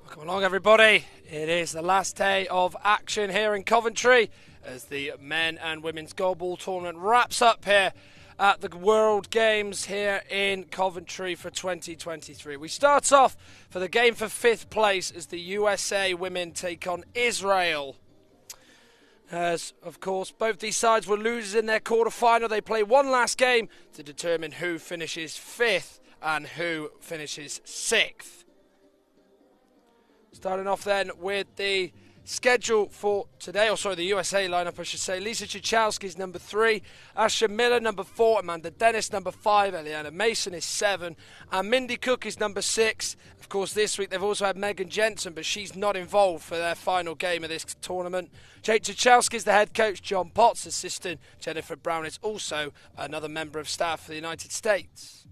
Welcome along, everybody. It is the last day of action here in Coventry as the men and women's goalball tournament wraps up here at the World Games here in Coventry for 2023. We start off for the game for 5th place as the USA women take on Israel. As, of course, both these sides were losers in their quarter-final. They play one last game to determine who finishes 5th and who finishes 6th. Starting off then with the schedule for today, the USA lineup I should say. Lisa Cichowski's number 3, Asha Miller number 4, Amanda Dennis number 5, Eliana Mason is 7, and Mindy Cook is number 6. Of course, this week they've also had Megan Jensen, but she's not involved for their final game of this tournament. Jake Cichowski's the head coach, John Potts assistant, Jennifer Brown is also another member of staff for the United States.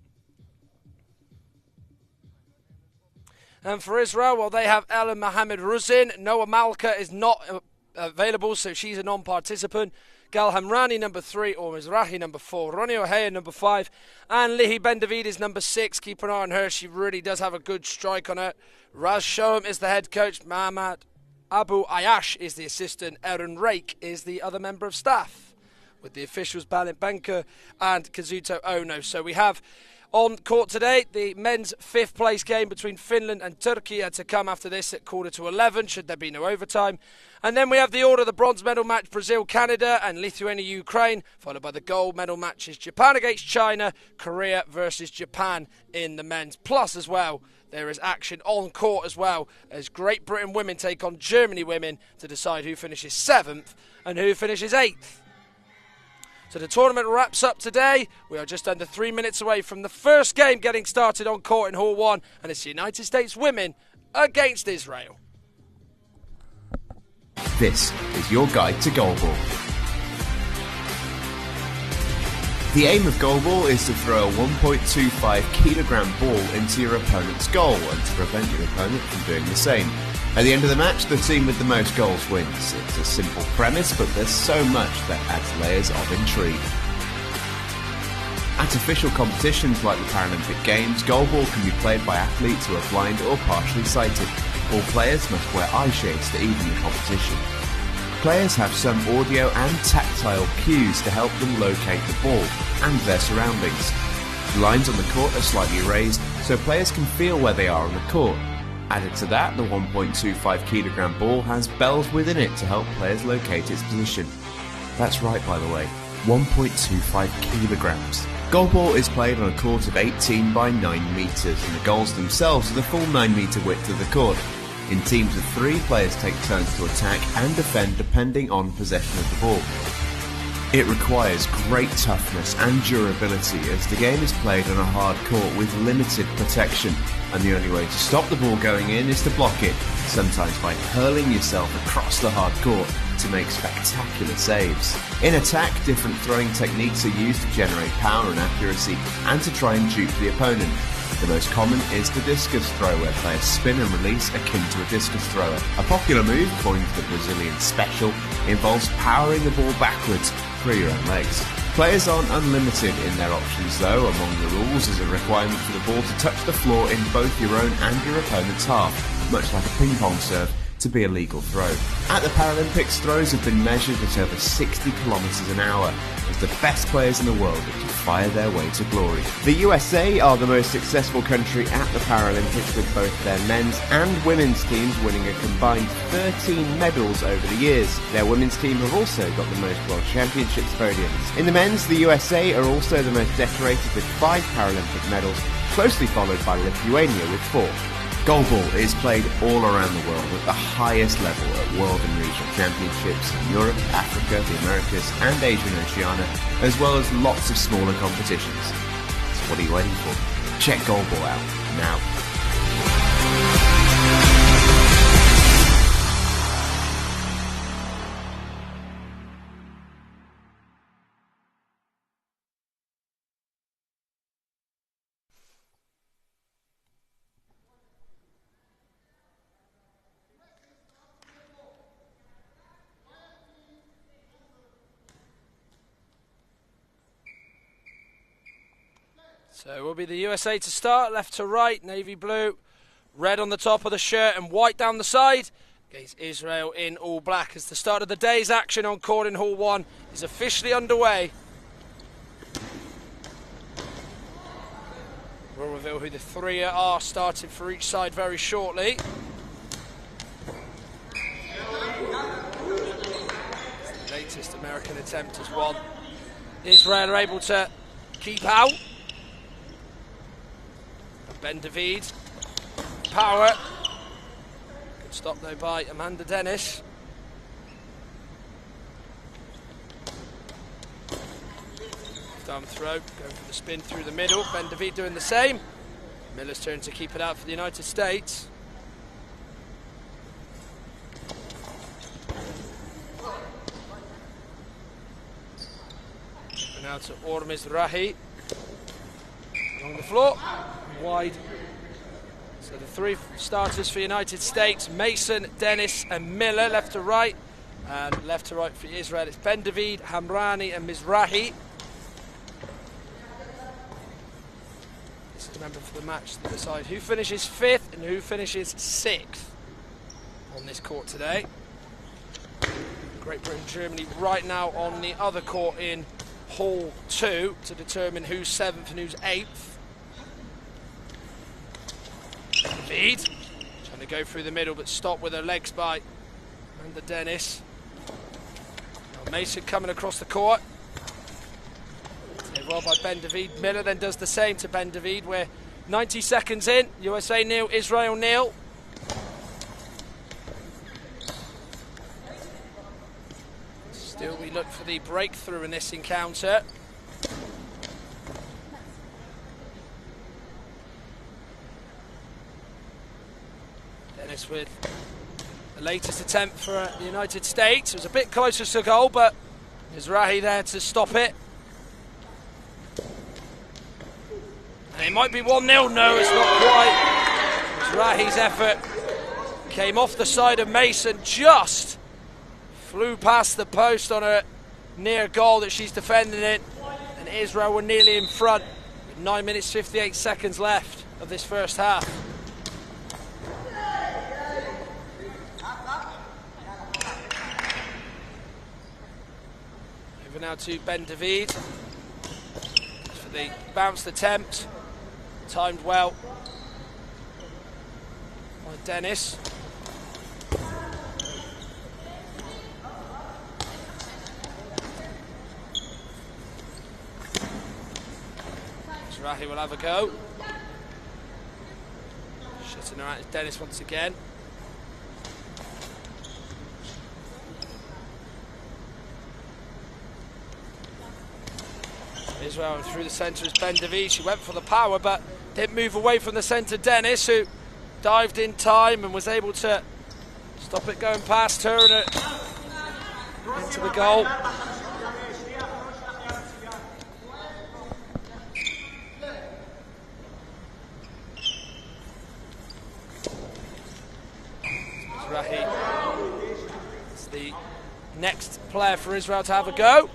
And for Israel, well, they have Ellen Mohammed Ruzin. Noah Malka is not available, so she's a non-participant. Gal Hamrani, number 3, or Mizrahi, number 4. Ronnie O'Hare, number 5. And Lihi Ben-David is number 6. Keep an eye on her. She really does have a good strike on her. Raz Shoham is the head coach. Mahamad Abu Ayash is the assistant. Erin Rake is the other member of staff, with the officials Balint Benker and Kazuto Ono. So we have on court today the men's 5th place game between Finland and Turkey to come after this at 11:15, should there be no overtime. And then we have the order, the bronze medal match, Brazil-Canada and Lithuania-Ukraine, followed by the gold medal matches, Japan against China, Korea versus Japan in the men's. Plus as well, there is action on court as well, as Great Britain women take on Germany women to decide who finishes 7th and who finishes 8th. So the tournament wraps up today. We are just under 3 minutes away from the first game getting started on court in Hall 1, and it's the United States women against Israel. This is your guide to goalball. The aim of goalball is to throw a 1.25 kilogram ball into your opponent's goal and to prevent your opponent from doing the same. At the end of the match, the team with the most goals wins. It's a simple premise, but there's so much that adds layers of intrigue. At official competitions like the Paralympic Games, goalball can be played by athletes who are blind or partially sighted. All players must wear eye shades to even the competition. Players have some audio and tactile cues to help them locate the ball and their surroundings. The lines on the court are slightly raised, so players can feel where they are on the court. Added to that, the 1.25 kilogram ball has bells within it to help players locate its position. That's right, by the way, 1.25 kilograms. Goalball is played on a court of 18 by 9 metres, and the goals themselves are the full 9 metre width of the court. In teams of 3, players take turns to attack and defend depending on possession of the ball. It requires great toughness and durability as the game is played on a hard court with limited protection, and the only way to stop the ball going in is to block it, sometimes by hurling yourself across the hard court to make spectacular saves. In attack, different throwing techniques are used to generate power and accuracy and to try and dupe the opponent. The most common is the discus throw, where players spin and release akin to a discus thrower. A popular move, coined the Brazilian special, involves powering the ball backwards through your own legs. Players aren't unlimited in their options though. Among the rules is a requirement for the ball to touch the floor in both your own and your opponent's half, much like a ping pong serve, to be a legal throw. At the Paralympics, throws have been measured at over 60 kilometers an hour, as the best players in the world look to fire their way to glory. The USA are the most successful country at the Paralympics, with both their men's and women's teams winning a combined 13 medals over the years. Their women's team have also got the most World Championships podiums. In the men's, the USA are also the most decorated with 5 Paralympic medals, closely followed by Lithuania with 4. Goalball is played all around the world at the highest level at world and regional championships in Europe, Africa, the Americas and Asia and Oceania, as well as lots of smaller competitions. What are you waiting for? Check Goalball out now. So it will be the USA to start, left to right, navy blue, red on the top of the shirt and white down the side. Against Israel in all black as the start of the day's action on court in Hall 1 is officially underway. We'll reveal who the three are starting for each side very shortly. The latest American attempt as one. Israel are able to keep out. Ben David, power. Good stop though by Amanda Dennis. Down throw, going for the spin through the middle. Ben David doing the same. Miller's turn to keep it out for the United States. And now to Mizrahi. Along the floor, wide. So the three starters for United States, Mason, Dennis and Miller, left to right. And left to right for Israel, it's Ben David, Hamrani and Mizrahi. This is remember for the match to decide who finishes 5th and who finishes 6th on this court today. Great Britain, Germany right now on the other court in Hall 2 to determine who's 7th and who's 8th. David trying to go through the middle but stop with her legs by Amanda Dennis. Now Mason coming across the court. Saved well by Ben David. Miller then does the same to Ben David. We're 90 seconds in. USA nil, Israel nil. Still we look for the breakthrough in this encounter. Dennis with the latest attempt for the United States. It was a bit closer to goal, but Mizrahi there to stop it. And it might be 1-0. No, it's not quite. Mizrahi's effort came off the side of Mason, just flew past the post on a near goal that she's defending it. And Israel were nearly in front with 9 minutes 58 seconds left of this first half. Over now to Ben David for the bounced attempt. Timed well by Dennis. Mizrahi will have a go. Shutting her out is Dennis once again. Israel through the centre is Ben David. She went for the power but didn't move away from the centre. Dennis, who dived in time and was able to stop it going past her and into the goal. Mizrahi is the next player for Israel to have a go.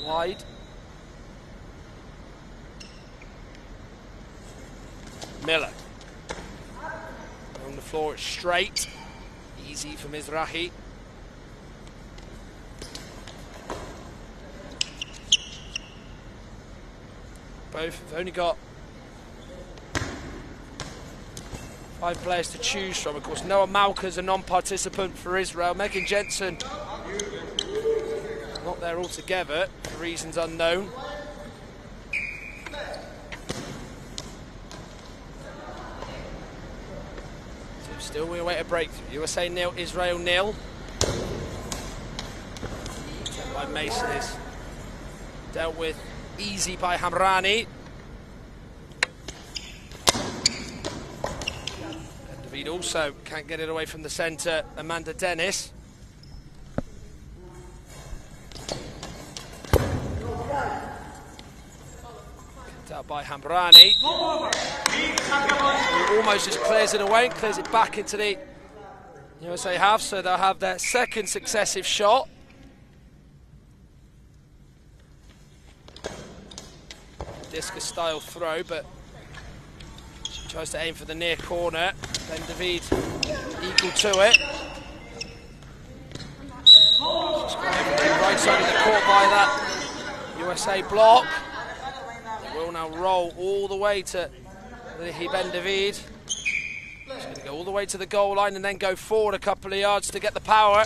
Wide. Miller. On the floor, it's straight. Easy for Mizrahi. Both have only got 5 players to choose from. Of course, Noah Malka's a non-participant for Israel. Megan Jensen not there altogether for reasons unknown. Still we await a breakthrough. USA nil, Israel nil. By Mason is dealt with easy by Hamrani. David also can't get it away from the centre. Amanda Dennis. Kicked out by Hamrani. He almost just clears it away and clears it back into the USA half, so they'll have their second successive shot. Discus style throw, but she tries to aim for the near corner. Ben David equal to it. She's got everything right side of the court by that USA block. It will now roll all the way to Ben David. She's going to go all the way to the goal line and then go forward a couple of yards to get the power.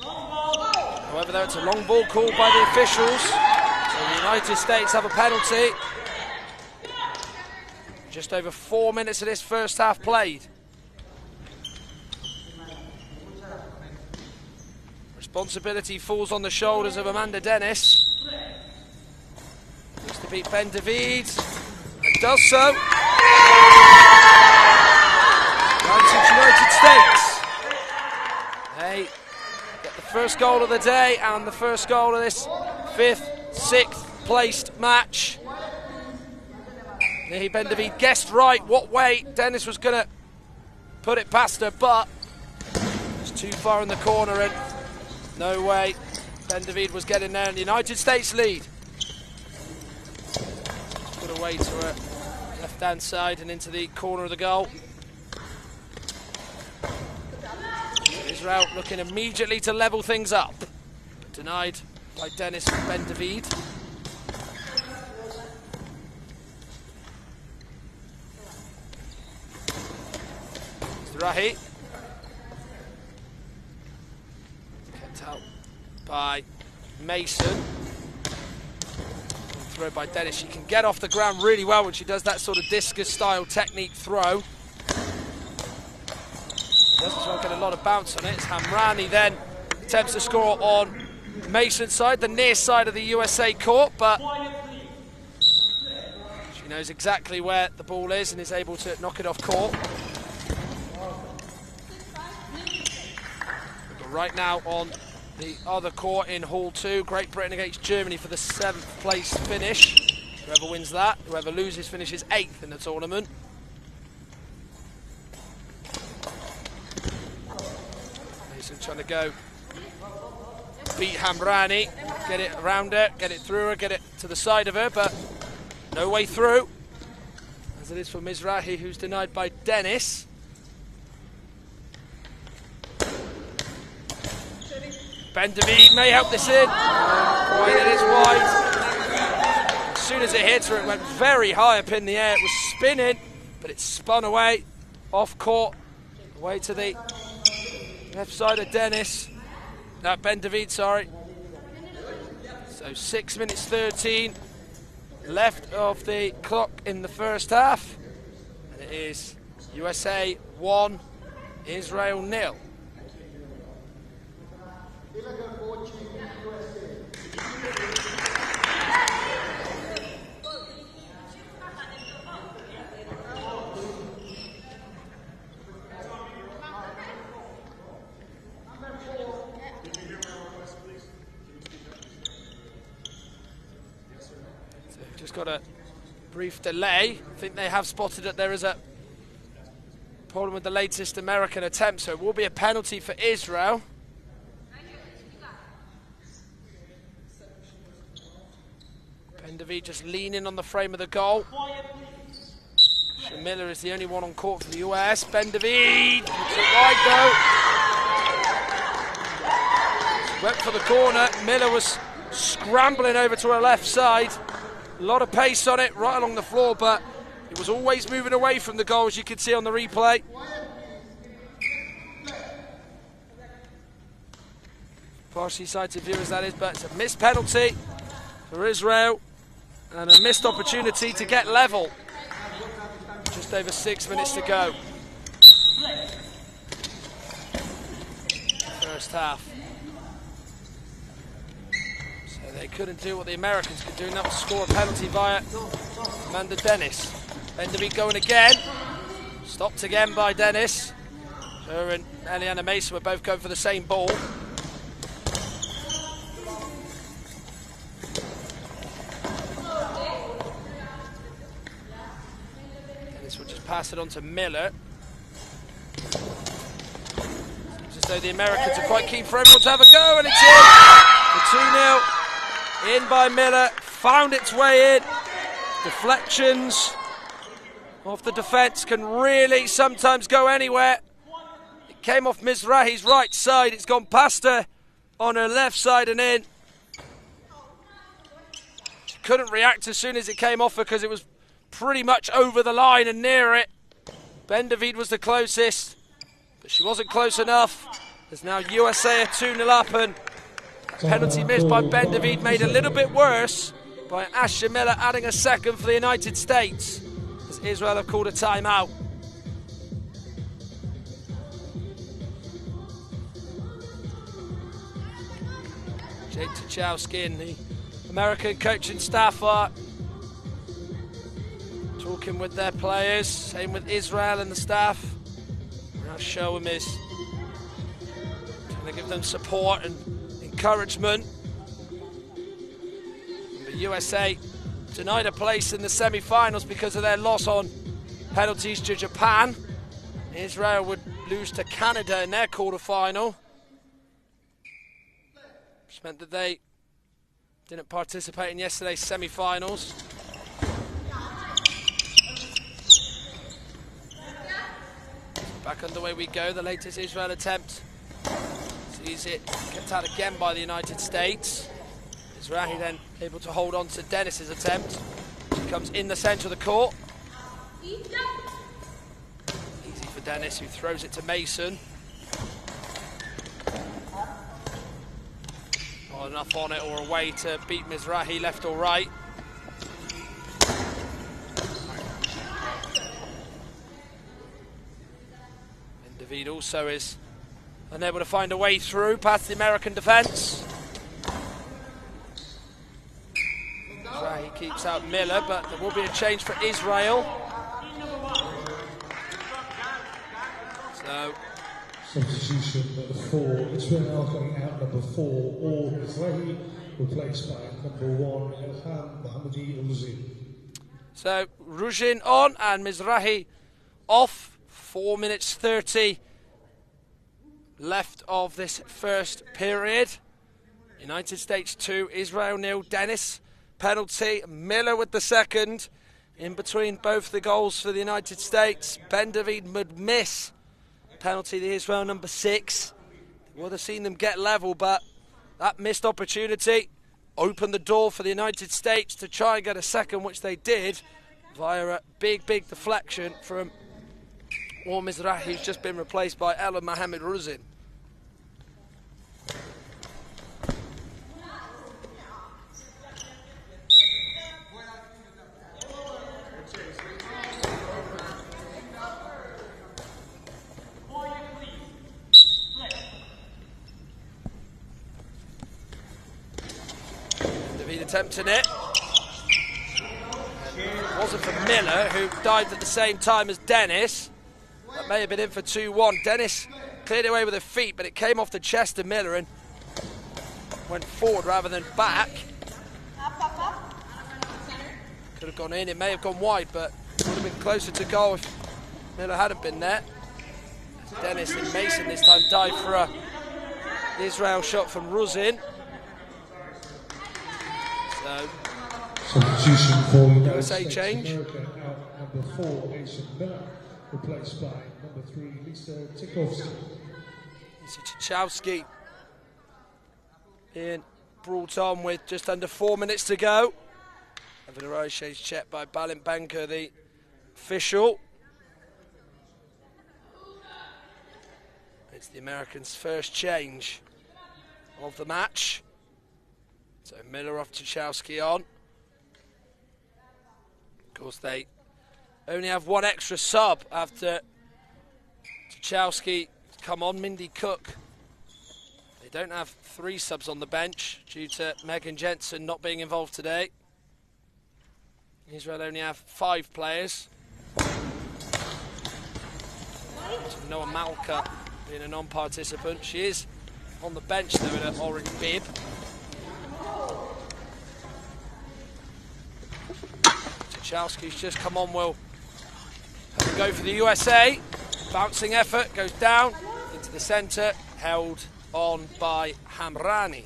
However, though, it's a long ball called by the officials. So the United States have a penalty. Just over 4 minutes of this first half played. Responsibility falls on the shoulders of Amanda Dennis. Looks to beat Ben David, and does so. United States. They get the first goal of the day and the first goal of this 5th, 6th placed match. Ben David guessed right what way Dennis was going to put it past her, but it's too far in the corner and no way Ben David was getting there. And the United States lead. Put away to her left-hand side and into the corner of the goal. Israel looking immediately to level things up. Denied by Dennis and Ben David. Rahi. Kept out by Mason. Throw by Dennis. She can get off the ground really well when she does that sort of discus style technique throw. Does as well get a lot of bounce on it. It's Hamrani then attempts to score on Mason's side, the near side of the USA court, but she knows exactly where the ball is and is able to knock it off court. But right now on the other court in Hall 2, Great Britain against Germany for the 7th place finish. Whoever wins that, whoever loses finishes 8th in the tournament. Trying to go beat Hamrani, get it around her, get it through her, get it to the side of her, but no way through. As it is for Mizrahi, who's denied by Dennis. Ben David may help this in. Quite, it is wide. As soon as it hits her, it went very high up in the air. It was spinning, but it spun away off court, away to the left side of Dennis. Ben David, sorry. So 6 minutes 13 left of the clock in the first half. And it is USA 1, Israel 0. Got a brief delay. I think they have spotted that there is a problem with the latest American attempt, so it will be a penalty for Israel. Ben David just leaning on the frame of the goal. Miller is the only one on court for the US. Ben David looks it wide though. Went for the corner. Miller was scrambling over to her left side. A lot of pace on it, right along the floor, but it was always moving away from the goal, as you can see on the replay. Partially sighted viewers, that is, but it's a missed penalty for Israel and a missed opportunity to get level. Just over 6 minutes to go. First half. They couldn't do what the Americans could do, and that was score a penalty via Amanda Dennis. Ben David going again. Stopped again by Dennis. Her and Eliana Mason were both going for the same ball. Dennis will just pass it on to Miller. Seems as though the Americans are quite keen for everyone to have a go, and it's in. The 2-0 in by Miller. Found its way in. Deflections off the defence can really sometimes go anywhere. It came off Mizrahi's right side. It's gone past her on her left side and in. She couldn't react as soon as it came off her because it was pretty much over the line and near it. Ben David was the closest, but she wasn't close enough. There's now USA are 2-0 up, and a penalty missed by Ben David made a little bit worse by Asher Miller, adding a second for the United States, as Israel have called a timeout. Jake Tuchowski and the American coaching staff are talking with their players, same with Israel and the staff. Now Shoham is trying to give them support and encouragement. The USA denied a place in the semi-finals because of their loss on penalties to Japan. Israel would lose to Canada in their quarter-final, which meant that they didn't participate in yesterday's semi-finals. Back underway we go. The latest Israel attempt sees it kept out again by the United States. Mizrahi then able to hold on to Dennis's attempt. She comes in the centre of the court. Easy for Dennis, who throws it to Mason. Not enough on it or a way to beat Mizrahi left or right. And David also is unable to find a way through past the American defence. Mizrahi keeps out Miller, but there will be a change for Israel. So substitution number 4, Israel coming out number 4, or Mizrahi, replaced by number 1, Elham Mohammadi Ruzin. So Ruzin on and Mizrahi off. 4 minutes 30 left of this first period. United States 2, Israel 0. Dennis penalty, Miller with the second. In between both the goals for the United States, Ben David would miss penalty, the Israel number 6. Would have seen them get level, but that missed opportunity opened the door for the United States to try and get a second, which they did via a big deflection from Mizrahi, who's just been replaced by Ella Mohamed Ruzin. Attempting it. And it wasn't for Miller, who dived at the same time as Dennis. That may have been in for 2-1. Dennis cleared it away with her feet, but it came off the chest of Miller and went forward rather than back. Could have gone in, it may have gone wide, but would have been closer to goal if Miller hadn't been there. Dennis and Mason this time dived for a Israel shot from Ruzin. Substitution for USA change. America out number 4, Asa Miller, replaced by number 3, Lisa Tchaikovsky. Lisa Tchaikovsky being brought on with just under 4 minutes to go. Having a right shades checked by Balint Banker, the official. It's the Americans' first change of the match. So Miller off, Tchaikovsky on. Of course, they only have one extra sub after Tchaikovsky come on, Mindy Cook. They don't have 3 subs on the bench due to Megan Jensen not being involved today. Israel only have 5 players. Noah Malka being a non-participant. She is on the bench though in an orange bib. Tchaikovsky's just come on, will have to go for the USA. Bouncing effort, goes down into the centre, held on by Hamrani.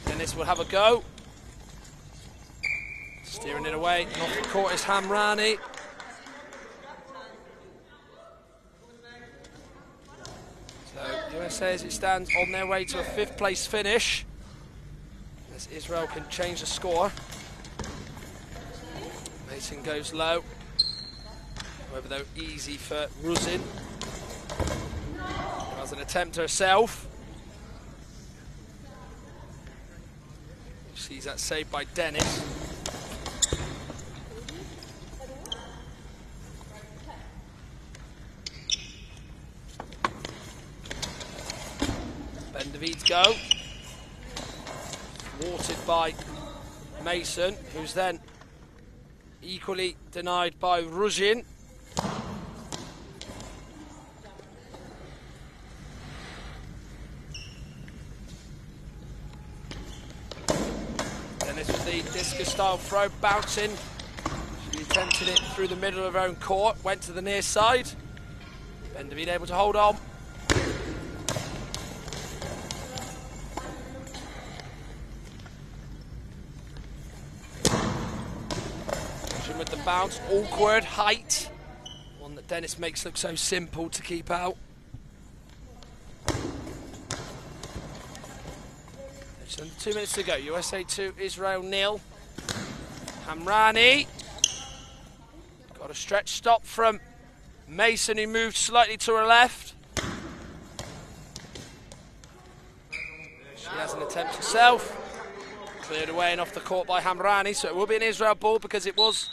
Dennis will have a go. Steering it away, and off the court is Hamrani. So USA, as it stands, on their way to a 5th place finish, as Israel can change the score. Mason goes low, however though easy for Ruzin, who has an attempt herself. Sees that saved by Dennis. Ben David's go. Thwarted by Mason, who's then equally denied by Ruzin. Dennis with the discus style throw, bouncing. She attempted it through the middle of her own court, went to the near side. Ben David able to hold on. With the bounce, awkward height, one that Dennis makes look so simple to keep out. Just under 2 minutes to go. USA 2, Israel 0. Hamrani got a stretch stop from Mason, who moved slightly to her left. She has an attempt herself, cleared away and off the court by Hamrani, so it will be an Israel ball because it was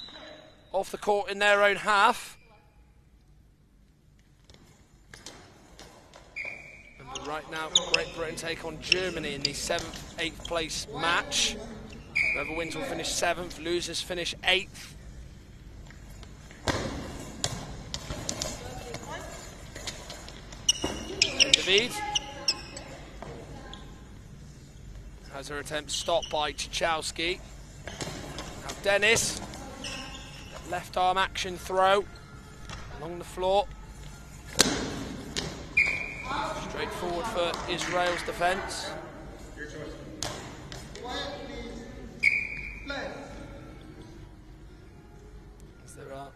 off the court in their own half. And right now, Great Britain take on Germany in the 7th, 8th place match. Whoever wins will finish 7th, losers finish 8th. And David has her attempt stopped by Tchaikovsky. Now Dennis. Left arm action throw along the floor. Straightforward for Israel's defence. As there are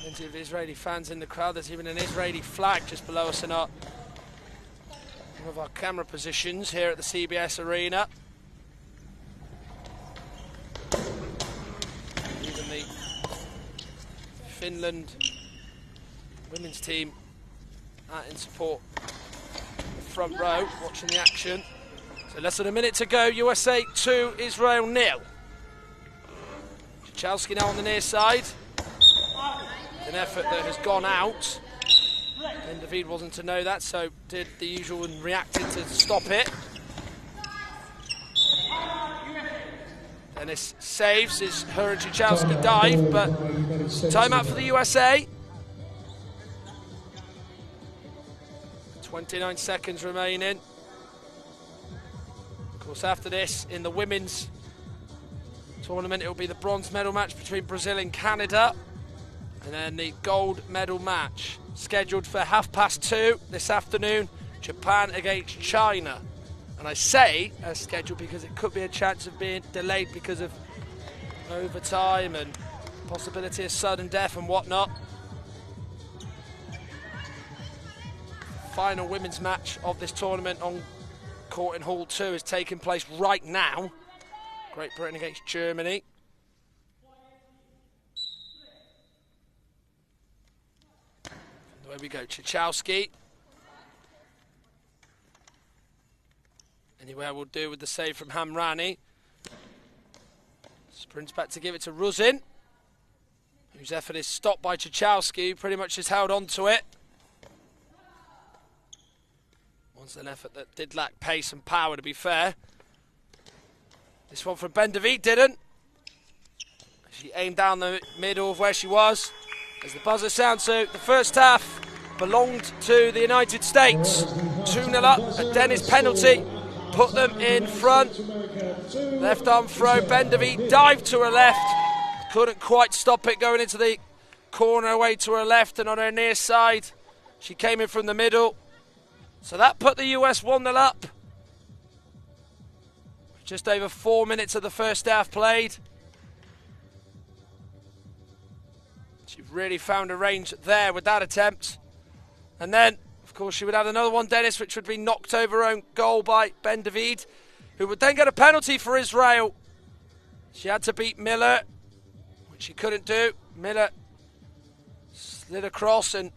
plenty of Israeli fans in the crowd. There's even an Israeli flag just below us in our one of our camera positions here at the CBS Arena. Even the Finland women's team in support, front row, watching the action. So less than a minute to go. USA 2, Israel 0. Tchaikovsky now on the near side. An effort that has gone out. And David wasn't to know that, so did the usual and reacted to stop it. Dennis saves as her and Tchaikovsky dive, but timeout for the USA. 29 seconds remaining. Of course, after this, in the women's tournament, it will be the bronze medal match between Brazil and Canada, and then the gold medal match scheduled for 2:30 this afternoon, Japan against China. And I say scheduled because it could be a chance of being delayed because of overtime and possibility of sudden death and whatnot. Final women's match of this tournament on court in Hall 2 is taking place right now. Great Britain against Germany. There we go, Tchaikovsky. Anywhere will do with the save from Hamrani. Sprints back to give it to Ruzin, whose effort is stopped by Tchaikovsky, who pretty much has held on to it. was an effort that did lack pace and power, to be fair. This one from Ben DeViet didn't. She aimed down the middle of where she was. As the buzzer sounds, so the first half belonged to the United States. 2-0 up, a Dennis penalty put them in front. Left arm throw, Ben DeViet dived to her left. Couldn't quite stop it going into the corner away to her left, and on her near side, she came in from the middle. So that put the US 1-0 up. Just over 4 minutes of the first half played. She really found a range there with that attempt. And then, of course, she would have another one, Dennis, which would be knocked over her own goal by Ben DeViet, who would then get a penalty for Israel. She had to beat Miller, which she couldn't do. Miller slid across and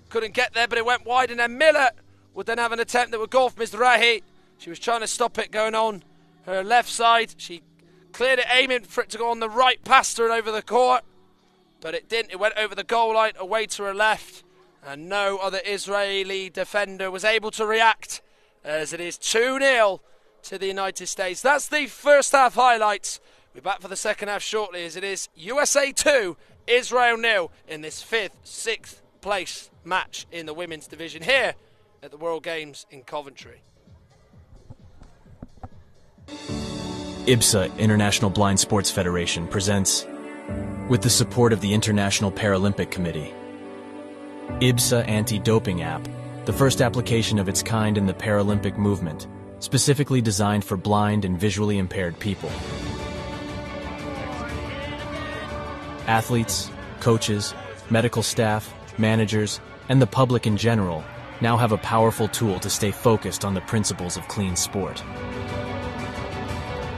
couldn't get there, but it went wide, and then Miller would then have an attempt that would go off Mizrahi. She was trying to stop it going on her left side. She cleared it, aiming for it to go on the right past her and over the court, but it didn't. It went over the goal line away to her left, and no other Israeli defender was able to react, as it is 2-0 to the United States. That's the first half highlights. We're back for the second half shortly, as it is USA 2, Israel 0 in this 6th place match in the women's division here at the World Games in Coventry. IBSA, International Blind Sports Federation, presents, with the support of the International Paralympic Committee, IBSA Anti-Doping App, the first application of its kind in the Paralympic movement, specifically designed for blind and visually impaired people. Athletes, coaches, medical staff, managers, and the public in general now have a powerful tool to stay focused on the principles of clean sport.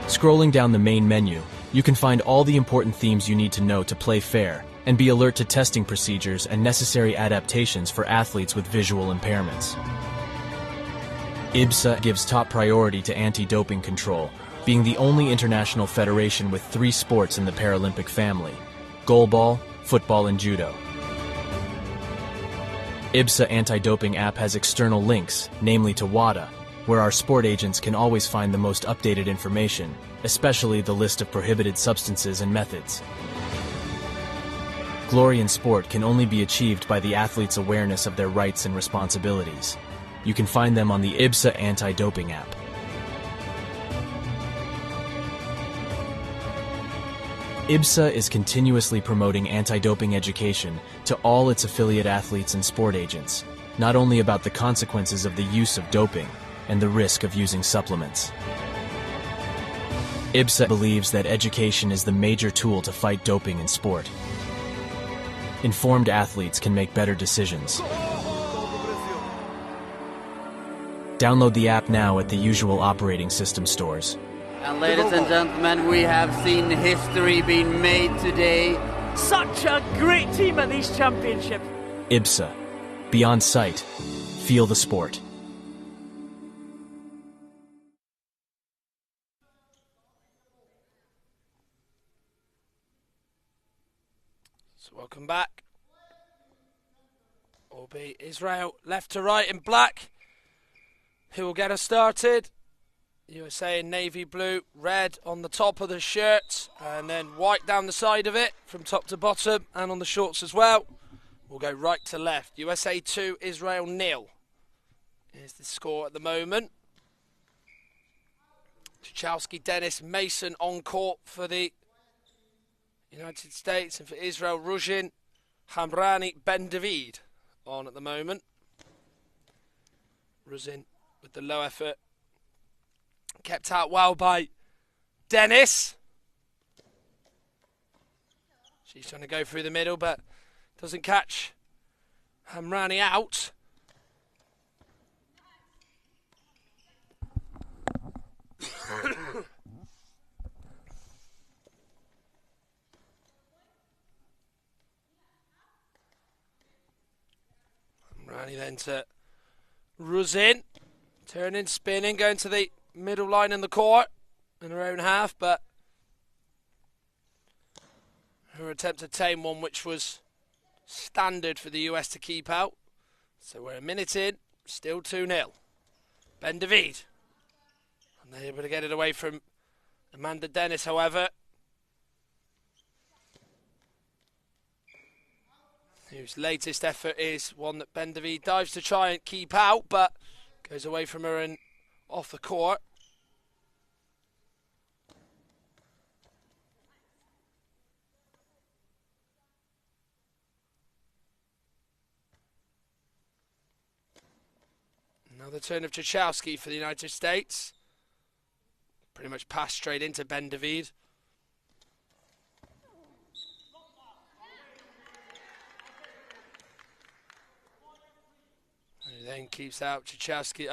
Scrolling down the main menu, you can find all the important themes you need to know to play fair and be alert to testing procedures and necessary adaptations for athletes with visual impairments. IBSA gives top priority to anti-doping control, being the only international federation with 3 sports in the Paralympic family: goalball, football, and judo. IBSA Anti-Doping App has external links, namely to WADA, where our sport agents can always find the most updated information, especially the list of prohibited substances and methods. Glory in sport can only be achieved by the athlete's awareness of their rights and responsibilities. You can find them on the IBSA Anti-Doping App. IBSA is continuously promoting anti-doping education to all its affiliate athletes and sport agents, not only about the consequences of the use of doping and the risk of using supplements. IBSA believes that education is the major tool to fight doping in sport. Informed athletes can make better decisions. Download the app now at the usual operating system stores. And ladies and gentlemen, we have seen history being made today. Such a great team at these championships. IBSA. Beyond sight. Feel the sport. So welcome back. Will be Israel left to right in black. Who will get us started? USA in navy blue, red on the top of the shirt, and then white down the side of it from top to bottom, and on the shorts as well. We'll go right to left. USA 2, Israel 0. Here's the score at the moment. Tuchalski, Dennis, Mason on court for the United States, and for Israel, Ruzhin, Hamrani, Ben David on at the moment. Ruzhin with the low effort. Kept out well by Dennis. She's trying to go through the middle, but doesn't catch Hamrani out. Hamrani then to Ruzin. Turning, spinning, going to the middle line in the court in her own half, but her attempt to tame one which was standard for the US to keep out. So we're a minute in, still 2-0. Ben David. And they're able to get it away from Amanda Dennis, however. Whose latest effort is one that Ben David dives to try and keep out, but goes away from her and off the court. Another turn of Tchaikovsky for the United States. Pretty much passed straight into Ben David. Who then keeps out Tchaikovsky.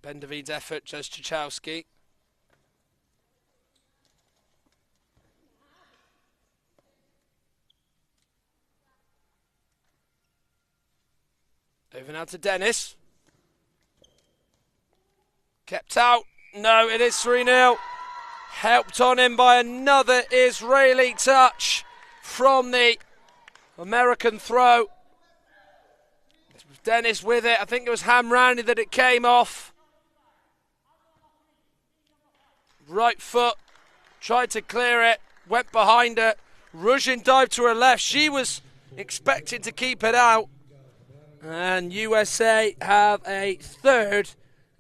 Ben David's effort, just Tchaikovsky. Over now to Dennis. Kept out. No, it is 3-0. Helped on in by another Israeli touch from the American throw. Dennis with it. I think it was Hamrani that it came off. Right foot. Tried to clear it. Went behind her. Ruzhin dived to her left. She was expecting to keep it out. And USA have a third.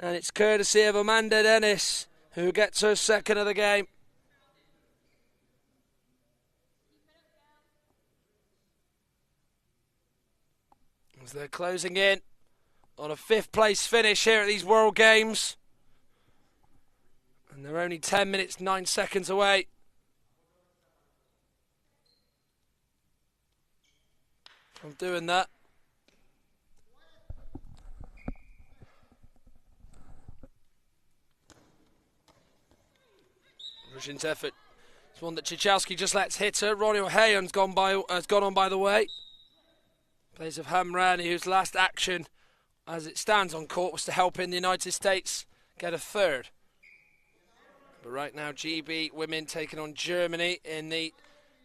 And it's courtesy of Amanda Dennis, who gets her second of the game. As they're closing in on a 5th place finish here at these World Games. And they're only 10 minutes, 9 seconds away. From doing that. Ruzhin's effort. It's one that Tchaikovsky just lets hit her. Ronnie O'Hayan's has gone on by the way. Plays of Hamrani, whose last action, as it stands on court, was to help in the United States get a third. But right now, GB women taking on Germany in the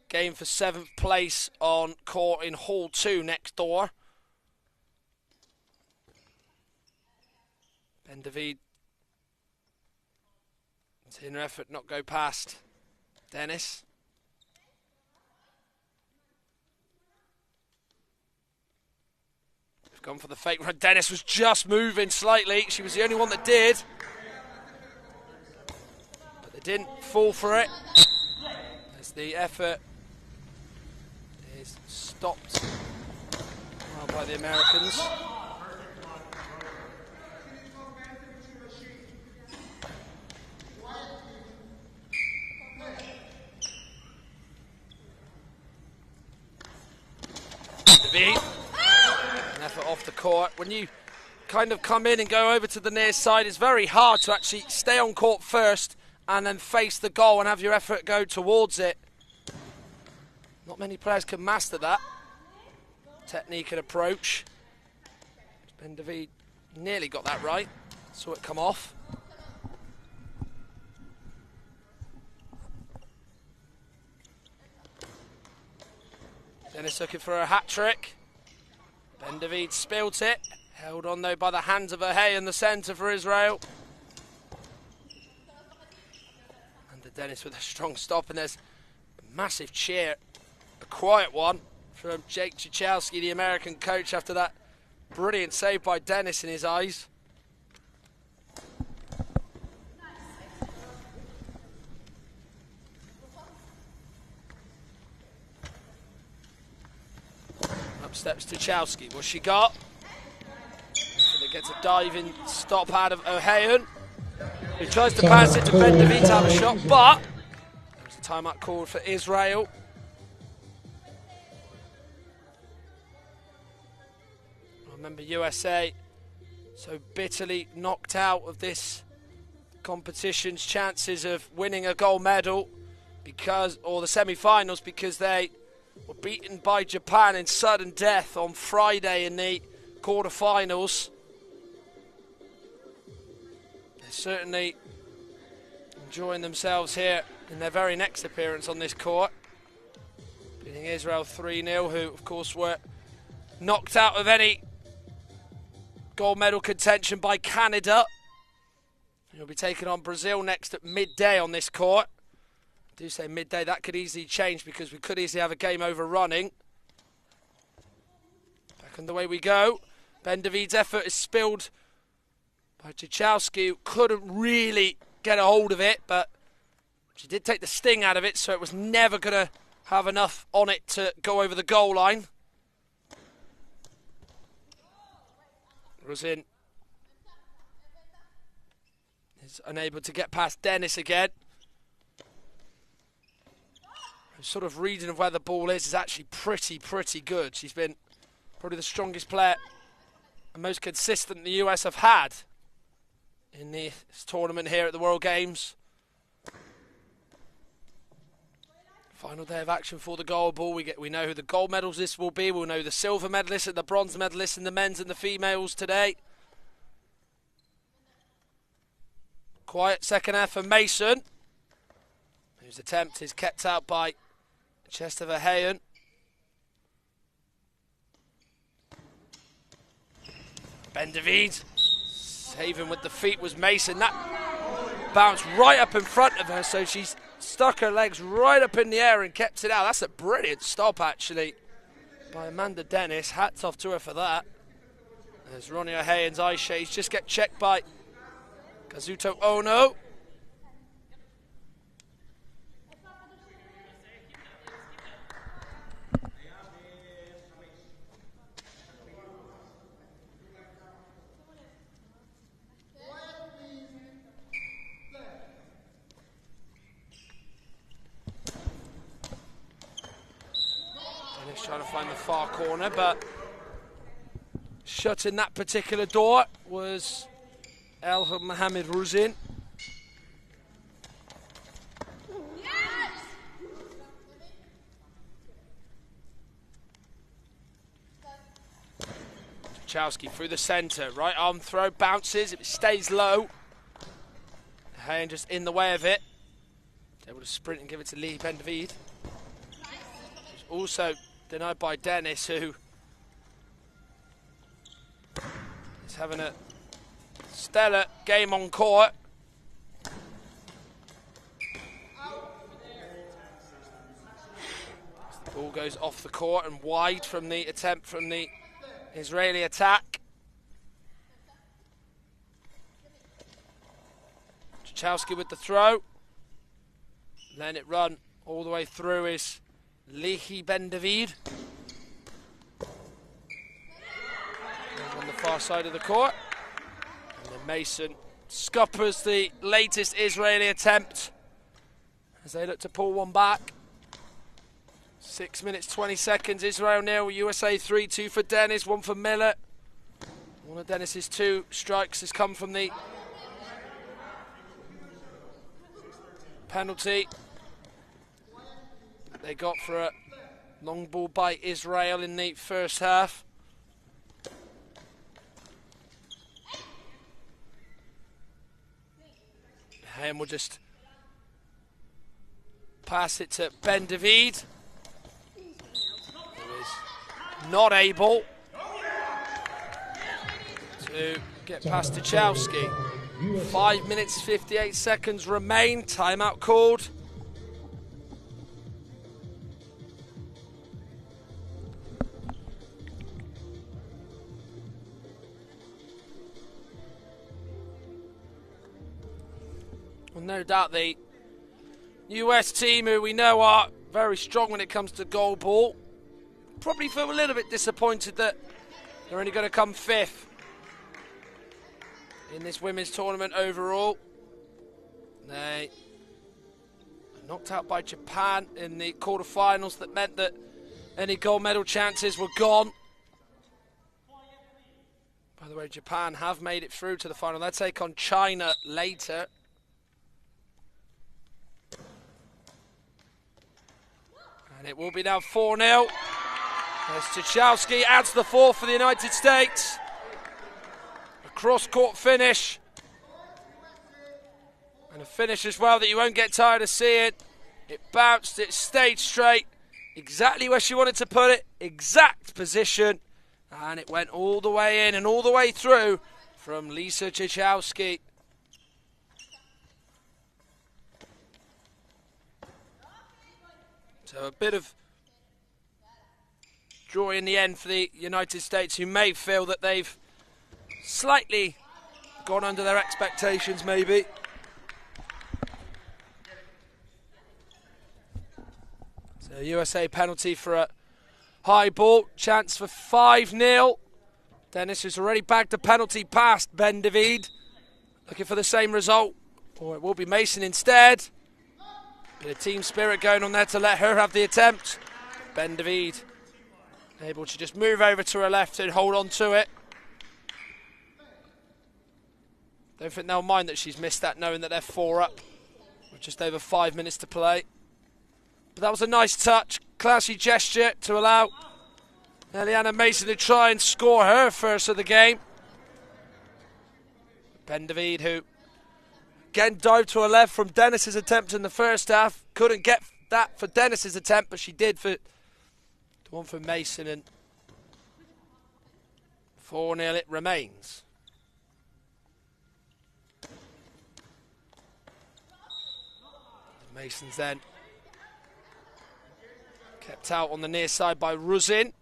game for 7th place on court in Hall 2 next door. Ben David. In her effort not go past Dennis. They've gone for the fake run. Dennis was just moving slightly. She was the only one that did. But they didn't fall for it. As the effort is stopped by the Americans. An effort off the court. When you kind of come in and go over to the near side, it's very hard to actually stay on court first and then face the goal and have your effort go towards it. Not many players can master that technique and approach. Ben David nearly got that right. Saw it come off. Dennis looking for a hat-trick. Ben David spilt it. Held on, though, by the hands of O'Hay in the centre for Israel. And Dennis with a strong stop, and there's a massive cheer. A quiet one from Jake Tchaikovsky, the American coach, after that brilliant save by Dennis in his eyes. Steps to Tchaikovsky. What's she got? So they get a diving stop out of O'Hayan, who tries to pass it to Ben David to have a shot, but there's a timeout called for Israel. I remember USA so bitterly knocked out of this competition's chances of winning a gold medal or the semi-finals, because they were beaten by Japan in sudden death on Friday in the quarter-finals. They're certainly enjoying themselves here in their very next appearance on this court. Beating Israel 3-0, who of course were knocked out of any gold medal contention by Canada He'll be taking on Brazil next at midday on this court. I do say midday, that could easily change because we could easily have a game overrunning. Back on the way we go. Ben David's effort is spilled by Cichowski, who couldn't really get a hold of it, but she did take the sting out of it, so it was never going to have enough on it to go over the goal line. Ruzin is unable to get past Dennis again. Her sort of reading of where the ball is actually pretty good. She's been probably the strongest player and most consistent the US have had in this tournament here at the World Games. Final day of action for the Goalball. We know who the gold medals list will be. We'll know the silver medalists and the bronze medalists in the men's and the females today. Quiet second half for Mason, whose attempt is kept out by Chester Verheyen. Ben David saving with the feet was Mason. That bounced right up in front of her, so she's stuck her legs right up in the air and kept it out. That's a brilliant stop, actually, by Amanda Dennis. Hats off to her for that. There's Ronnie O'Hayen's eye shades. Just get checked by Kazuto Ono. Trying to find the far corner, but shutting that particular door was El Mohamed Ruzin. Cichowski through the centre, right arm throw, bounces, it stays low. Hayen just in the way of it. Able to sprint and give it to Lee Ben David. Who's also denied by Dennis, who is having a stellar game on court. The ball goes off the court and wide from the attempt from the Israeli attack. Cichowski with the throw. Letting it run all the way through is Lehi Ben David. On the far side of the court. And then Mason scuppers the latest Israeli attempt as they look to pull one back. 6 minutes 20 seconds. Israel nil, USA 3, 2 for Dennis, 1 for Miller. One of Dennis's 2 strikes has come from the penalty they got for a long ball by Israel in the first half. And we'll just pass it to Ben David, who is not able to get past Cichowski. 5 minutes 58 seconds remain. Timeout called. Well, no doubt the US team, who we know are very strong when it comes to goalball, probably feel a little bit disappointed that they're only going to come 5th in this women's tournament overall. They were knocked out by Japan in the quarterfinals. That meant that any gold medal chances were gone. By the way, Japan have made it through to the final. They'll take on China later. And it will be now 4-0. As Cichowski adds the 4th for the United States. A cross-court finish. And a finish as well that you won't get tired of seeing. It bounced, it stayed straight. Exactly where she wanted to put it. Exact position. And it went all the way in and all the way through from Lisa Cichowski. So a bit of joy in the end for the United States, who may feel that they've slightly gone under their expectations, maybe. So USA penalty for a high ball. Chance for 5-0. Dennis has already bagged a penalty past Ben David. Looking for the same result. Or it will be Mason instead. Bit of team spirit going on there to let her have the attempt. Ben David able to just move over to her left and hold on to it. Don't think they'll mind that she's missed that, knowing that they're 4 up with just over 5 minutes to play. But that was a nice touch, classy gesture to allow Eliana Mason to try and score her first of the game. Ben David, who again dived to her left from Dennis's attempt in the first half. Couldn't get that for Dennis's attempt, but she did for the one for Mason, and 4-0 it remains. Mason's then kept out on the near side by Ruzin.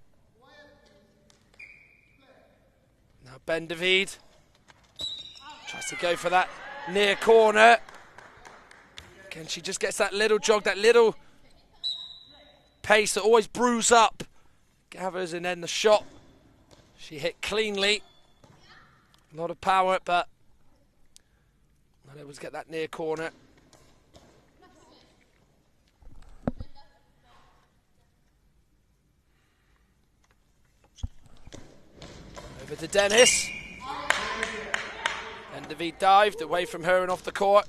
Now Ben David tries to go for that near corner. Again, she just gets that little jog, that little pace that always brews up Gathers, and then the shot she hit cleanly. A lot of power, but not able to get that near corner. Over to Dennis. And David dived away from her and off the court.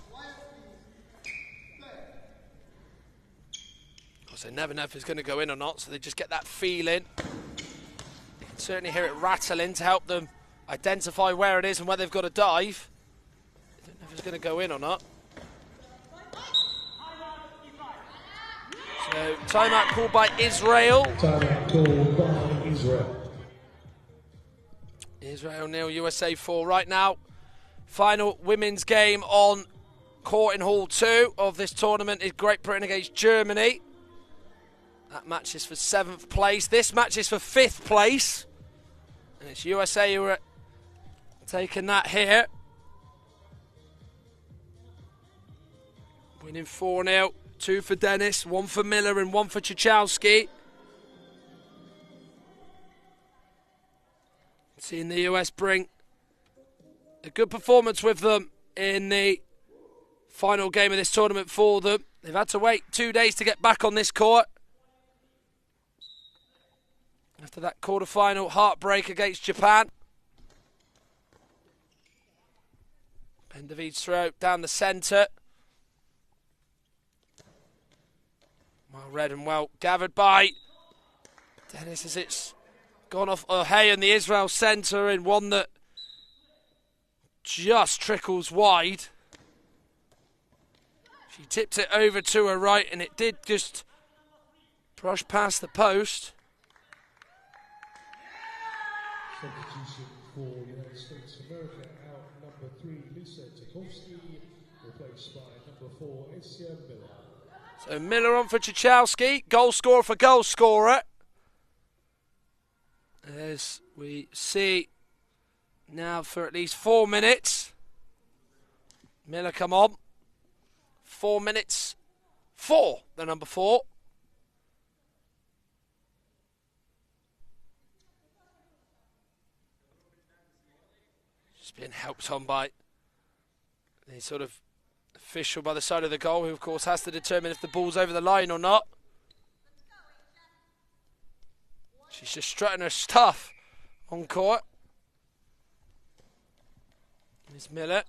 Of course, they never know if it's going to go in or not, so they just get that feeling. You can certainly hear it rattling to help them identify where it is and where they've got to dive. They don't know if it's going to go in or not. So, timeout called by Israel. Timeout called by Israel. Israel 0, USA 4 right now. Final women's game on court in Hall 2 of this tournament is Great Britain against Germany. That match is for 7th place. This match is for 5th place. And it's USA who are taking that here. Winning 4-0. 2 for Dennis, 1 for Miller and 1 for Cichowski. Seeing the US bring a good performance with them in the final game of this tournament for them. They've had to wait 2 days to get back on this court after that quarter-final heartbreak against Japan. Ben David's throw down the centre. Well read and well gathered by Dennis as it's gone off O'Hay in the Israel centre in one that just trickles wide. She tipped it over to her right and it did just brush past the post. Substitution for United States of America, out number 3, Lisa Tchaikovsky, replaced by number 4, Asia Miller. So Miller on for Cichowski, goal scorer for goal scorer. As we see now for at least 4 minutes. Miller come on. 4 minutes. 4, the number 4. Just being helped on by the sort of official by the side of the goal, who of course has to determine if the ball's over the line or not. She's just strutting her stuff on court. Miss Miller.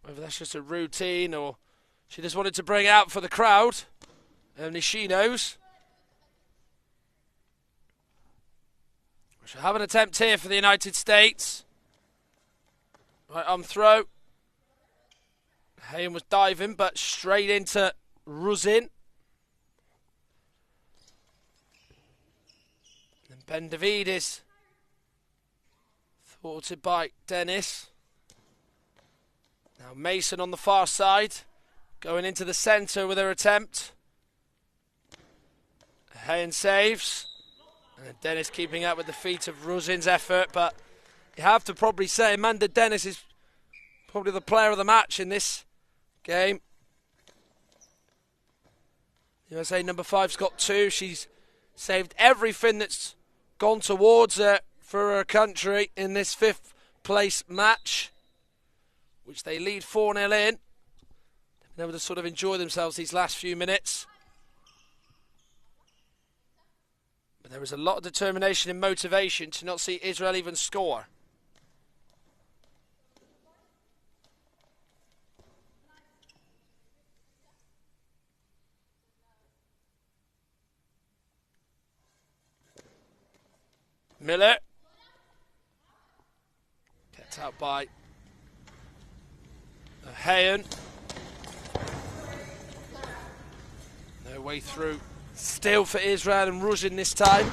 Whether that's just a routine or she just wanted to bring it out for the crowd. Only she knows. We shall have an attempt here for the United States. Right on throw. Hayen was diving, but straight into Ruzin. And Ben David is thwarted by Dennis. Now Mason on the far side, going into the centre with her attempt. Hayen saves. And Dennis keeping up with the feet of Ruzin's effort, but you have to probably say Amanda Dennis is probably the player of the match in this game. USA number 5's got 2. She's saved everything that's gone towards her for her country in this 5th place match, which they lead 4-0 in. They've been able to sort of enjoy themselves these last few minutes. But there was a lot of determination and motivation to not see Israel even score. Miller. Kept out by Hayen. No way through. Still for Israel and Ruzin this time.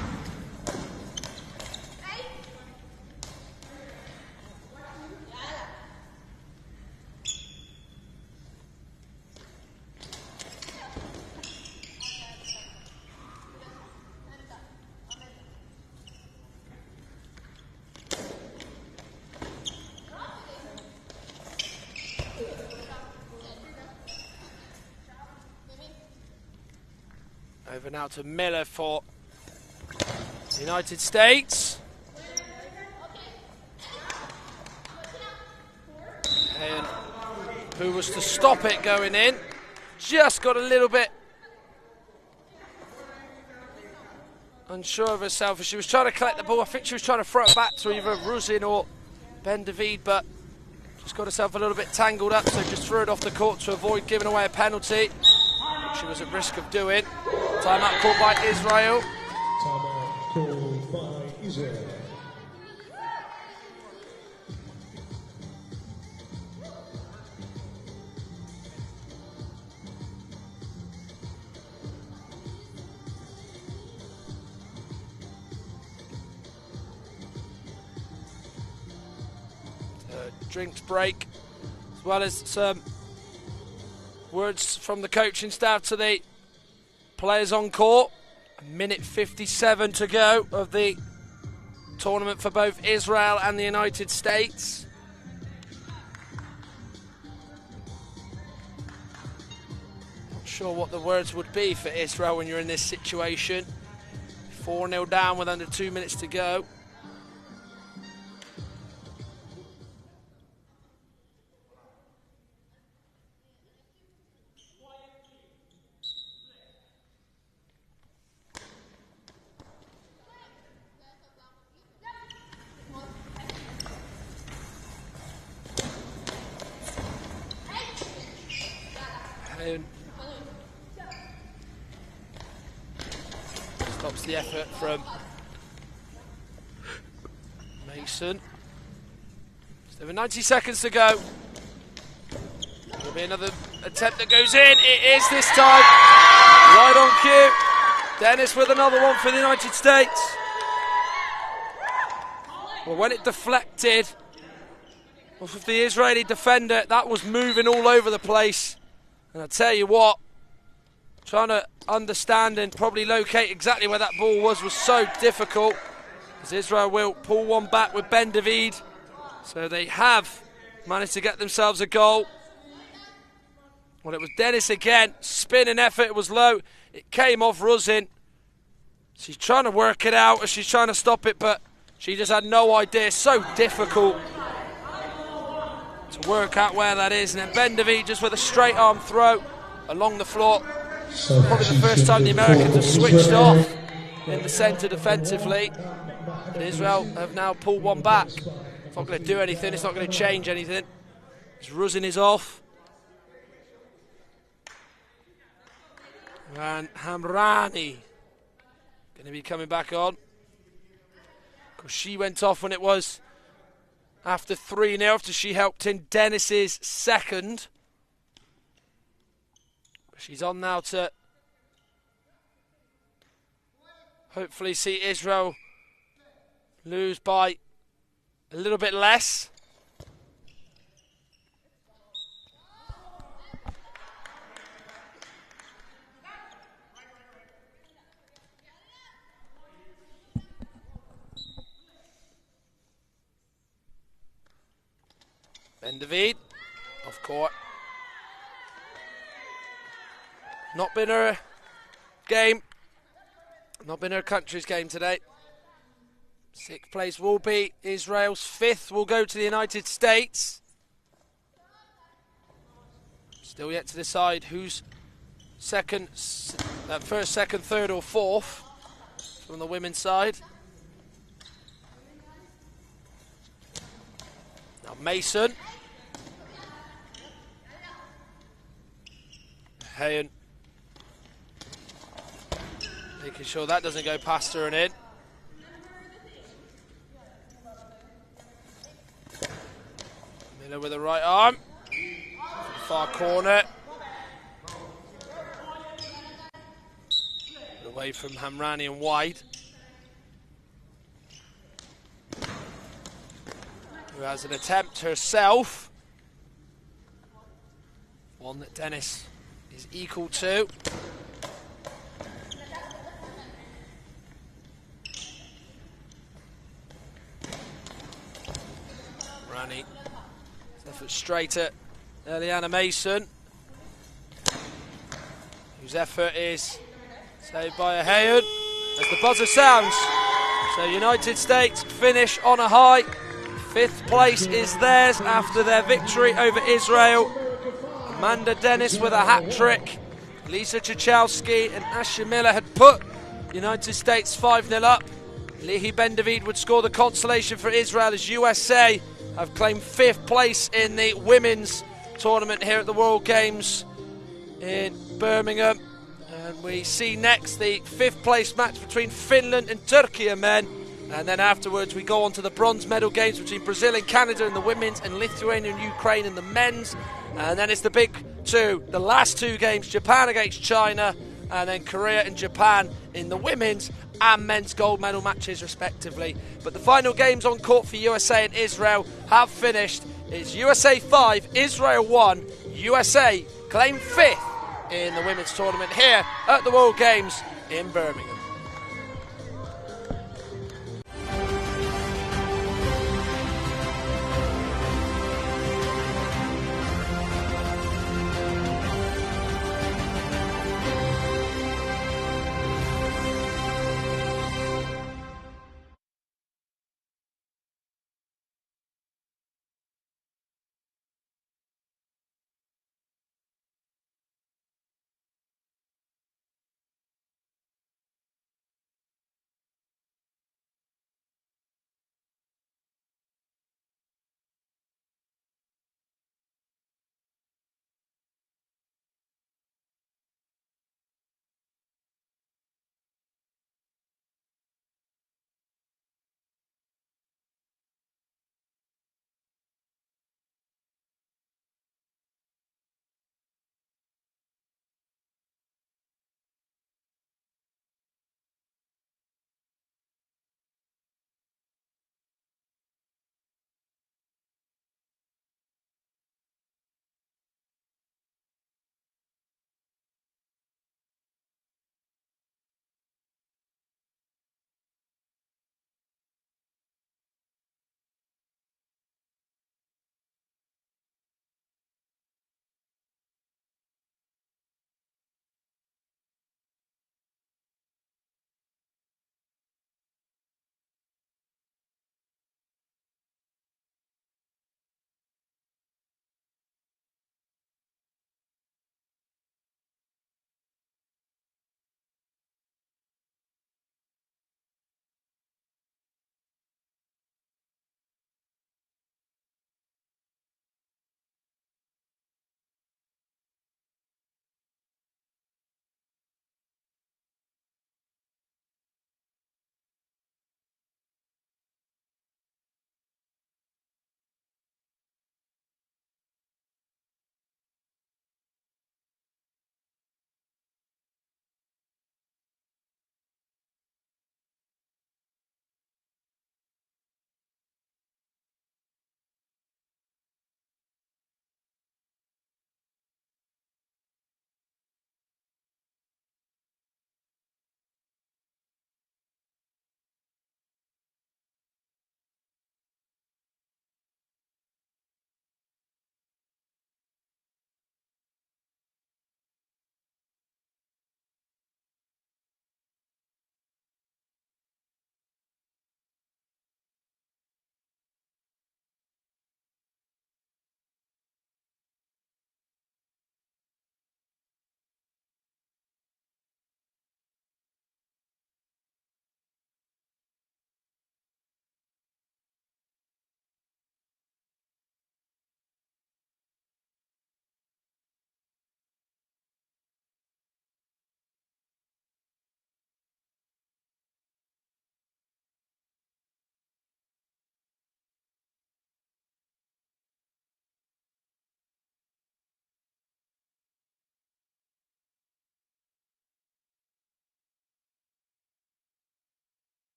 Over now to Miller for the United States. And who was to stop it going in. Just got a little bit unsure of herself as she was trying to collect the ball. I think she was trying to throw it back to either Ruzin or Ben David, but just got herself a little bit tangled up, so just threw it off the court to avoid giving away a penalty. She was at risk of doing. Timeout called by Israel. Timeout called by Israel. Drinks break, as well as some words from the coaching staff to the players on court. A minute 57 to go of the tournament for both Israel and the United States. Not sure what the words would be for Israel when you're in this situation. 4-0 down with under 2 minutes to go. Stops the effort from Mason. Still 90 seconds to go. There'll be another attempt that goes in. It is this time. Right on cue. Dennis with another one for the United States. Well, when it deflected off of the Israeli defender, that was moving all over the place. And I tell you what, trying to understand and probably locate exactly where that ball was so difficult, as Israel will pull one back with Ben David. So they have managed to get themselves a goal. Well, it was Dennis again. Spinning effort, it was low. It came off Ruzin. She's trying to work it out as she's trying to stop it, but she just had no idea. So difficult to work out where that is. And then Ben David just with a straight arm throw along the floor. Probably the first time the Americans have switched off in the centre defensively. And Israel have now pulled one back. It's not going to do anything, it's not going to change anything. Ruzin is off. And Hamrani going to be coming back on. Because she went off when it was after 3-0 after she helped in Dennis's second. She's on now to hopefully see Israel lose by a little bit less. Bendavid, off court. Not been her game. Not been her country's game today. 6th place will be Israel's. 5th will go to the United States. Still yet to decide who's second, first, second, third or fourth from the women's side. Now Mason. Hayen. Making sure that doesn't go past her and in. Miller with the right arm. Far corner. Away from Hamrani and wide. Who has an attempt herself. One that Dennis is equal to. Rani. Effort straight at Eliana Mason, whose effort is saved by a Hayen as the buzzer sounds. So United States finish on a high. 5th place is theirs after their victory over Israel. Amanda Dennis with a hat-trick. Lisa Czachowski and Asha Miller had put United States 5-0 up. Lihi Bendavid would score the consolation for Israel as USA have claimed 5th place in the women's tournament here at the World Games in Birmingham. And we see next the 5th place match between Finland and Turkey men. And then afterwards we go on to the bronze medal games between Brazil and Canada in the women's and Lithuania and Ukraine in the men's. And then it's the big two, the last 2 games, Japan against China and then Korea and Japan in the women's and men's gold medal matches respectively. But the final games on court for USA and Israel have finished. It's USA 5, Israel 1. USA claim 5th in the women's tournament here at the World Games in Birmingham.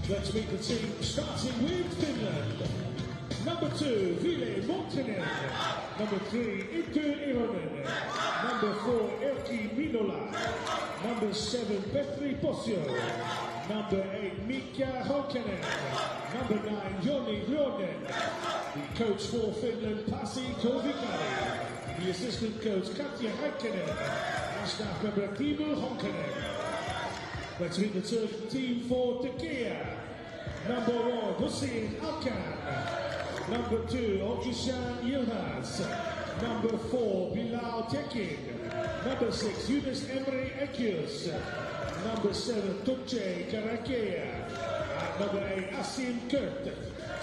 Let's meet the team, starting with Finland. Number 2, Ville Montinen. Number 3, Itu Ironen. Number 4, Erkki Minola. Number 7, Petri Posio. Number 8, Mika Honkanen. Number 9, Joni Gronen. The coach for Finland, Pasi Kovikari. The assistant coach, Katja Häkkinen. And staff member, Timo Honkanen. Let's meet the third team for Turkey. Number 1, Hussein Alkan. Number 2, Ogishan Yilmaz. Number 4, Bilal Tekin. Number 6, Yunus Emre Ekius. Number 7, Tuncay Karakea. And number 8, Asim Kurt.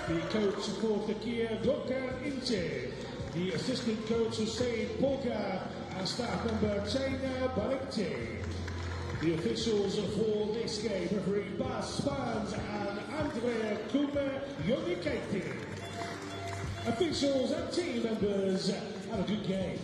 The coach for Turkey, Gökhan Ince. The assistant coach, Hussein Polga. And staff member, Chaina Balikti. The officials for this game, referee Bas Spans and Andrea Kume Yonikati. Officials and team members, have a good game.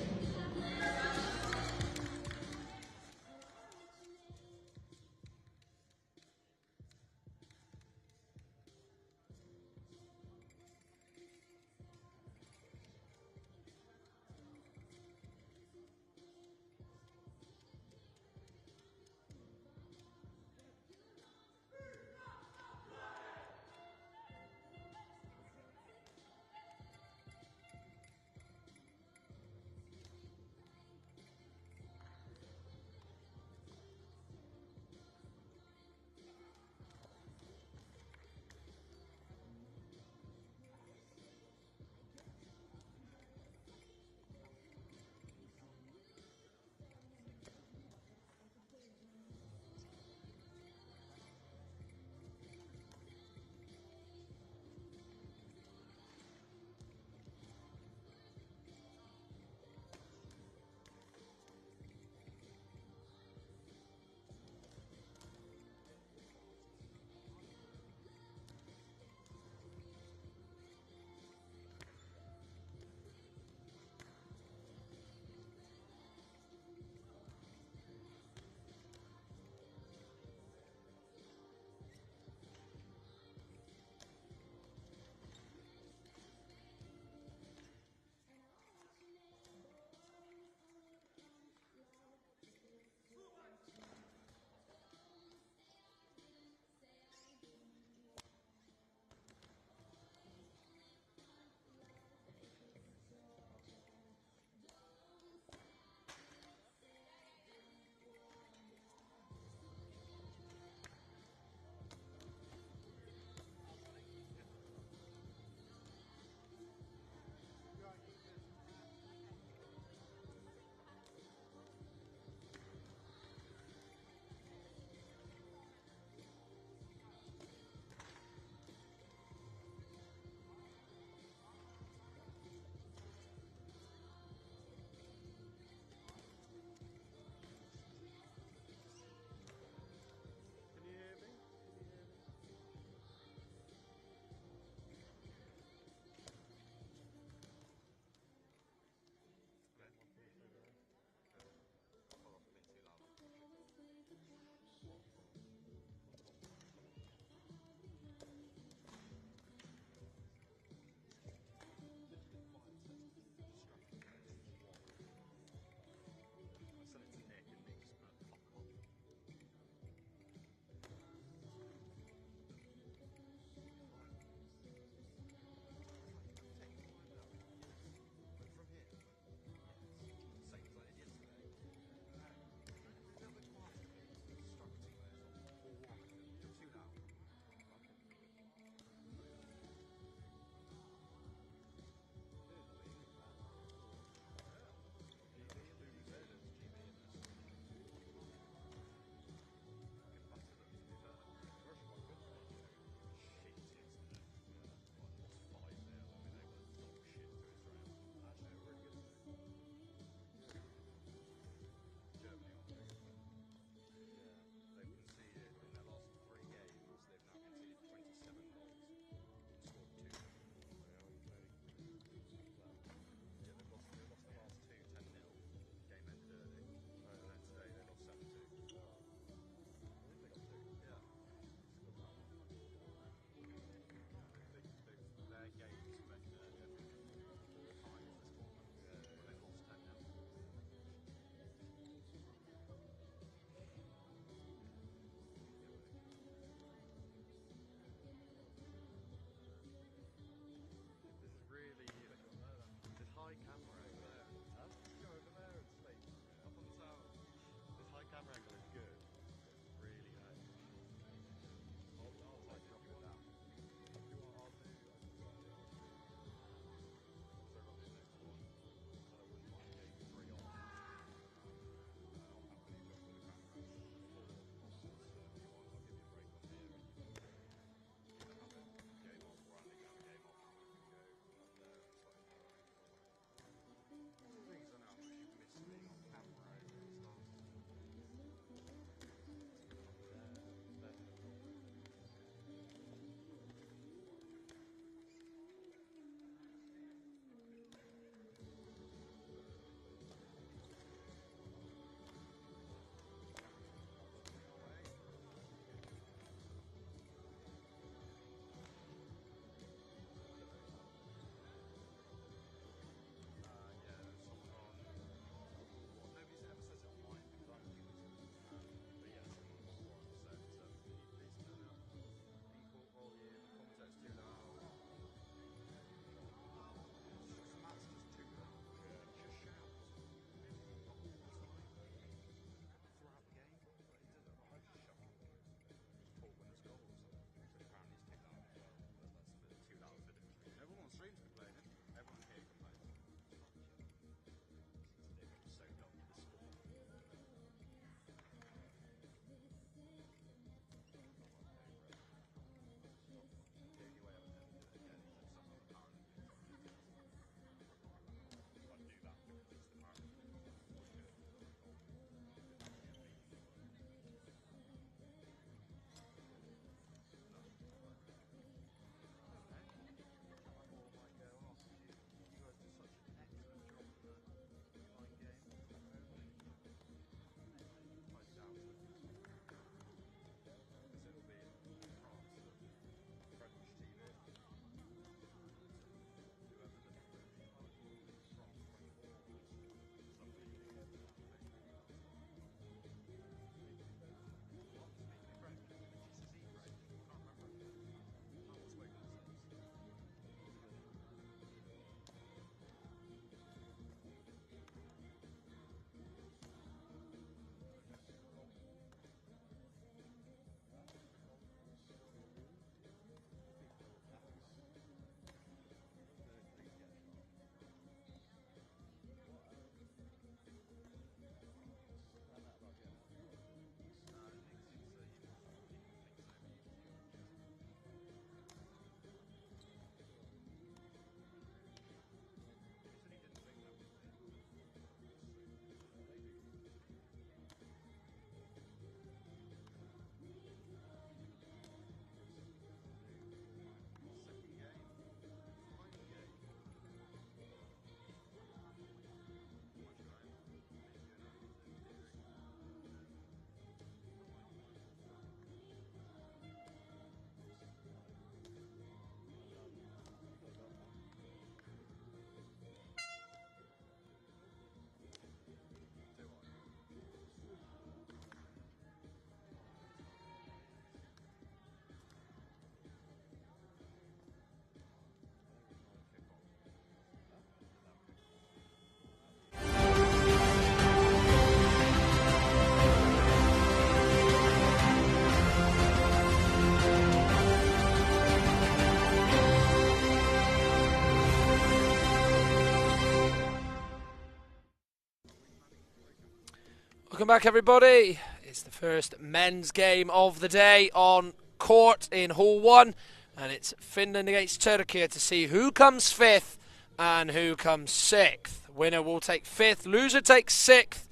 Welcome back, everybody. It's the first men's game of the day on court in Hall 1, and it's Finland against Turkey to see who comes 5th and who comes 6th. Winner will take 5th, loser takes 6th,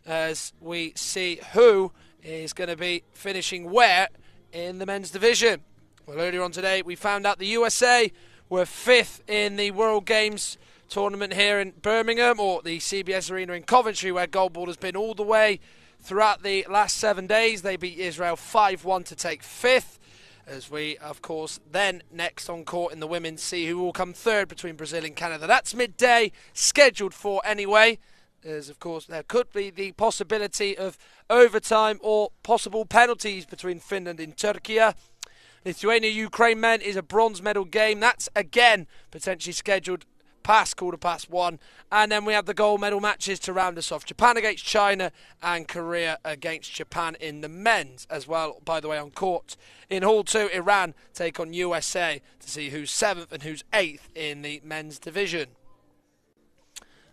as we see who is going to be finishing where in the men's division. Well, earlier on today, we found out the USA were 5th in the World Games tournament here in Birmingham, or the CBS Arena in Coventry, where Goalball has been all the way throughout the last 7 days. They beat Israel 5-1 to take 5th, as we, of course, then next on court in the women's see who will come 3rd between Brazil and Canada. That's midday, scheduled for anyway, as, of course, there could be the possibility of overtime or possible penalties between Finland and Turkey. Lithuania-Ukraine men is a bronze medal game. That's, again, potentially scheduled past 1:15, and then we have the gold medal matches to round us off. Japan against China and Korea against Japan in the men's as well. By the way, on court in Hall 2, Iran take on USA to see who's 7th and who's 8th in the men's division.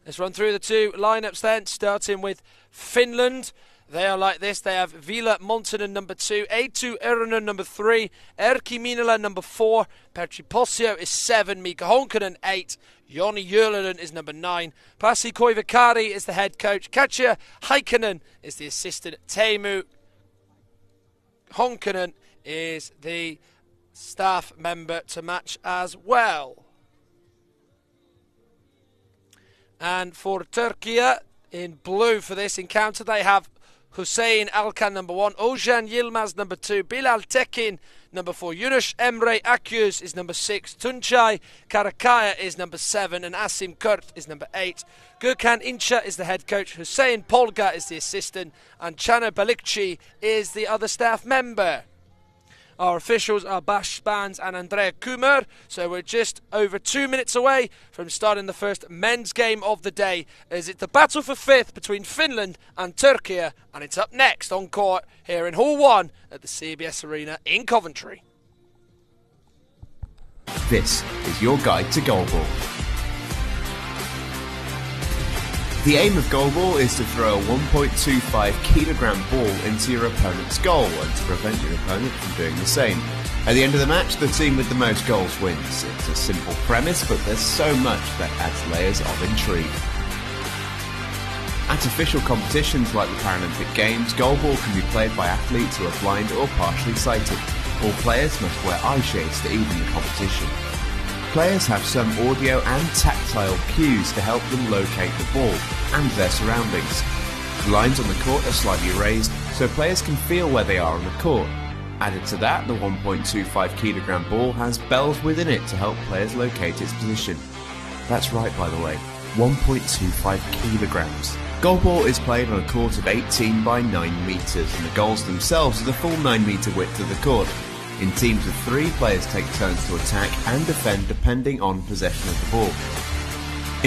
Let's run through the two lineups then, starting with Finland. They are like this. They have Ville Montonen number 2, Eetu Ironen number 3, Erkki Minala number 4, Petri Posio is 7, Mika Honkanen 8, Joni Jurlinen is number 9, Pasi Koivikari is the head coach, Katja Heikkinen is the assistant, Teemu Honkanen is the staff member to match as well. And for Turkey, in blue for this encounter, they have Hussein Alkan number 1, Ojan Yilmaz number 2, Bilal Tekin number 4, Yunus Emre Akyüz is number 6, Tuncay Karakaya is number 7, and Asim Kurt is number 8. Gökhan Ince is the head coach, Hussein Polga is the assistant, and Chana Balikci is the other staff member. Our officials are Bash Spans and Andrea Kumar, so we're just over 2 minutes away from starting the first men's game of the day, as it's the battle for 5th between Finland and Turkey, and it's up next on court here in Hall 1 at the CBS Arena in Coventry. This is your guide to Goalball. The aim of Goalball is to throw a 1.25 kilogram ball into your opponent's goal and to prevent your opponent from doing the same. At the end of the match, the team with the most goals wins. It's a simple premise, but there's so much that adds layers of intrigue. At official competitions like the Paralympic Games, Goalball can be played by athletes who are blind or partially sighted. All players must wear eye shades to even the competition. Players have some audio and tactile cues to help them locate the ball and their surroundings. The lines on the court are slightly raised so players can feel where they are on the court. Added to that, the 1.25 kilogram ball has bells within it to help players locate its position. That's right, by the way, 1.25 kilograms. Goalball is played on a court of 18 by 9 metres, and the goals themselves are the full 9 metre width of the court. In teams of 3, players take turns to attack and defend depending on possession of the ball.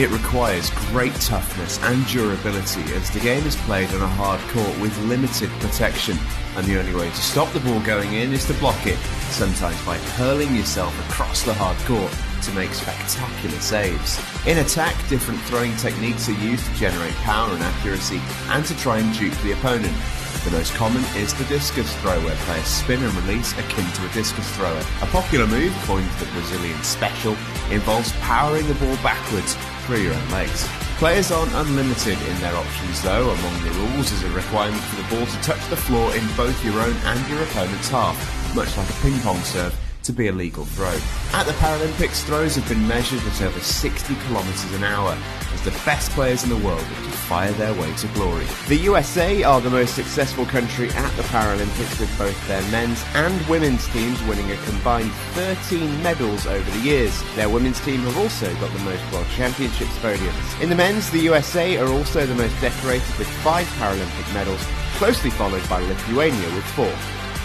It requires great toughness and durability, as the game is played on a hard court with limited protection, and the only way to stop the ball going in is to block it, sometimes by hurling yourself across the hard court to make spectacular saves. In attack, different throwing techniques are used to generate power and accuracy and to try and dupe the opponent. The most common is the discus throw, where players spin and release akin to a discus thrower. A popular move, coined the Brazilian special, involves powering the ball backwards through your own legs. Players aren't unlimited in their options though. Among the rules is a requirement for the ball to touch the floor in both your own and your opponent's half, much like a ping pong serve, to be a legal throw. At the Paralympics, throws have been measured at over 60 kilometres an hour, as the best players in the world look to fire their way to glory. The USA are the most successful country at the Paralympics, with both their men's and women's teams winning a combined 13 medals over the years. Their women's team have also got the most World Championships podiums. In the men's, the USA are also the most decorated with 5 Paralympic medals, closely followed by Lithuania with 4.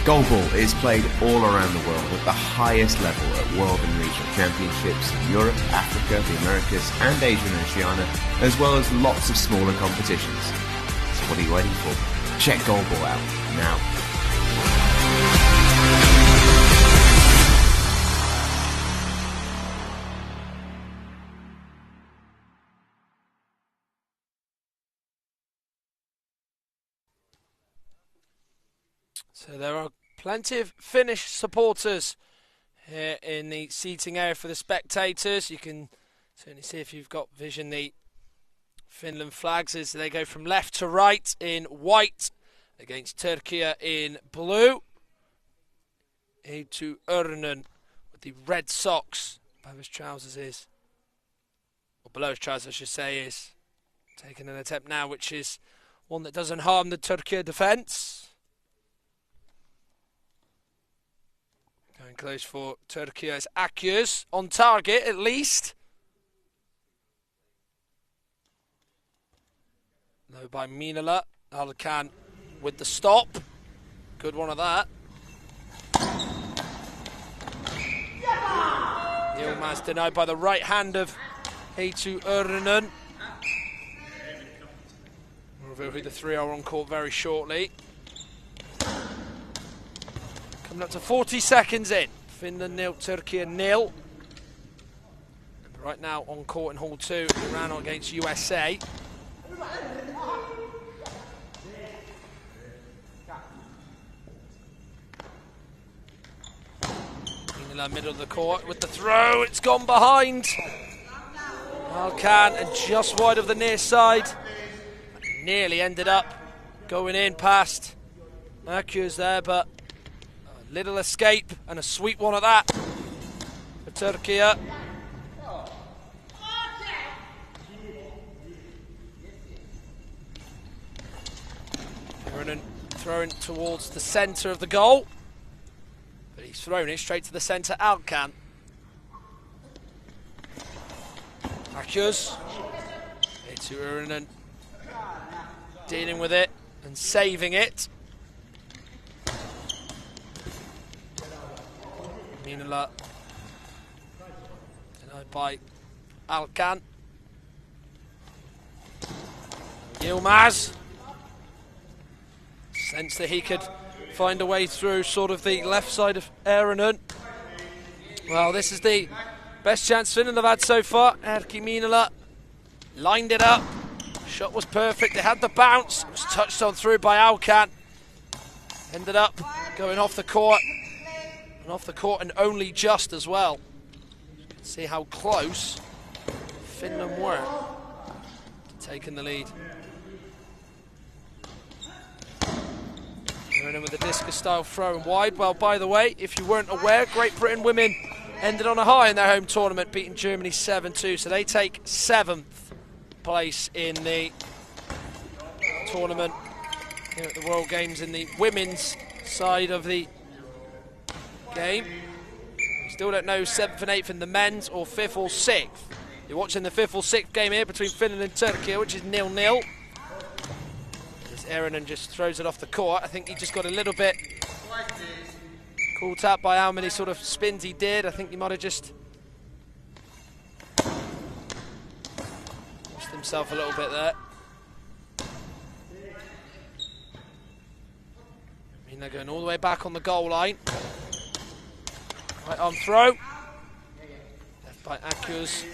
Goalball is played all around the world at the highest level at world and regional championships in Europe, Africa, the Americas and Asia and Oceania, as well as lots of smaller competitions. So what are you waiting for? Check Goalball out now. So there are plenty of Finnish supporters here in the seating area for the spectators. You can certainly see, if you've got vision, the Finland flags as they go from left to right in white against Turkey in blue. Eetu Örnen with the red socks above his trousers or below his trousers I should say, is taking an attempt now which is one that doesn't harm the Turkey defence. Going close for Turkey as Akyüz on target at least. Low by Minala. Alkan with the stop. Good one of that. Yilmaz denied by the right hand of Eetu Örnen. We'll reveal who the three are on court very shortly. Coming up to 40 seconds in. Finland 0, Turkey 0. And right now on court in Hall 2, Iran against USA. Middle of the court with the throw. It's gone behind. Alkan and just wide of the near side. Nearly ended up going in past Akyüz there, but a little escape and a sweet one at that for Turkey. Throwing towards the centre of the goal. But he's thrown it straight to the centre, Alkan. Akyüz. Eetu Örnen dealing with it and saving it. Minala denied by Alkan. Yilmaz. Sense that he could find a way through sort of the left side of Örnen. Well, this is the best chance Finland have had so far. Erkki Minala lined it up. Shot was perfect. They had the bounce. It was touched on through by Alkan. Ended up going off the court. And off the court and only just as well. You can see how close Finland were to taking the lead. Örnen with a discus-style throw and wide. Well, by the way, if you weren't aware, Great Britain women ended on a high in their home tournament, beating Germany 7-2. So they take 7th place in the tournament here at the World Games in the women's side of the game. We still don't know 7th and 8th in the men's, or 5th or 6th. You're watching the 5th or 6th game here between Finland and Turkey, which is 0-0. Örnen just throws it off the court. I think he just got a little bit caught up by how many sort of spins he did. I think he might have just pushed himself a little bit there. I mean, they're going all the way back on the goal line. Right arm throw. Left by Akyüz.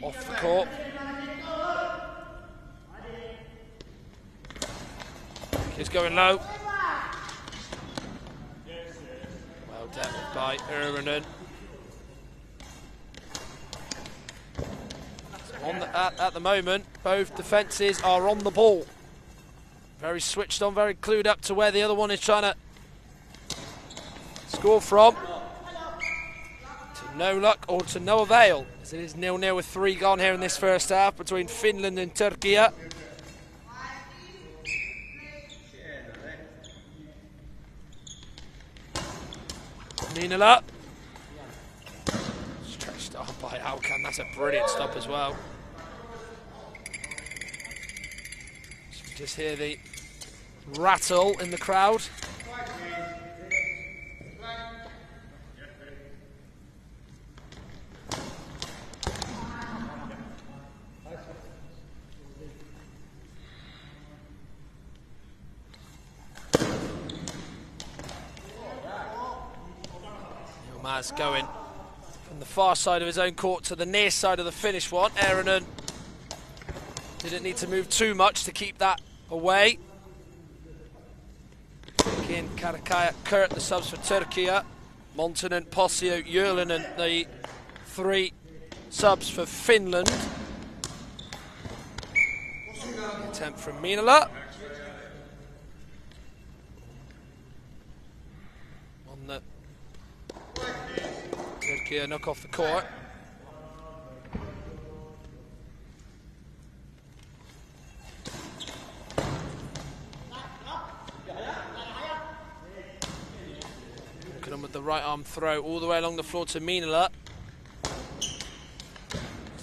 Off the court. He's going low. Well dealt with by Örnen. So at the moment, both defences are on the ball. Very switched on, very clued up to where the other one is trying to score from. To no luck or to no avail, as it is 0-0 with 3 gone here in this first half between Finland and Turkey. Minala. Stretched on by Alkan. That's a brilliant stop as well. So we just hear the rattle in the crowd. Going from the far side of his own court to the near side of the Finnish one. Örnen didn't need to move too much to keep that away. Kin, Karakaya, Kurt, the subs for Turkey. Montanen, Posio, Jurlinen, the 3 subs for Finland. Attempt from Minala. On the Turkey knock off the court. On with the right arm throw all the way along the floor to Minala.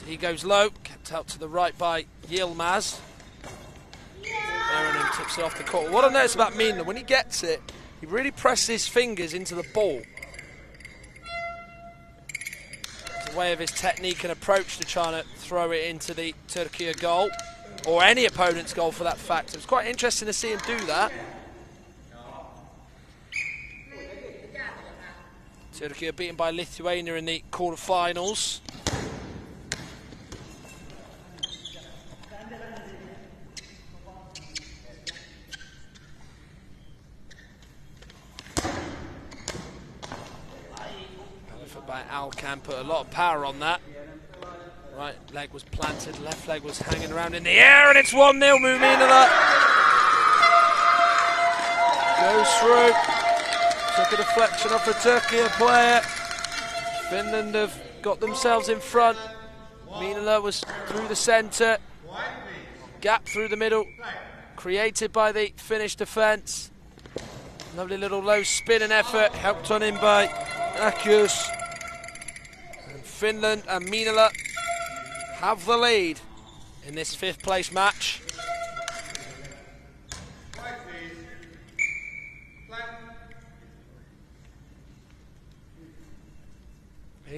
He goes low, kept out to the right by Yilmaz. Aaron tips it off the court. What I notice about Minala, when he gets it, he really presses his fingers into the ball. It's a way of his technique and approach to trying to throw it into the Turkey goal, or any opponent's goal for that fact. It was quite interesting to see him do that. Turkey are beaten by Lithuania in the quarterfinals. Effort by Alcan, put a lot of power on that. Right leg was planted, left leg was hanging around in the air, and it's 1-0 moving into that. Goes through. Took a deflection off a Turkey player. Finland have got themselves in front. Minala was through the centre. Gap through the middle. Created by the Finnish defence. Lovely little low spin and effort. Helped on in by Akius. And Finland and Minala have the lead in this 5th place match.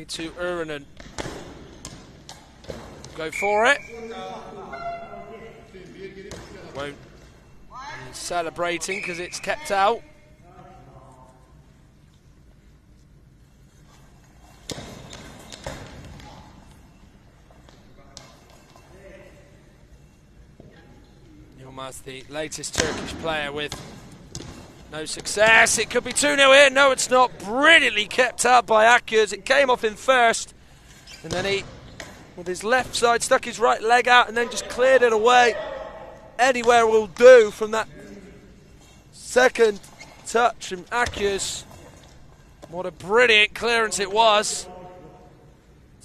To Urinen. Go for it. Won't be celebrating because it's kept out. Yilmaz, the latest Turkish player, with no success. It could be 2-0 here. No, it's not. Brilliantly kept out by Akers. It came off in first. And then he, with his left side, stuck his right leg out and then just cleared it away. Anywhere will do from that second touch from Akers. What a brilliant clearance it was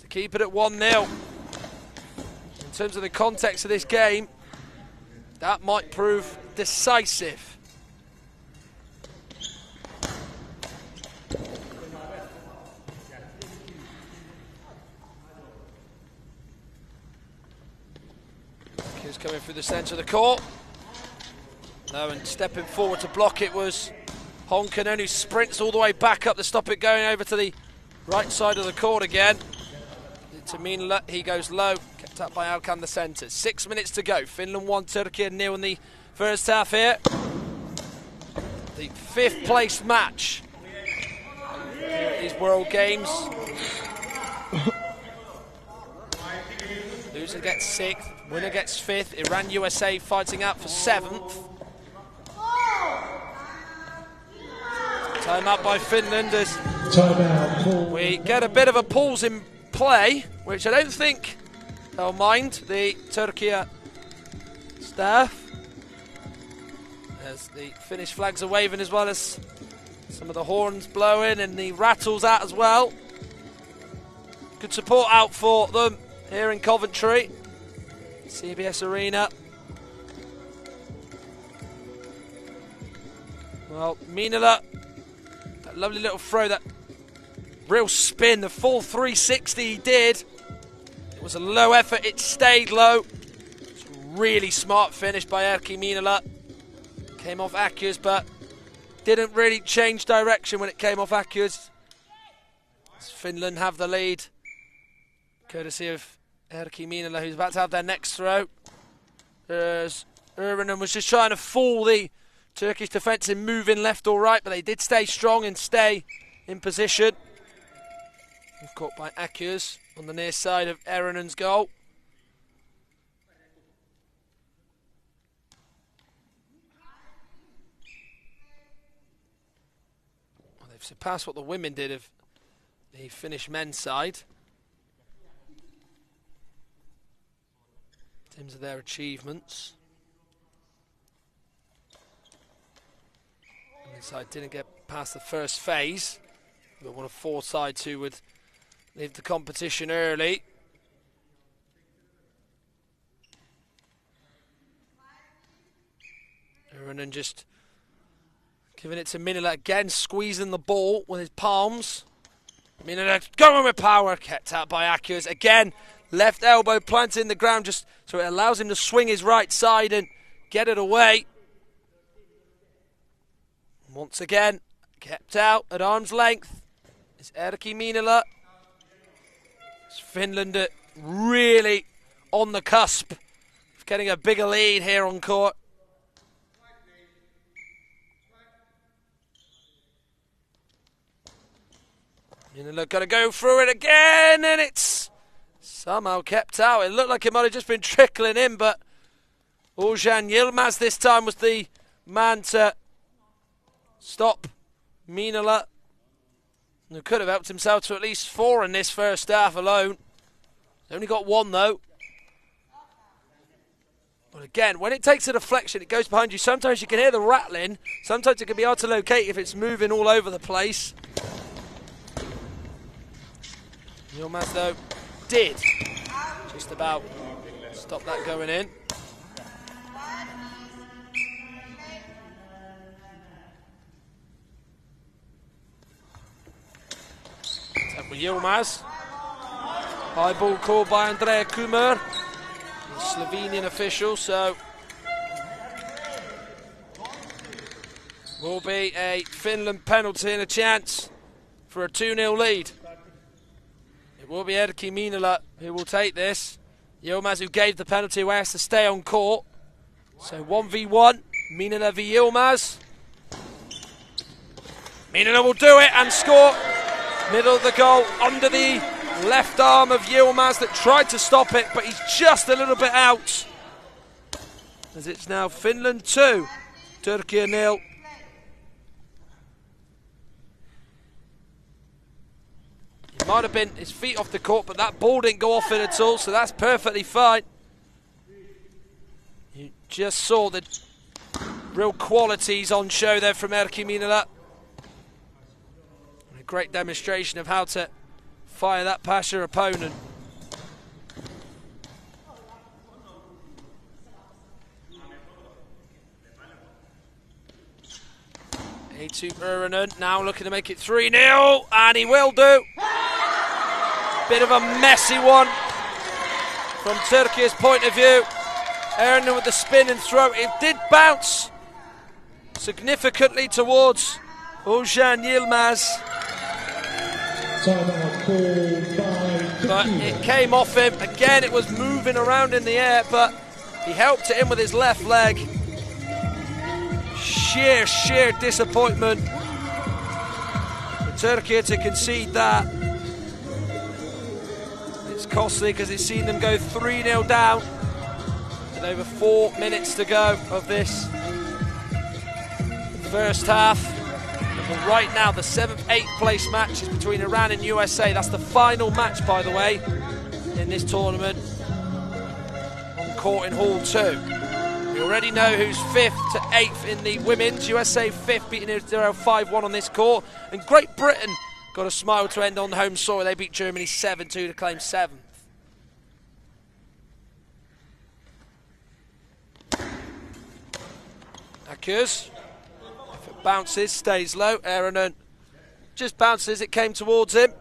to keep it at 1-0. In terms of the context of this game, that might prove decisive. Coming through the centre of the court. No, and stepping forward to block it was Honkanen, who sprints all the way back up to stop it going over to the right side of the court again. To Minala, he goes low, kept up by Alcan, the centre. 6 minutes to go. Finland 1, Turkey 0 in the first half here. The 5th place match here at these World Games. Loser gets 6th. Winner gets 5th. Iran, USA fighting out for 7th. Time out by Finland as we get a bit of a pause in play, which I don't think they'll mind, the Turkey staff. As the Finnish flags are waving, as well as some of the horns blowing and the rattles out as well. Good support out for them here in Coventry. CBS Arena. Well, Minala, that lovely little throw, that real spin, the full 360 he did. It was a low effort, it stayed low. It's a really smart finish by Erkki Minala. Came off Akers, but didn't really change direction when it came off Akers. Finland have the lead, courtesy of Erkki Minala, who's about to have their next throw. Urbanen was just trying to fool the Turkish defence in moving left or right, but they did stay strong and stay in position. Caught by Akers on the near side of Eronen's goal. They've surpassed what the women did of the Finnish men's side. In terms of their achievements. The side didn't get past the first phase, but one of 4 sides who would leave the competition early. Ironen just giving it to Minila again, squeezing the ball with his palms. Minila going with power, kept out by Akers. Again, left elbow planted in the ground just so it allows him to swing his right side and get it away. Once again, kept out at arm's length. It's Erkki Minila. It's Finland really on the cusp of getting a bigger lead here on court. Minila got to go through it again, and it's somehow kept out. It looked like it might have just been trickling in, but Ozan Yilmaz this time was the man to stop Minila, who could have helped himself to at least 4 in this first half alone. Only got 1 though. But again, when it takes a deflection, it goes behind you. Sometimes you can hear the rattling. Sometimes it can be hard to locate if it's moving all over the place. Yilmaz though did just about stop that going in. Yilmaz. High ball called by Andrea Kumar, the Slovenian official, so will be a Finland penalty and a chance for a 2-0 lead. It will be Erkki Minila who will take this. Yilmaz, who gave the penalty away, has to stay on court. So 1v1, Minila v Yilmaz. Minila will do it and score. Middle of the goal, under the left arm of Yilmaz that tried to stop it, but he's just a little bit out. As it's now Finland 2, Turkey 0. He might have been his feet off the court, but that ball didn't go off it at all, so that's perfectly fine. You just saw the real qualities on show there from Erkki Minila. Great demonstration of how to fire that past your opponent. Eetu Ironen now looking to make it 3-0, and he will do. Bit of a messy one from Turkey's point of view. Ironen with the spin and throw. It did bounce significantly towards Ozan Yilmaz. But it came off him. Again, it was moving around in the air, but he helped it in with his left leg. Sheer disappointment for Turkey to concede that. It's costly because it's seen them go 3-0 down with over 4 minutes to go of this first half. But right now, the 7th, 8th place match is between Iran and USA. That's the final match, by the way, in this tournament on court in Hall 2. We already know who's 5th to 8th in the women's. USA 5th, beating Israel 5-1 on this court. And Great Britain got a smile to end on home soil. They beat Germany 7-2 to claim 7th. Akers. Bounces, stays low. Ironen just bounces, it came towards him.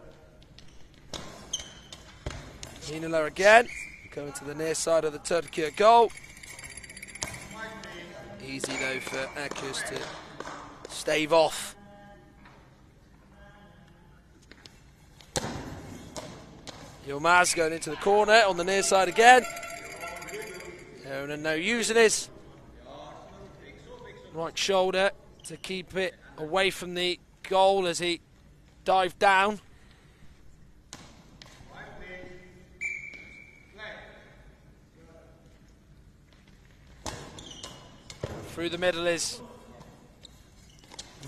Minila again, going to the near side of the Turkey goal. Easy though for Akers to stave off. Yilmaz going into the corner on the near side again. Ironen now using his right shoulder to keep it away from the goal as he dived down. Through the middle is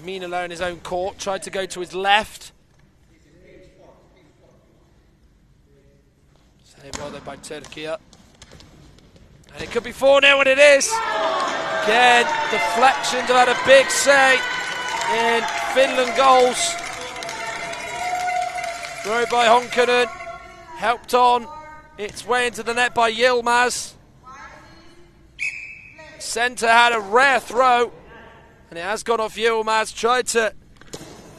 Minala in his own court, tried to go to his left. Saved well there by Turkey. And it could be 4-0, and it is. Again, deflections have had a big say in Finland goals. Throw by Honkanen, helped on its way into the net by Yilmaz. Centre had a rare throw, and it has gone off Yilmaz. Tried to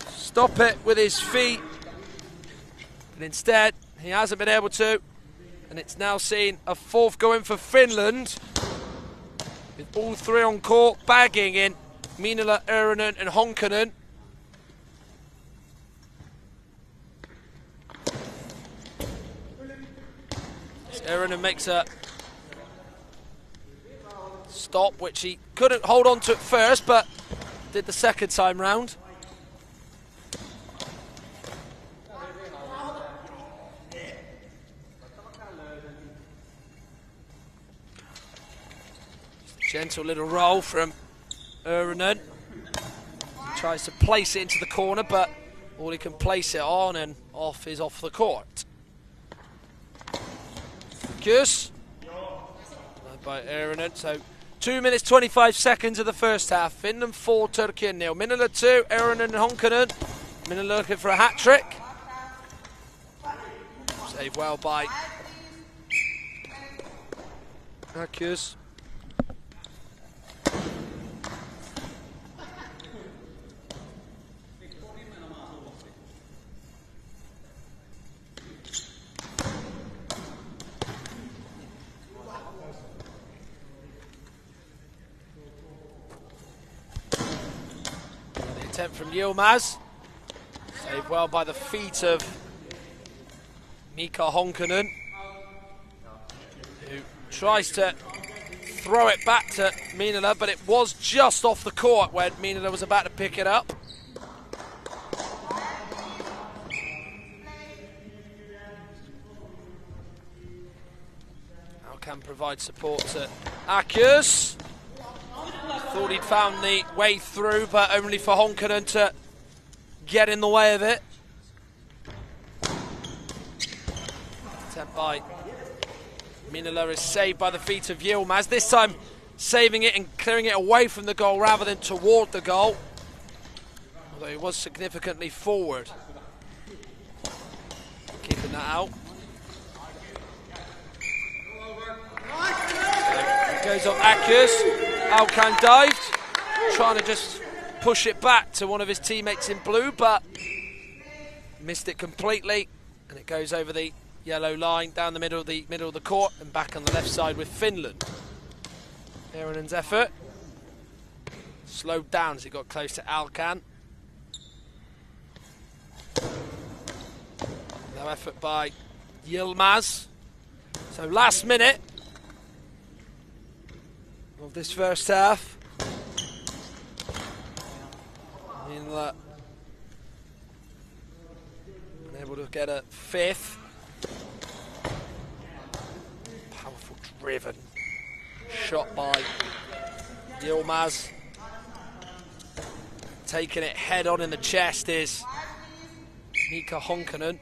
stop it with his feet, but instead he hasn't been able to. And it's now seen a fourth going for Finland, with all three on court, bagging in Minala, Erinen and Honkanen. Erinen makes a stop, which he couldn't hold on to at first, but did the second time round. Gentle little roll from Erinen. He tries to place it into the corner, but all he can place it on and off is off the court. Kiss. Led by Erinen. So 2 minutes 25 seconds of the first half. Finland 4, Turkey 0. Minala 2, Erinen and Honkanen. Minala looking for a hat-trick. Saved well by Akius. Attempt from Yilmaz. Saved well by the feet of Mika Honkanen, who tries to throw it back to Minala, but it was just off the court when Minala was about to pick it up. Alcan provides support to Akius. Thought he'd found the way through, but only for Honkanen to get in the way of it. Attempt by Minala is saved by the feet of Yilmaz. This time saving it and clearing it away from the goal rather than toward the goal. Although he was significantly forward. Keeping that out. So it goes up Akius. Alcan dived, trying to just push it back to one of his teammates in blue, but missed it completely, and it goes over the yellow line down the middle of the court and back on the left side with Finland. Erinen's effort slowed down as he got close to Alcan. No effort by Yilmaz. So last minute of this first half. Minala able to get a fifth. Powerful driven shot by Yilmaz. Taking it head on in the chest is Mika Honkanen.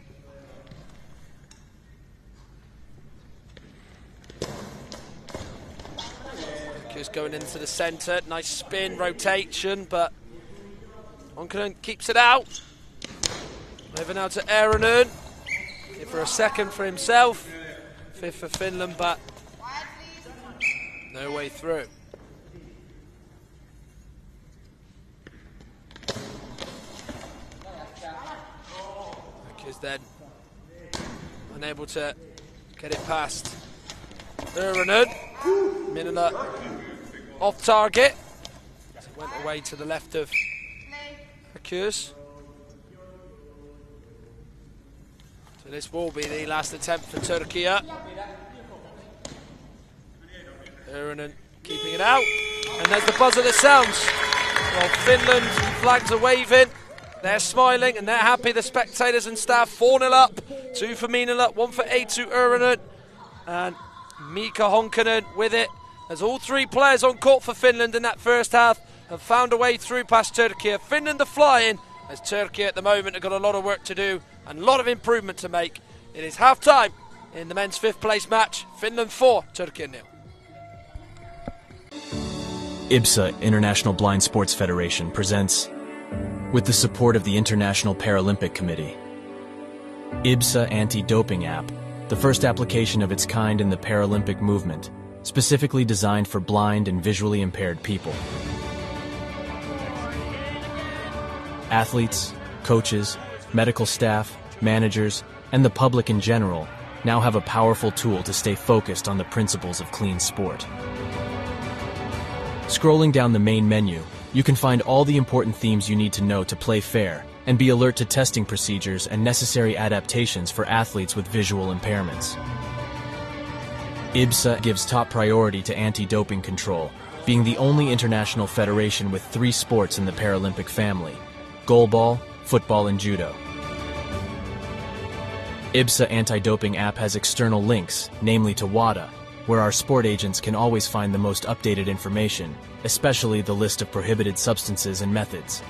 Just going into the centre, nice spin, rotation, but Honkanen keeps it out. Over now to Erinen. Give for a second for himself. Fifth for Finland, but no way through. Because then unable to get it past Erinen. Minala off target. So it went away to the left of Akius. So this will be the last attempt for Turkey. Erinen keeping it out. And there's the buzzer that sounds. Well, Finland's flags are waving. They're smiling and they're happy, the spectators and staff. 4-0 up. 2 for Minala, 1 for Eetu Erinen. And Mika Honkanen with it. As all three players on court for Finland in that first half have found a way through past Turkey. Finland are flying, as Turkey at the moment have got a lot of work to do and a lot of improvement to make. It is half-time in the men's 5th place match. Finland 4, Turkey 0. IBSA, International Blind Sports Federation, presents, with the support of the International Paralympic Committee, IBSA Anti-Doping App, the first application of its kind in the Paralympic movement, specifically designed for blind and visually impaired people. Athletes, coaches, medical staff, managers, and the public in general now have a powerful tool to stay focused on the principles of clean sport. Scrolling down the main menu, you can find all the important themes you need to know to play fair and be alert to testing procedures and necessary adaptations for athletes with visual impairments. IBSA gives top priority to anti-doping control, being the only international federation with 3 sports in the Paralympic family: goalball, football, and judo. IBSA anti-doping app has external links, namely to WADA, where our sport agents can always find the most updated information, especially the list of prohibited substances and methods.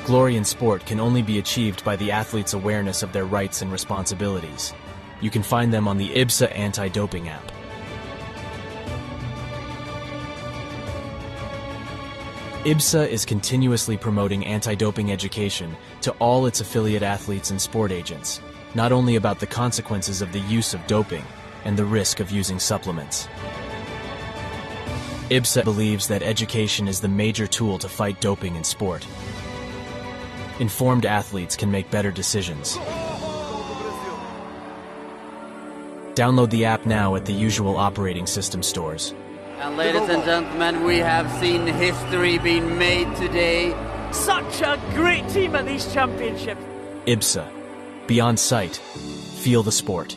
Glory in sport can only be achieved by the athlete's awareness of their rights and responsibilities. You can find them on the IBSA anti-doping app. IBSA is continuously promoting anti-doping education to all its affiliate athletes and sport agents, not only about the consequences of the use of doping and the risk of using supplements. IBSA believes that education is the major tool to fight doping in sport. Informed athletes can make better decisions. Download the app now at the usual operating system stores. And ladies and gentlemen, we have seen history being made today. Such a great team at these championships. IBSA. Beyond sight. Feel the sport.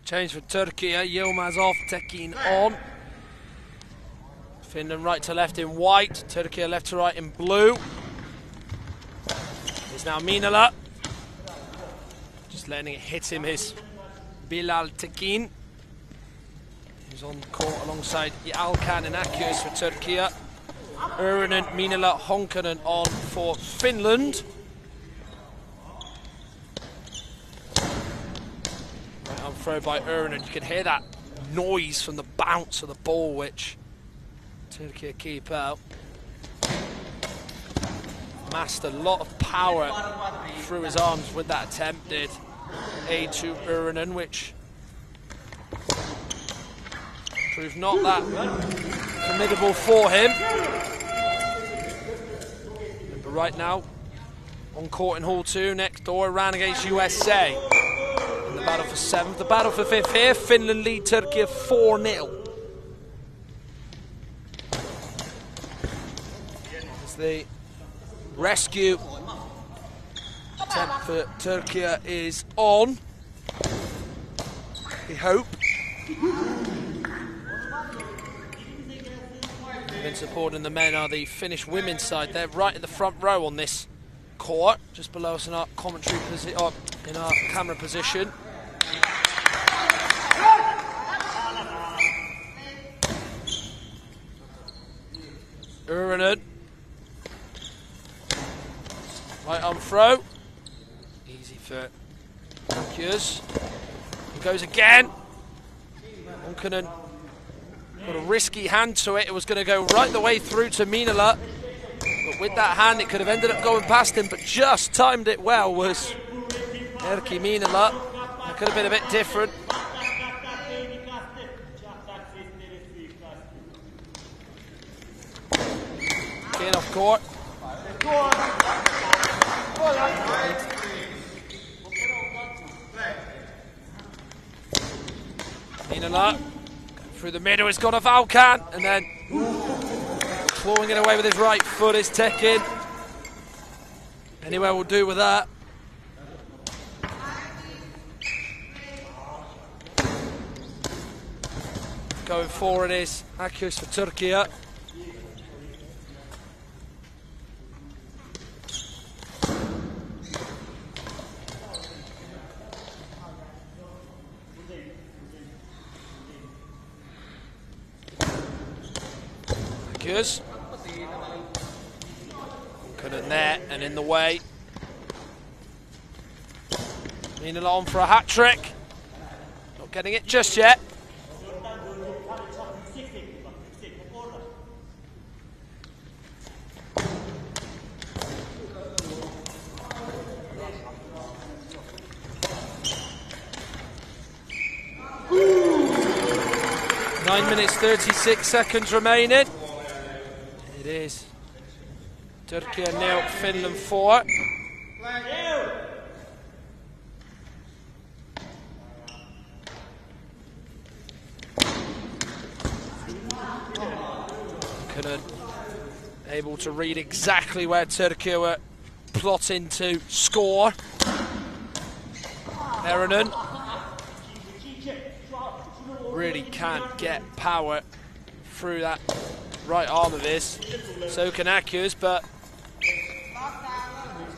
Change for Turkey, Yilmaz off, Tekin on. Finland right to left in white, Turkey left to right in blue. It's now Minala. Just letting it hit him is Bilal Tekin. He's on court alongside Alkan and Akius for Turkey. Urinen, Minala, Honkanen on for Finland. Throw by Urinen. You can hear that noise from the bounce of the ball, which Turkey keep out. Massed a lot of power through his arms with that attempt, did aid to Urinen, which proved not that formidable for him. But right now, on court in Hall 2, next door, Iran against USA. The battle for 7th, the battle for 5th here. Finland lead Turkey 4-0. As the rescue attempt for Turkey is on. We hope. And supporting the men are the Finnish women's side. They're right in the front row on this court, just below us in our commentary position, in our camera position. Urunen. Right arm throw. Easy for Akkius. He goes again. Honkanen got a risky hand to it. It was going to go right the way through to Minala. But with that hand, it could have ended up going past him, but just timed it well was Erkki Minala. It could have been a bit different. Again off court. Minala through the middle, it's got a Valkan, and then clawing it away with his right foot is Tekin. Anywhere will do with that. Going forward is Akkius for Turkey. Akkius. Couldn't there and in the way. Minala on for a hat trick. Not getting it just yet. Ooh. 9 minutes 36 seconds remaining. It is Turkey 0, Finland 4. Couldn't able to read exactly where Turkey were plotting to score. Eronen really can't get power through that right arm of his. So can Akkius, but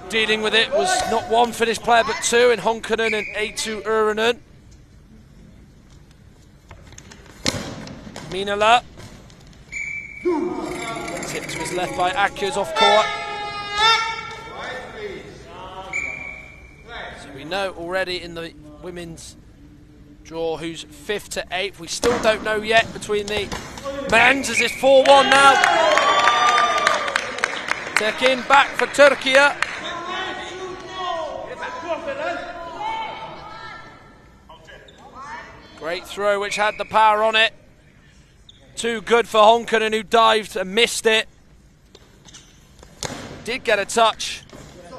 dealing with it was not one Finnish player but two in Honkanen and Eetu Urunen. Minala. Tip to his left by Akkius off court. So we know already in the women's draw who's 5th to 8th. We still don't know yet between the men's as it's 4-1 now. Tekin back for Turkey. Great throw which had the power on it. Too good for Honkanen, who dived and missed it. Did get a touch.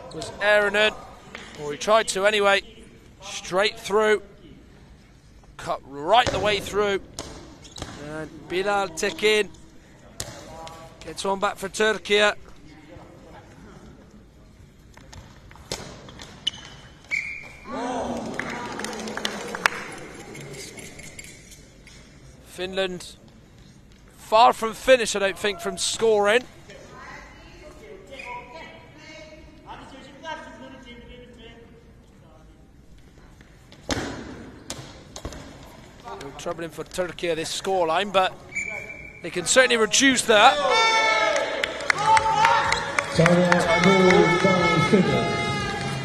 It was Eronen, or he tried to anyway. Straight through. Cut right the way through. And Bilal Tekin gets one back for Turkey. Finland far from finish, I don't think, from scoring. No troubling for Turkey this scoreline, but they can certainly reduce that.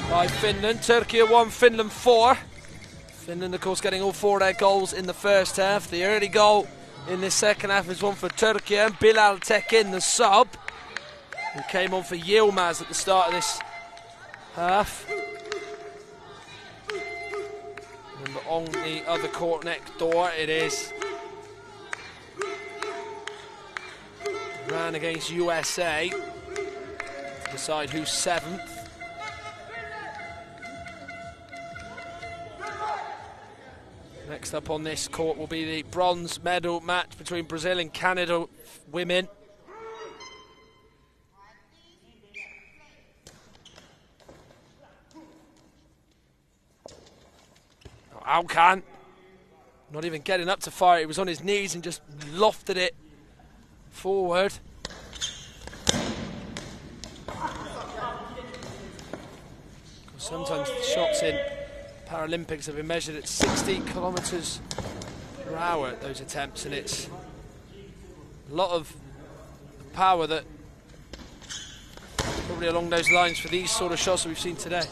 By Finland, Turkey 1, Finland 4. Finland, of course, getting all 4 of their goals in the first half. The early goal in this second half is one for Turkey, and Bilal Tekin, the sub, who came on for Yilmaz at the start of this half. And on the other court next door, it is Iran against USA to decide who's 7th. Next up on this court will be the bronze medal match between Brazil and Canada women. Alkan, not even getting up to fire, he was on his knees and just lofted it forward. Sometimes the shots in Paralympics have been measured at 60 kilometres per hour at those attempts, and it's a lot of power that probably along those lines for these sort of shots that we've seen today.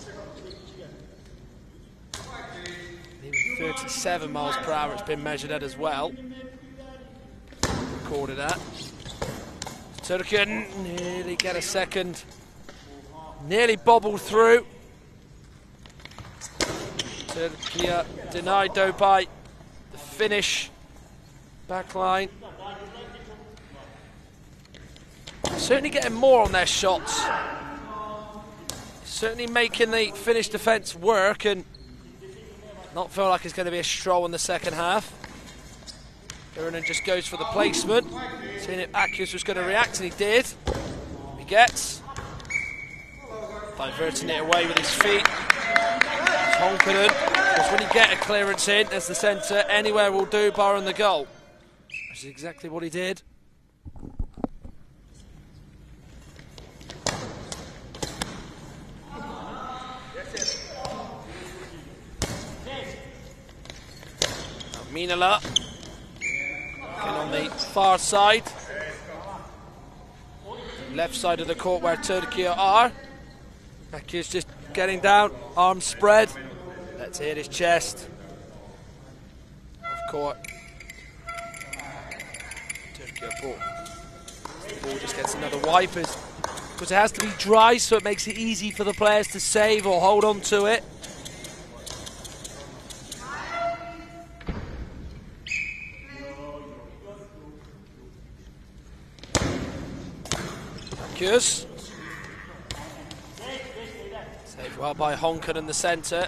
Even 37 miles per hour it's been measured at as well. Recorded at. Turkey nearly get a second. Nearly bobbled through. Turkey denied though by the Finnish backline. Certainly getting more on their shots. Certainly making the Finnish defence work and not feel like it's going to be a stroll in the second half. Ironen just goes for the placement. Seeing if Akius was going to react, and he did. He gets. Diverting it away with his feet. Honkanen. Because when you get a clearance in as the centre, anywhere will do, barring the goal. Which is exactly what he did. Minala on the far side, left side of the court where Turkey are. Akius just getting down, arms spread. Let's hit his chest. Off court. Turkey ball. The ball just gets another wipe because it has to be dry, so it makes it easy for the players to save or hold on to it. Saved well by Honkanen in the centre.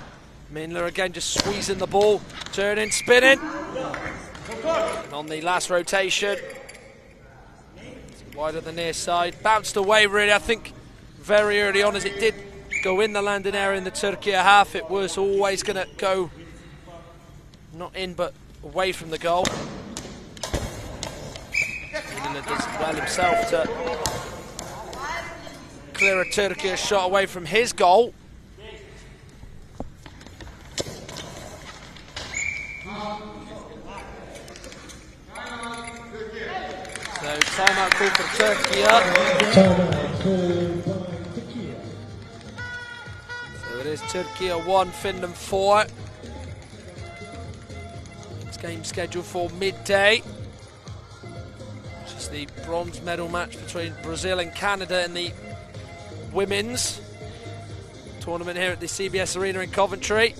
Minler again just squeezing the ball, turning, spinning. And on the last rotation, wide of the near side, bounced away really, I think very early on as it did go in the landing area in the Turkey half. It was always going to go, not in but away from the goal. Minler does well himself to clear a Turkey shot away from his goal. So timeout call for Turkey. So it is Turkey 1, Finland 4. Next game scheduled for midday. Which is the bronze medal match between Brazil and Canada in the women's tournament here at the CBS Arena in Coventry.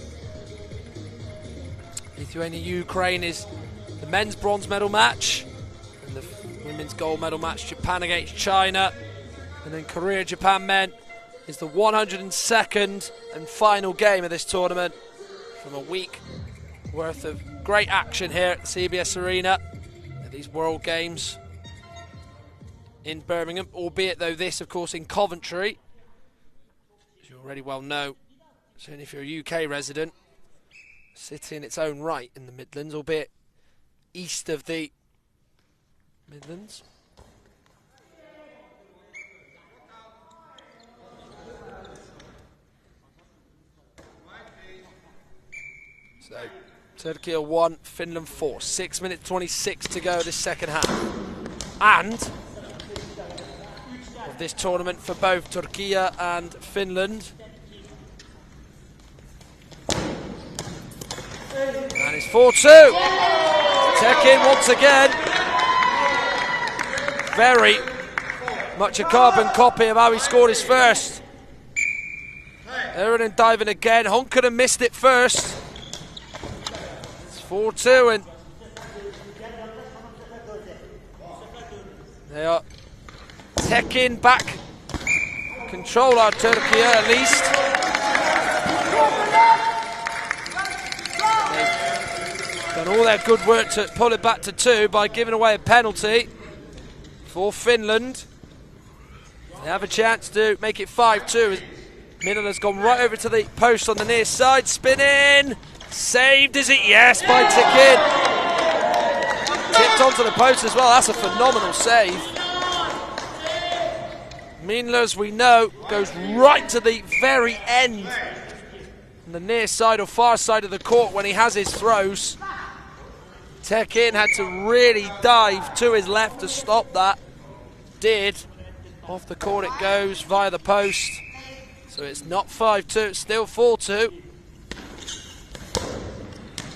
Lithuania-Ukraine is the men's bronze medal match, and the women's gold medal match, Japan against China, and then Korea-Japan men is the 102nd and final game of this tournament from a week worth of great action here at the CBS Arena at these World Games in Birmingham, albeit though this of course in Coventry, as you already well know, certainly if you're a UK resident, city in its own right in the Midlands, albeit east of the Midlands. So Turkey 1, Finland 4. 6 minutes 26 to go this second half. And of this tournament for both Turkey and Finland. And it's 4-2. Tekin once again. Very much a carbon copy of how he scored his first. Ironen diving again. Honkanen missed it first. It's 4-2 and they are Tekin back. Control our Turkey at least. Done all their good work to pull it back to 2 by giving away a penalty for Finland. They have a chance to make it 5-2. Minala's gone right over to the post on the near side, spinning. Saved, is it? Yes, by Tekin. Tipped onto the post as well. That's a phenomenal save. Minala, as we know, goes right to the very end on the near side or far side of the court when he has his throws. Tekin had to really dive to his left to stop that. did. Off the court it goes via the post. So it's not 5-2, it's still 4-2.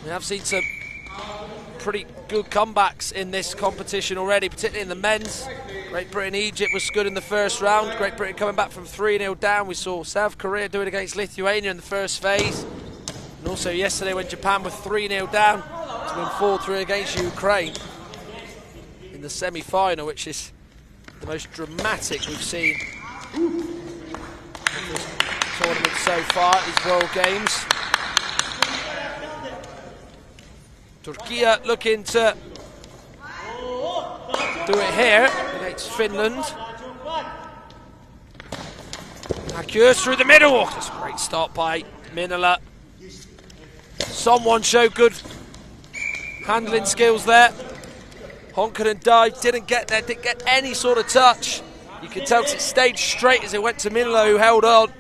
We have seen some pretty good comebacks in this competition already, particularly in the men's. Great Britain, Egypt was good in the first round. Great Britain coming back from 3-0 down. We saw South Korea do it against Lithuania in the first phase. And also yesterday when Japan were 3-0 down to win 4-3 against Ukraine in the semi-final, which is the most dramatic we've seen in this tournament so far, these World Games. Turkey looking to do it here against Finland. Akers through the middle. Just a great start by Minala. Someone showed good handling skills there. Honkanen dived, didn't get there, didn't get any sort of touch. You can tell because it stayed straight as it went to Minala, who held on.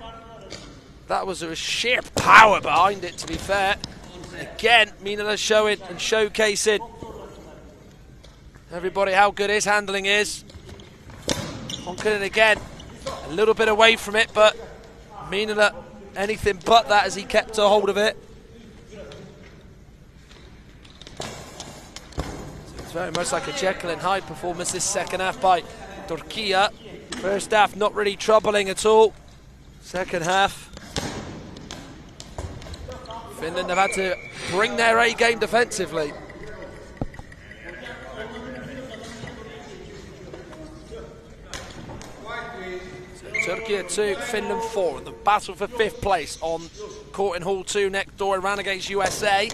That was a sheer power behind it, to be fair. Again, Minala showing and showcasing everybody how good his handling is. Honkanen again, a little bit away from it, but Minala anything but that as he kept a hold of it. It's very much like a Jekyll and Hyde performance this second half by Turkey. First half not really troubling at all. Second half, Finland have had to bring their A game defensively. So Turkey 2, Finland 4 in the battle for 5th place on court in Hall 2 next door in round against USA.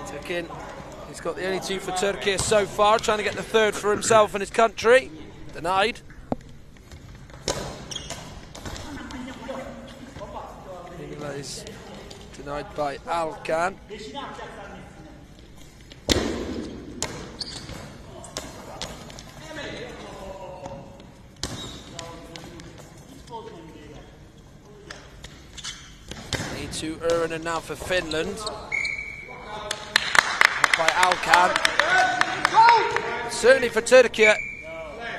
Tekin, he's got the only 2 for Turkey so far, trying to get the 3rd for himself and his country. Denied. Is denied by Alkan. Need to Urunen now for Finland. By Alkan. Certainly for Turkey,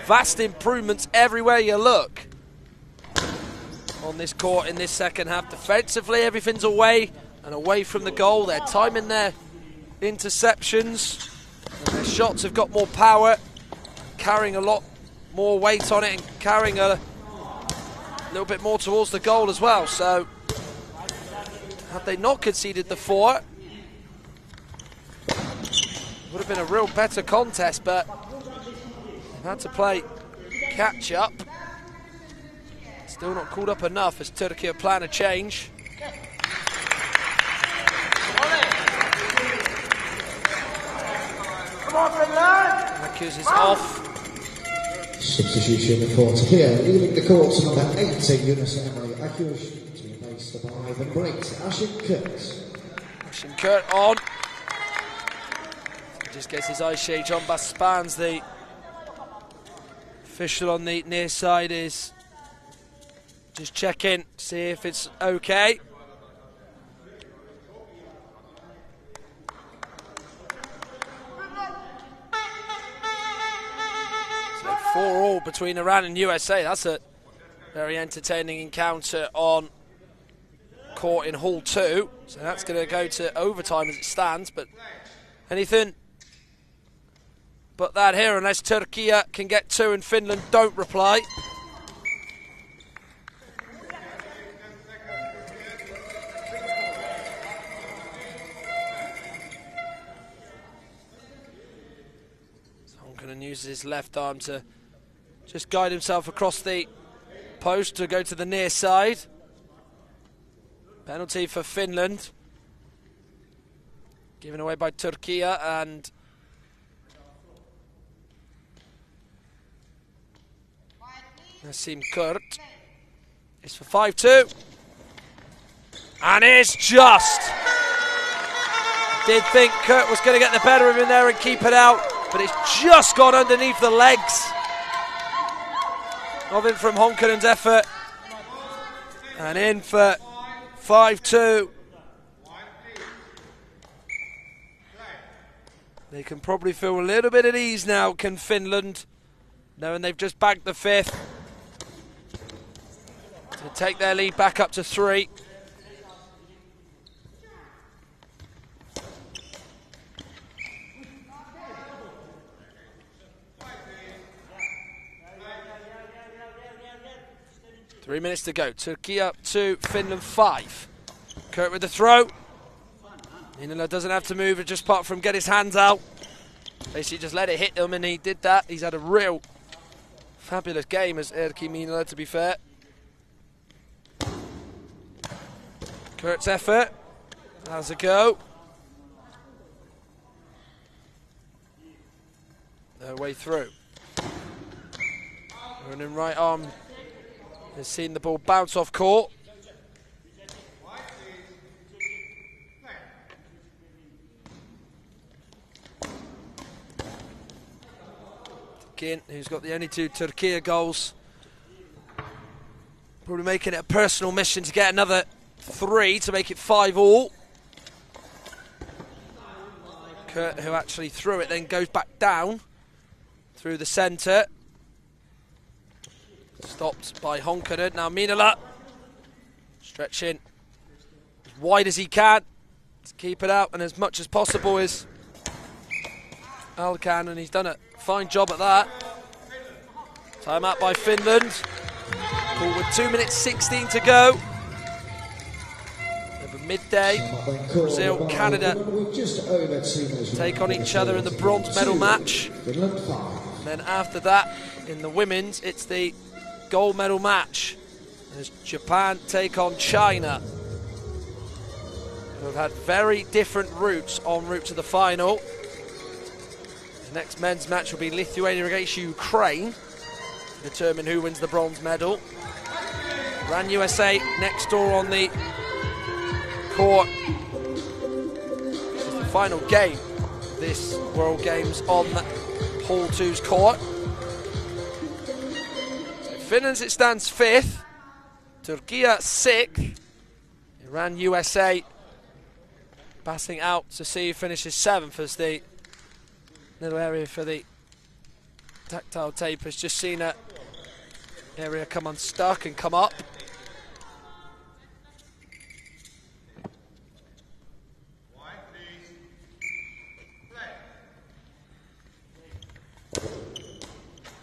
vast improvements everywhere you look on this court in this second half. Defensively, everything's away and away from the goal. They're timing their interceptions, and their shots have got more power, carrying a lot more weight on it and carrying a little bit more towards the goal as well. So had they not conceded the 4, it would have been a real better contest, but they've had to play catch up. Still not called up enough as Turkey plan a change. Akers is off. Substitution for Turkey, leaving the court to number 80, Yunus Emre Akers, to replace the 5 and breaks Ashin Kurt. Ashin Kurt on. Just gets his eye shade. John Baspans, the official on the near side, is just checking, see if it's okay. So 4-4 between Iran and USA. That's a very entertaining encounter on court in Hall 2. So that's going to go to overtime as it stands. But anything but that here, unless Turkey can get 2 and Finland don't reply. And uses his left arm to just guide himself across the post to go to the near side. Penalty for Finland. Given away by Turkey, and Nasim Kurt is for 5-2. And it's just. Did think Kurt was going to get the better of him there and keep it out, but it's just gone underneath the legs of him from Honkanen's effort. And in for 5-2. They can probably feel a little bit at ease now, can Finland, knowing they've just bagged the 5th to take their lead back up to 3. Three minutes to go. Turkey up 2, Finland 5. Kurt with the throw. Minula doesn't have to move, just apart from get his hands out. Basically just let it hit him, and he did that. He's had a real fabulous game as Erkki Minula, to be fair. Kurt's effort. Has a go. Their way through. Running right arm has seen the ball bounce off court. Kin, who's got the only 2 Turkey goals. Probably making it a personal mission to get another 3 to make it 5 all. Kurt, who actually threw it, then goes back down through the centre. Stopped by Honkanen. Now Minula stretching as wide as he can to keep it out, and as much as possible is Alkan, and he's done a fine job at that. Time out by Finland. Ball with 2 minutes 16 to go. Over midday, Brazil, Canada take on each other in the bronze medal match. And then after that, in the women's, it's the gold medal match as Japan take on China, who have had very different routes en route to the final. The next men's match will be Lithuania against Ukraine to determine who wins the bronze medal. Iran USA next door on the court. This is the final game of this World Games on Hall 2's court. Finland, it stands 5th, Turkey 6th, Iran USA passing out to see who finishes 7th, as the little area for the tactile tape has just seen an area come unstuck and come up.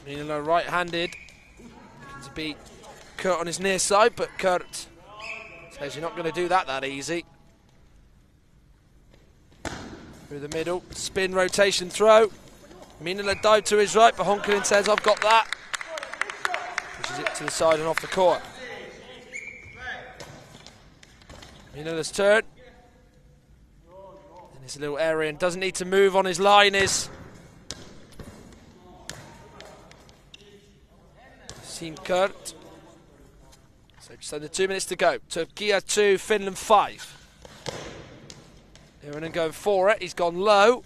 Minula right-handed. To beat Kurt on his near side, but Kurt says you're not going to do that easy. Through the middle, spin, rotation, throw. Minula dive to his right, but Honkanen says, I've got that. Pushes it to the side and off the court. Minula's turn. In his little area, and doesn't need to move on his line, is Team Kurt. So just under 2 minutes to go. Turkey 2, Finland 5. Ironen going for it. He's gone low.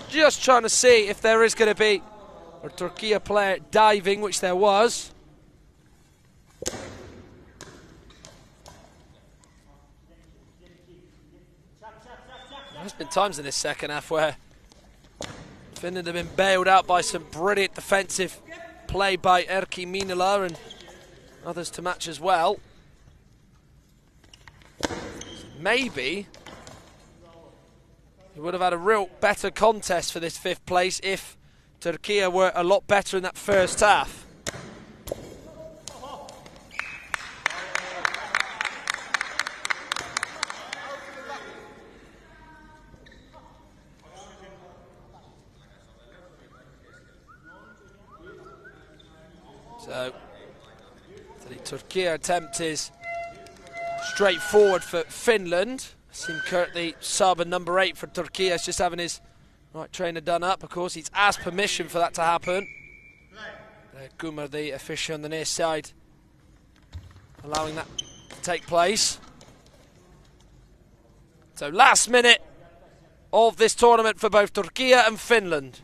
Just trying to see if there is going to be a Turkey player diving, which there was. There's been times in this second half where Finland have been bailed out by some brilliant defensive play by Erkki Minula and others to match as well. Maybe he would have had a real better contest for this 5th place if Turkey were a lot better in that first half. So the Turkey attempt is straightforward for Finland. Sim Kurt, the sub and number 8 for Turkey, is just having his right trainer done up. Of course, he's asked permission for that to happen. Gumar, the official on the near side, allowing that to take place. So last minute of this tournament for both Turkey and Finland.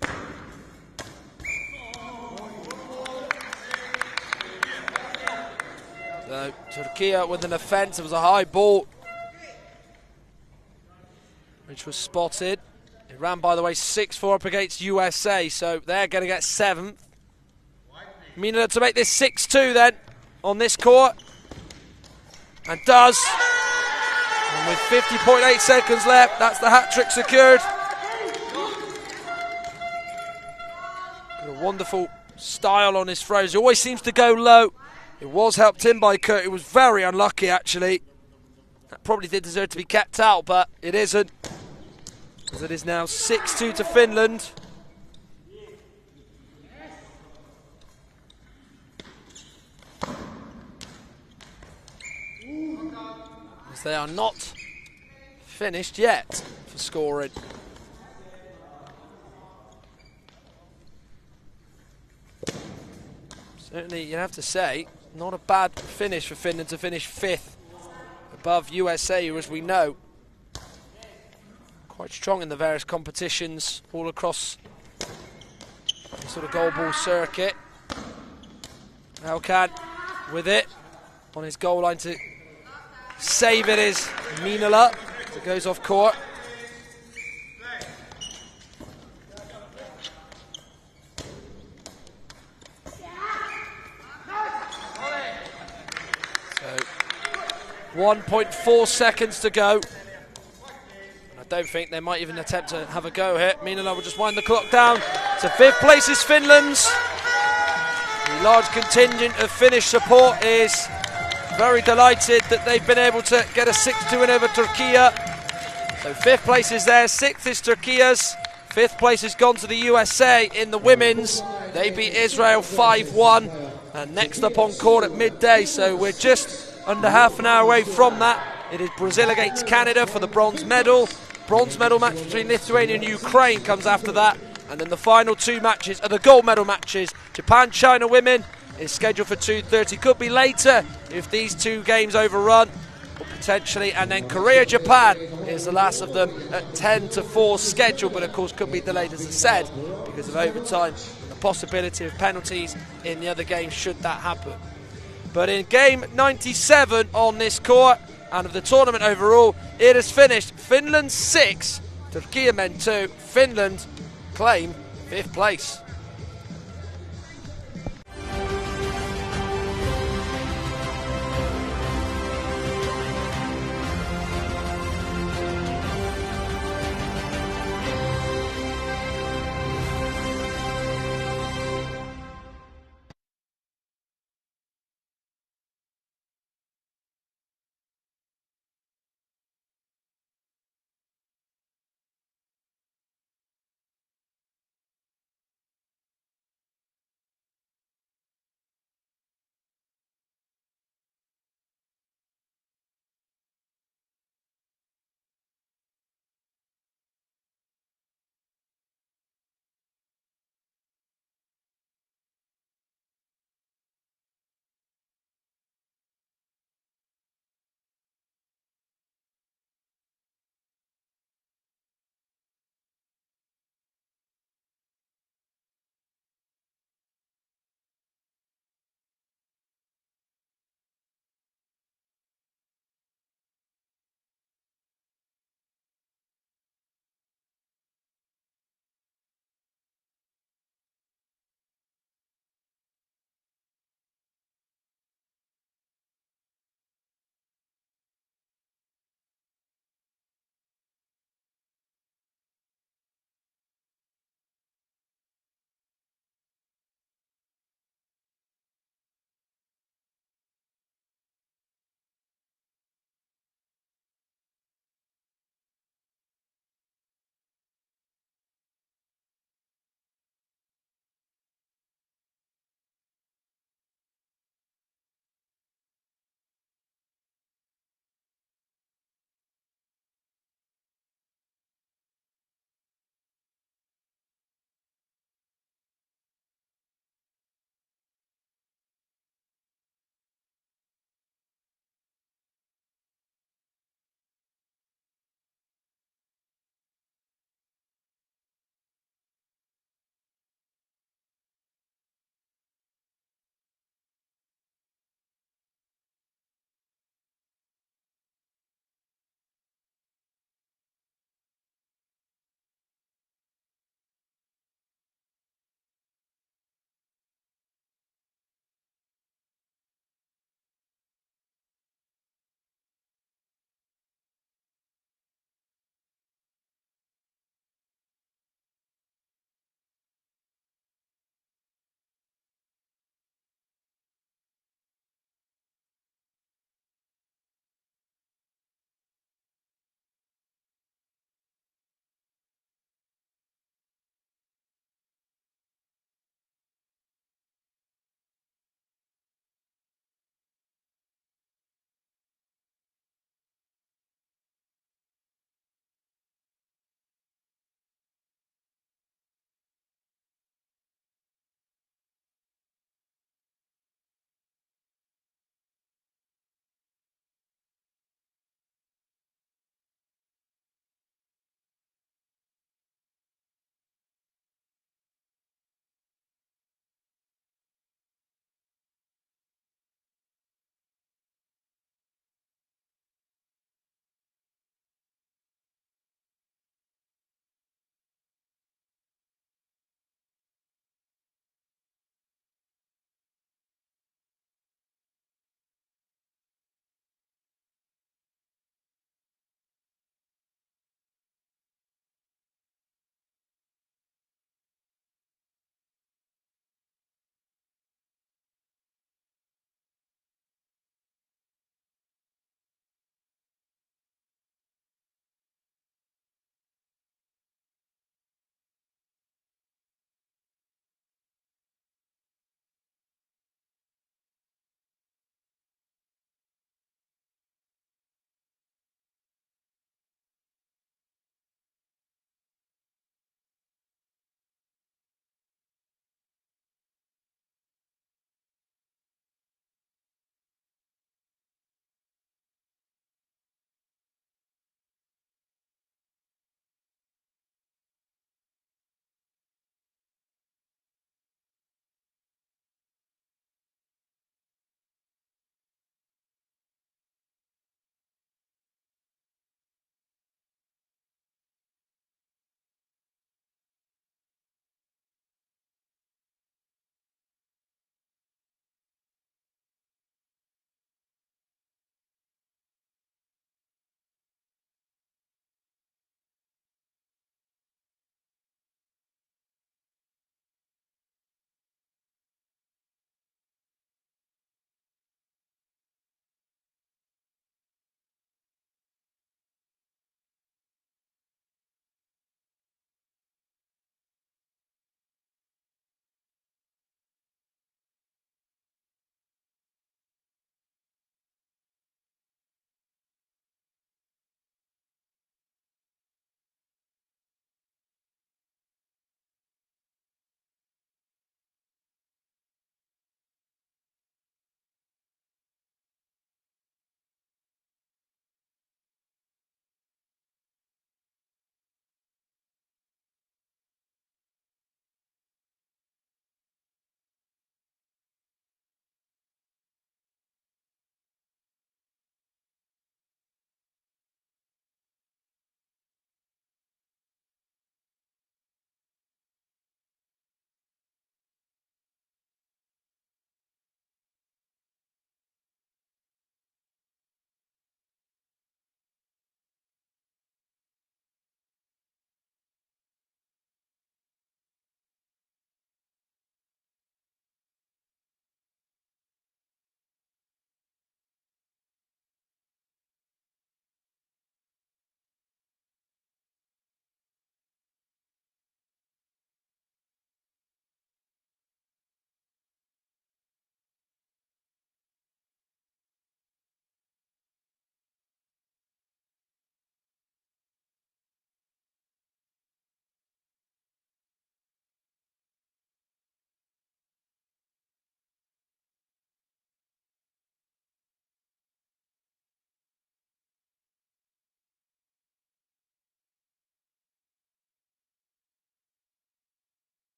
So Turkey with an offence. It was a high ball which was spotted. It ran, by the way, 6-4 up against USA, so they're going to get 7th. Mina to make this 6-2 then on this court. And does. And with 50.8 seconds left, that's the hat-trick secured. Got a wonderful style on his throws. He always seems to go low. It was helped in by Kurt. It was very unlucky, actually. That probably did deserve to be kept out, but it isn't. As it is now 6-2 to Finland. As they are not finished yet for scoring. Certainly, you have to say, not a bad finish for Finland to finish 5th above USA, who, as we know, quite strong in the various competitions all across the sort of goalball circuit. Alkan with it on his goal line to save it is Minala. It goes off court. So 1.4 seconds to go. I don't think they might even attempt to have a go here. Minala will just wind the clock down. So 5th place is Finland's. The large contingent of Finnish support is very delighted that they've been able to get a 6-2 win over Turkey. So 5th place is theirs, 6th is Turkey's. 5th place has gone to the USA in the women's. They beat Israel 5-1. And next up on court at midday, so we're just under half an hour away from that. It is Brazil against Canada for the bronze medal. Bronze medal match between Lithuania and Ukraine comes after that. And then the final 2 matches are the gold medal matches. Japan-China women is scheduled for 2:30. Could be later if these 2 games overrun, or potentially. And then Korea-Japan is the last of them at 10-4 scheduled, but of course could be delayed, as I said, because of overtime and the possibility of penalties in the other games should that happen. But in game 97 on this court, and of the tournament overall, it has finished Finland 6, Turkey men 2. Finland claim 5th place.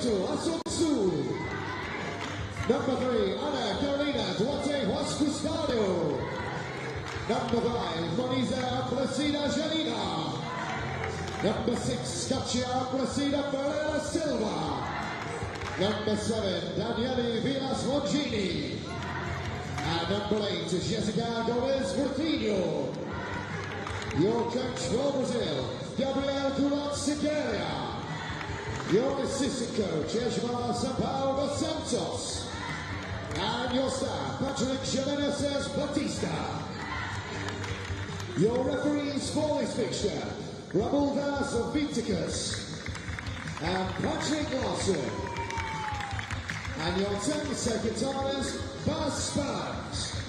2, Asunsu. Number 3, Ana Carolina Duarte Huascustado. Number 5, Moniza Placida Janina. Number 6, Katia Placida Pereira Silva. Number 7, Daniele Vilas Mongini. And number 8 is Jessica Gomez Portinho. Your coach for Brazil, Gabriel Duran Segueira. Your assistant coach, Esma Sampaio dos Santos. And your staff, Patrick Jimenez Batista. Your referees for this fixture, Ramuldas Viticus and Patrick Larson. And your 10 secretaries, Bas Sparks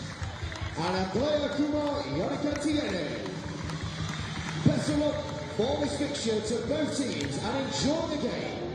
and Andrea Kumar Yonikantiene. Best of luck for this fixture to both teams and enjoy the game.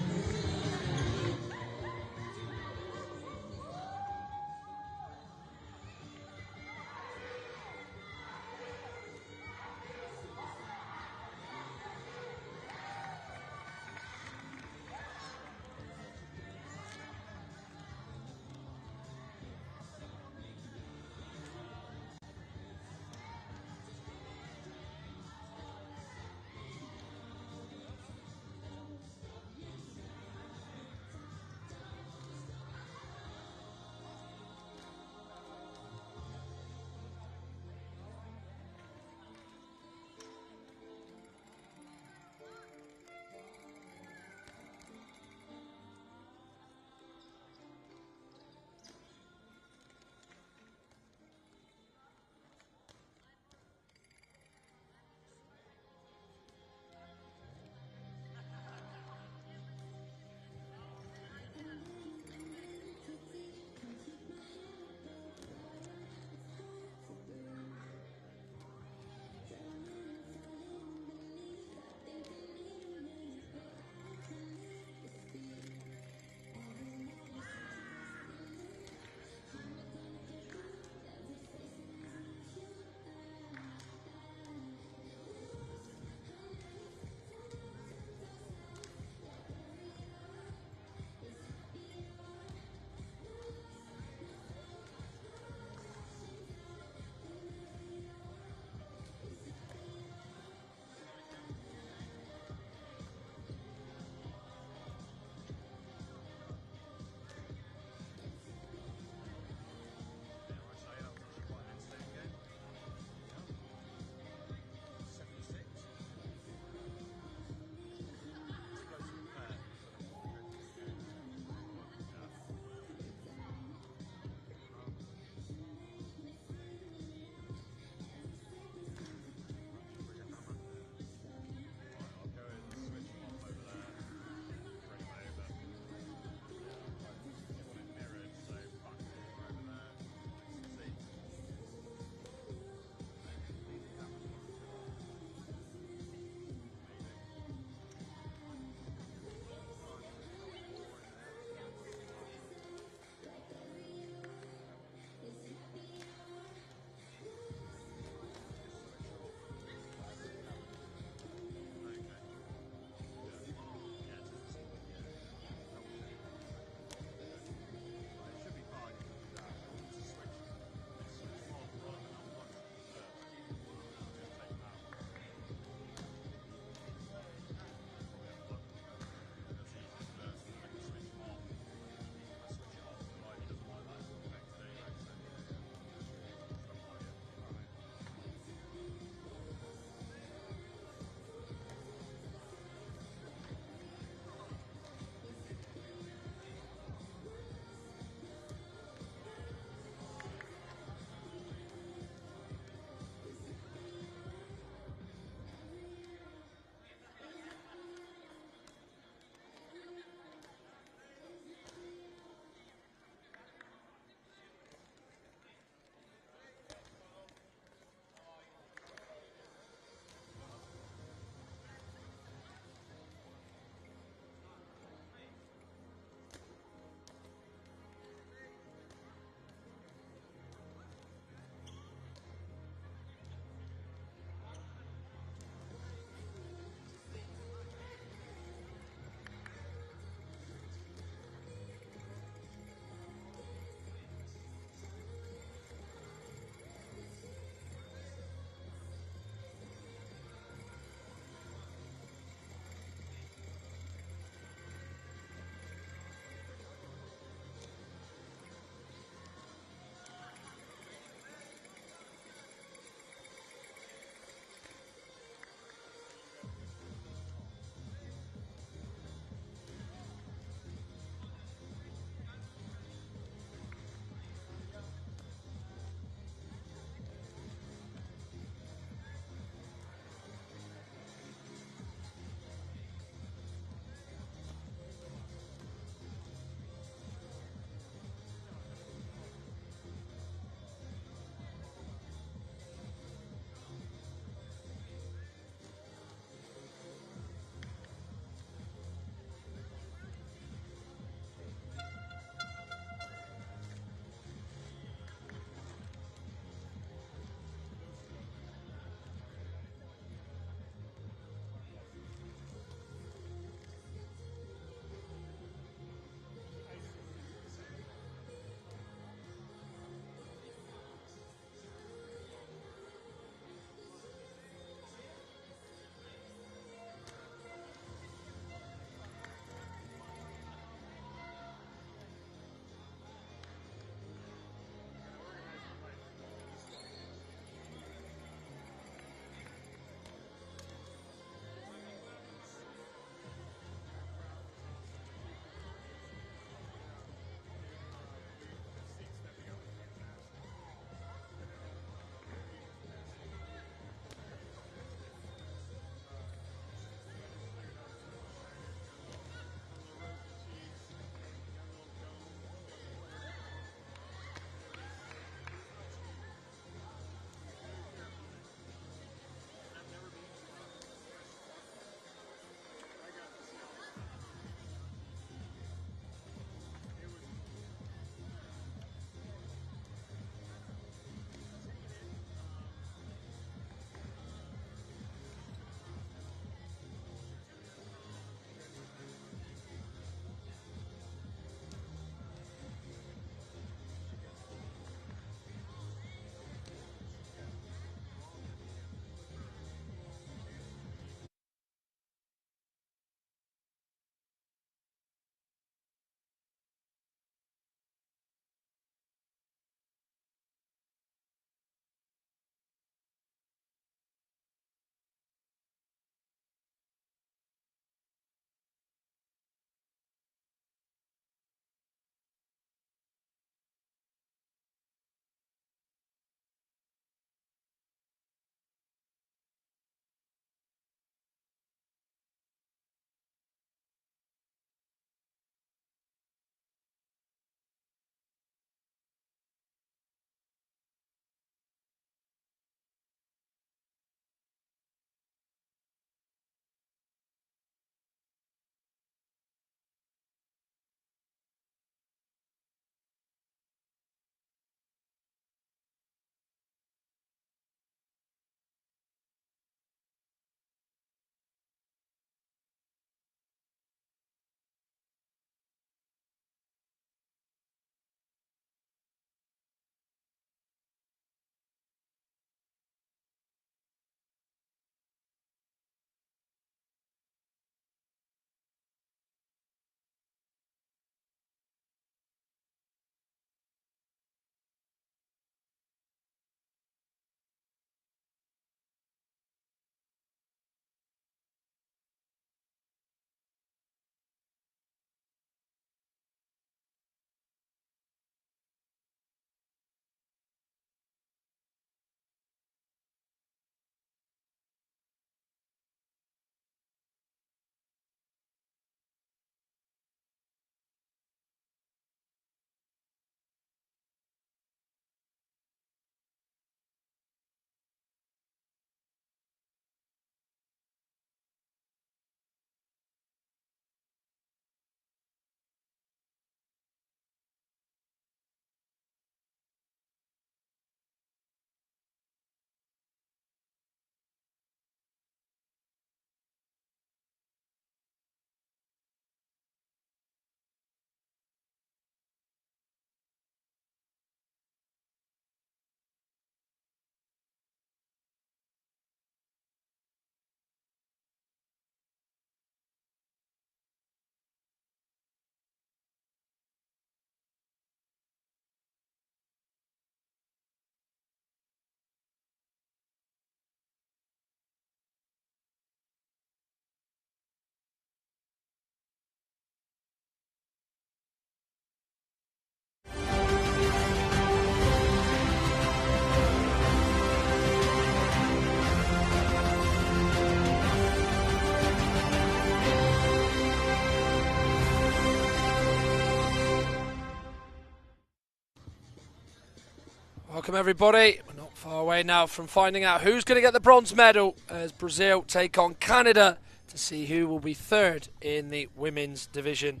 Welcome everybody. We're not far away now from finding out who's going to get the bronze medal as Brazil take on Canada to see who will be third in the women's division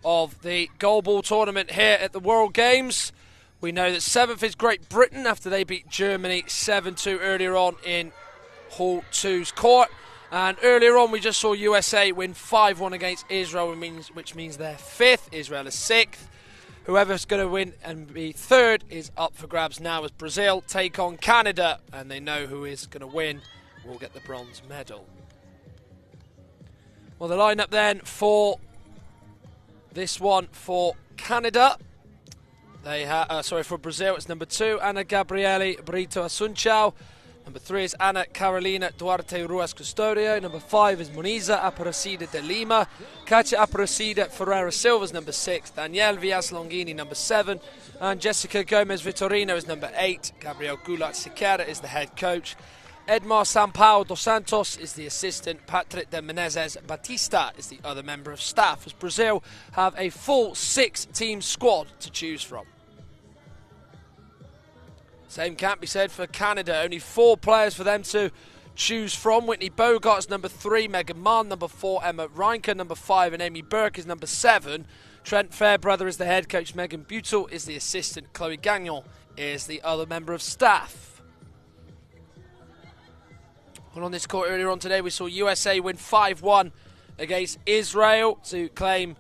of the goalball tournament here at the World Games. We know that 7th is Great Britain after they beat Germany 7-2 earlier on in Hall 2's court. And earlier on we just saw USA win 5-1 against Israel, which means they're 5th, Israel is 6th. Whoever's going to win and be third is up for grabs now as Brazil take on Canada, and they know who is going to win will get the bronze medal. Well, the lineup then for this one for Canada. They have, for Brazil it's number 2, Ana Gabriele Brito Assunção. Number 3 is Ana Carolina Duarte Ruas Custodio. Number 5 is Moniza Aparecida de Lima. Katia Aparecida Ferreira Silva is number 6. Danielle Villas Longini, number 7. And Jessica Gomez Vitorino is number 8. Gabriel Goulart Siqueira is the head coach. Edmar Sampaio dos Santos is the assistant. Patrick de Menezes Batista is the other member of staff, as Brazil have a full 6-team squad to choose from. Same can't be said for Canada. Only 4 players for them to choose from. Whitney Bogart is number 3, Megan Mann number 4, Emma Reinke number 5, and Amy Burke is number 7. Trent Fairbrother is the head coach, Megan Butel is the assistant, Chloe Gagnon is the other member of staff. Well, on this court earlier on today we saw USA win 5-1 against Israel to claim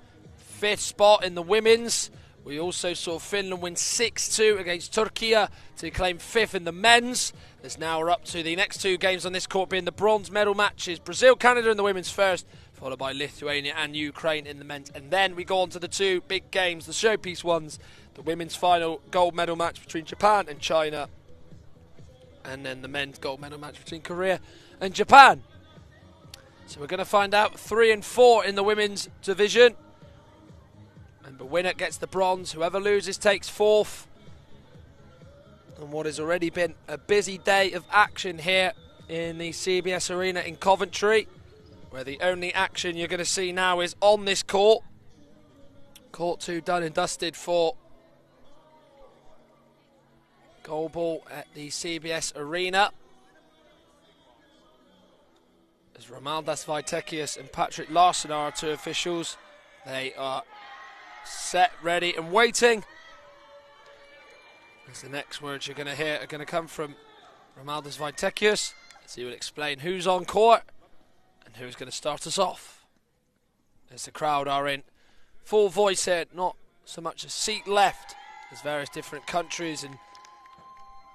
5th spot in the women's. We also saw Finland win 6-2 against Turkey to claim 5th in the men's. As now we're up to the next 2 games on this court being the bronze medal matches. Brazil, Canada in the women's first, followed by Lithuania and Ukraine in the men's. And then we go on to the 2 big games, the showpiece ones. The women's final gold medal match between Japan and China. And then the men's gold medal match between Korea and Japan. So we're going to find out 3 and 4 in the women's division. And the winner gets the bronze. Whoever loses takes 4th. And what has already been a busy day of action here in the CBS Arena in Coventry, where the only action you're going to see now is on this court. Court 2 done and dusted for goalball at the CBS Arena. As Romaldas Vaitekius and Patrick Larson are our 2 officials. They are set, ready and waiting. As the next words you're going to hear are going to come from Romaldas Vaitekius, as he will explain who's on court and who's going to start us off. As the crowd are in full voice here, not so much a seat left, as various different countries and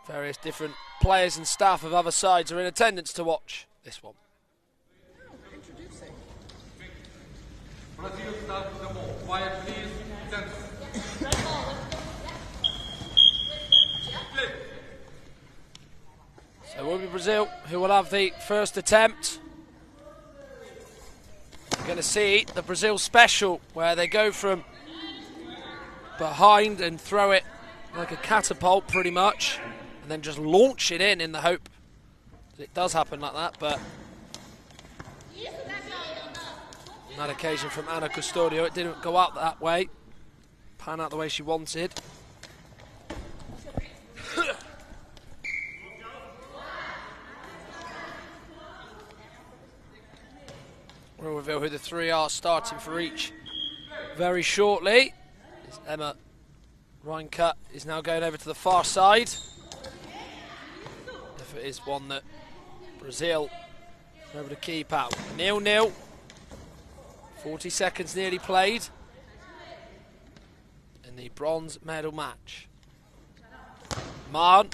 various different players and staff of other sides are in attendance to watch this one. Brazil starts the ball. Quiet, please. So it will be Brazil who will have the first attempt. We're going to see the Brazil special, where they go from behind and throw it like a catapult pretty much, and then just launch it in the hope that it does happen like that. But on that occasion from Ana Custodio, it didn't go out that way, pan out the way she wanted. We'll reveal who the 3 are starting for each very shortly. As Emma Reinke is now going over to the far side. If it is one that Brazil are able to keep out. 0-0. 40 seconds nearly played in the bronze medal match. Mann,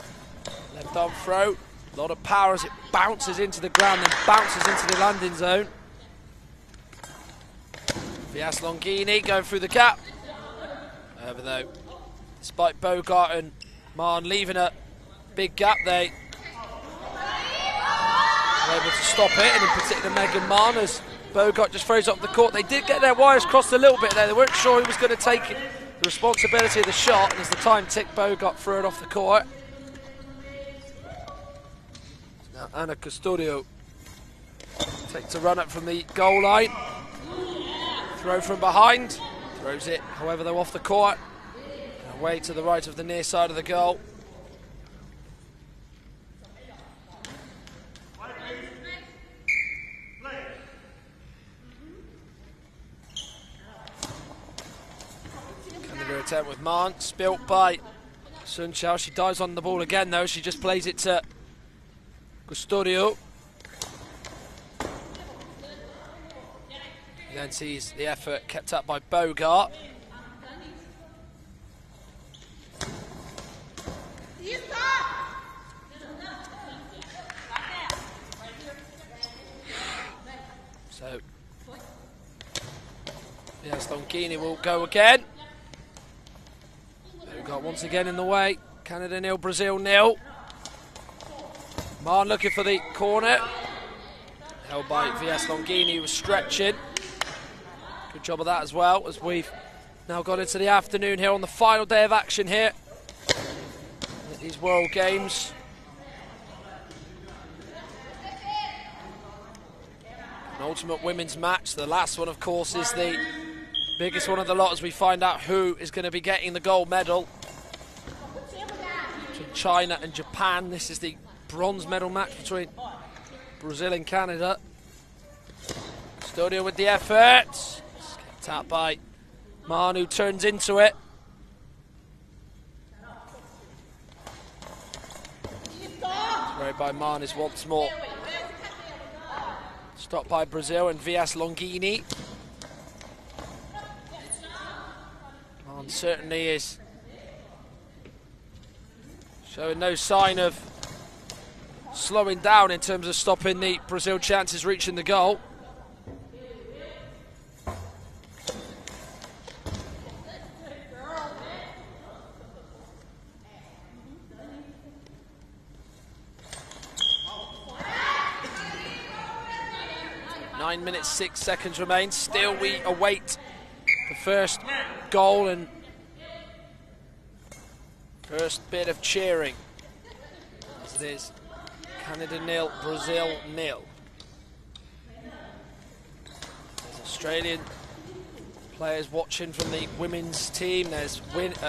left arm throw. A lot of power as it bounces into the ground and bounces into the landing zone. Villas Longini going through the gap. However, though, despite Bogart and Mann leaving a big gap, they were able to stop it, and in particular Megan Mann, as Bogart just throws up the court. They did get their wires crossed a little bit there. They weren't sure who was going to take the responsibility of the shot, and as the time ticked, Bogart threw it off the court. Now Ana Custodio takes a run up from the goal line. Throw from behind, throws it, however, though, off the court, and away to the right of the near side of the goal. attempt with Mahn, spilt by Sun Chao. She dives on the ball again though, she just plays it to Custodio. He then sees the effort kept up by Bogart. So, yes, Longini will go again. Bogart once again in the way. Canada 0, Brazil 0. Mahn looking for the corner. Held by VS Longini, who was stretching. Good job of that as well, as we've now got into the afternoon here on the final day of action here at these World Games. An ultimate women's match. The last one, of course, is the biggest one of the lot as we find out who is going to be getting the gold medal. Between China and Japan. This is the bronze medal match between Brazil and Canada. Studio with the effort. It's kept out by Mahn, who turns into it. Throw by Mahn is once more stopped by Brazil and VS Longini. Mahn certainly is showing no sign of slowing down in terms of stopping the Brazil chances reaching the goal. Nine minutes, 6 seconds remain. Still we await the first goal and first bit of cheering. As it is Canada 0, Brazil 0. There's Australian players watching from the women's team. There's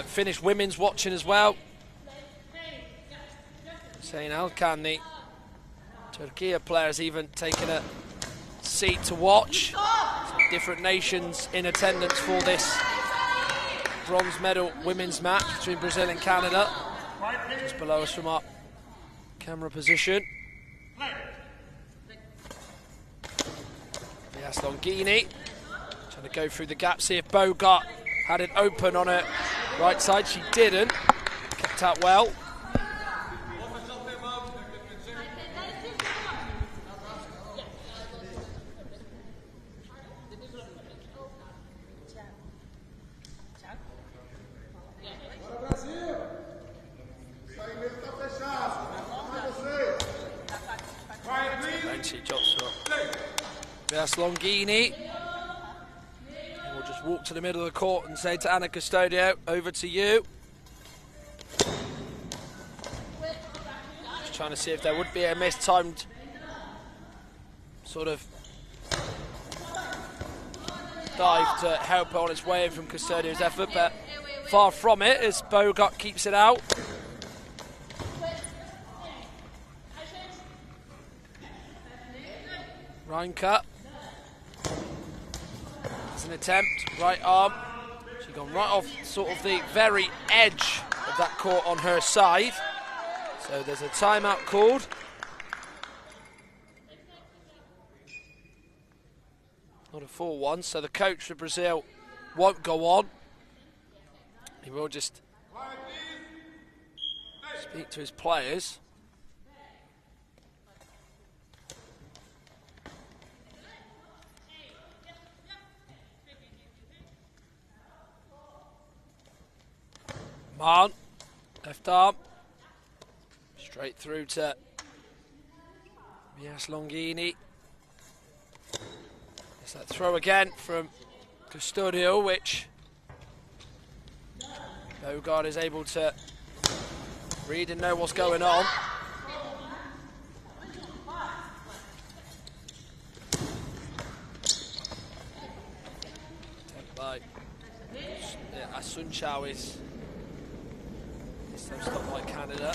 Finnish women's watching as well. Hüseyin Alkan, the Turkey players, even taking a seat to watch. Some different nations in attendance for this bronze medal women's match between Brazil and Canada. Just below us from our camera position. Yes, Longini trying to go through the gap, see if Bogart had it open on her right side. She didn't. Kept out well. Yes, Longini. And we'll just walk to the middle of the court and say to Anna Custodio, over to you. Just trying to see if there would be a mistimed sort of dive to help her on its way in from Custodio's effort, but far from it as Bogart keeps it out. Reinke. An attempt, right arm. She's gone right off sort of the very edge of that court on her side. So there's a timeout called. Not a full one, so the coach for Brazil won't go on. He will just speak to his players. Mahn, left arm, straight through to Mias Longini. There's that throw again from Custodio, which Bogart is able to read and know what's going on. By Sun Chao is stopped by Canada.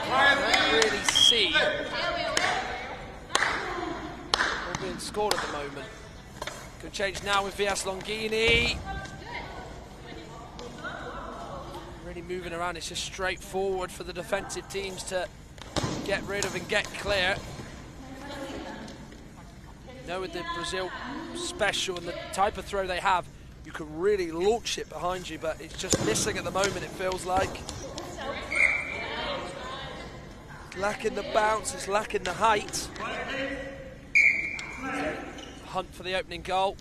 I don't really see what being scored at the moment. Good change now with Vias Longini. Really moving around. It's just straightforward for the defensive teams to get rid of and get clear. You know, with the Brazil special and the type of throw they have, you can really launch it behind you, but it's just missing at the moment, it feels like. It's lacking the bounce, it's lacking the height. Hunt for the opening goal.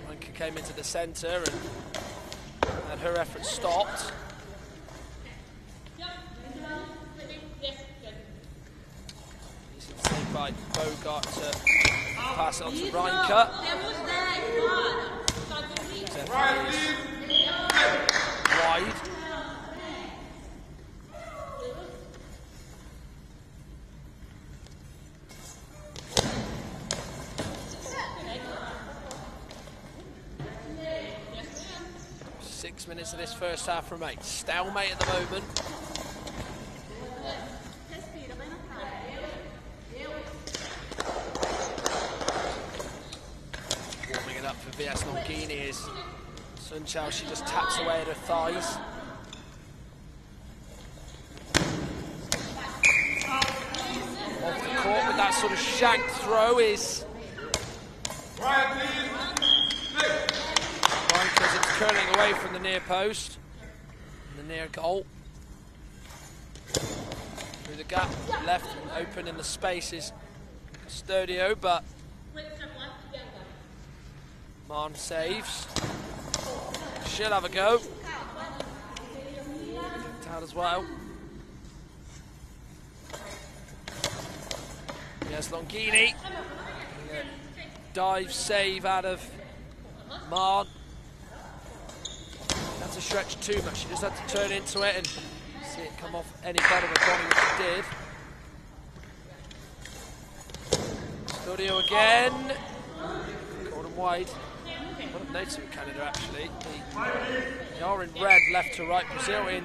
Ranka came into the centre and had her effort stopped. Saved by Bogart to pass it on to Ranka. Wide. Minutes of this first half remain. Stalemate at the moment. Warming it up for Vias Longini is Sun Chao. She just taps away at her thighs. Off the court with that sort of shank throw is because it's curling away from the near post, the near goal. Through the gap, left and open in the space is Custodio, but Marn saves. She'll have a go. Kicked out as well. Yes, Longini. Dive save out of Marn. Had to stretch too much, she just had to turn into it and see it come off any better than body, which it did. Studio again. Caught him wide. What I've noticed with Canada actually, they are in red left to right, Brazil in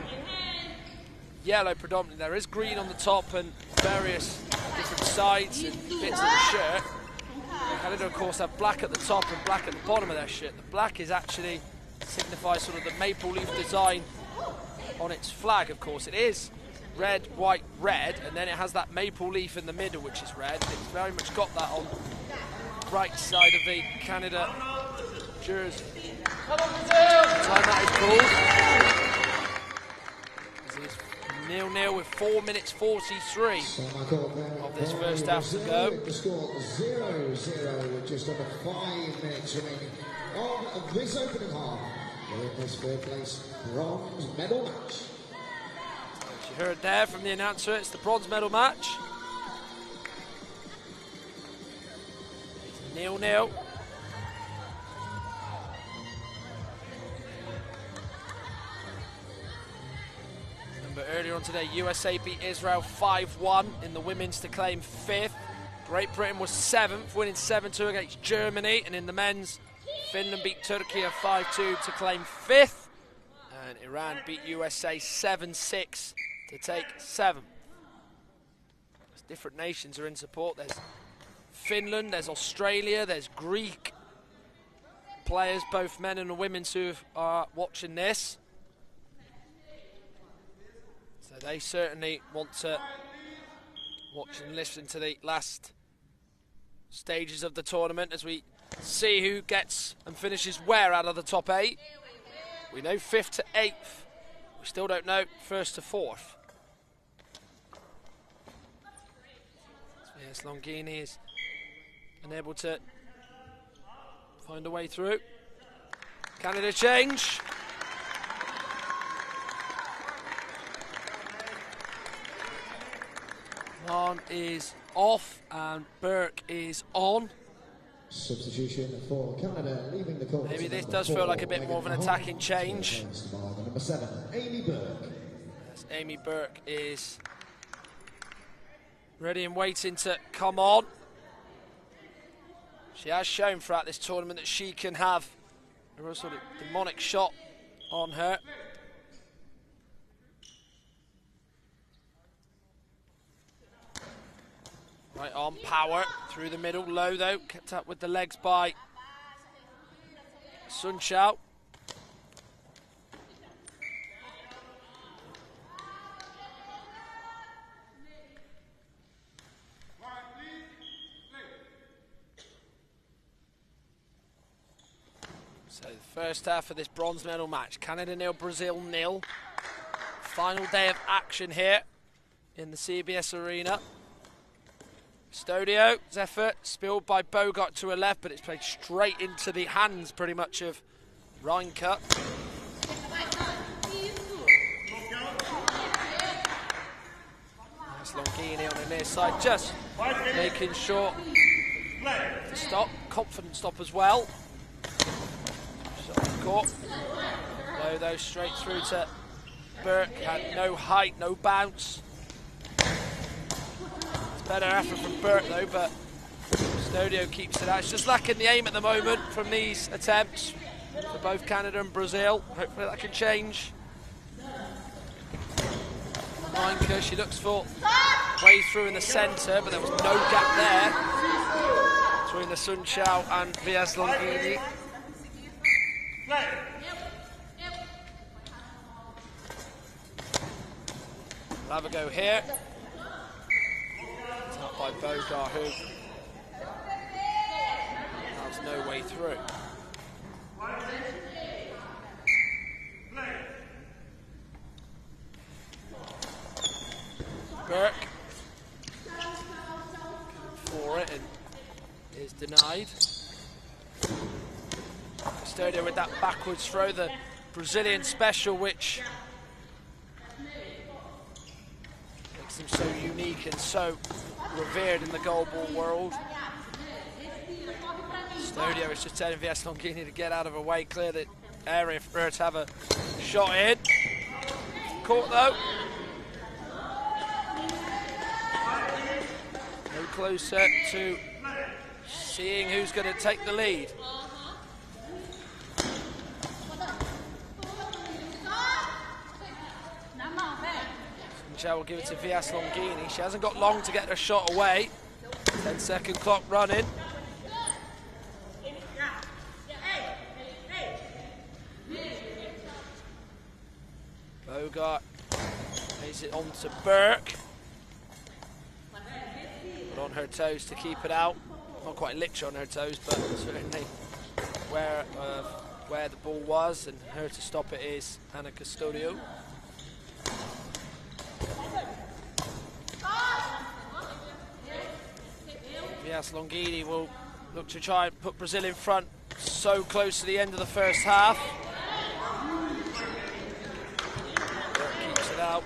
yellow predominantly. There is green on the top and various different sides and bits of the shirt. Canada of course have black at the top and black at the bottom of their shirt. The black is actually signifies sort of the maple leaf design on its flag, of course. It is red, white, red, and then it has that maple leaf in the middle, which is red. It's very much got that on the right side of the Canada jersey. Time that is called. It is 0-0 with 4 minutes 43 of this first half to go. The score 0-0 with just under 5 minutes remaining of this opening half. We're in this third place bronze medal match. As you heard there from the announcer, it's the bronze medal match. It's 0-0. Remember earlier on today, USA beat Israel 5-1 in the women's to claim 5th. Great Britain was 7th, winning 7-2 against Germany, and in the men's, Finland beat Turkey 5-2 to claim 5th, and Iran beat USA 7-6 to take 7th. Different nations are in support. There's Finland, there's Australia, there's Greek players, both men and women, who are watching this. So they certainly want to watch and listen to the last stages of the tournament as we see who gets and finishes where out of the top 8. We know 5th to 8th. We still don't know 1st to 4th. So yes, Longini is unable to find a way through. Canada change. Marn is off and Burke is on. Substitution for Canada, leaving the court. Maybe this does feel like a bit more of an attacking change. Number 7, Amy Burke. Yes, Amy Burke is ready and waiting to come on. She has shown throughout this tournament that she can have a real sort of demonic shot on her. Right on, power through the middle, low though, kept up with the legs by Sun Xiao. So the first half of this bronze medal match, Canada 0, Brazil 0. Final day of action here in the CBS arena. Custodio's effort spilled by Bogart to her left, but it's played straight into the hands pretty much of Reinke. Nice Longini on the near side, just making sure to stop. Confident stop as well. Shot caught. Low though, straight through to Burke. Had no height, no bounce. Better effort from Burke though, but Custodio keeps it out. It's just lacking the aim at the moment from these attempts for both Canada and Brazil. Hopefully that can change. Reinke, she looks for way through in the centre, but there was no gap there between the Sun Xiao and Vias Longini. We'll have a go here. Up by Bogart, who has no way through. Burke for it and is denied. Custodio with that backwards throw, the Brazilian special, which makes him so unique and so revered in the goalball world. Custodio is just telling Vias Longini to get out of her way, clear the area for her to have a shot in. Caught though. No closer to seeing who's going to take the lead. Xiao will give it to Vias Longini. She hasn't got long to get her shot away. 10-second clock running. Bogart lays it on to Burke. But on her toes to keep it out. Not quite literally on her toes, but certainly where the ball was, and her to stop it is Anna Custodio. Vias Longini will look to try and put Brazil in front so close to the end of the first half. Burke keeps it out.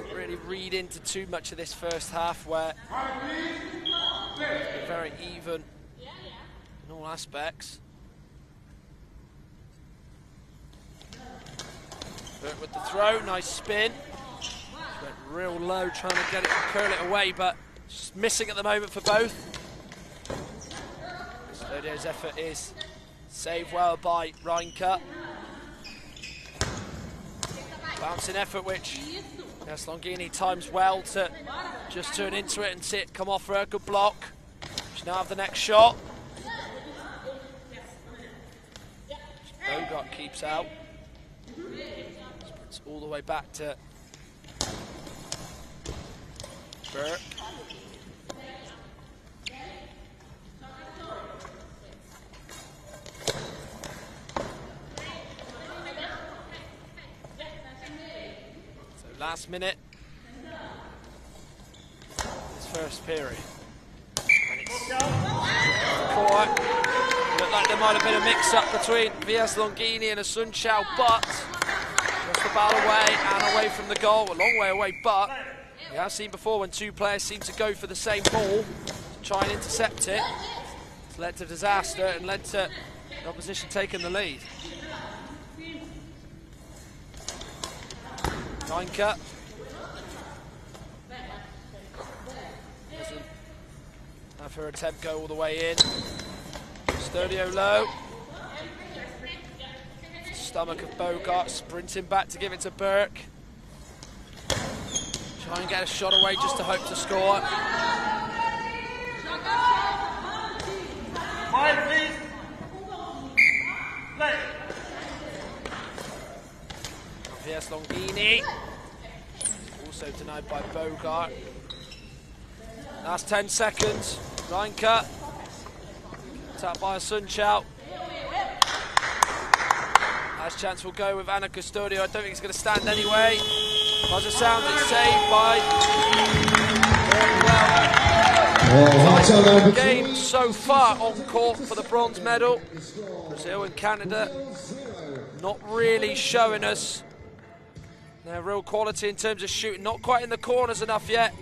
Can't really read into too much of this first half where it's very even in all aspects. Burke with the throw, nice spin. She went real low trying to get it and curl it away, but just missing at the moment for both. Custodio's effort is saved well by Reinke. Bouncing effort which Vias Longini times well to just turn into it and see it come off her. Good block. She now have the next shot. Bogart keeps out. Sprints all the way back to Burke. So last minute, this first period. And it's caught. Looked like there might have been a mix-up between Vias Longini and a Sun Xiao, but just the ball away and away from the goal, a long way away, but we have seen before when two players seem to go for the same ball to try and intercept it. It's led to disaster and led to the opposition taking the lead. Reinke doesn't have her attempt go all the way in. Custodio low. Stomach of Bogart, sprinting back to give it to Burke. Try and get a shot away just to hope to score. Yes, Longini. Also denied by Bogart. Last 10 seconds. Reinke. Tapped by Sunchow. Last chance will go with Anna Custodio. I don't think it's going to stand anyway. As it sounds, it's saved by well. Game so far on court for the bronze medal. Brazil and Canada not really showing us their real quality in terms of shooting. Not quite in the corners enough yet.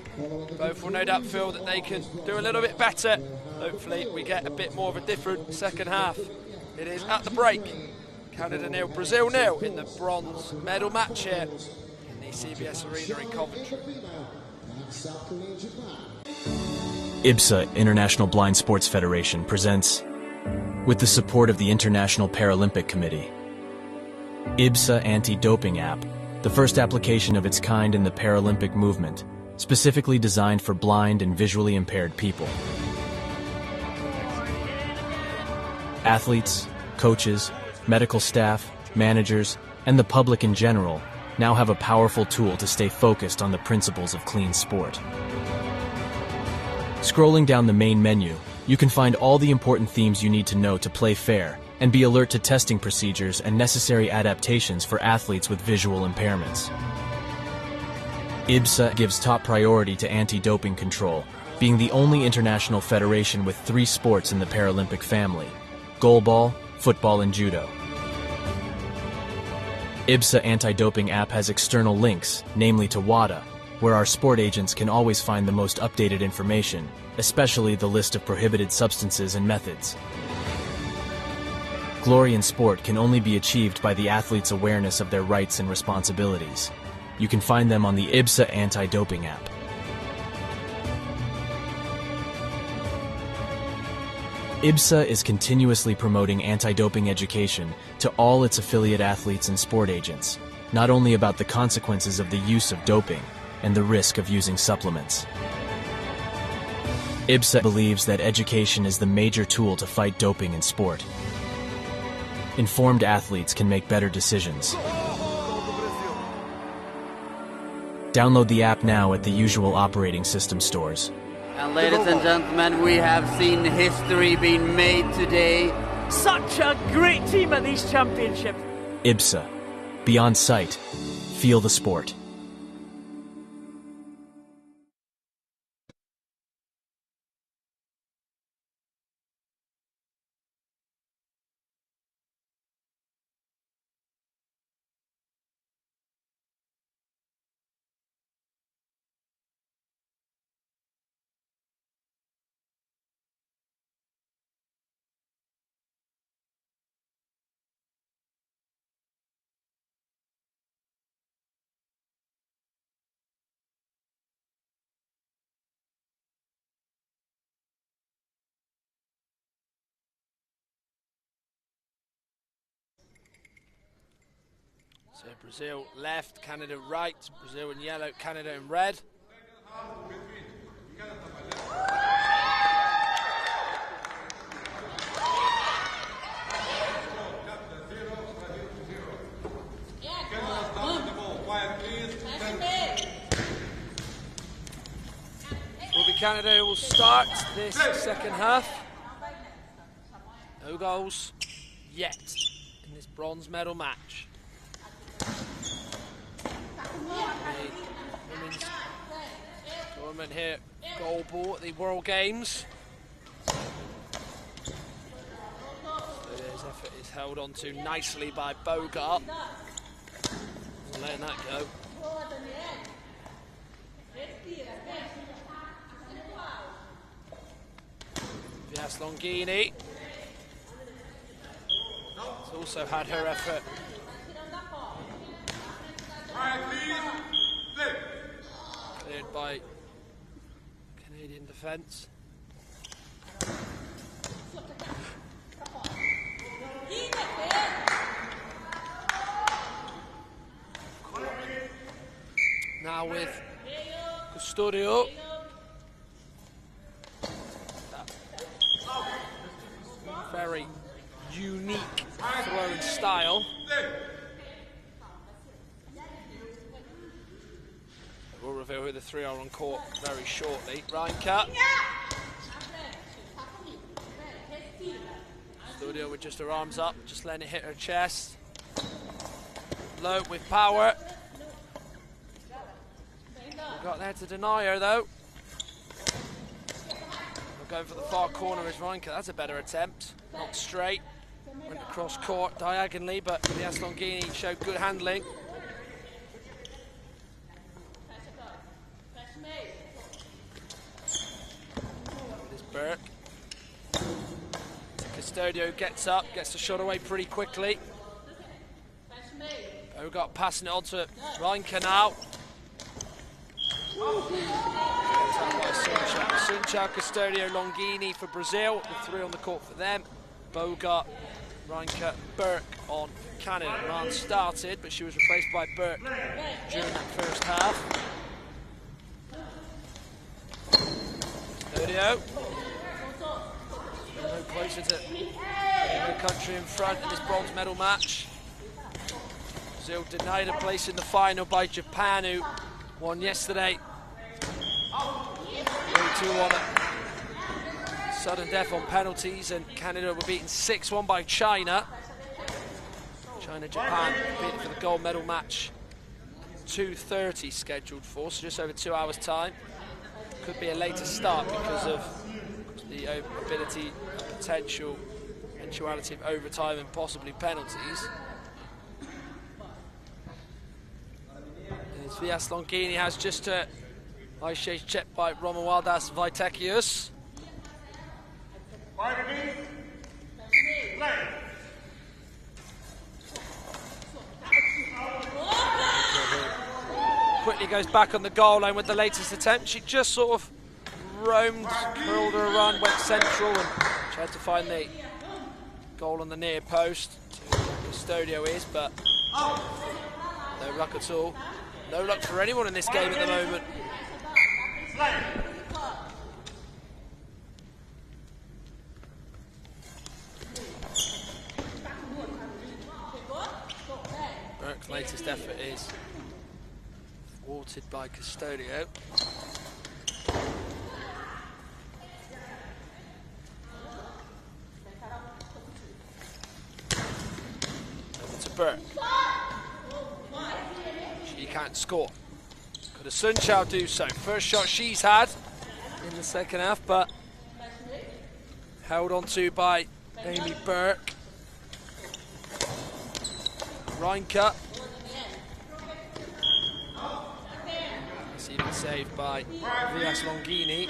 Both will no doubt feel that they can do a little bit better. Hopefully we get a bit more of a different second half. It is at the break. Canada 0, Brazil 0 in the bronze medal match here in the CBS Arena in Coventry. IBSA, International Blind Sports Federation, presents, with the support of the International Paralympic Committee, IBSA Anti-Doping App, the first application of its kind in the Paralympic movement, specifically designed for blind and visually impaired people. Athletes, coaches, medical staff, managers, and the public in general now have a powerful tool to stay focused on the principles of clean sport. Scrolling down the main menu, you can find all the important themes you need to know to play fair and be alert to testing procedures and necessary adaptations for athletes with visual impairments. IBSA gives top priority to anti-doping control, being the only international federation with 3 sports in the Paralympic family: goalball, football, and judo. IBSA anti-doping app has external links, namely to WADA, where our sport agents can always find the most updated information, especially the list of prohibited substances and methods. Glory in sport can only be achieved by the athlete's awareness of their rights and responsibilities. You can find them on the IBSA anti-doping app. IBSA is continuously promoting anti-doping education to all its affiliate athletes and sport agents, not only about the consequences of the use of doping and the risk of using supplements. IBSA believes that education is the major tool to fight doping in sport. Informed athletes can make better decisions. Download the app now at the usual operating system stores. And ladies and gentlemen, we have seen history being made today. Such a great team at these championships. IBSA. Beyond sight. Feel the sport. So Brazil left, Canada right, Brazil in yellow, Canada in red. Will be Canada who will start this second half. No goals yet in this bronze medal match. Women's tournament here, Goalball at the World Games. His effort is held on to nicely by Bogart. Letting that go. Yes, Longini. Has also had her effort. Cleared by Canadian defence. Now with Custodio. Very unique throwing style. We'll reveal who the three are on court very shortly. Reinke. Custodio with just her arms up, just letting it hit her chest. Low with power. We got there to deny her though. We're going for the far corner is Reinke. That's a better attempt. Not straight. Went across court diagonally, but Vias Longini showed good handling. There's Burke. Custodio gets up, gets the shot away pretty quickly. Bogart passing it on to Reinke now. Sunchal, Custodio, Longini for Brazil. The three on the court for them. Bogart, Reinke, Burke on Canada. Rand started, but she was replaced by Burke during that first half. Custodio. No closer to the country in front in this bronze medal match. Brazil denied a place in the final by Japan, who won yesterday. 3-2 on a sudden death on penalties, and Canada were beaten 6-1 by China. China-Japan competing for the gold medal match. 2:30 scheduled for, so just over 2 hours time. Could be a later start because of the ability and potential eventuality of overtime and possibly penalties. Vias Longini has just a ice chase checked by Romualdas Vaitekius. Quickly goes back on the goal line with the latest attempt. She just sort of roamed, curled her run, went central and tried to find the goal on the near post. Custodio is, but no luck at all. No luck for anyone in this game at the moment. Burke's latest effort is thwarted by Custodio. Over to Burke. She can't score. Could a Sunchal do so? First shot she's had in the second half, but held on to by Amy Burke. Reinke. It's even saved by Vias Longini.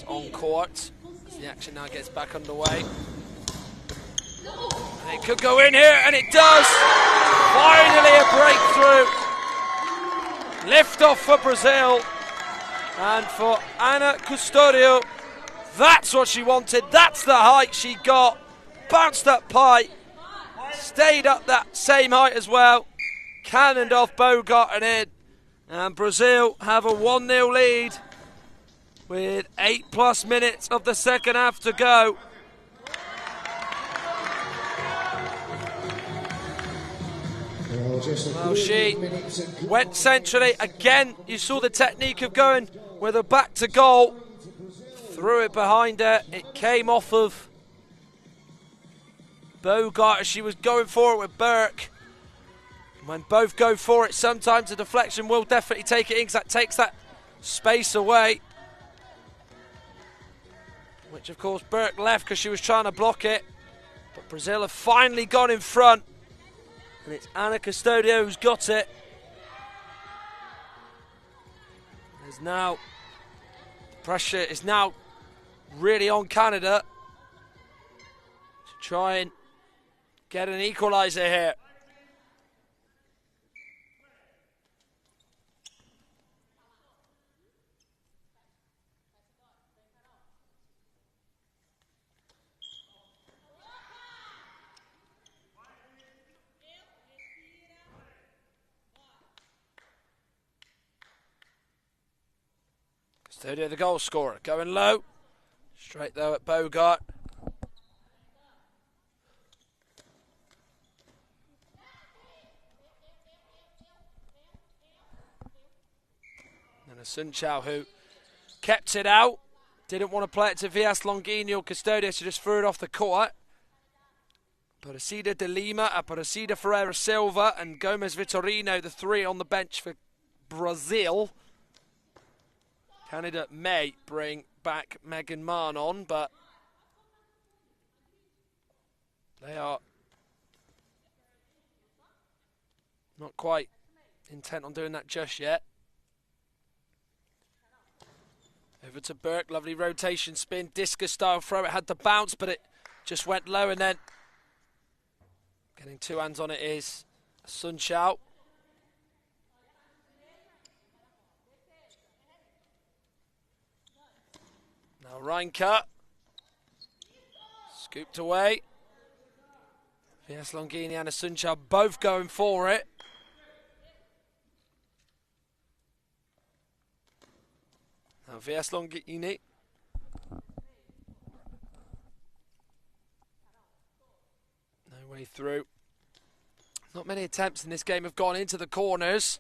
On court as the action now gets back underway. And it could go in here, and it does! Finally a breakthrough! Lift off for Brazil and for Ana Custodio. That's what she wanted, that's the height she got. Bounced up high, stayed up that same height as well. Cannoned off Bogart and in. And Brazil have a 1-0 lead with 8+ minutes of the second half to go. Well, she went centrally. Again, you saw the technique of going with her back to goal. Threw it behind her. It came off of Bogart as she was going for it with Burke. When both go for it, sometimes the deflection will definitely take it in because that takes that space away. Which, of course, Burke left because she was trying to block it. But Brazil have finally gone in front. And it's Ana Custodio who's got it. There's now... the pressure is now really on Canada to try and get an equaliser here. Custodio, the goal scorer, going low. Straight though at Bogart. And a Sun Chao who kept it out. Didn't want to play it to Villas Longini or Custodio, so just threw it off the court. Aparecida de Lima, Aparecida Ferreira Silva, and Gomez Vitorino, the three on the bench for Brazil. Canada may bring back Megan Marnon, but they are not quite intent on doing that just yet. Over to Burke, lovely rotation spin, discus style throw. It had the bounce, but it just went low, and then getting two hands on it is Sun Chao. Now Reinke, scooped away. Villas Longini and Sun Chao both going for it. Now Villas Longini. No way through. Not many attempts in this game have gone into the corners.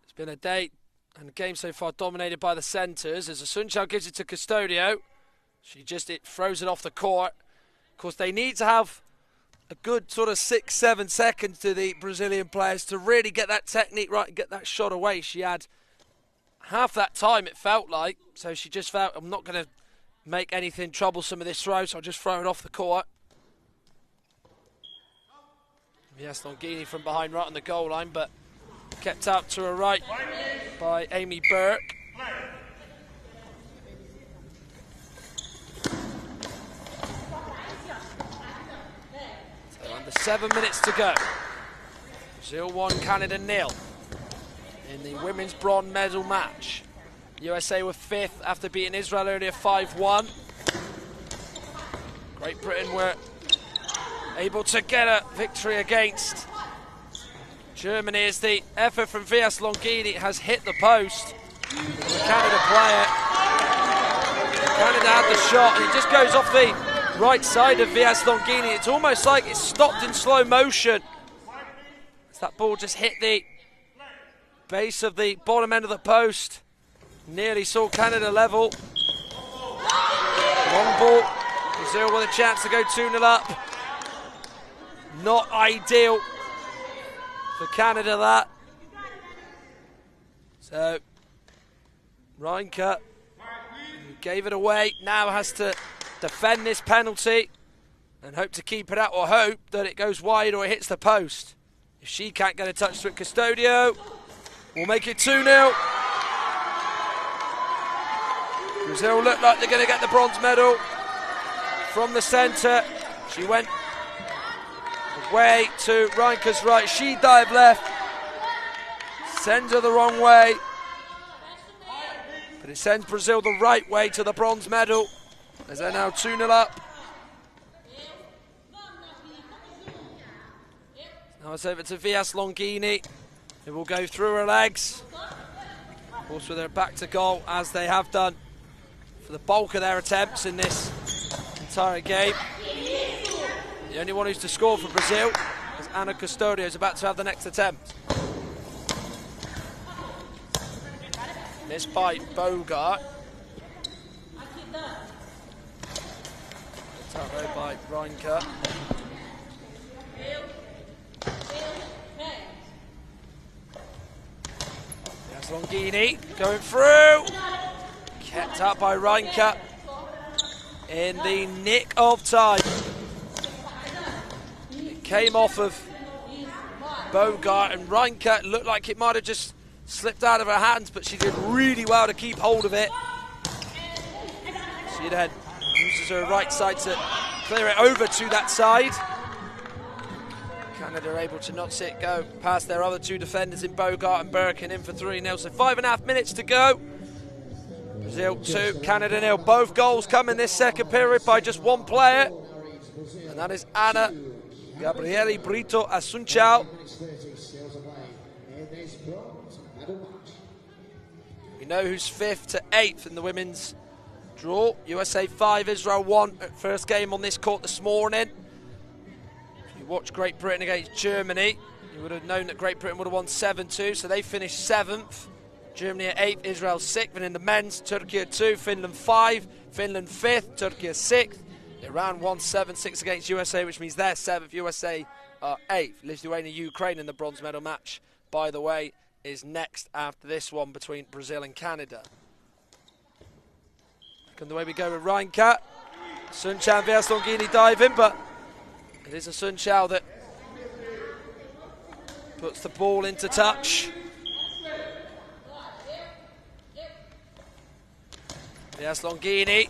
It's been a day and a game so far dominated by the centres. As Sun Chao gives it to Custodio, it throws it off the court. Of course, they need to have a good sort of 6-7 seconds to the Brazilian players to really get that technique right and get that shot away. She had half that time, it felt like, so she just felt, I'm not going to make anything troublesome with this throw, so I'll just throw it off the court. Yes, Longini from behind right on the goal line, but kept out to her right by Amy Burke. So under 7 minutes to go. Brazil 1, Canada 0 in the women's bronze medal match. USA were 5th after beating Israel earlier 5-1. Great Britain were able to get a victory against Germany as the effort from Villas Longini has hit the post. The Canada player. Canada had the shot and it just goes off the right side of Villas Longini. It's almost like it's stopped in slow motion. As that ball just hit the base of the bottom end of the post. Nearly saw Canada level. Long ball. Brazil with a chance to go 2-0 up. Not ideal for Canada, that. So, Reinke, who gave it away, now has to defend this penalty and hope to keep it out, or hope that it goes wide or it hits the post. If she can't get a touch to it, Custodio will make it 2-0. Brazil look like they're going to get the bronze medal from the centre. She went away to Reinke's right. She dived left. Sends her the wrong way. But it sends Brazil the right way to the bronze medal. As they're now 2-0 up. Now it's over to Villas Longini, who will go through her legs. Of course, with her back to goal, as they have done for the bulk of their attempts in this entire game. The only one who's to score for Brazil is Ana Custodio, who's about to have the next attempt. Missed by Bogart. Out by Reinke. There's Longini going through. Kept up by Reinke in the nick of time. It came off of Bogart, and Reinke looked like it might have just slipped out of her hands, but she did really well to keep hold of it. She then uses her right side to clear it over to that side. Canada are able to not see it go past their other two defenders in Bogart and Birkin, in for 3-0. So 5.5 minutes to go. Brazil 2, Canada 0. Both goals come in this second period by just one player, and that is Ana Gabriele Brito Assunção. We know who's 5th to 8th in the women's draw. USA 5, Israel 1. First game on this court this morning. If you watched Great Britain against Germany, you would have known that Great Britain would have won 7-2, so they finished 7th. Germany at 8th, Israel 6th, and in the men's, Turkey at 2, Finland 5, Finland 5th, Turkey 6th. Iran won 7-6 against USA, which means they're 7th, USA are 8th. Lithuania, Ukraine in the bronze medal match, by the way, is next after this one between Brazil and Canada. And the way we go with Reinkat, Sun Chao and Vias Longini diving, but it is a Sun Chao that puts the ball into touch. Vias Longini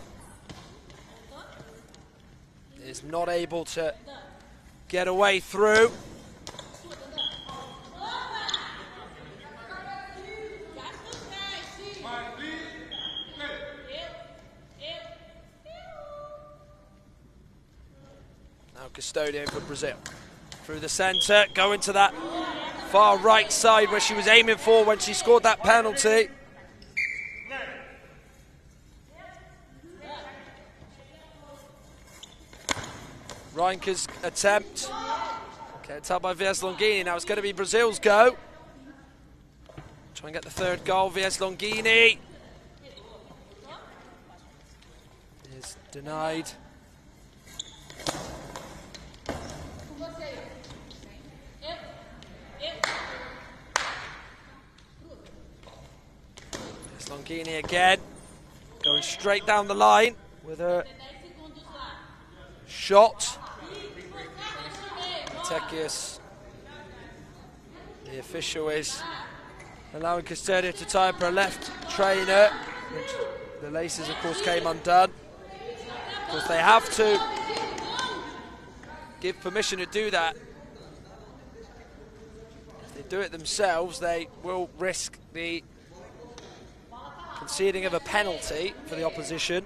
is not able to get away through. Now Custodian for Brazil. Through the centre, going to that far right side where she was aiming for when she scored that penalty. Reinke's attempt, kept up by Vias Longini. Now it's going to be Brazil's go. Try and get the third goal. Vias Longini is denied. Vias Longini again, going straight down the line with her shot. Tekius, the official, is allowing Custodia to tie up her left trainer, which the laces of course came undone. Of course they have to give permission to do that. If they do it themselves, they will risk the conceding of a penalty for the opposition.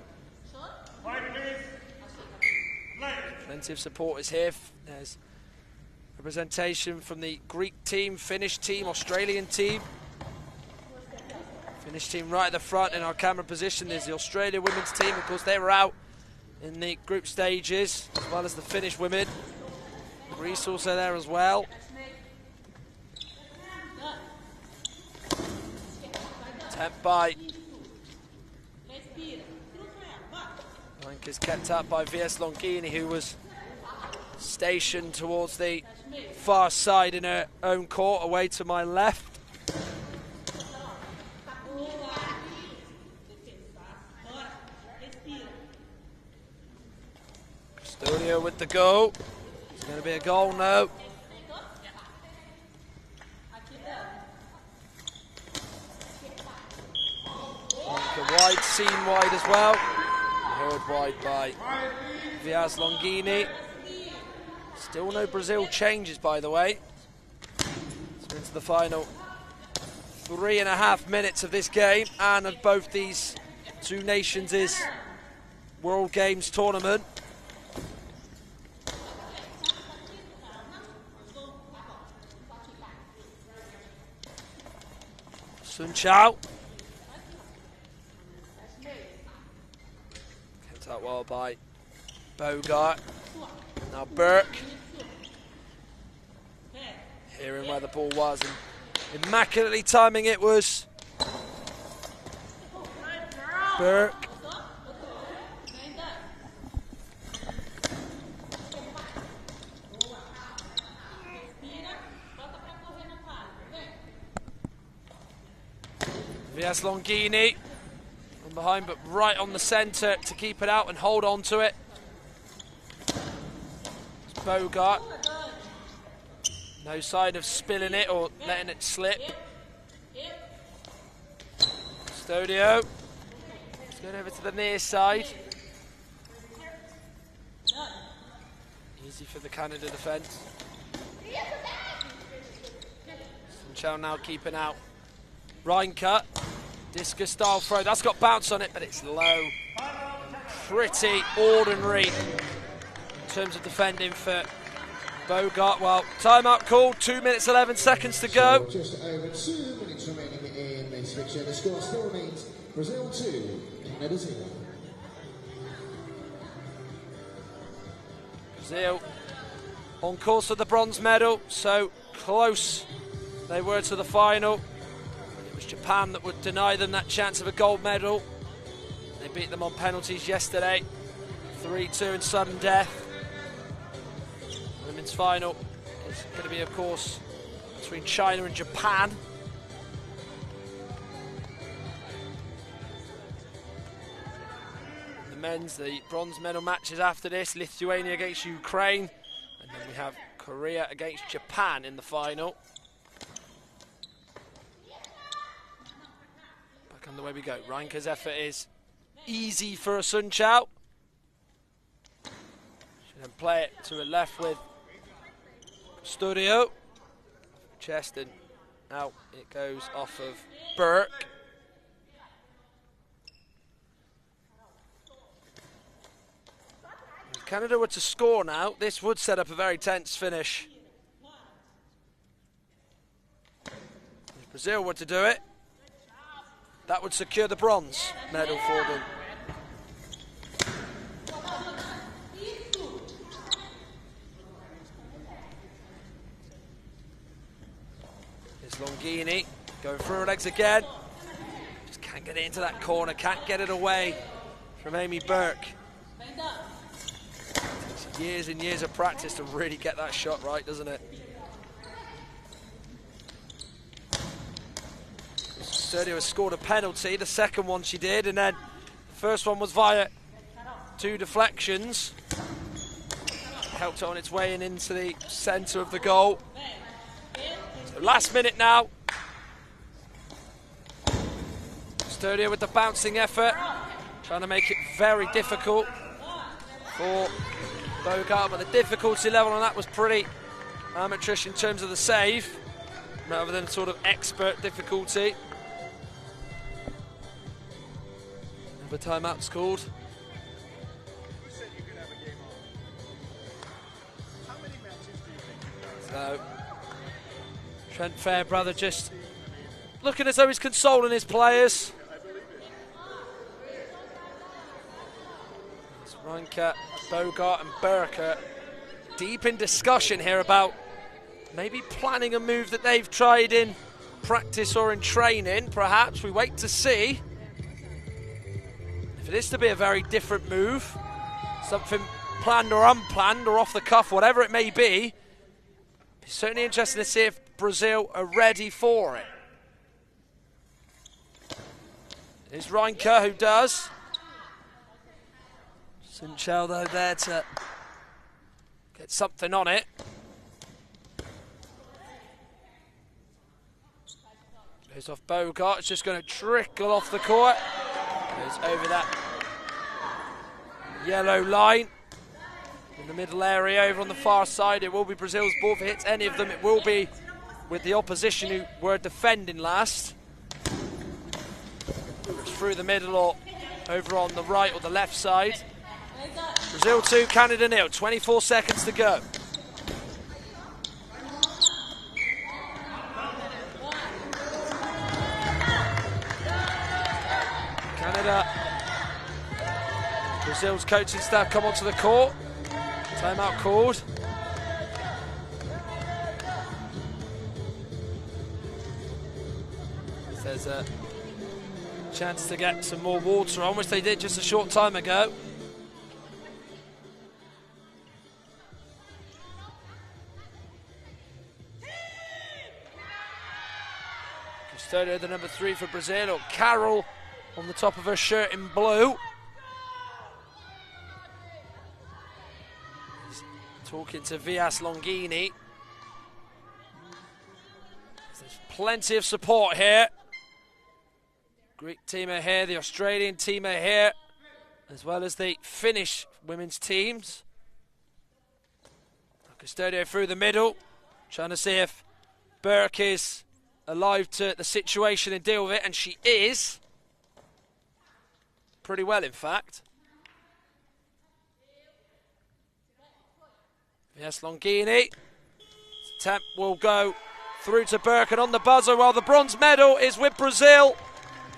Plenty of supporters here. There's representation from the Greek team, Finnish team, Australian team. Finnish team right at the front in our camera position. There's the Australia women's team. Of course, they were out in the group stages, as well as the Finnish women. Greece also there as well. Attempt by Rank is kept up by Vias Longini, who was stationed towards the far side in her own court, away to my left. Custodio with the goal. It's going to be a goal now. Wide, seen wide as well. Heard wide by Vias Longini. Still no Brazil changes, by the way. So into the final 3.5 minutes of this game and of both these two nations' World Games tournament. Sun Chao. Kept out well by Bogart. Now Burke. Hearing where the ball was and immaculately timing it was Burke. Vias Longini from behind, but right on the centre to keep it out and hold on to it. It's Bogart. No sign of spilling it or letting it slip. Custodio. Let's go over to the near side. Easy for the Canada defence. Sun Chao now keeping out. Reinkat. Discus style throw. That's got bounce on it, but it's low. Pretty ordinary in terms of defending for Bogart. Well, timeout called, 2 minutes 11 seconds to go. Just over 2 minutes remaining in this this fixture. The score still remains Brazil 2, Canada 0. Brazil on course for the bronze medal, so close they were to the final. It was Japan that would deny them that chance of a gold medal. They beat them on penalties yesterday, 3-2 in sudden death. Women's final is going to be, of course, between China and Japan. The men's, the bronze medal matches after this, Lithuania against Ukraine, and then we have Korea against Japan in the final. Back on the way we go. Reinke's effort is easy for a Sun Chao. She then play it to her left with Studio. Chest, and out it goes off of Burke. If Canada were to score now, this would set up a very tense finish. If Brazil were to do it, that would secure the bronze medal for them. It's Longini going through her legs again. Just can't get it into that corner, can't get it away from Amy Burke. Takes years and years of practice to really get that shot right, doesn't it? Sergio has scored a penalty, the second one she did, and then the first one was via 2 deflections. Helped it on its way in into the centre of the goal. So last minute now. Sergio with the bouncing effort, trying to make it very difficult for Bogart, but the difficulty level on that was pretty amateurish in terms of the save, rather than sort of expert difficulty. The timeout's called. So Trent Fairbrother just looking as though he's consoling his players. It's Reinke, Bogart and Burke deep in discussion here about maybe planning a move that they've tried in practice or in training. Perhaps we wait to see. For this to be a very different move, something planned or unplanned or off the cuff, whatever it may be, it's certainly interesting to see if Brazil are ready for it. Here's Reinke who does. Sun Chao though there to get something on it. Goes off Bogart, it's just going to trickle off the court. Goes over that yellow line in the middle area over on the far side. It will be Brazil's ball. If it hits any of them, it will be with the opposition who were defending last. It's through the middle or over on the right or the left side. Brazil 2, Canada 0. 24 seconds to go. Canada, Brazil's coaching staff come onto the court. Timeout called. There's a chance to get some more water on, which they did just a short time ago. Custodio, the number 3 for Brazil, or Carroll on the top of her shirt in blue. He's talking to Vias Longini. There's plenty of support here. Greek team are here, the Australian team are here, as well as the Finnish women's teams. Custodio through the middle, trying to see if Burke is alive to the situation and deal with it, and she is. Pretty well, in fact. Yes, Longini. Attempt will go through to Birkin on the buzzer, while the bronze medal is with Brazil.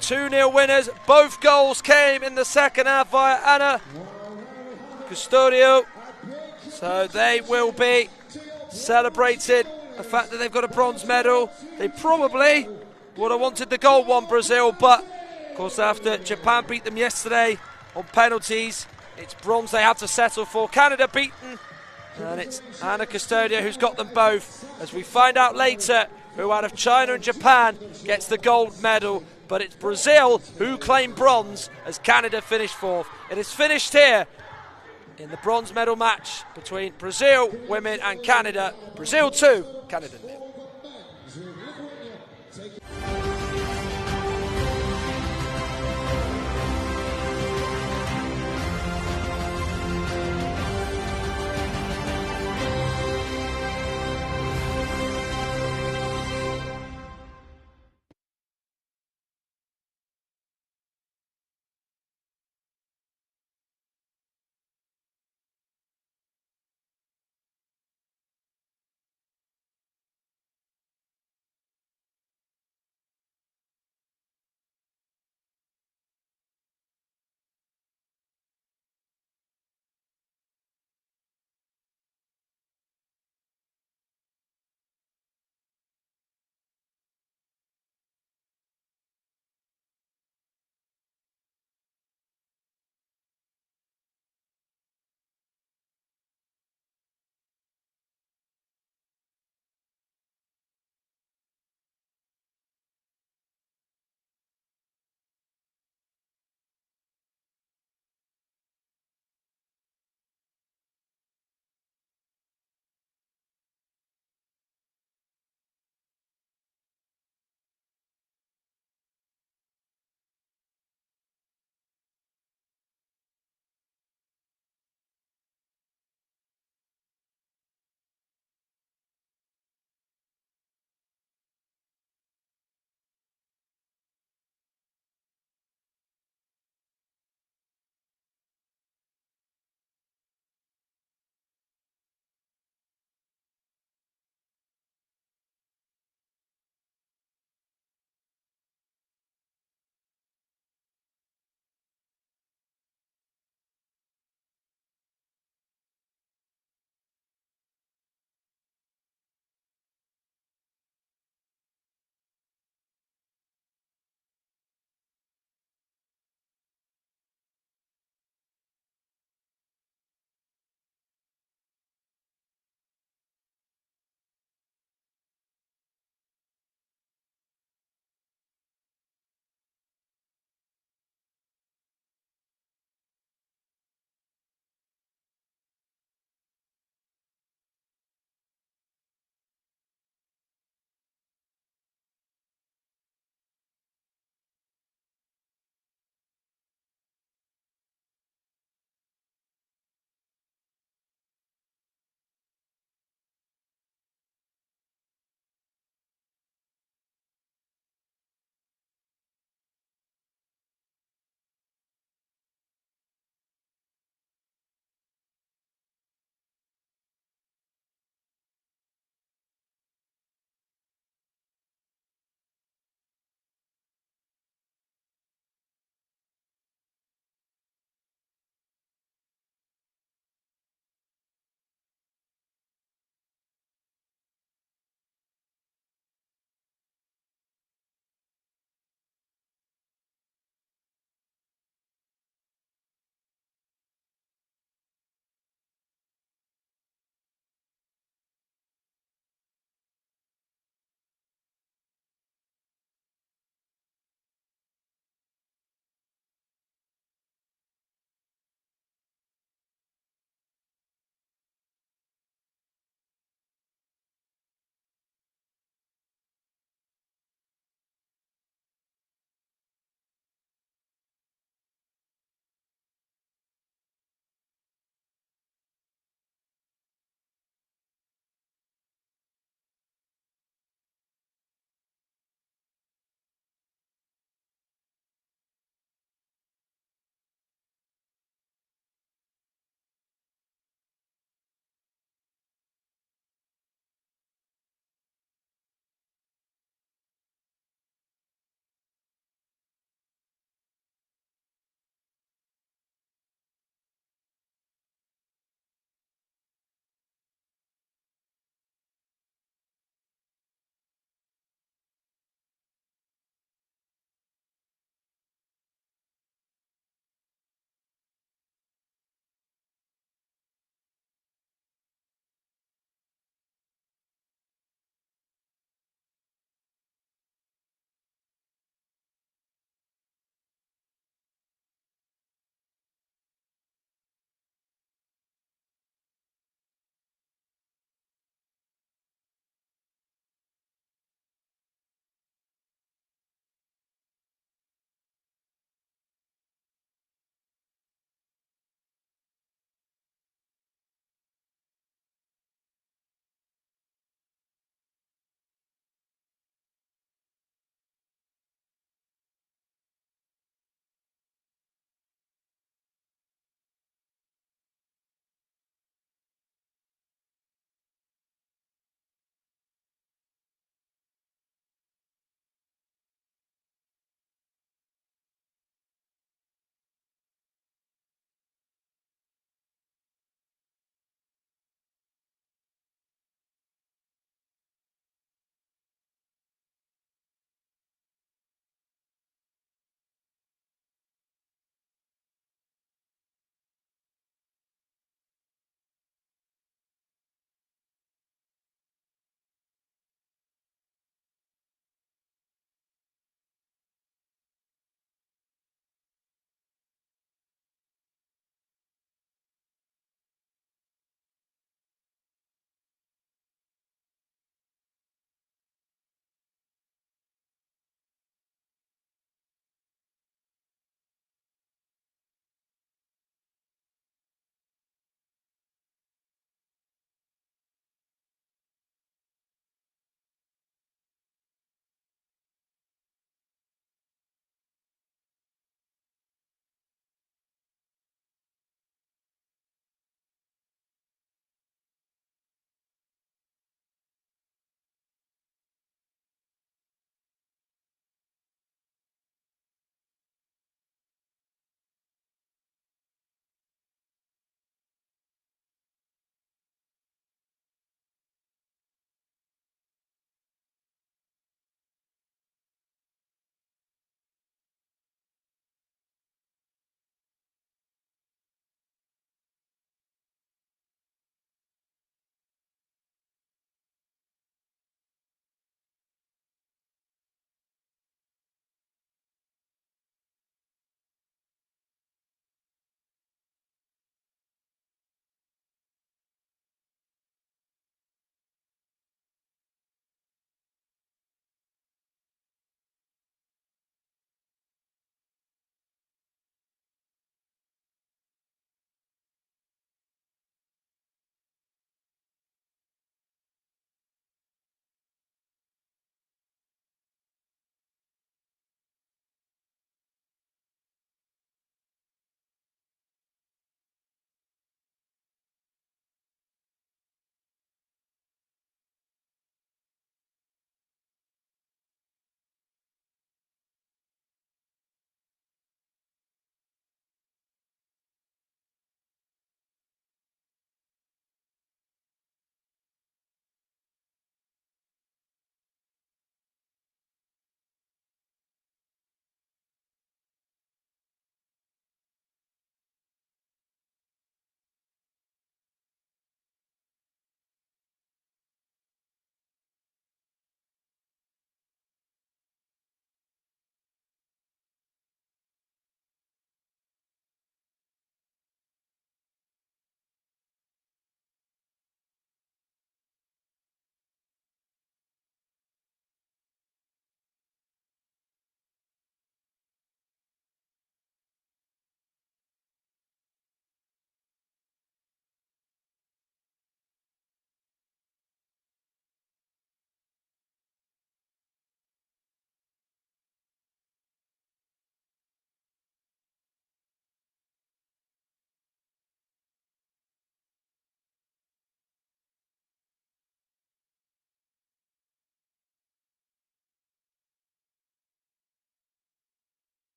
2-0 winners. Both goals came in the second half via Ana Custodio. So they will be celebrating the fact that they've got a bronze medal. They probably would have wanted the gold one, Brazil, but of course after Japan beat them yesterday on penalties, it's bronze they have to settle for. Canada beaten, and it's Ana Custodio who's got them both, as we find out later who out of China and Japan gets the gold medal. But it's Brazil who claim bronze as Canada finished fourth. It is finished here in the bronze medal match between Brazil women and Canada. Brazil 2, Canada 0.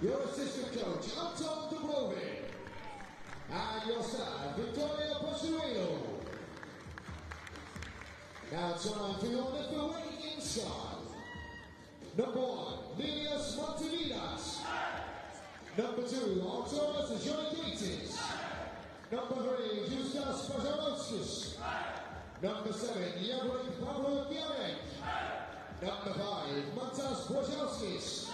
Your assistant coach, Anton Dubrovin. And your side, Victoria Posuelo. Now time for your Lithuanian inside. Number 1, Vilius Montevidas. Number 2, Arturas Jonikaitis. Number 3, Justas Pajarowskis. Number 7, Yavrik Pavloviarek. Number 5, Matas Bojowskis.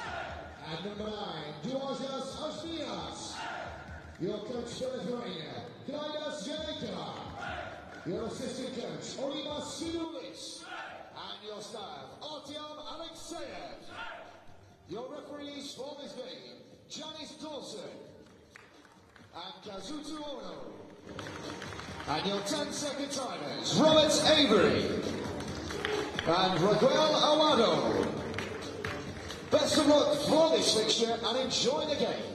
And number 9, Duajas Ashmias. Your coach for Lithuania, Klaidas Janeka. Your assistant coach, Olimas Sidulis. And your staff, Artyom Alexeyev. Your referees for this game, Janice Dawson and Kazuto Ono. And your 10-second timers, Robert Avery and Raquel Awado. Best of luck for this fixture and enjoy the game.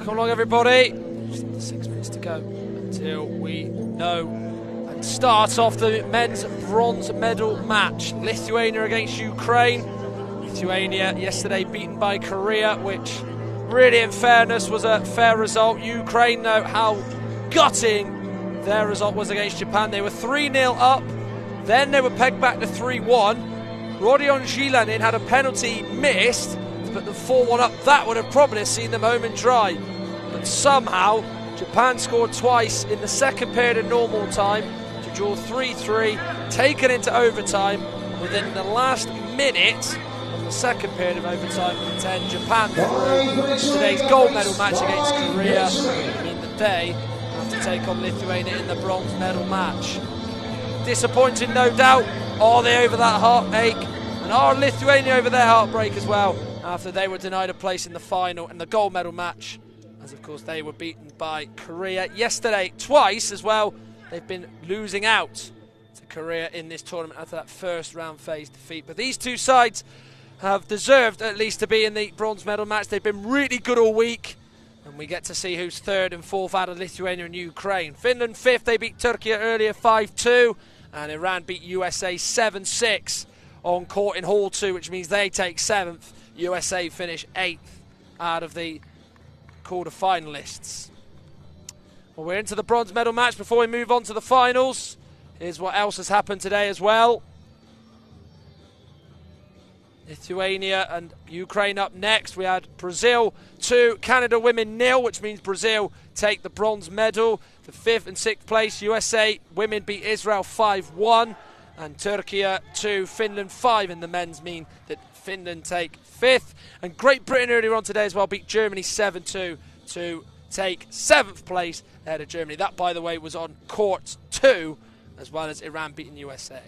Welcome along, everybody. Just 6 minutes to go until we know and start off the men's bronze medal match. Lithuania against Ukraine. Lithuania yesterday beaten by Korea, which really, in fairness, was a fair result. Ukraine, though, how gutting their result was against Japan. They were 3-0 up, then they were pegged back to 3-1. Rodion Zilanin had a penalty missed, but the 4-1 up, that would have probably seen them home and dry. But somehow, Japan scored twice in the second period of normal time to draw 3-3, taken into overtime. Within the last minute of the second period of overtime, 10 Japan through today's gold medal match against Korea, meaning that they have to take on Lithuania in the bronze medal match. Disappointing, no doubt. Are they over that heartache? And are Lithuania over their heartbreak as well, after they were denied a place in the final and the gold medal match, as of course they were beaten by Korea yesterday twice as well. They've been losing out to Korea in this tournament after that first round phase defeat. But these two sides have deserved at least to be in the bronze medal match. They've been really good all week, and we get to see who's third and fourth out of Lithuania and Ukraine. Finland fifth, they beat Turkey earlier 5-2, and Iran beat USA 7-6 on court in Hall 2, which means they take 7th. USA finish 8th out of the quarter-finalists. Well, we're into the bronze medal match. Before we move on to the finals, here's what else has happened today as well. Lithuania and Ukraine up next. We had Brazil 2, Canada women 0, which means Brazil take the bronze medal. For 5th and 6th place, USA women beat Israel 5-1. And Turkey 2, Finland 5 in the men's mean that Finland take 5th. And Great Britain earlier on today as well beat Germany 7-2 to take 7th place ahead of Germany. That, by the way, was on court 2, as well as Iran beating USA.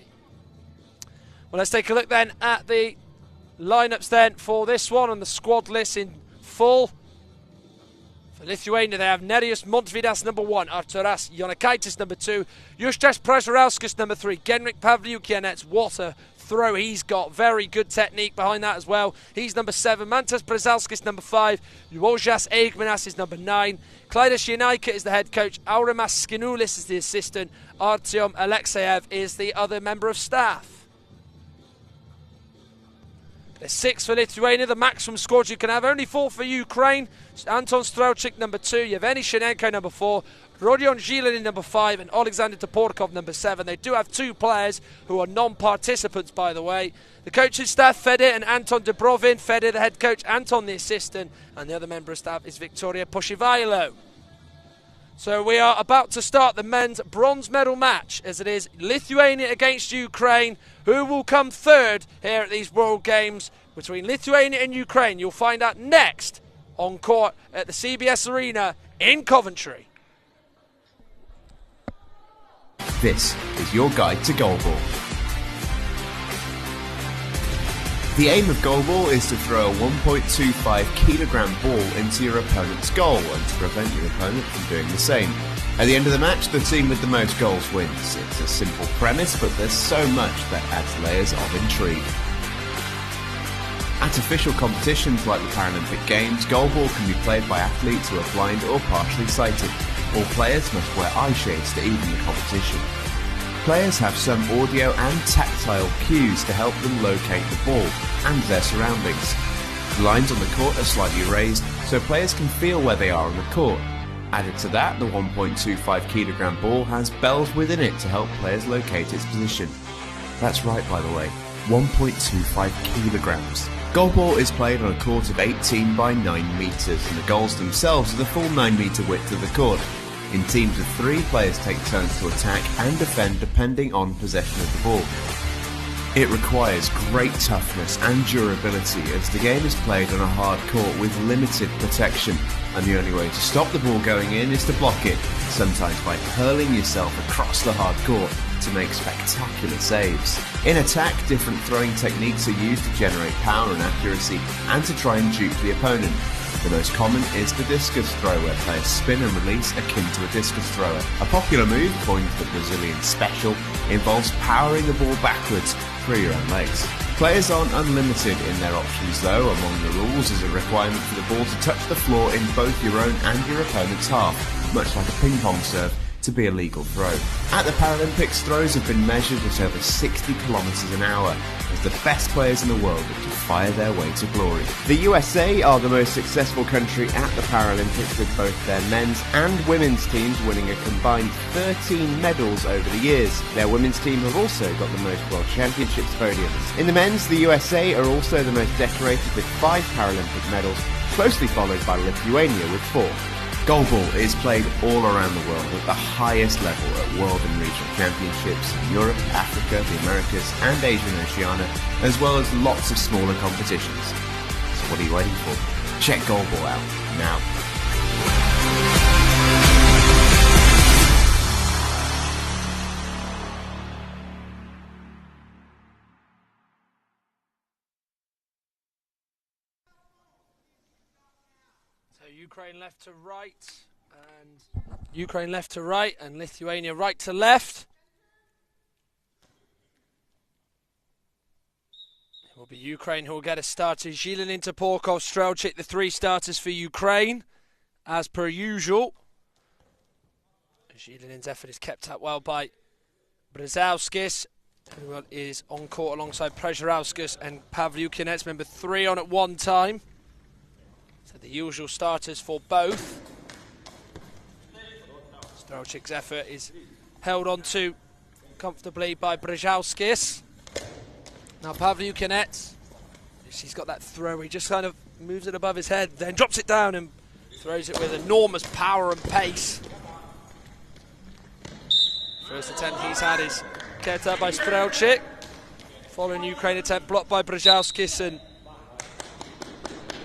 Well, let's take a look then at the lineups then for this one and the squad list in full. For Lithuania, they have Nerijus Montvydas number 1, Arturas Jonakaitis number 2, Justas Prasarauskas number 3, Genrik Pavliukianets, what a throw he's got, very good technique behind that as well. He's number 7, Mantas Brazalskis number 5, Luojas Eigmanas is number 9, Klaidas Yenaika is the head coach, Aurimas Skinoulis is the assistant, Artyom Alexeyev is the other member of staff. There's 6 for Lithuania, the maximum squad you can have. Only 4 for Ukraine. Anton Strauchik, number 2. Yevgeny Shenenko, number 4. Rodion Zilanin, number 5. And Alexander Toporkov, number 7. They do have 2 players who are non-participants, by the way. The coaching staff, Fede and Anton Dubrovin. Fede, the head coach. Anton, the assistant. And the other member of staff is Victoria Poshivailo. So we are about to start the men's bronze medal match, as it is Lithuania against Ukraine. Who will come third here at these World Games between Lithuania and Ukraine? You'll find out next on court at the CBS Arena in Coventry. This is your guide to goalball. The aim of goalball is to throw a 1.25 kilogram ball into your opponent's goal and to prevent your opponent from doing the same. At the end of the match, the team with the most goals wins. It's a simple premise, but there's so much that adds layers of intrigue. At official competitions like the Paralympic Games, goalball can be played by athletes who are blind or partially sighted. All players must wear eye shades to even the competition. Players have some audio and tactile cues to help them locate the ball and their surroundings. The lines on the court are slightly raised so players can feel where they are on the court. Added to that, the 1.25 kilogram ball has bells within it to help players locate its position. That's right, by the way, 1.25 kilograms. Goalball is played on a court of 18 by 9 metres, and the goals themselves are the full 9 metre width of the court. In teams of 3, players take turns to attack and defend depending on possession of the ball. It requires great toughness and durability as the game is played on a hard court with limited protection, and the only way to stop the ball going in is to block it, sometimes by hurling yourself across the hard court to make spectacular saves. In attack, different throwing techniques are used to generate power and accuracy and to try and dupe the opponent. The most common is the discus throw, where players spin and release akin to a discus thrower. A popular move, coined the Brazilian special, involves powering the ball backwards through your own legs. Players aren't unlimited in their options though. Among the rules is a requirement for the ball to touch the floor in both your own and your opponent's half, much like a ping pong serve, to be a legal throw. At the Paralympics, throws have been measured at over 60 kilometers an hour, as the best players in the world look to fire their way to glory. The USA are the most successful country at the Paralympics, with both their men's and women's teams winning a combined 13 medals over the years. Their women's team have also got the most World Championships podiums. In the men's, the USA are also the most decorated with 5 Paralympic medals, closely followed by Lithuania with 4. Goalball is played all around the world at the highest level at world and regional championships in Europe, Africa, the Americas and Asia and Oceania, as well as lots of smaller competitions. So what are you waiting for? Check Goalball out now. Ukraine left to right and Lithuania right to left. It will be Ukraine who will get a starter. Zhilin, Porkov, Strelchik, the 3 starters for Ukraine, as per usual. Zhilin's effort is kept up well by Brzezowskis, who is on court alongside Przerauskas and Pavlyukinets, number 3 on at one time. So the usual starters for both. Strelchik's effort is held on to comfortably by Brzezowskis. Now Pavlyukinets, he's got that throw, he just kind of moves it above his head, then drops it down and throws it with enormous power and pace. First attempt he's had is kept up by Strelchik. Following Ukraine attempt blocked by Brzezowskis and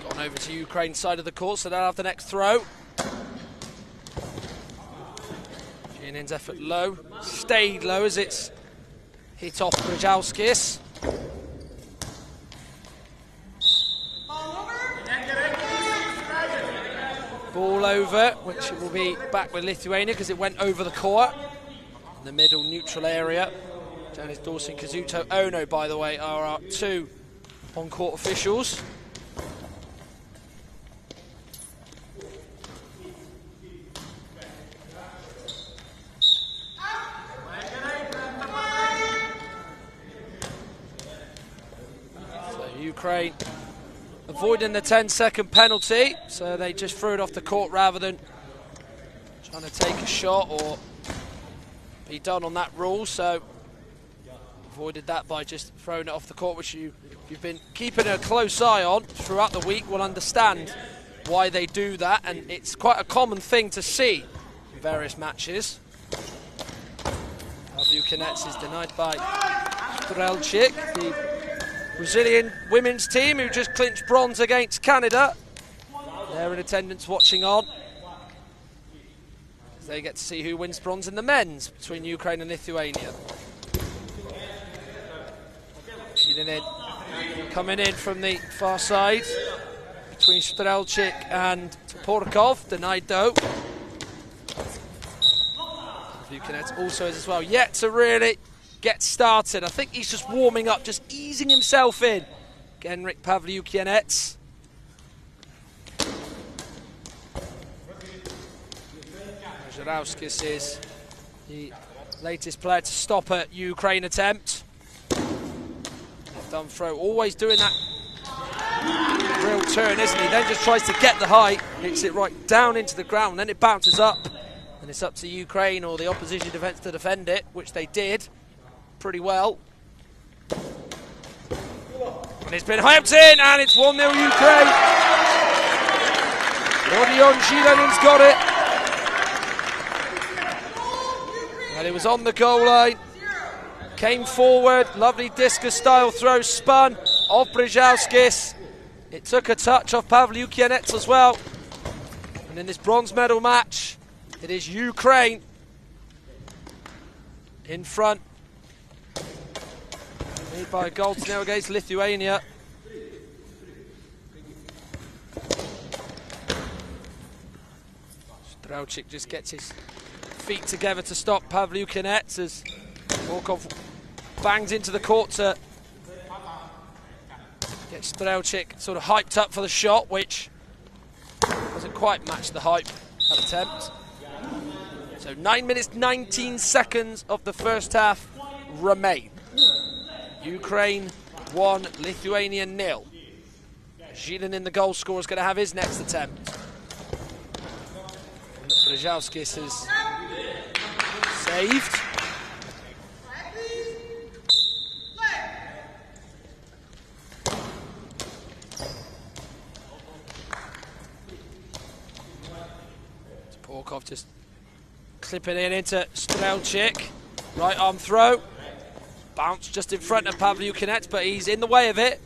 gone over to Ukraine's side of the court, so they'll have the next throw. Zhilin's effort low, stayed low as it's hit off Brzezowskis. Ball over, which will be back with Lithuania because it went over the court. In the middle neutral area. Janis Dawson, Kazuto Ono, by the way, are our 2 on-court officials. Ukraine avoiding the 10-second penalty, so they just threw it off the court rather than trying to take a shot or be done on that rule, so avoided that by just throwing it off the court, which you've been keeping a close eye on throughout the week will understand why they do that, and it's quite a common thing to see in various matches. Pavlyukinets is denied by Strelchik, the Brazilian women's team who just clinched bronze against Canada. They're in attendance watching on. They get to see who wins bronze in the men's between Ukraine and Lithuania. Coming in from the far side between Strelchik and Porkov, denied though. Pavlyukinets also is as well, yet to really get started. I think he's just warming up, just easing himself in. Henrik Pavlyukinets. Przerauskas is the latest player to stop a Ukraine attempt. Left arm throw, always doing that real turn, isn't he? Then just tries to get the height, hits it right down into the ground, then it bounces up. And it's up to Ukraine or the opposition defence to defend it, which they did pretty well. And it's been hyped in, and it's 1-0 Ukraine. Rodion Zhilin's got it. And it was on the goal line. Came forward, lovely discus style throw, spun off Brzezowskis. It took a touch off Pavlyukinets as well. And in this bronze medal match, it is Ukraine in front. Made by a goal to nil against Lithuania. Strelchik just gets his feet together to stop Pavlyukinets as Porkov bangs into the court to Gets Strelczyk sort of hyped up for the shot, which doesn't quite match the hype that attempt. So 9 minutes 19 seconds of the first half remain. Ukraine 1, Lithuania 0. Zilin in the goal scorer is going to have his next attempt. Brzezialskis has saved. Porkov just clipping it into Strelczyk. Right arm throw. Bounce just in front of Pavlyukinets, but he's in the way of it.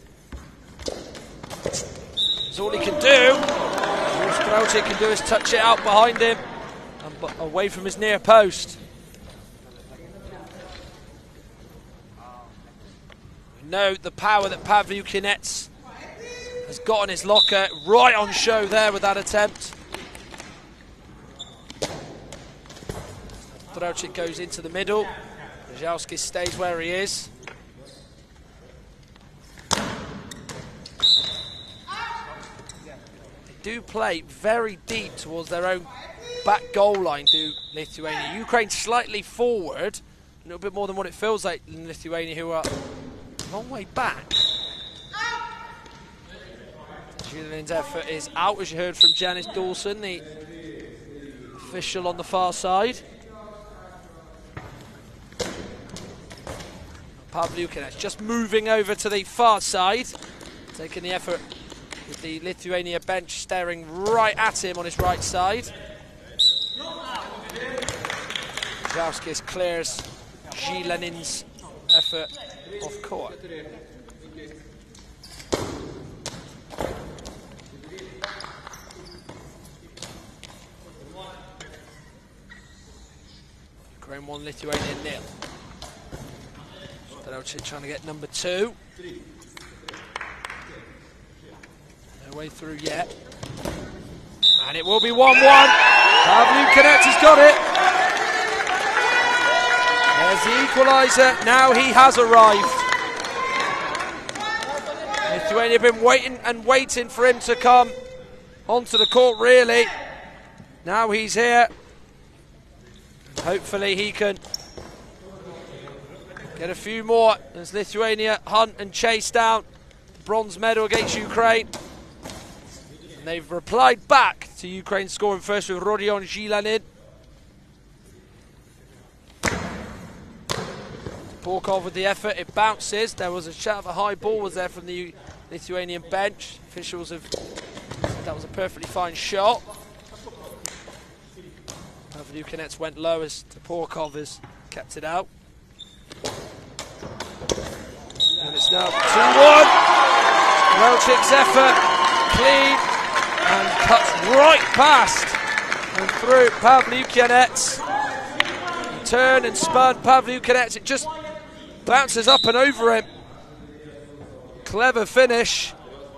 That's all he can do. All Strelczyk can do is touch it out behind him and away from his near post. We know the power that Pavlyukinets has got in his locker. Right on show there with that attempt. Strelczyk goes into the middle. Brzezialskis stays where he is. They do play very deep towards their own back goal line, do Lithuania. Ukraine slightly forward, a little bit more than what it feels like in Lithuania, who are a long way back. Zilin's effort is out, as you heard from Janice Dawson, the official on the far side. Pavlyukinets just moving over to the far side, taking the effort with the Lithuania bench staring right at him on his right side. Brzezialskis clears Zilin's effort off court. Ukraine 1, Lithuania 0. Strelczyk trying to get number 2. No way through yet. And it will be 1-1. Pavlyukinets has got it. There's the equaliser. Now he has arrived. Lithuania have been waiting and waiting for him to come onto the court, really. Now he's here. Hopefully he can get a few more as Lithuania hunt and chase down the bronze medal against Ukraine. And they've replied back to Ukraine scoring first with Rodion Zilin. Porkov with the effort, it bounces. There was a shout of a high ball was there from the Lithuanian bench. Officials have said that was a perfectly fine shot. Pavlyukinets went low as Porkov has kept it out. And it's now 2-1. Strelczyk's effort, clean, and cuts right past and through Pavlyukinets. He turned and spun Pavlyukinets. It just bounces up and over him. Clever finish.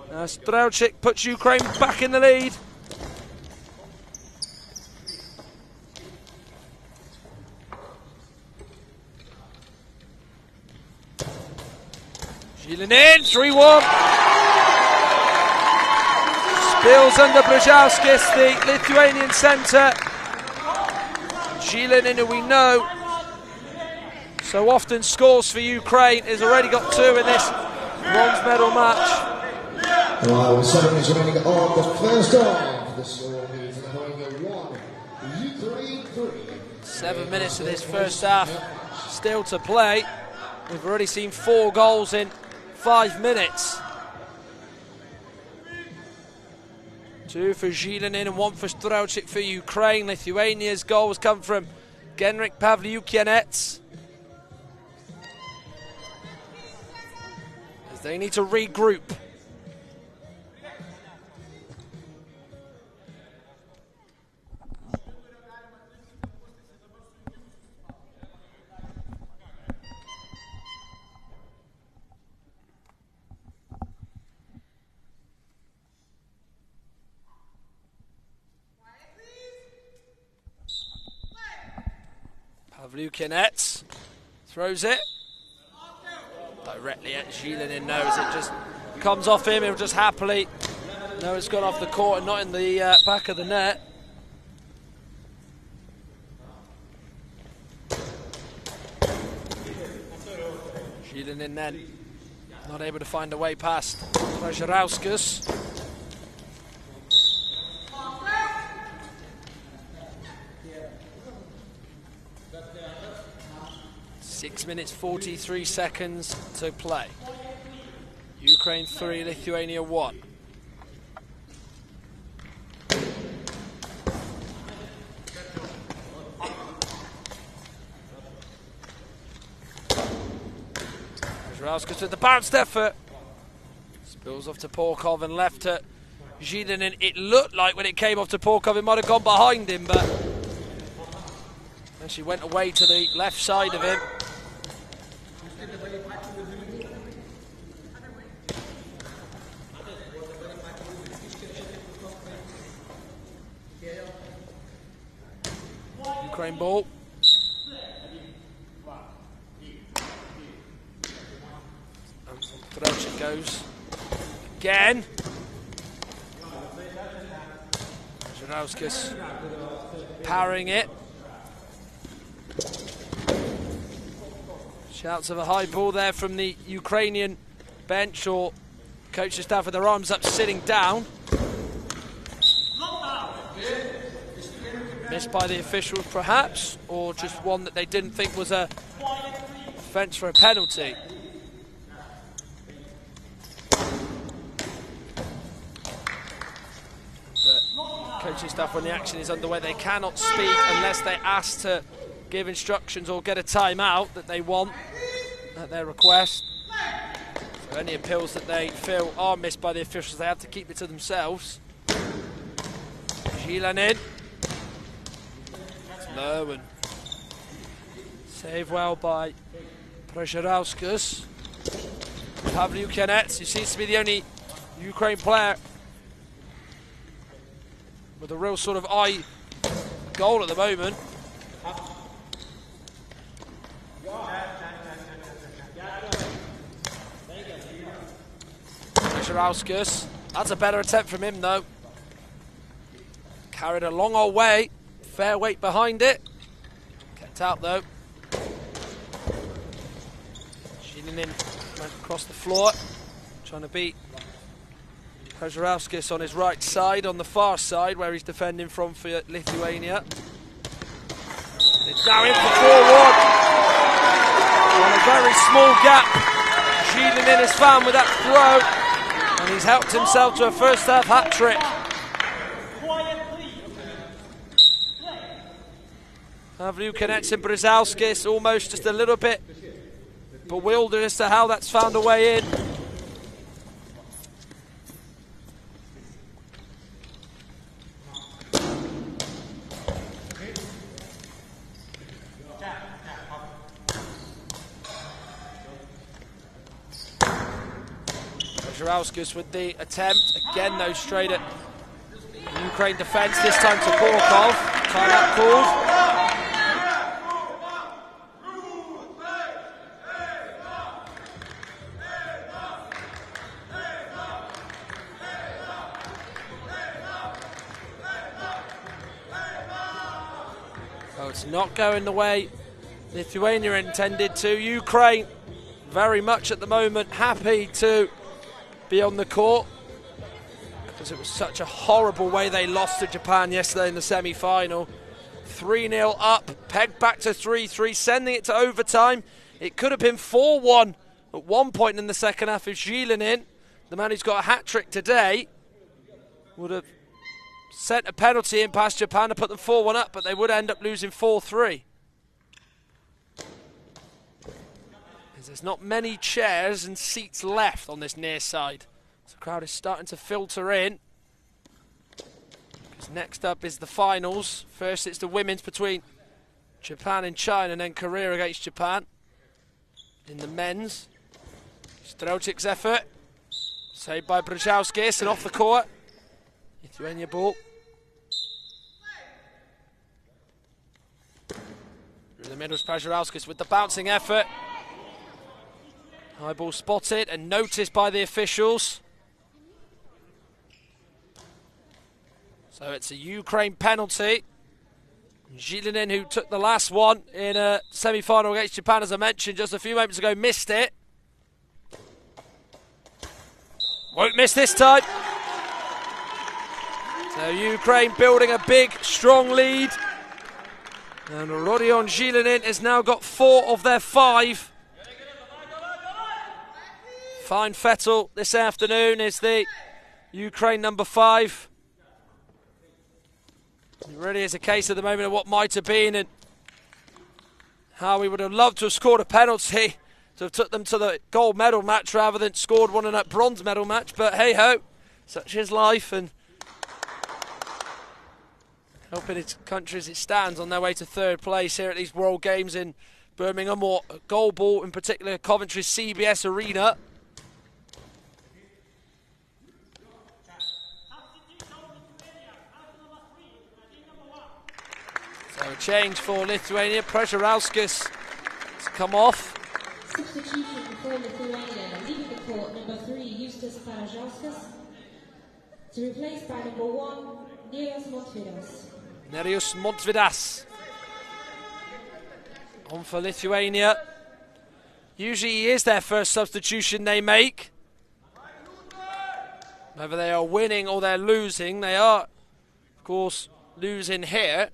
Strelczyk puts Ukraine back in the lead. Zilin in, 3-1. Spills under Brzezialskis, the Lithuanian centre. Zilin, who we know so often scores for Ukraine, has already got 2 in this bronze medal match. Well, 7 minutes remaining on the first half. The score is Lithuania 1, Ukraine 3. 7 minutes of this first half still to play. We've already seen 4 goals in 5 minutes. 2 for Zilin and 1 for Strelczyk for Ukraine. Lithuania's goals come from Genrik Pavlyukinets. As they need to regroup. Pavlyukinets throws it directly at Zilin, knows it just comes off him, he'll just happily. No, it's gone off the court and not in the back of the net. Zilinin then not able to find a way past Przeżerauskas. 6 minutes 43 seconds to play. Ukraine 3, Lithuania 1. Przeżerauskas with the bounced effort. Spills off to Porkov and left to Zilinin. It looked like when it came off to Porkov it might have gone behind him, but she went away to the left side of him. Ukraine ball. It goes again. Przeżerauskas powering it. Shouts of a high ball there from the Ukrainian bench, or coaching staff with their arms up, sitting down. Missed by the officials perhaps, or just one that they didn't think was a offence for a penalty. But coaching staff, when the action is underway, they cannot speak unless they ask to give instructions or get a timeout that they want at their request. So any appeals that they feel are missed by the officials, they have to keep it to themselves. Zilinin. Low and saved well by Przeżerauskas. Pavliukenets, who seems to be the only Ukraine player with a real sort of eye goal at the moment. Przeżerauskas, that's a better attempt from him though. Carried a long old way, fair weight behind it. Kept out though. Zilinin went across the floor, trying to beat Przeżerauskas on his right side, on the far side where he's defending from for Lithuania. It's now in for 4-1. On a very small gap, Zilinin is found with that throw, and he's helped himself to a first half hat-trick. Pavliukenets and Przeżerauskas almost just a little bit bewildered as to how that's found a way in. Przeżerauskas with the attempt, again though straight at Ukraine defence, this time to Porkov. Timeout called. Oh, it's not going the way Lithuania intended to. Ukraine very much at the moment happy to be on the court, because it was such a horrible way they lost to Japan yesterday in the semi-final. 3-0 up, pegged back to 3-3, sending it to overtime. It could have been 4-1 at one point in the second half if Zilinin, the man who's got a hat-trick today, would have sent a penalty in past Japan to put them 4-1 up, but they would end up losing 4-3. There's not many chairs and seats left on this near side. So the crowd is starting to filter in. Because next up is the finals. First it's the women's between Japan and China, and then Korea against Japan. In the men's, Strelčík's effort. Saved by Przeżerauskas and off the court. Lithuania ball. Through the middle is Przeżerauskas with the bouncing effort. High ball spotted and noticed by the officials. So it's a Ukraine penalty. Zhilinin, who took the last one in a semi-final against Japan, as I mentioned just a few moments ago, missed it. Won't miss this time. So Ukraine building a big, strong lead. And Rodion Zhilinin has now got 4 of their 5. Fine Fettel this afternoon is the Ukraine number 5. It really is a case at the moment of what might have been and how we would have loved to have scored a penalty to have took them to the gold medal match rather than scored one in that bronze medal match. But hey-ho, such is life, and helping its country as it stands on their way to 3rd place here at these World Games in Birmingham, or Goalball in particular, Coventry's CBS Arena. So a change for Lithuania. Przerauskas has come off. Substitution for Lithuania, leaving the court, number 3, Justas Przerauskas, to replace by number 1, Nerijus Montvidas. Nerijus Montvidas on for Lithuania. Usually he is their first substitution they make. Whether they are winning or they're losing, they are, of course, losing here.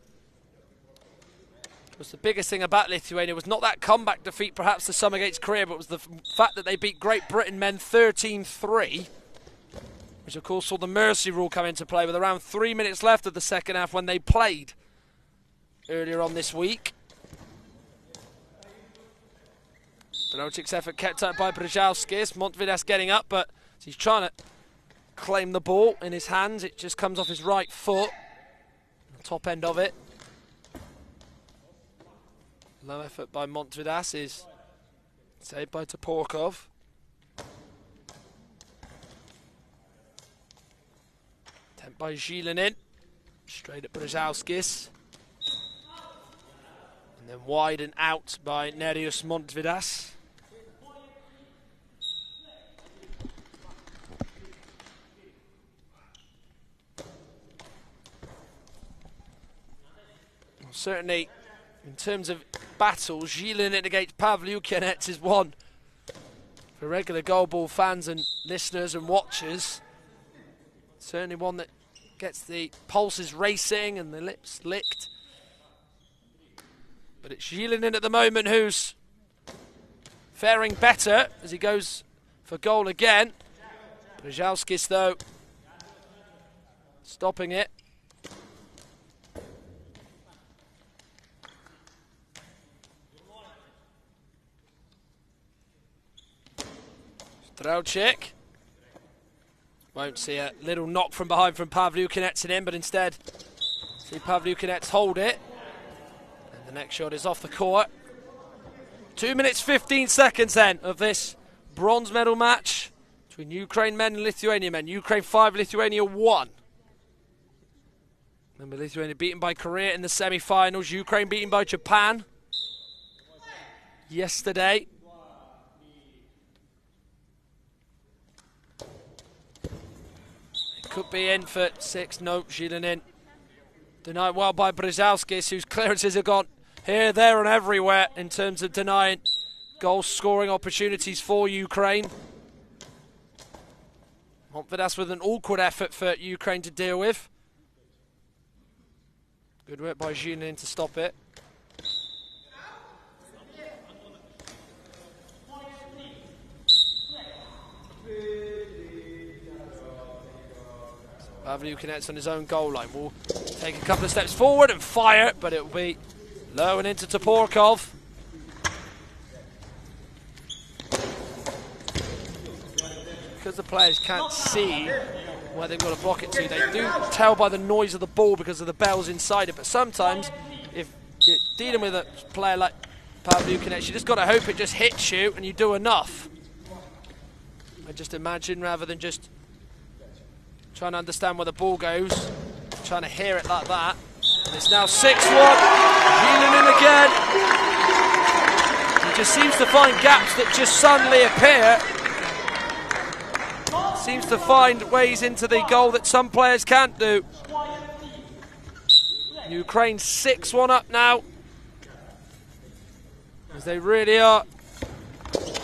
The biggest thing about Lithuania was not that comeback defeat perhaps to some against Korea, but was the fact that they beat Great Britain men 13-3, which of course saw the mercy rule come into play with around 3 minutes left of the second half when they played earlier on this week. Brocic's effort kept up by Przerauskas. Montvidas getting up, but he's trying to claim the ball in his hands. It just comes off his right foot, the top end of it. Low effort by Montvidas is saved by Toporkov. Attempt by Zhilinin. Straight at Przerauskas. And then wide and out by Nerijus Montvidas. Well, certainly, in terms of battles, Zhilinin against Pavlyukinets is one for regular Goalball fans and listeners and watchers. Certainly one that gets the pulses racing and the lips licked. But it's Zhilinin at the moment who's faring better as he goes for goal again. Przerauskas, though, stopping it. Strauchik won't see a little knock from behind from Pavlyukinets in, but instead see Pavlyukinets hold it. And the next shot is off the court. 2 minutes 15 seconds then of this bronze medal match between Ukraine men and Lithuania men. Ukraine 5, Lithuania 1. Remember, Lithuania beaten by Korea in the semi-finals. Ukraine beaten by Japan yesterday. Could be in for 6. No, Zhilinin denied well by Przerauskas, whose clearances have gone here, there and everywhere in terms of denying goal scoring opportunities for Ukraine. Montvidas with an awkward effort for Ukraine to deal with. Good work by Zhilinin to stop it. Pavlyukinets on his own goal line will take a couple of steps forward and fire, but it will be low and into Toporkov. Because the players can't see where they've got to block it to, they do tell by the noise of the ball because of the bells inside it. But sometimes, if you're dealing with a player like Pavlyukinets, you just got to hope it just hits you and you do enough. I just imagine, rather than just trying to understand where the ball goes, trying to hear it like that. And it's now 6-1. Zhilinin again. He just seems to find gaps that just suddenly appear. Seems to find ways into the goal that some players can't do. Ukraine 6-1 up now, as they really are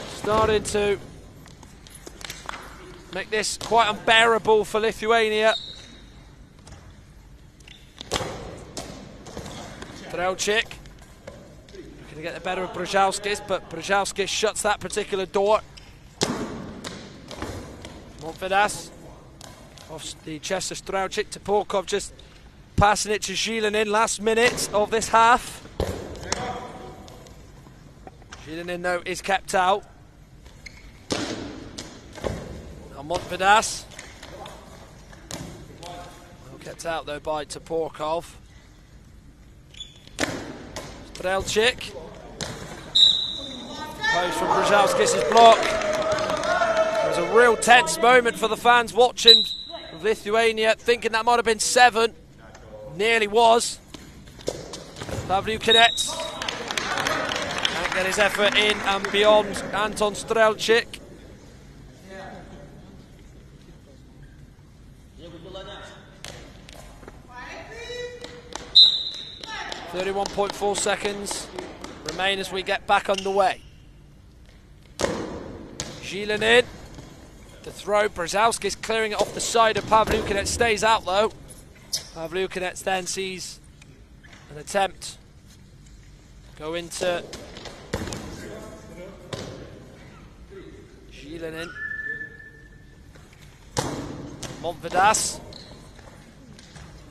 starting to make this quite unbearable for Lithuania. Strelczyk going to get the better of Brzezowskis, but Brzezowskis shuts that particular door. Montvidas off the chest of Strelczyk to Porkov, just passing it to Zhilinin last minute of this half. Zhilinin, though, is kept out. Now Montvidas. Well kept out, though, by Toporkov. Strelczyk. Post from Brzezowskis' block. It was a real tense moment for the fans watching Lithuania, thinking that might have been 7. Nearly was. Pavlyukinets can't get his effort in and beyond Anton Strelczyk. .4 seconds remain as we get back underway. Zhilinin, the throw. Brzezowskis clearing it off the side of Pavlyukinets, stays out though. Pavlyukinets then sees an attempt go into Zhilinin. Montvidas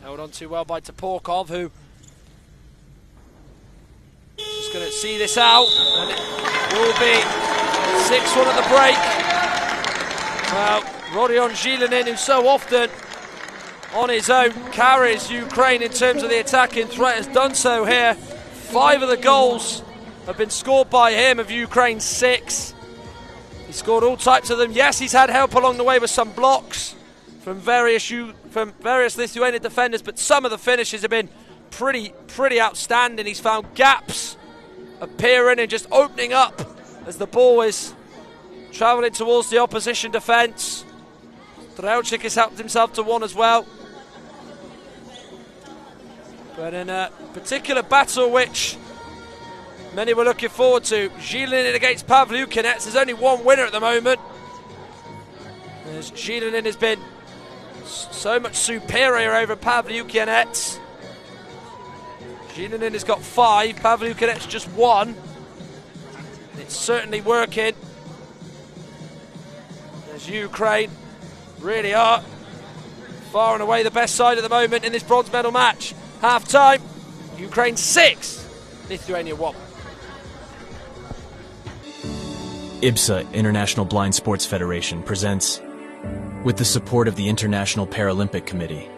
held on too well by Toporkov, who is going to see this out, and it will be 6-1 at the break. Well, Rodion Zhilinin, who so often on his own carries Ukraine in terms of the attacking threat, has done so here. 5 of the goals have been scored by him, of Ukraine's 6. He scored all types of them. Yes, he's had help along the way with some blocks from various Lithuanian defenders, but some of the finishes have been pretty outstanding. He's found gaps appearing and just opening up as the ball is travelling towards the opposition defence. Strelczyk has helped himself to 1 as well. But in a particular battle which many were looking forward to, Zhilinin against Pavlyukinets, there's only one winner at the moment, as Zhilinin has been so much superior over Pavlyukinets. Zhilinin has got 5, Pavlyukinets just 1. It's certainly working, as Ukraine really are far and away the best side at the moment in this bronze medal match. Half time, Ukraine 6, Lithuania 1. IBSA, International Blind Sports Federation, presents, with the support of the International Paralympic Committee,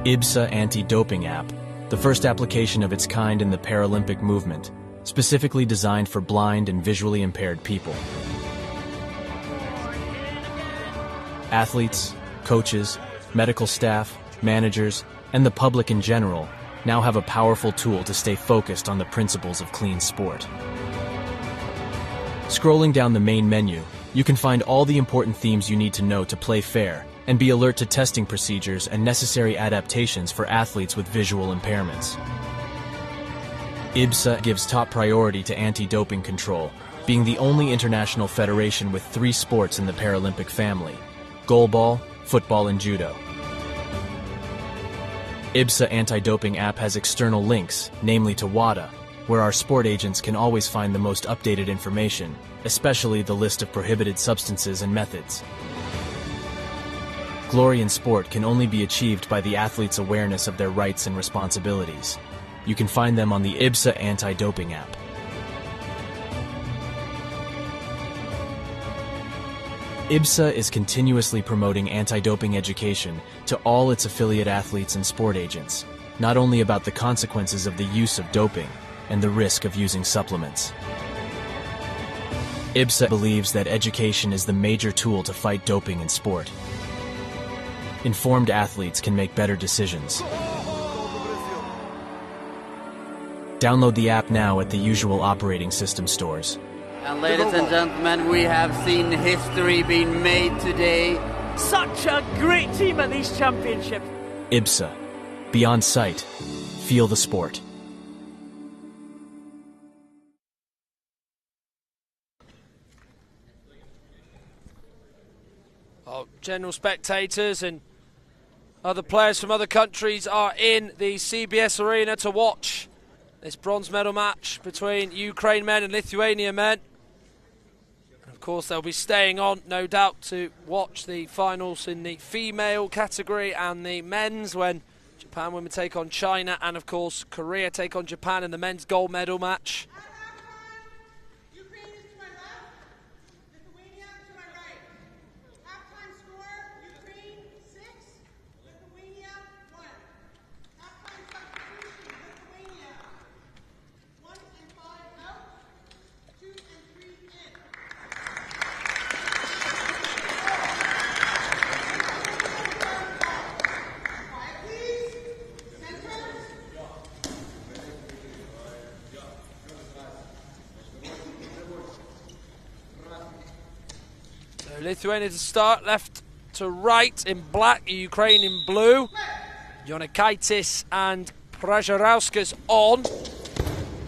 IBSA Anti-Doping App, the first application of its kind in the Paralympic movement, specifically designed for blind and visually impaired people. Athletes, coaches, medical staff, managers, and the public in general now have a powerful tool to stay focused on the principles of clean sport. Scrolling down the main menu, you can find all the important themes you need to know to play fair and be alert to testing procedures and necessary adaptations for athletes with visual impairments. IBSA gives top priority to anti-doping control, being the only international federation with 3 sports in the Paralympic family: goalball, football, and judo. IBSA Anti-Doping App has external links, namely to WADA, where our sport agents can always find the most updated information, especially the list of prohibited substances and methods. Glory in sport can only be achieved by the athlete's awareness of their rights and responsibilities. You can find them on the IBSA Anti-Doping App. IBSA is continuously promoting anti-doping education to all its affiliate athletes and sport agents, not only about the consequences of the use of doping and the risk of using supplements. IBSA believes that education is the major tool to fight doping in sport. Informed athletes can make better decisions. Download the app now at the usual operating system stores. And ladies and gentlemen, we have seen history being made today. Such a great team at these championships. IBSA. Beyond sight. Feel the sport. Well, general spectators and other players from other countries are in the CBS arena to watch this bronze medal match between Ukraine men and Lithuania men. And of course, they'll be staying on, no doubt, to watch the finals in the female category and the men's, when Japan women take on China and, of course, Korea take on Japan in the men's gold medal match. Lithuania to start, left to right in black, Ukraine in blue. Jonikaitis and Przejauskas on.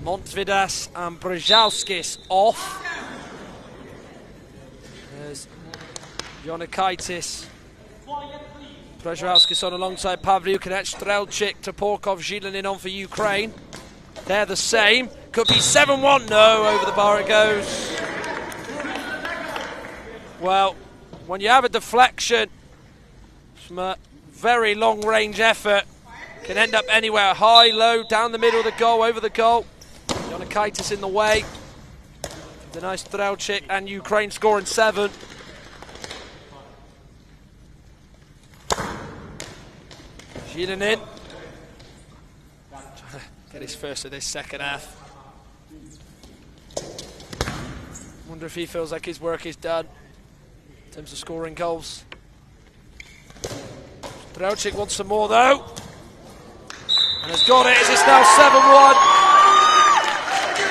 Montvidas and Brzeziauskis off. There's Jonikaitis. Przejauskas on alongside Pavlyukinec, Strelchik, Toporkov, Zhilinin on for Ukraine. They're the same. Could be 7-1. No, over the bar it goes. Well, when you have a deflection from a very long-range effort, can end up anywhere, high, low, down the middle of the goal, over the goal. Jonikaitis in the way. The nice Strelchik, and Ukraine scoring 7. Zhilinin. Trying to get his first of this second half. Wonder if he feels like his work is done in terms of scoring goals. Strelchik wants some more though, and has got it. Is this now 7-1?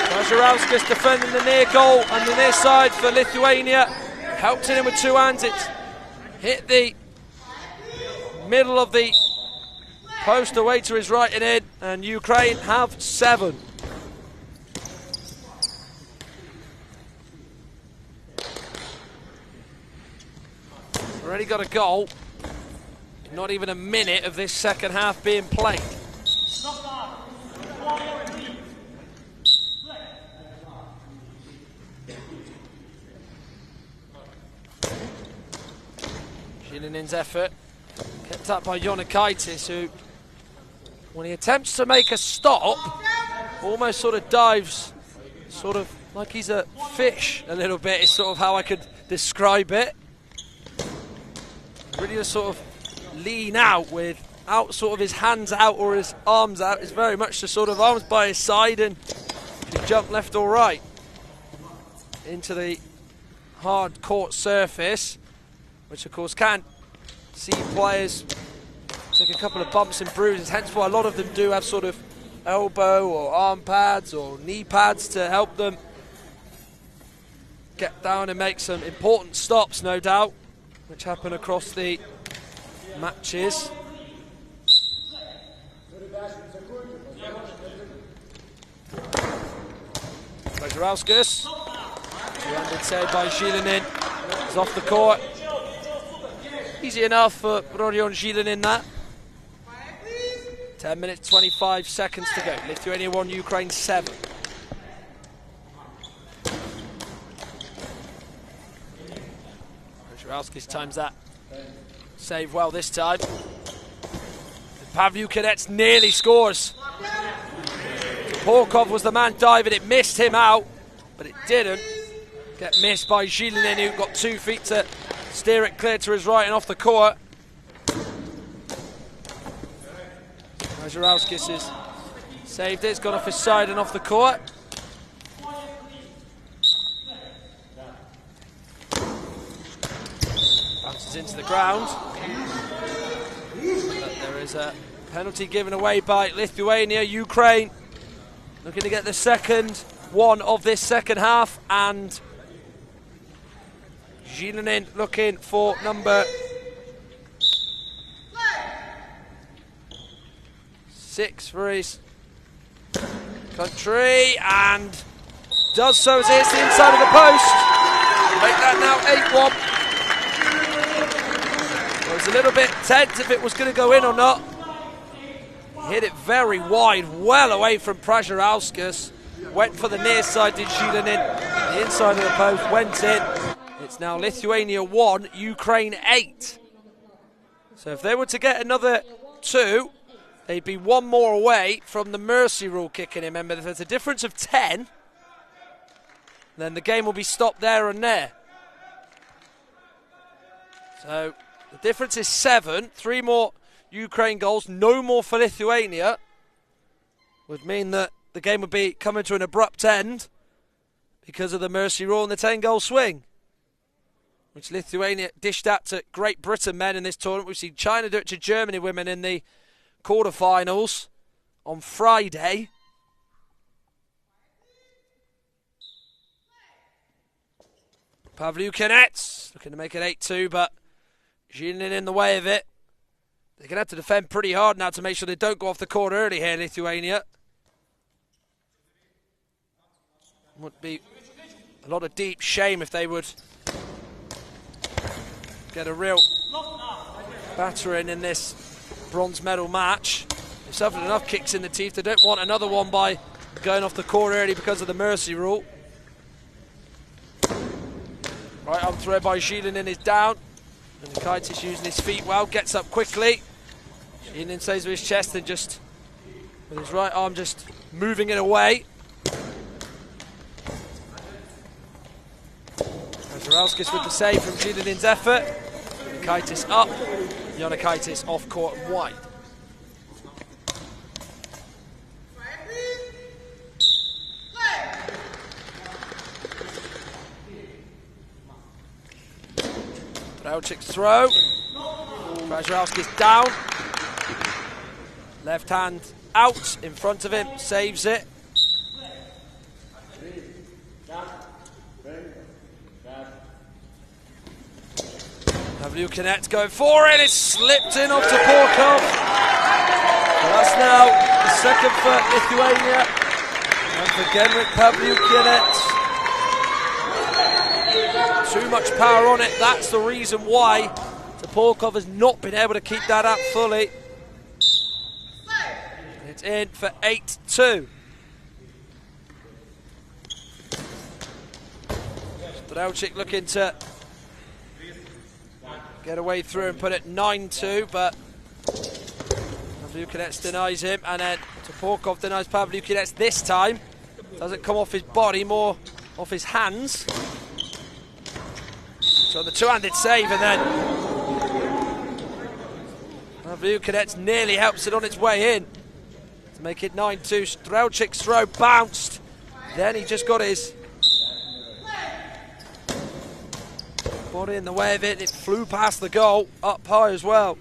Przejauskas defending the near goal and the near side for Lithuania. Helped in with 2 hands. It's hit the middle of the post away to his right and in, and Ukraine have 7. Already got a goal. Not even a minute of this second half being played. Zhilinin's effort kept up by Jonikaitis, who, when he attempts to make a stop, almost sort of dives, sort of like he's a fish a little bit, is sort of how I could describe it. Really just sort of lean out without sort of his hands out or his arms out. It's very much the sort of arms by his side, and you jump left or right into the hard court surface, which of course can see players take a couple of bumps and bruises, hence why a lot of them do have sort of elbow or arm pads or knee pads to help them get down and make some important stops, no doubt, which happen across the matches. Przejauskas, 200 saved by Zhilinin, is off the court. Easy enough for Rodion Zhilinin that. 10 minutes, 25 seconds to go. Lithuania 1, Ukraine 7. Przejauskas times that save well this time. Pavlyukinec nearly scores. Toporkov was the man diving, it missed him out, but it didn't. Get missed by Zhilinin, who got 2 feet to steer it clear to his right and off the court. Przejauskas has saved it, it's gone off his side and off the court. Bounces into the ground. But there is a penalty given away by Lithuania. Ukraine looking to get the second one of this second half, and Zilinin looking for number 6 for his country, and does so as it hits the inside of the post. Make that now 8-1. It was a little bit tense if it was going to go in or not. He hit it very wide, well away from Prajarauskas. Went for the near side, did Zilinin. The inside of the post went in. It's now Lithuania 1, Ukraine 8. So if they were to get another 2, they'd be 1 more away from the mercy rule kicking in. Remember, if there's a difference of 10, then the game will be stopped there and there. So the difference is 7. 3 more Ukraine goals, no more for Lithuania, would mean that the game would be coming to an abrupt end because of the mercy rule and the 10-goal swing, which Lithuania dished out to Great Britain men in this tournament. We've seen China do it to Germany women in the quarterfinals on Friday. Pavliukinets looking to make it 8-2, but Zilinin in the way of it. They're going to have to defend pretty hard now to make sure they don't go off the court early here, Lithuania. Would be a lot of deep shame if they would get a real battering in this bronze medal match. They've suffered enough kicks in the teeth. They don't want another one by going off the court early because of the mercy rule. Right arm throw by Zilinin is down. And the kite is using his feet well, gets up quickly. Zilinin stays with his chest and just, with his right arm, just moving it away. Prajarauskas with the save from Zilinin's effort. Kaitis up, Yanakaitis off court and wide. Trauchik's throw. Prajarauskas down. Left hand out in front of him, saves it. Pavliukinets going for it, it's slipped in off to Porkov. That's now the second for Lithuania. And for Genrik Pavliukinets. Too much power on it, that's the reason why Topolkov has not been able to keep that up fully. It's in for 8-2. Strelchik looking to get away through and put it 9-2, but Pavliukinets denies him, and then Topolkov denies Pavliukinets this time. Doesn't come off his body, more off his hands. So the two-handed save, and then Pavliukinets nearly helps it on its way in to make it 9-2. Strelchik's throw bounced, then he just got his body in the way of it. It flew past the goal, up high as well.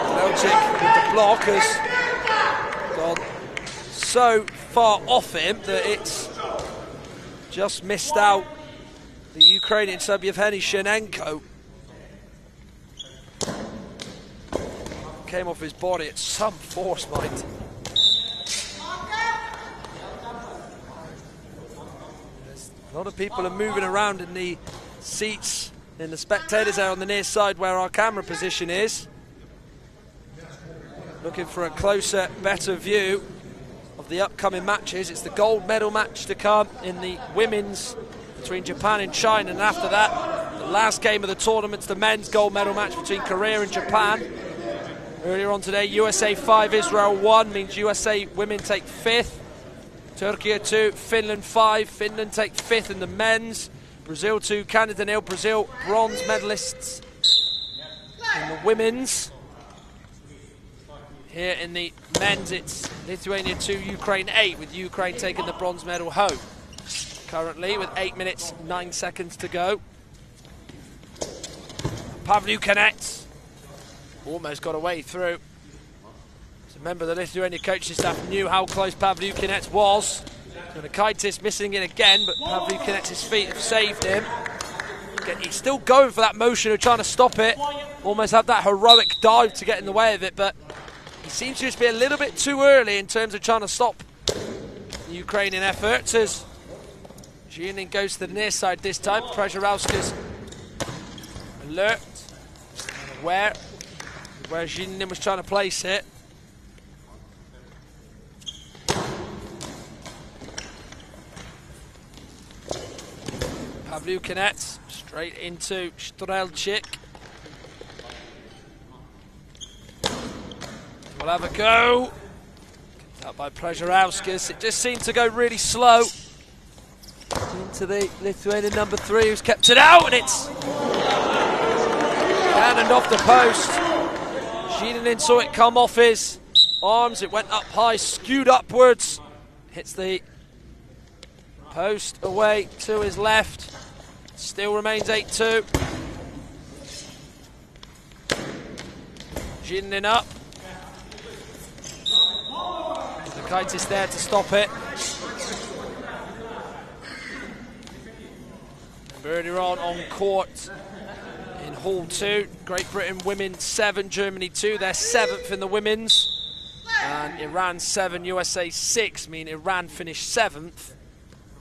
Strelchik with the block has gone so far off him that it's just missed out the Ukrainian sub Yevgeny Shenenko. Came off his body at some force, mind. A lot of people are moving around in the seats, in the spectators there on the near side where our camera position is. Looking for a closer, better view of the upcoming matches. It's the gold medal match to come in the women's between Japan and China, and after that, the last game of the tournament's the men's gold medal match between Korea and Japan. Earlier on today, USA 5, Israel 1, means USA women take 5th. Turkey 2, Finland 5. Finland take 5th in the men's. Brazil 2, Canada 0. Brazil bronze medalists in the women's. Here in the men's, it's Lithuania 2, Ukraine 8, with Ukraine taking the bronze medal home. currently with 8 minutes, 9 seconds to go. Pavliukanets almost got away through. So remember, the Lithuania coaching staff knew how close Pavliukanets was. Jonakaitis missing it again, but Pavliukanets' feet have saved him. Again, he's still going for that motion of trying to stop it. Almost had that heroic dive to get in the way of it, but he seems to just be a little bit too early in terms of trying to stop the Ukrainian efforts as Zhilin goes to the near side this time. Przerzowska's alert and aware where Zhilin was trying to place it. Pavliukanets straight into Strelchik. We'll have a go. Kicked out by Przerzowska's. It just seemed to go really slow. Into the Lithuanian number 3 who's kept it out, and it's cannoned off the post. Zhilin saw it come off his arms. It went up high, skewed upwards. Hits the post away to his left. Still remains 8-2. Zhilin up. Jonakaitis there to stop it. Earlier on court in Hall 2, Great Britain women 7, Germany 2. They're 7th in the women's. And Iran 7, USA 6, meaning Iran finished 7th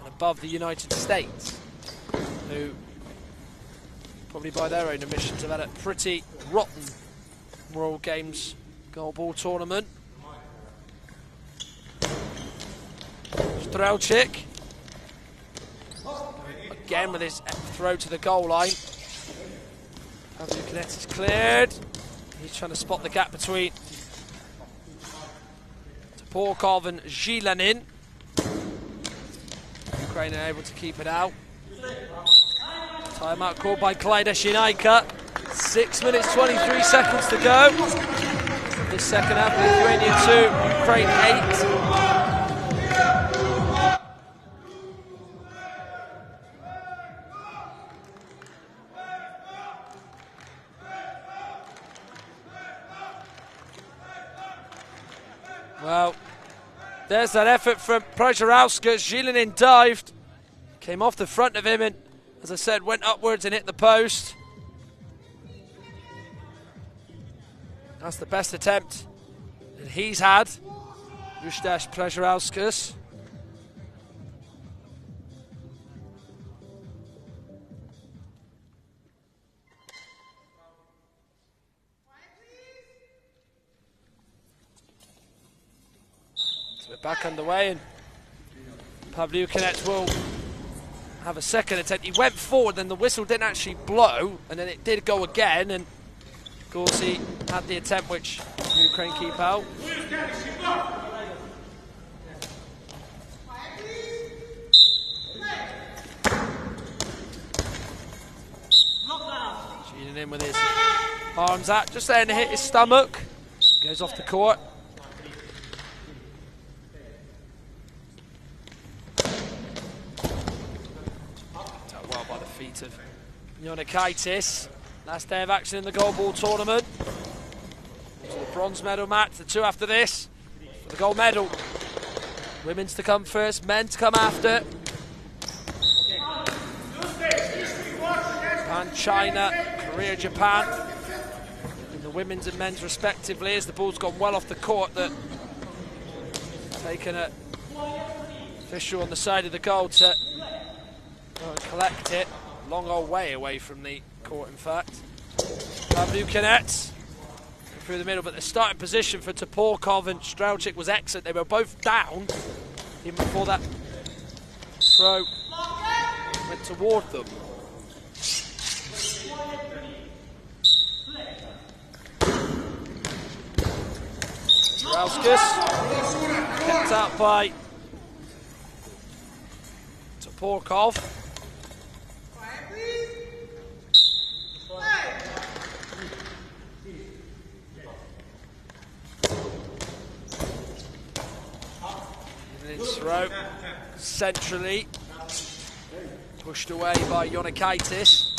and above the United States, who, probably by their own admissions, have had a pretty rotten World Games goalball tournament. Strelchik. Again with his throw to the goal line. Pavliukanets is cleared. He's trying to spot the gap between Toporkov and Zhilin. Ukraine are able to keep it out. Timeout called by Klaida Shinaika. 6 minutes 23 seconds to go. This second half, Lithuania 2, Ukraine 8. Well, there's that effort from Przerzowska. Zhilin dived, came off the front of him and, as I said, went upwards and hit the post. That's the best attempt that he's had, Rustas Przerzowska's. Back underway, and Pavliukanets will have a second attempt. He went forward, then the whistle didn't actually blow, and then it did go again, and of course he had the attempt which Ukraine keep out. Zhilin in with his arms out, just there to hit his stomach. Goes off the court. Of Jonakaitis. Last day of action in the goalball tournament. So the bronze medal match, the 2 after this, for the gold medal. Women's to come first, men to come after. Japan, China, Korea, Japan. In the women's and men's respectively, as the ball's gone well off the court, that taken a official on the side of the goal to collect it. Long old way away from the court, in fact. Pavliukanets through the middle, but the starting position for Toporkov and Strelchik was excellent. They were both down even before that throw went toward them. Strelchik kept out by Toporkov. Throw centrally. Pushed away by Jonikaitis.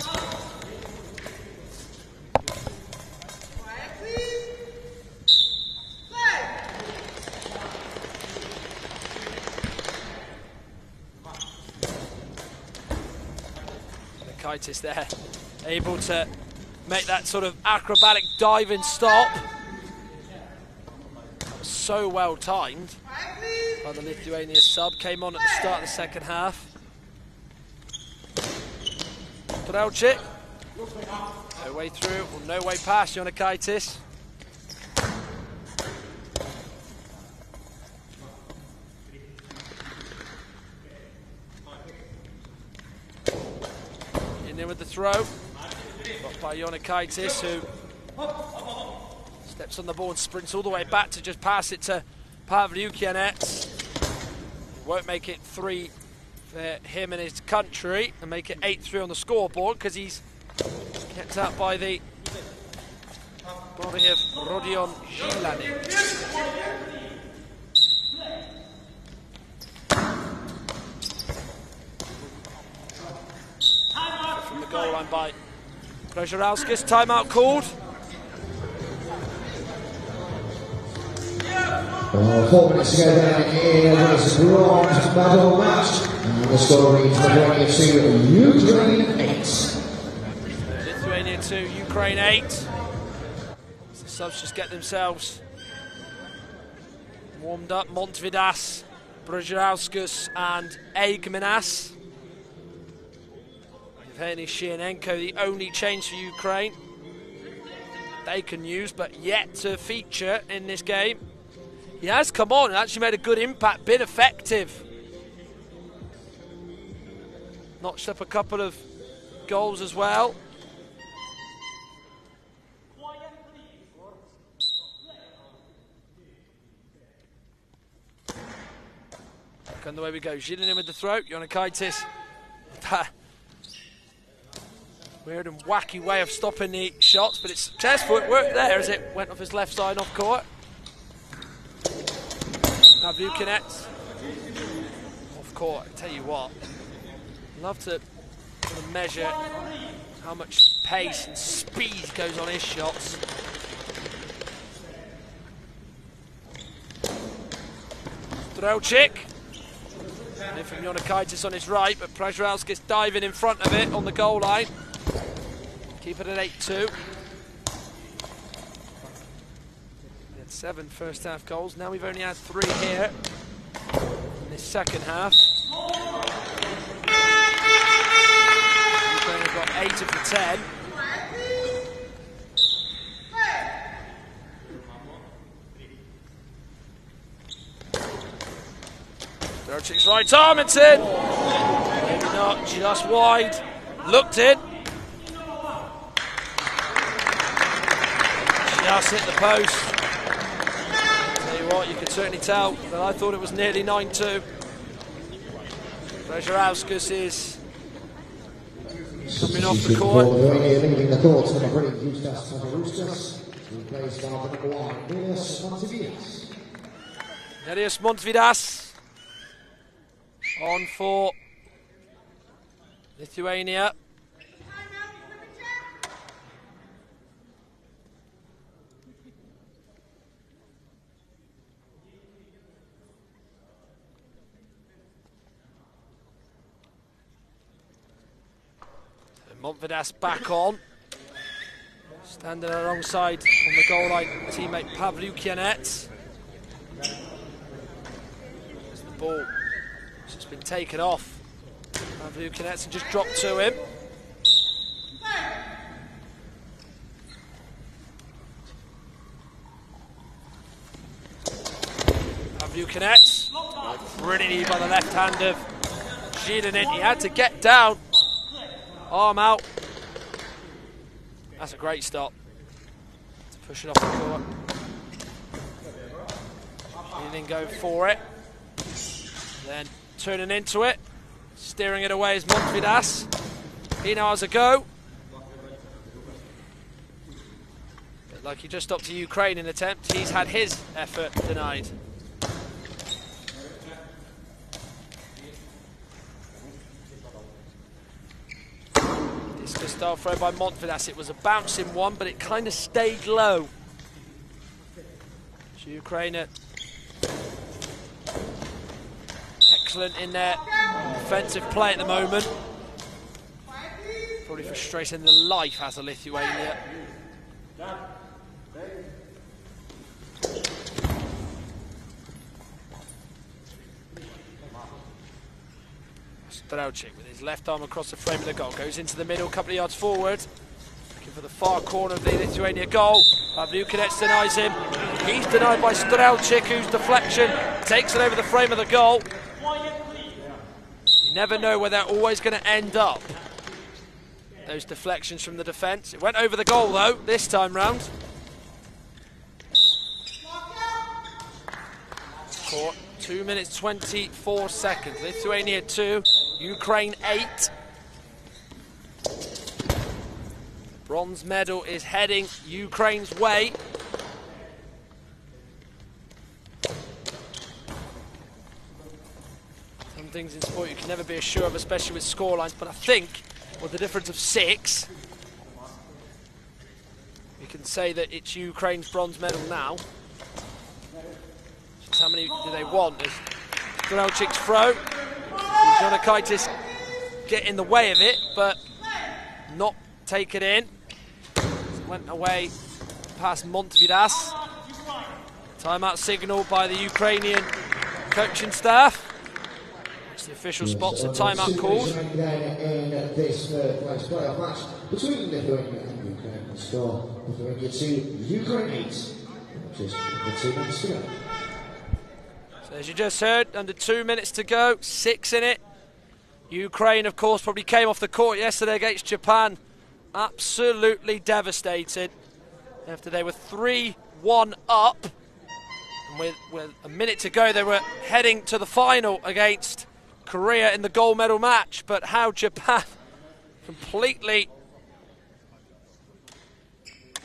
Jonikaitis there, able to make that sort of acrobatic diving stop. That was so well timed by the Lithuania sub. Came on at the start of the second half. Drelchik, no way through, or no way past Jonikaitis. In there with the throw, blocked by Jonikaitis, who steps on the ball and sprints all the way back to just pass it to Pavlyukianets. Won't make it 3 for him and his country, and make it 8-3 on the scoreboard, because he's kept out by the body of Rodion Zilani. From the goal line by Brzeziowskis, timeout called. 4 minutes to go down here. This bronze medal match. And the score reads Lithuania 2, Ukraine 8. Lithuania 2, Ukraine 8. So the subs just get themselves warmed up. Montvidas, Brzeziowskis and Eigminas. Evgeny Shianenko, the only change for Ukraine they can use, but yet to feature in this game. He has come on and actually made a good impact, been effective. Notched up a couple of goals as well. Back on the way we go. Zilin in with the throat. Jonikaitis. Weird and wacky way of stopping the shots, but it's successful. It worked there as it went off his left side off court. Pavlyukianets off court. I tell you what, love to sort of measure how much pace and speed goes on his shots. Drelchik. In from Jonikaitis on his right, but Brzeziowskis diving in front of it on the goal line. Keep it at 8-2. We had 7 first half goals. Now we've only had 3 here in this second half. We've got 8 of the 10. Drelchik's right arm, it's in. Maybe not, just wide. Looked in. Just hit the post. Tell you what, you could certainly tell that I thought it was nearly 9-2. Brzeziowskis is coming off the court. Leaving the court, number 3, Justas Tavarouskas, replaced by number 1, Nelius Montvidas. Nelius Montvidas on for Lithuania. Montvidas back on, standing alongside on the goal line teammate Pavlyukianets. The ball has just been taken off Pavlyukianets and just dropped to him. Pavlyukianets, brilliantly by the left hand of Zilin. He had to get down. Arm out. That's a great stop. To push it off the court. Zilin going for it. Then turning into it. Steering it away is Montvidas. He now has a go. Bit like he just stopped a Ukrainian attempt. He's had his effort denied. Monster style throw by Montvidas. It was a bouncing one, but it kind of stayed low. Ukraine excellent in their defensive play at the moment. Probably frustrating the life out of Lithuania. Strauchik with his left arm across the frame of the goal. Goes into the middle, a couple of yards forward. Looking for the far corner of the Lithuania goal. Pavliukinets denies him. He's denied by Strauchik, whose deflection takes it over the frame of the goal. You never know where they're always going to end up. Those deflections from the defence. It went over the goal though, this time round. Caught 2 minutes 24 seconds. Lithuania 2, Ukraine 8. Bronze medal is heading Ukraine's way. Some things in sport you can never be assured of, especially with scorelines, but I think with the difference of 6, you can say that it's Ukraine's bronze medal now. Just how many do they want? There's Strelchik's throw. Jonikaitis get in the way of it, but not take it in. Went away past Montvidas. Timeout signal by the Ukrainian coaching staff. It's the official spots a timeout called. In this third place playoff match between Lithuania and Ukraine. The score: Lithuania 2, Ukraine 8. Just under 2 minutes to go. So as you just heard, under 2 minutes to go, 6 in it. Ukraine, of course, probably came off the court yesterday against Japan. Absolutely devastated after they were 3-1 up. And with a minute to go, they were heading to the final against Korea in the gold medal match. But how Japan completely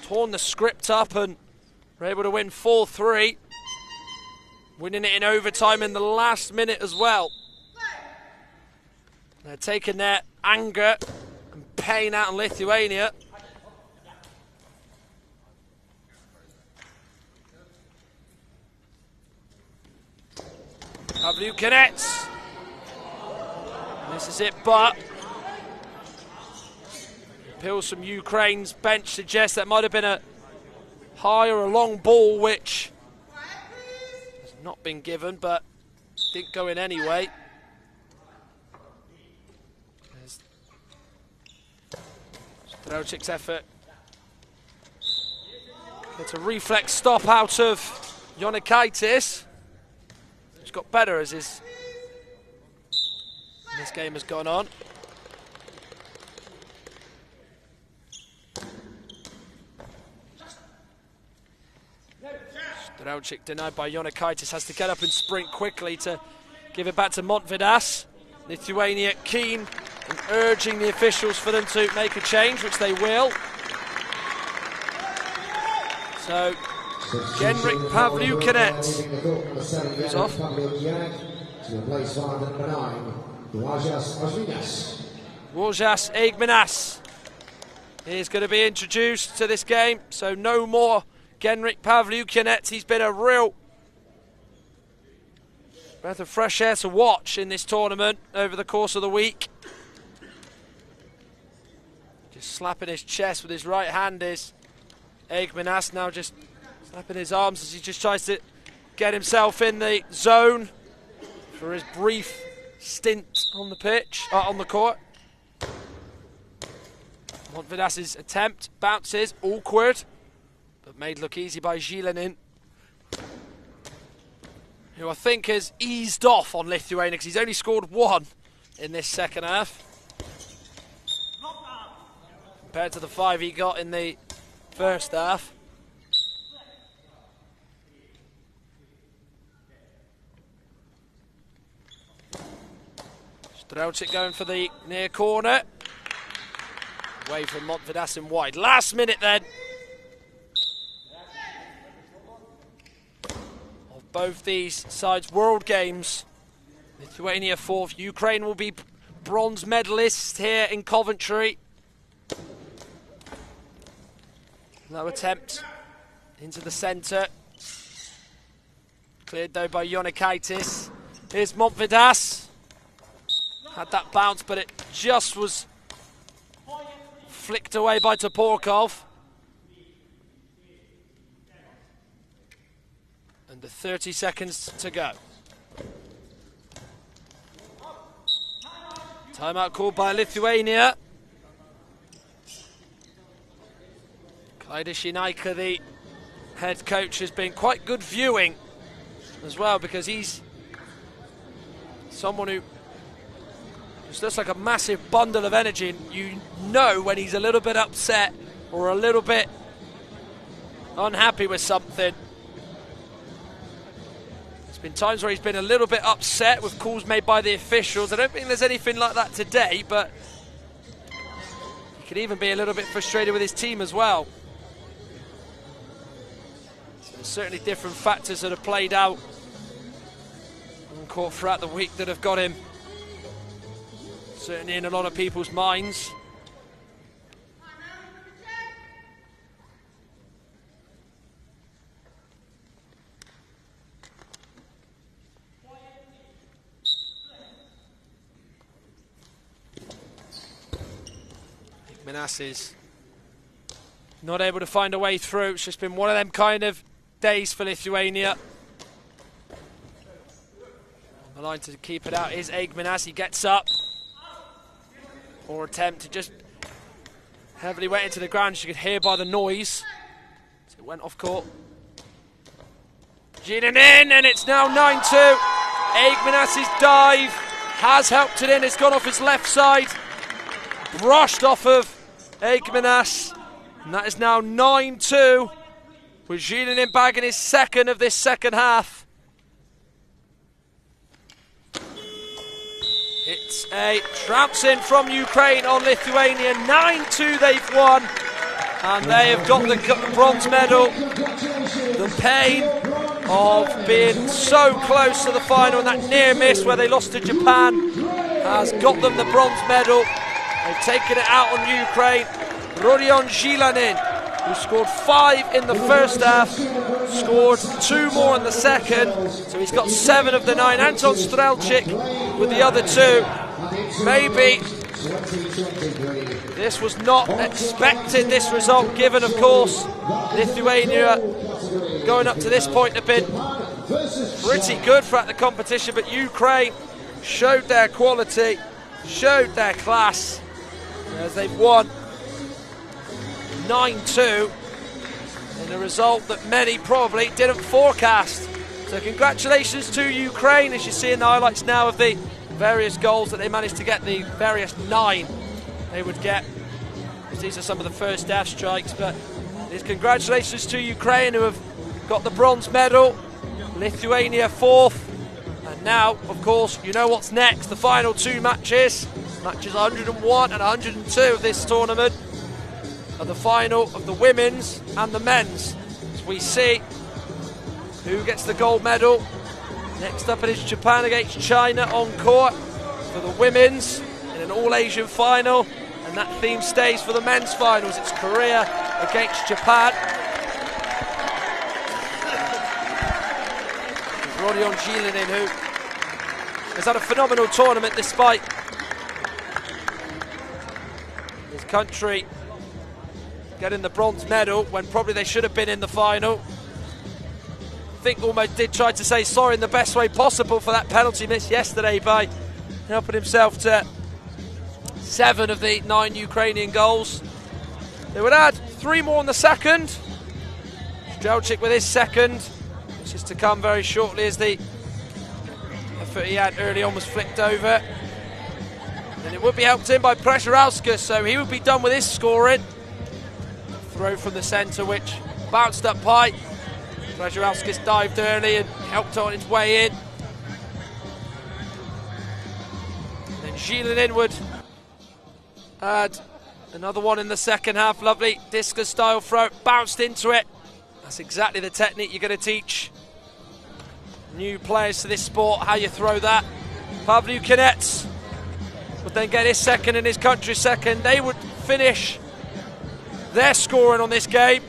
torn the script up and were able to win 4-3, winning it in overtime in the last minute as well. They're taking their anger and pain out on Lithuania. Pavliukinets. This is it, but appeals from Ukraine's bench suggest that might have been a high or a long ball, which has not been given, but didn't go in anyway. Strelchik's effort. It's a reflex stop out of Jonikaitis. He's got better as this game has gone on. Strelchik denied by Jonikaitis, has to get up and sprint quickly to give it back to Montvidas. Lithuania keen and urging the officials for them to make a change, which they will. So, Genrik Pavliukinets goes off. Łukasz Eigminas is going to be introduced to this game, so no more Genrik Pavliukinets. He's been a real breath of fresh air to watch in this tournament over the course of the week. Just slapping his chest with his right hand is Eigminas, now just slapping his arms as he just tries to get himself in the zone for his brief stint on the pitch, on the court. Montvidas's attempt bounces, awkward, but made look easy by Zilenin, who I think has eased off on Lithuania because he's only scored 1 in this second half, compared to the 5 he got in the first half. Strelchik going for the near corner. Away from Montvidas and wide. Last minute then of both these sides' World Games. Lithuania 4th. Ukraine will be bronze medalists here in Coventry. Low attempt into the centre. Cleared though by Jonikaitis. Here's Montvidas. Had that bounce, but it just was flicked away by Toporkov. Under 30 seconds to go. Timeout called by Lithuania. Kaida Shinaika, the head coach, has been quite good viewing as well, because he's someone who just looks like a massive bundle of energy, and you know when he's a little bit upset or a little bit unhappy with something. There's been times where he's been a little bit upset with calls made by the officials. I don't think there's anything like that today, but he could even be a little bit frustrated with his team as well. So there's certainly different factors that have played out on court throughout the week that have got him certainly in a lot of people's minds. Manasses not able to find a way through. It's just been one of them kind of days for Lithuania. On the line to keep it out is Eggmanas. He gets up. Or attempt to just heavily went into the ground, as you could hear by the noise. So it went off court. Geenan in, and it's now 9-2. Eggmanas' dive has helped it in. It's gone off his left side. Brushed off of Eggmanas. And that is now 9-2. With Geenan bagging his second of this second half. It's a trouncing from Ukraine on Lithuania. 9-2 they've won. And they have got the bronze medal. The pain of being so close to the final and that near miss where they lost to Japan has got them the bronze medal. They've taken it out on Ukraine. Rodion Zilanin, who scored 5 in the first half, scored 2 more in the second, so he's got 7 of the 9. Anton Strelchik with the other 2. Maybe this was not expected, this result, given, of course, Lithuania going up to this point have been pretty good throughout the competition, but Ukraine showed their quality, showed their class, as they've won 9-2 in a result that many probably didn't forecast. So congratulations to Ukraine, as you see in the highlights now of the various goals that they managed to get, the various 9 they would get. These are some of the first half strikes, but it's congratulations to Ukraine, who have got the bronze medal. Lithuania 4th. And now, of course, you know what's next. The final 2 matches. Matches 101 and 102 of this tournament are the final of the women's and the men's, as we see who gets the gold medal. Next up it is Japan against China on court for the women's in an all-Asian final, and that theme stays for the men's finals. It's Korea against Japan. Rodion Zilanin, who has had a phenomenal tournament despite his country getting the bronze medal when probably they should have been in the final. I think almost did try to say sorry in the best way possible for that penalty miss yesterday by helping himself to 7 of the 9 Ukrainian goals. They would add 3 more in the second. Strelchik with his second, which is to come very shortly, as the effort he had early on was flicked over. And it would be helped in by Przerauskas, so he would be done with his scoring. Throw from the centre, which bounced up high. Przerauskas dived early and helped on its way in. Then Zilanin would add another one in the second half. Lovely discus style throw, bounced into it. That's exactly the technique you're going to teach new players to this sport, how you throw that. Pavlyukinets would then get his second and his country's second. They would finish their scoring on this game.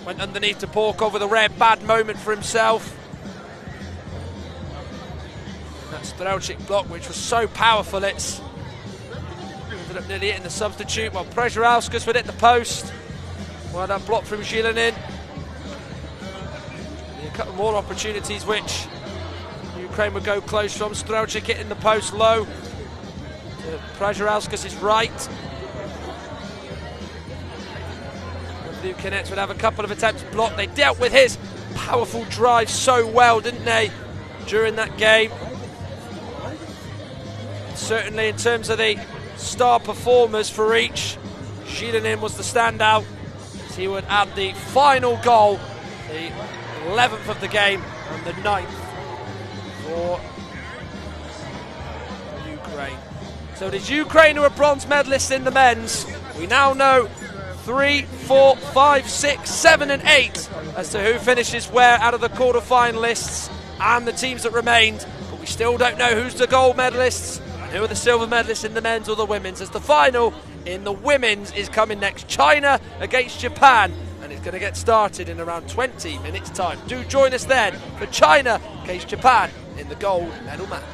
Went underneath to Porkov with a rare bad moment for himself. That Strelchik block, which was so powerful, it's ended up nearly hitting the substitute, while Przerauskas would hit the post. Well, that block from Zhilenin. A couple more opportunities which Ukraine would go close from. Strelchik hitting the post low to Przerauskas' right. Lukanets would have a couple of attempts blocked. They dealt with his powerful drive so well, didn't they, during that game? Certainly in terms of the star performers for each, Zhilenin was the standout. He would add the final goal, the 11th of the game and the 9th for Ukraine. So it is Ukraine who are bronze medalists in the men's. We now know 3, 4, 5, 6, 7 and 8 as to who finishes where out of the quarter-finalists and the teams that remained, but we still don't know who's the gold medalists and who are the silver medalists in the men's or the women's, as the final in the women's is coming next. China against Japan, and it's going to get started in around 20 minutes time. Do join us then for China against Japan in the gold medal match.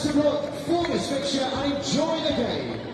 best of luck for this fixture and enjoy the game.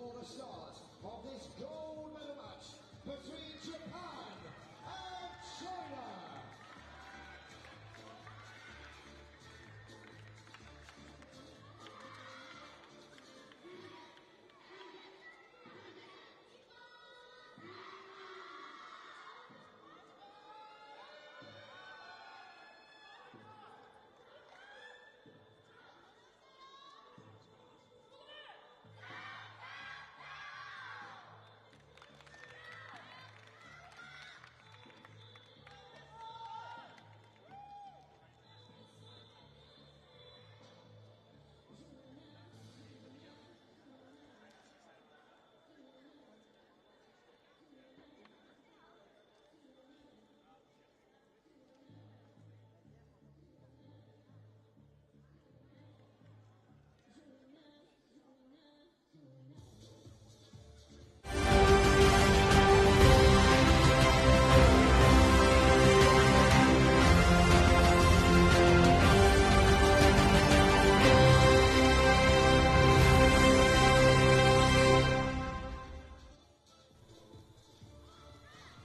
for the start of this gold medal match between Japan and China.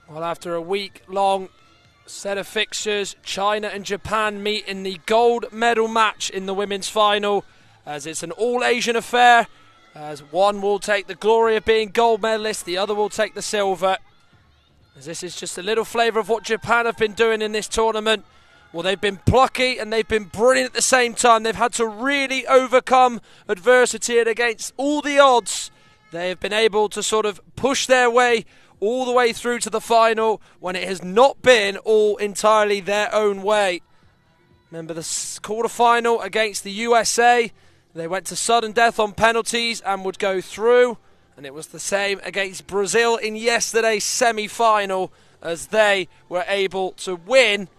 Well, after a week-long set of fixtures, China and Japan meet in the gold medal match in the women's final, as it's an all-Asian affair, as one will take the glory of being gold medalist, the other will take the silver. As this is just a little flavour of what Japan have been doing in this tournament. Well, they've been plucky and they've been brilliant at the same time. They've had to really overcome adversity, and against all the odds, they have been able to sort of push their way all the way through to the final when it has not been all entirely their own way. Remember the quarter-final against the USA. They went to sudden death on penalties and would go through. And it was the same against Brazil in yesterday's semi-final, as they were able to win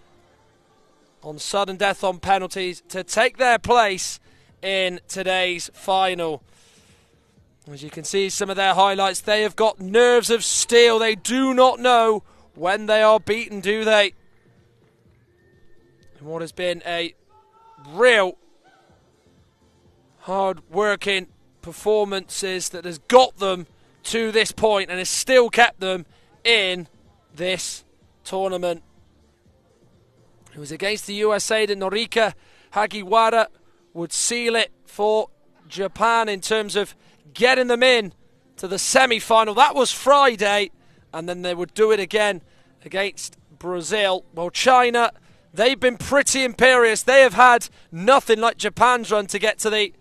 on sudden death on penalties to take their place in today's final. As you can see some of their highlights, they have got nerves of steel. They do not know when they are beaten, do they? And what has been a real hard-working performances that has got them to this point and has still kept them in this tournament. It was against the USA that Norika Hagiwara would seal it for Japan in terms of getting them in to the semi-final. That was Friday, and then they would do it again against Brazil. Well, China, they've been pretty imperious. They have had nothing like Japan's run to get to the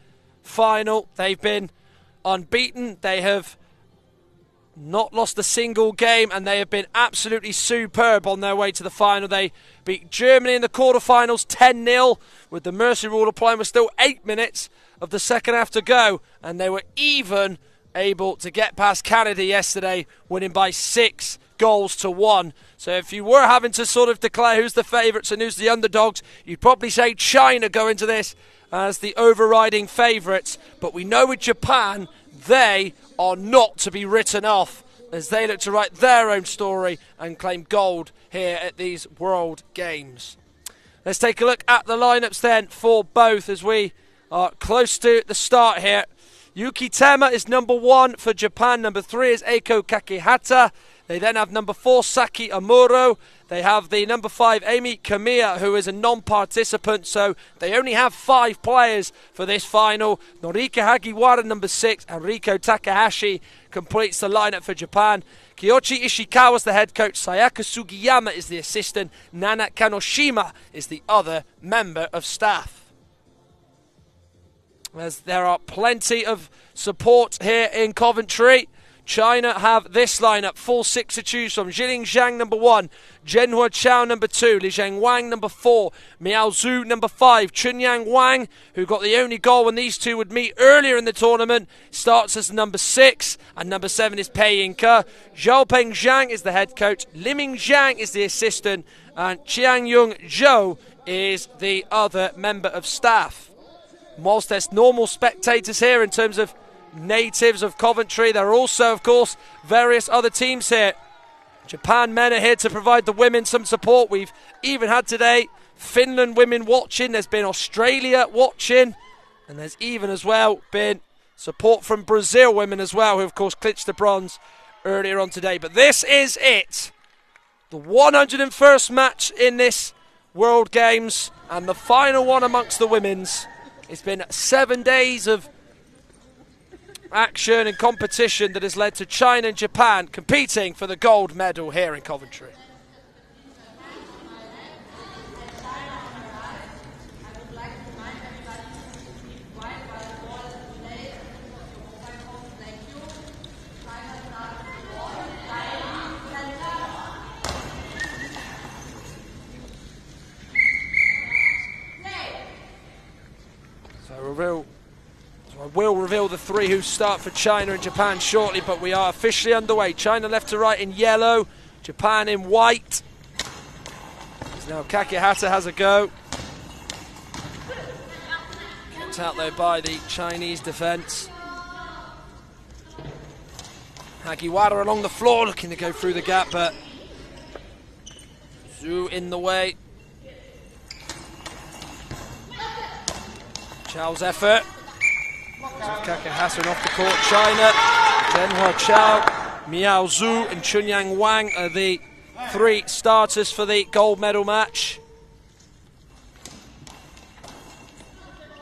final. They've been unbeaten. They have not lost a single game, and they have been absolutely superb on their way to the final. They beat Germany in the quarterfinals 10-0 with the mercy rule applying with still 8 minutes of the second half to go, and they were even able to get past Canada yesterday, winning by 6-1. So if you were having to sort of declare who's the favourites and who's the underdogs, you'd probably say China go into this as the overriding favourites. But we know with Japan, they are not to be written off, as they look to write their own story and claim gold here at these World Games. Let's take a look at the lineups then for both, as we are close to the start here. Yuki Tema is number 1 for Japan. Number 3 is Eiko Kakihata. They then have number 4, Saki Amuro. They have the number 5, Amy Kamiya, who is a non-participant, so they only have 5 players for this final. Norika Hagiwara, number 6, and Riko Takahashi completes the lineup for Japan. Kiyoshi Ishikawa is the head coach. Sayaka Sugiyama is the assistant. Nana Kanoshima is the other member of staff. As there are plenty of support here in Coventry. China have this lineup, full 6 to choose from. Jiling Zhang, number 1. Zhenhua Chao, number 2. Li Zheng Wang, number 4. Miao Zhu, number 5. Chunyang Wang, who got the only goal when these two would meet earlier in the tournament, starts as number 6. And number 7 is Pei Ying-ke. Zhaopeng Zhang is the head coach. Liming Zhang is the assistant. And Chiang-Yung Zhou is the other member of staff. Whilst there's normal spectators here in terms of natives of Coventry, there are also, of course, various other teams here. Japan men are here to provide the women some support. We've even had today Finland women watching. There's been Australia watching. And there's even as well been Support from Brazil women as well, who of course clinched the bronze earlier on today. But this is it. The 101st match in this World Games and the final one amongst the women's. It's been 7 days of action and competition that has led to China and Japan competing for the gold medal here in Coventry. I will reveal the three who start for China and Japan shortly, but we are officially underway. China left to right in yellow, Japan in white. Now Kakihata has a go. Kept out there by the Chinese defence. Hagiwara along the floor looking to go through the gap, but Zhu in the way. Chow's effort. Kakihata off the court. China, Zhenhua Chow, Miao Zhu and Chunyang Wang are the three starters for the gold medal match.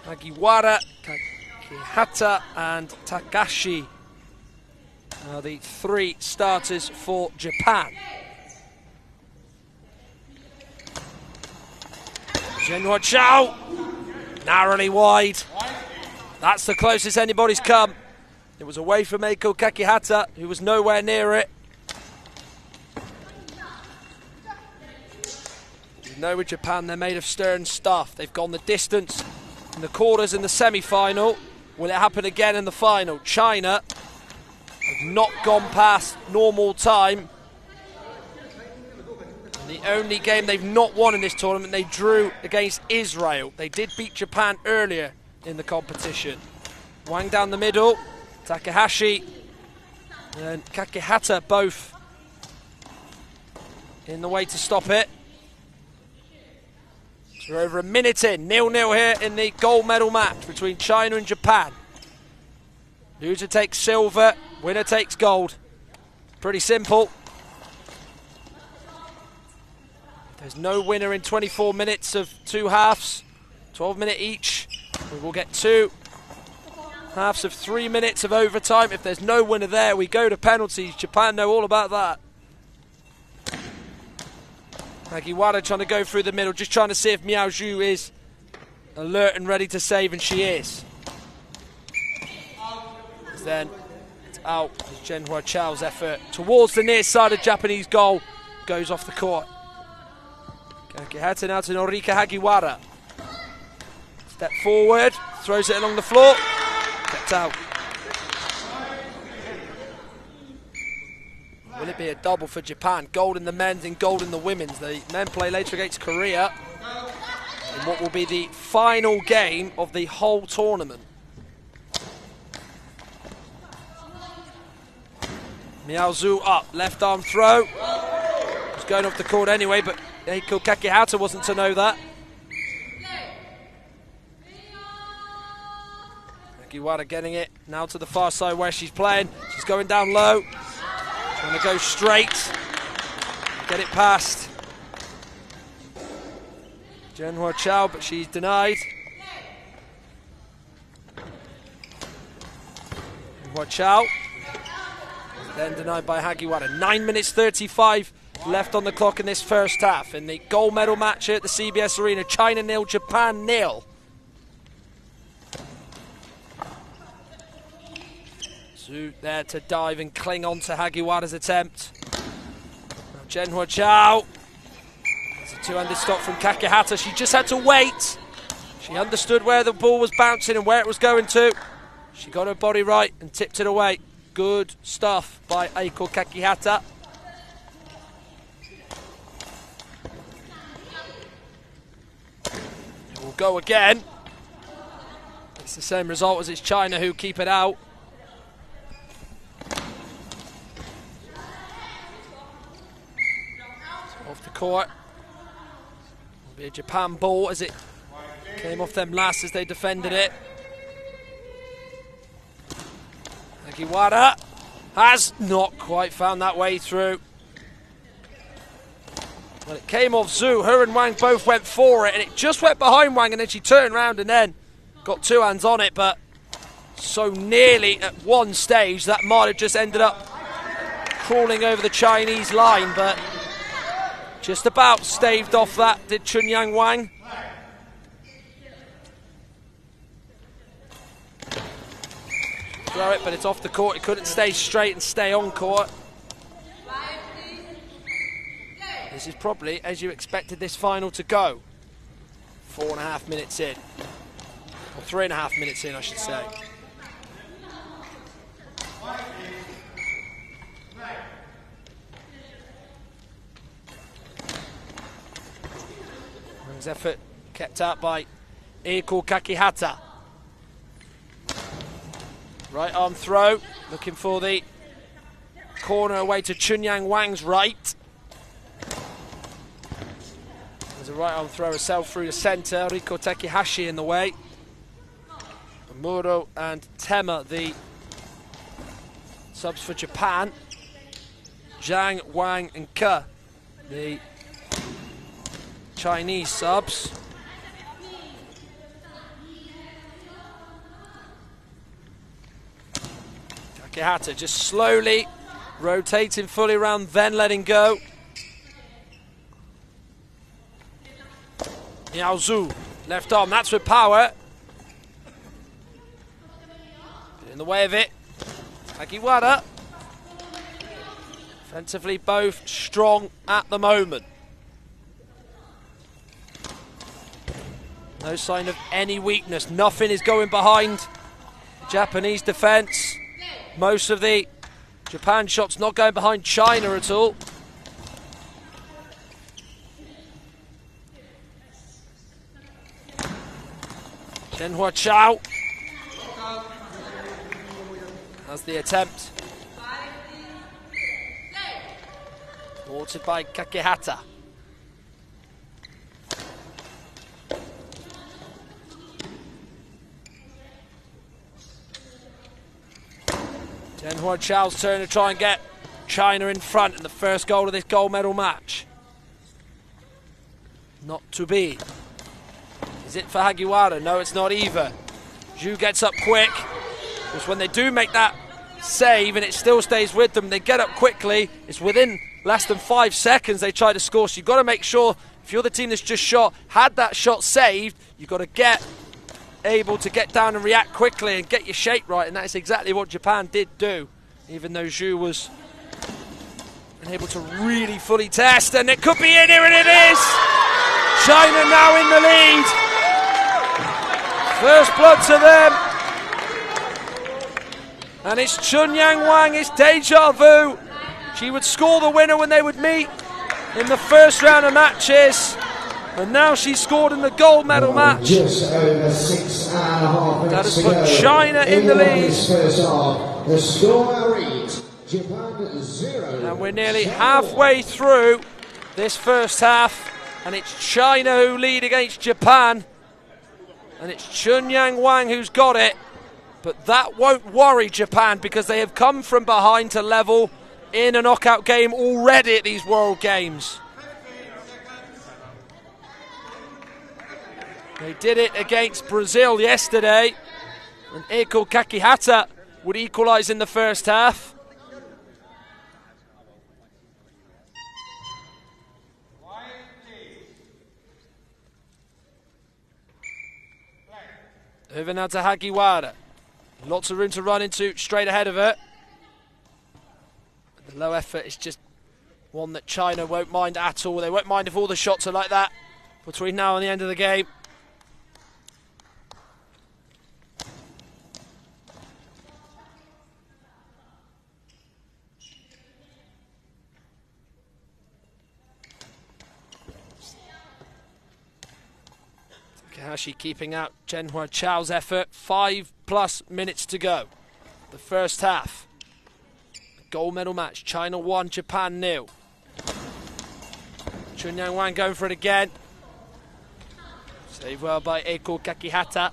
Hagiwara, Kakihata and Takashi are the three starters for Japan. Zhenhua Chow, narrowly wide. That's the closest anybody's come. It was away from Eiko Kakihata, who was nowhere near it. You know with Japan, they're made of stern stuff. They've gone the distance in the quarters in the semi-final. Will it happen again in the final? China have not gone past normal time. And the only game they've not won in this tournament, they drew against Israel. They did beat Japan earlier in the competition. Wang down the middle, Takahashi and Kakihata both in the way to stop it. So we're over a minute in, 0-0 here in the gold medal match between China and Japan. Loser takes silver, winner takes gold. Pretty simple. There's no winner in 24 minutes of two halves, 12 minutes each. We will get two halves of 3 minutes of overtime. If there's no winner there, we go to penalties. Japan know all about that. Hagiwara trying to go through the middle, just trying to see if Miao Zhu is alert and ready to save, and she is. Then it's out as Zhenhua Chow's effort towards the near side of Japanese goal goes off the court. Kakihata now to Norika Hagiwara. Step forward, throws it along the floor, kept out. Will it be a double for Japan? Gold in the men's and gold in the women's. The men play later against Korea in what will be the final game of the whole tournament. Miao Zhu up, left arm throw. Was going off the court anyway, but Eiko Kakihata wasn't to know that. Hagiwara getting it now to the far side where she's playing. She's going down low, trying to go straight, get it past Zhenhua Chow, but she's denied. Zhenhua Chow then denied by Hagiwara. 9 minutes 35 left on the clock in this first half. In the gold medal match here at the CBS Arena, China 0, Japan 0. Zhu there to dive and cling on to Hagiwara's attempt. Now Zhenhua Chow. It's a two-handed stop from Kakihata. She just had to wait. She understood where the ball was bouncing and where it was going to. She got her body right and tipped it away. Good stuff by Eiko Kakihata. It will go again. It's the same result as it's China who keep it out. So off the court. Will be a Japan ball as it came off them last as they defended it. Hagiwara has not quite found that way through. Well, it came off Zhu. Her and Wang both went for it, and it just went behind Wang, and then she turned around and then got two hands on it, but so nearly at one stage that might have just ended up crawling over the Chinese line, but just about staved off that, did Chunyang Wang. Throw it, but it's off the court. It couldn't stay straight and stay on court. This is probably as you expected this final to go. 4.5 minutes in. Or 3.5 minutes in, I should say. Wang's effort kept out by Eiko Kakihata. Right arm throw, looking for the corner away to Chunyang Wang's right. There's a right arm throw herself through the centre. Riko Tekihashi in the way. Muro and Tema, the subs for Japan. Zhang, Wang and Ke, the Chinese subs. Takehata just slowly rotating fully around, then letting go. Miao Zhu, left arm, that's with power. In the way of it, Hagiwara. Offensively, both strong at the moment. No sign of any weakness. Nothing is going behind Japanese defence. Most of the Japan shots not going behind China at all. Zhenhua Chao has the attempt. Thwarted by Kakihata. Zhenhua Chao's turn to try and get China in front in the first goal of this gold medal match. Not to be. Is it for Hagiwara? No, it's not either. Zhu gets up quick. Because when they do make that save and it still stays with them, they get up quickly. It's within less than 5 seconds they try to score. So you've got to make sure, if you're the team that's just shot, had that shot saved, you've got to get able to get down and react quickly and get your shape right, and that is exactly what Japan did do, even though Zhu was unable to really fully test, and it could be in here, and it is! China now in the lead. First blood to them. And it's Chunyang Wang, it's deja vu. She would score the winner when they would meet in the first round of matches. And now she's scored in the gold medal match. Just over 6.5 minutes. That has put China in the lead. First half. The score reads Japan 0. And we're nearly halfway through this first half. And it's China who lead against Japan. And it's Chunyang Wang who's got it. But that won't worry Japan because they have come from behind to level in a knockout game already at these World Games. They did it against Brazil yesterday, and Eiko Kakihata would equalise in the first half. Over now to Hagiwara. Lots of room to run into straight ahead of her. The low effort is just one that China won't mind at all. They won't mind if all the shots are like that between now and the end of the game. Takahashi keeping out Zhenhua Chao's effort. 5+ minutes to go. The first half. Gold medal match. China 1, Japan 0. Chunyang Wang going for it again. Saved well by Eiko Kakihata.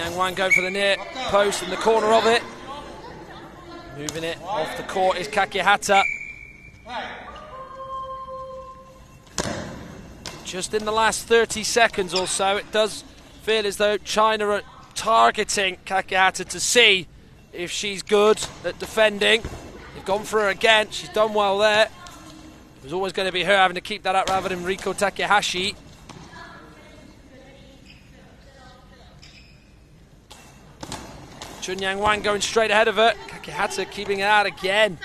Chunyang Wang going for the near post in the corner of it. Moving it off the court is Kakihata. Just in the last 30 seconds or so, it does feel as though China are targeting Kakihata to see if she's good at defending. They've gone for her again. She's done well there. It was always going to be her having to keep that up rather than Riko Takahashi. Chunyang Wang going straight ahead of her. Kakihata keeping it out again.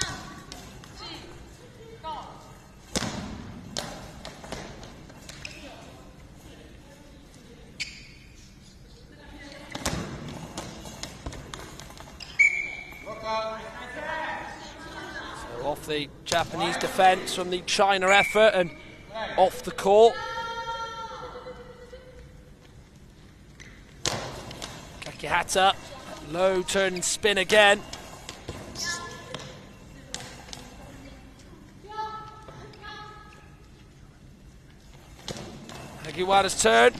So off the Japanese defence from the China effort and off the court. Kakihata. Low turn and spin again. Hagiwara's turn.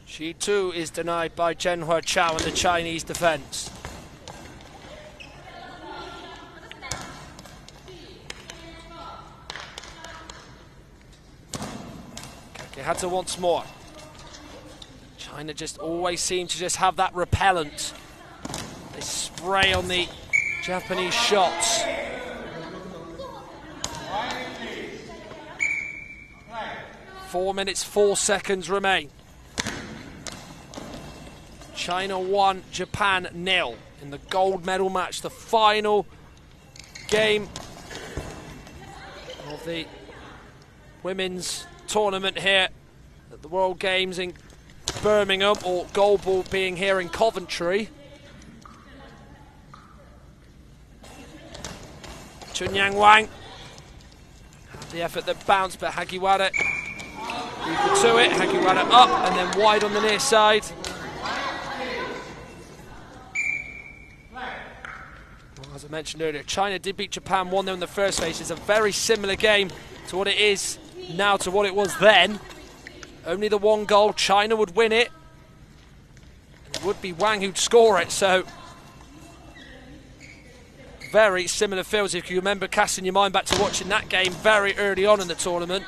She too is denied by Zhenhua Chao in the Chinese defence. Kakihata once more. China just always seem to just have that repellent. They spray on the Japanese shots. Four minutes, 4 seconds remain. China 1, Japan 0 in the gold medal match, the final game of the women's tournament here at the World Games in Birmingham, or Goalball being here in Coventry. Chunyang Wang had the effort that bounced, but Hagiwara equal to it. Hagiwara up and then wide on the near side. Well, as I mentioned earlier, China did beat Japan 1-0 in the first phase. It's a very similar game to what it is now to what it was then. Only the one goal, China would win it. It would be Wang who'd score it, so very similar feels if you remember casting your mind back to watching that game very early on in the tournament.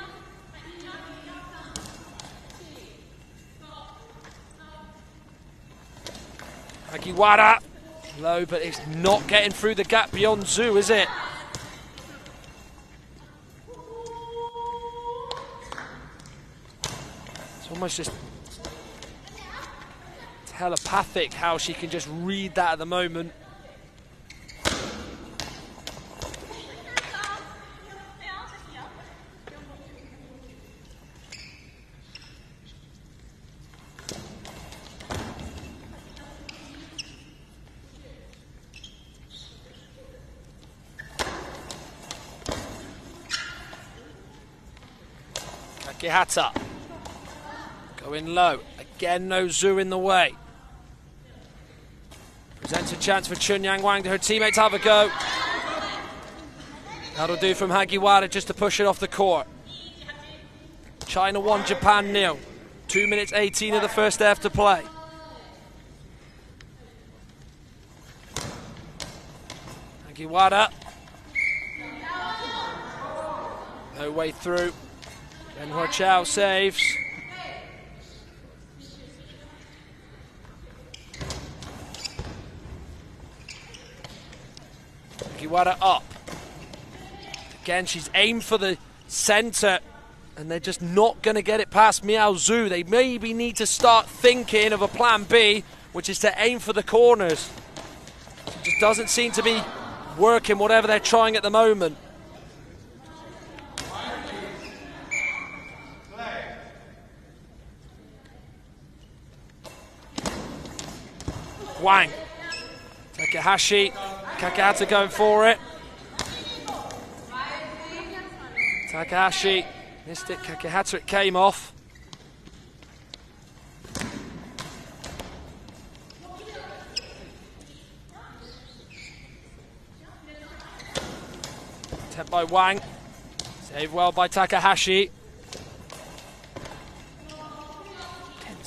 Hagiwara, low, but it's not getting through the gap beyond Zhu, is it? It's almost just telepathic how she can just read that at the moment. Kakihata going low. Again, no Zhu in the way. Presents a chance for Chunyang Wang to her teammate to have a go. That'll do from Hagiwara just to push it off the court. China 1, Japan 0. 2 minutes 18 of the first half to play. Hagiwara. No way through. Zhenhua Chao saves. Hagiwara up. Again, she's aimed for the centre, and they're just not going to get it past Miao Zhu. They maybe need to start thinking of a plan B, which is to aim for the corners. It just doesn't seem to be working, whatever they're trying at the moment. Wang. Takahashi. Kakihata going for it. Takahashi missed it. Kakihata, it came off. Attempt by Wang. Saved well by Takahashi.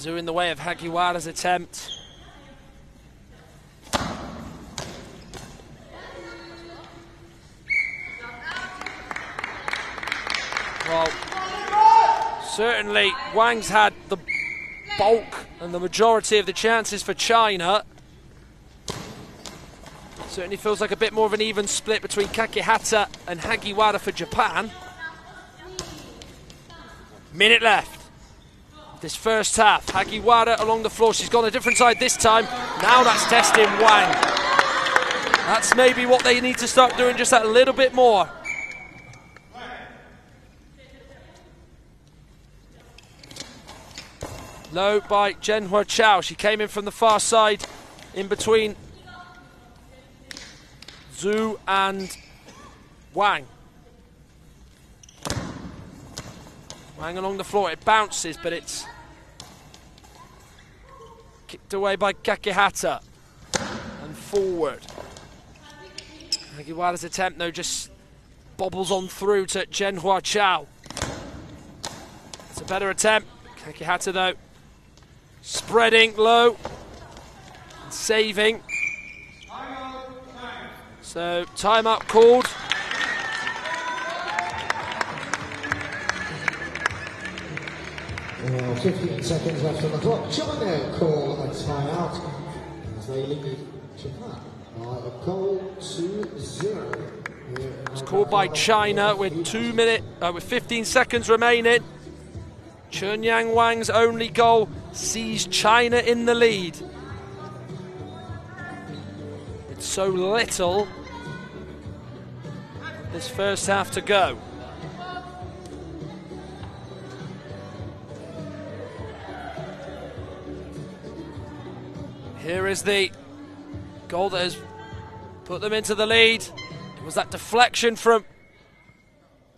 Zhu in the way of Hagiwara's attempt. Well, certainly Wang's had the bulk and the majority of the chances for China. Certainly feels like a bit more of an even split between Kakihata and Hagiwara for Japan. Minute left. This first half. Hagiwara along the floor. She's gone a different side this time. Now that's testing Wang. That's maybe what they need to start doing, just that little bit more. Low by Zhenhua Chao. She came in from the far side in between Zhu and Wang. Wang along the floor. It bounces, but it's kicked away by Kakihata. And forward. Hagiwara's attempt, though, just bobbles on through to Zhenhua Chao. It's a better attempt. Kakihata, though, spreading low, and saving. So, timeout called. Well, 15 seconds left on the clock. China call a timeout as they lead Japan by a goal to 0. It's called by China with 15 seconds remaining. Chunyang Wang's only goal sees China in the lead. It's so little this first half to go. Here is the goal that has put them into the lead. It was that deflection from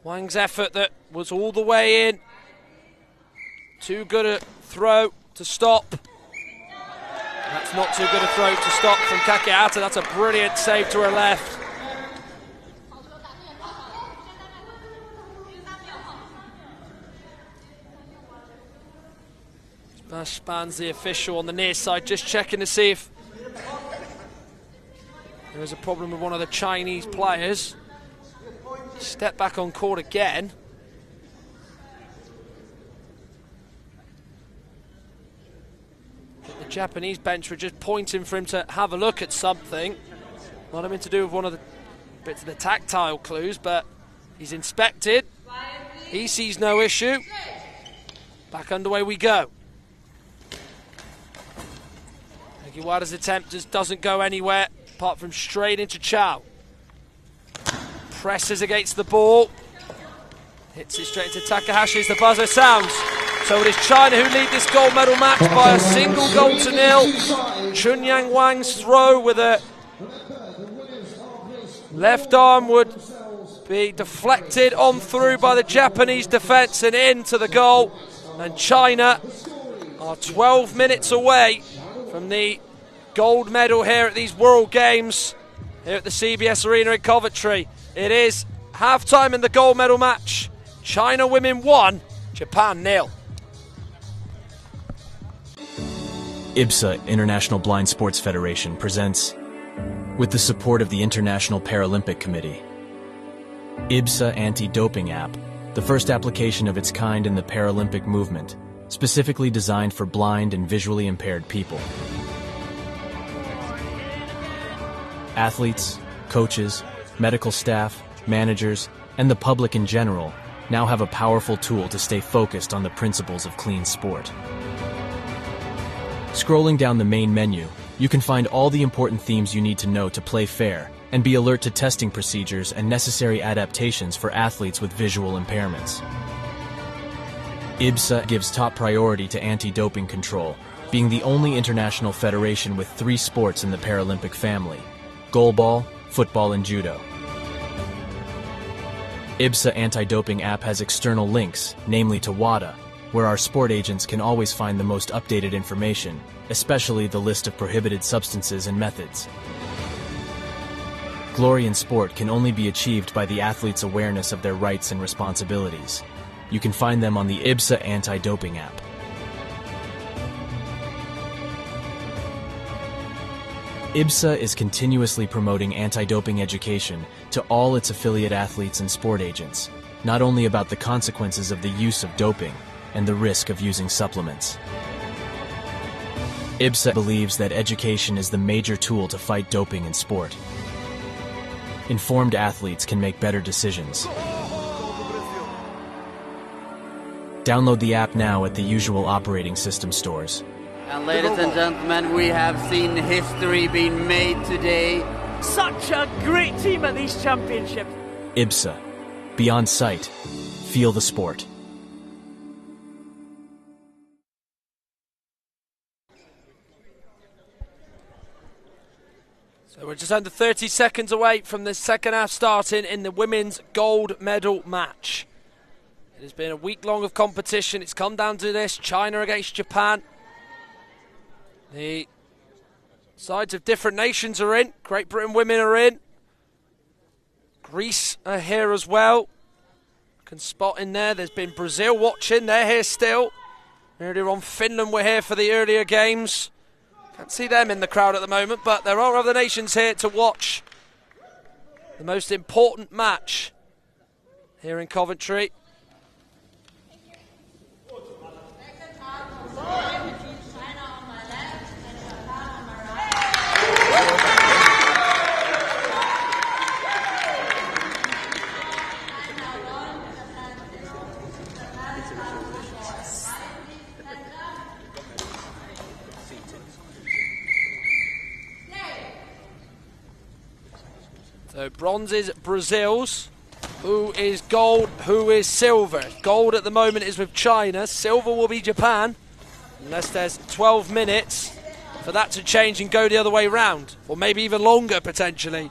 Wang's effort that was all the way in. Too good a throw to stop. That's not too good a throw to stop from Kakihata. That's a brilliant save to her left. Smash Spans, the official on the near side, just checking to see if there is a problem with one of the Chinese players. Step back on court again. The Japanese bench were just pointing for him to have a look at something. Not having to do with one of the bits of the tactile clues, but he's inspected. He sees no issue. Back underway we go. Hagiwara's attempt just doesn't go anywhere, apart from straight into Chao. Presses against the ball. Hits it straight into Takahashi as the buzzer sounds. So it is China who lead this gold medal match by a single goal to 0. Chunyang Wang's throw with a left arm would be deflected on through by the Japanese defence and into the goal. And China are 12 minutes away from the gold medal here at these World Games here at the CBS Arena in Coventry. It is half-time in the gold medal match. China women 1, Japan 0. IBSA, International Blind Sports Federation, presents, with the support of the International Paralympic Committee, IBSA Anti-Doping App, the first application of its kind in the Paralympic movement, specifically designed for blind and visually impaired people. Athletes, coaches, medical staff, managers, and the public in general now have a powerful tool to stay focused on the principles of clean sport. Scrolling down the main menu, you can find all the important themes you need to know to play fair and be alert to testing procedures and necessary adaptations for athletes with visual impairments. IBSA gives top priority to anti-doping control, being the only international federation with 3 sports in the Paralympic family: goalball, football, and judo. IBSA Anti-Doping App has external links, namely to WADA, where our sport agents can always find the most updated information, especially the list of prohibited substances and methods. Glory in sport can only be achieved by the athlete's awareness of their rights and responsibilities. You can find them on the IBSA Anti-Doping App. IBSA is continuously promoting anti-doping education to all its affiliate athletes and sport agents, not only about the consequences of the use of doping and the risk of using supplements. IBSA believes that education is the major tool to fight doping in sport. Informed athletes can make better decisions. Download the app now at the usual operating system stores. And ladies and gentlemen, we have seen history being made today. Such a great team at these championships. IBSA. Beyond sight. Feel the sport. So we're just under 30 seconds away from the second half starting in the women's gold medal match. It has been a week long of competition. It's come down to this, China against Japan. The sides of different nations are in. Great Britain women are in. Greece are here as well. Can spot in there. There's been Brazil watching. They're here still. Earlier on, Finland were here for the earlier games. Can't see them in the crowd at the moment, but there are other nations here to watch the most important match here in Coventry. So bronze is Brazil's. Who is gold? Who is silver? Gold at the moment is with China. Silver will be Japan. Unless there's 12 minutes for that to change and go the other way round. Or maybe even longer, potentially.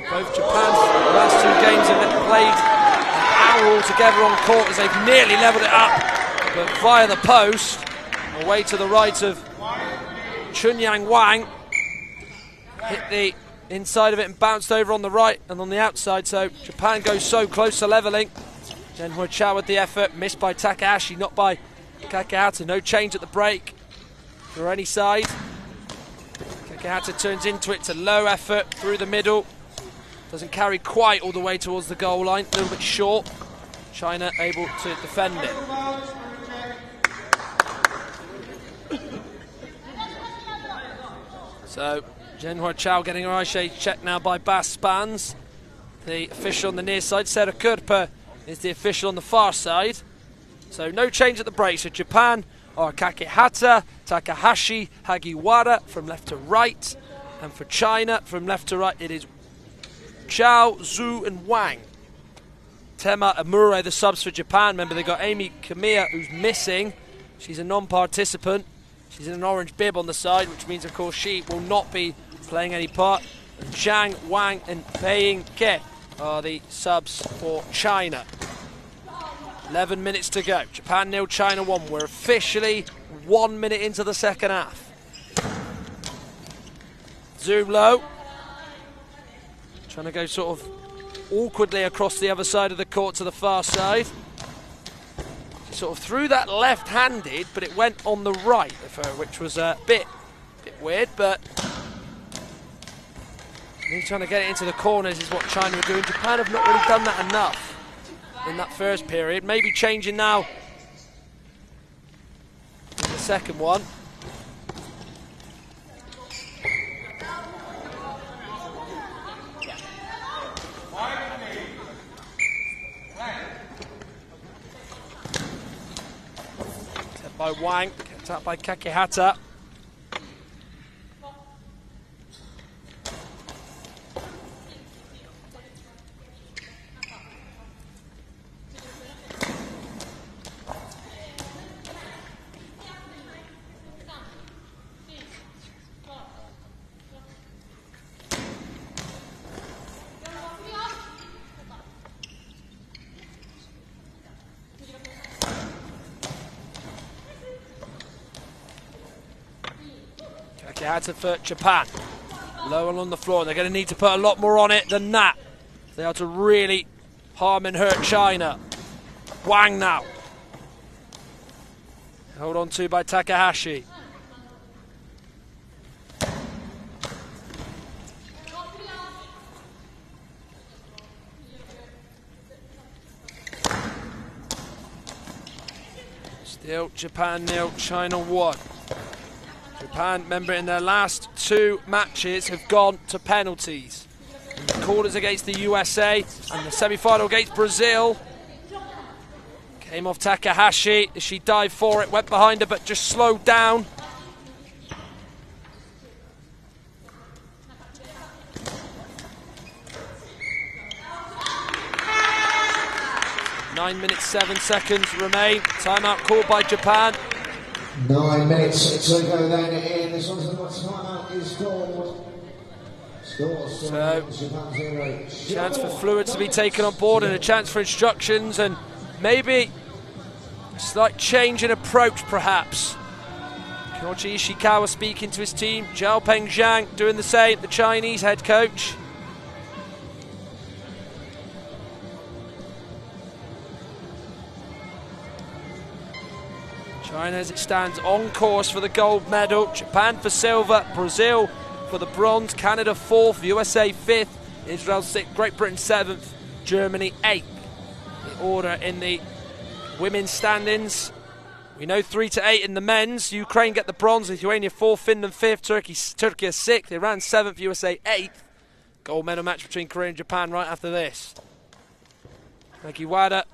Both Japan's last two games have been played an hour altogether on court as they've nearly levelled it up. But via the post, away to the right of Chunyang Wang. Hit the inside of it and bounced over on the right and on the outside, so Japan goes so close to levelling. Then Huo with the effort, missed by Takahashi, not by Kakihata. No change at the break for any side. Kakihata turns into it to low effort through the middle. Doesn't carry quite all the way towards the goal line, a little bit short. China able to defend it. So Zhenhua Chao getting her eye shade checked now by Bas Spans. The official on the near side. Sarah Kurpa is the official on the far side. So no change at the break. So Japan are Kakihata, Takahashi, Hagiwara from left to right. And for China, from left to right, it is Chao, Zhu and Wang. Tema Amure, the subs for Japan. Remember, they've got Amy Kamiya, who's missing. She's a non-participant. She's in an orange bib on the side, which means, of course, she will not be playing any part. And Zhang, Wang and Beiying Ke are the subs for China. 11 minutes to go. Japan 0, China 1. We're officially 1 minute into the second half. Zoom low. Trying to go sort of awkwardly across the other side of the court to the far side. Sort of threw that left-handed, but it went on the right of her, which was a bit weird, but he's trying to get it into the corners is what China are doing. Japan have not really done that enough in that first period. Maybe changing now in the second one. By Wang, kept out by Kakihata. Kakihata for Japan. Low and on the floor. They're going to need to put a lot more on it than that. They are to really harm and hurt China. Wang now. Held on to by Takahashi. Still Japan 0, China 1. Japan, remember, in their last 2 matches have gone to penalties. In the quarters against the USA and the semi-final against Brazil. Came off Takahashi. She dived for it, went behind her, but just slowed down. Nine minutes, 7 seconds remain. Timeout called by Japan. 9 minutes to go then in. This one's what timeout is called. So, chance for fluids to be taken on board and a chance for instructions and maybe a slight change in approach perhaps. Koichi Ishikawa speaking to his team. Zhao Peng Zhang doing the same, the Chinese head coach. China, as it stands, on course for the gold medal. Japan for silver, Brazil for the bronze, Canada 4th, USA 5th, Israel 6th, Great Britain 7th, Germany 8th. The order in the women's standings. We know 3 to 8 in the men's. Ukraine get the bronze, Lithuania 4th, Finland 5th, Turkey 6th, Iran 7th, USA 8th. Gold medal match between Korea and Japan right after this. Hagiwara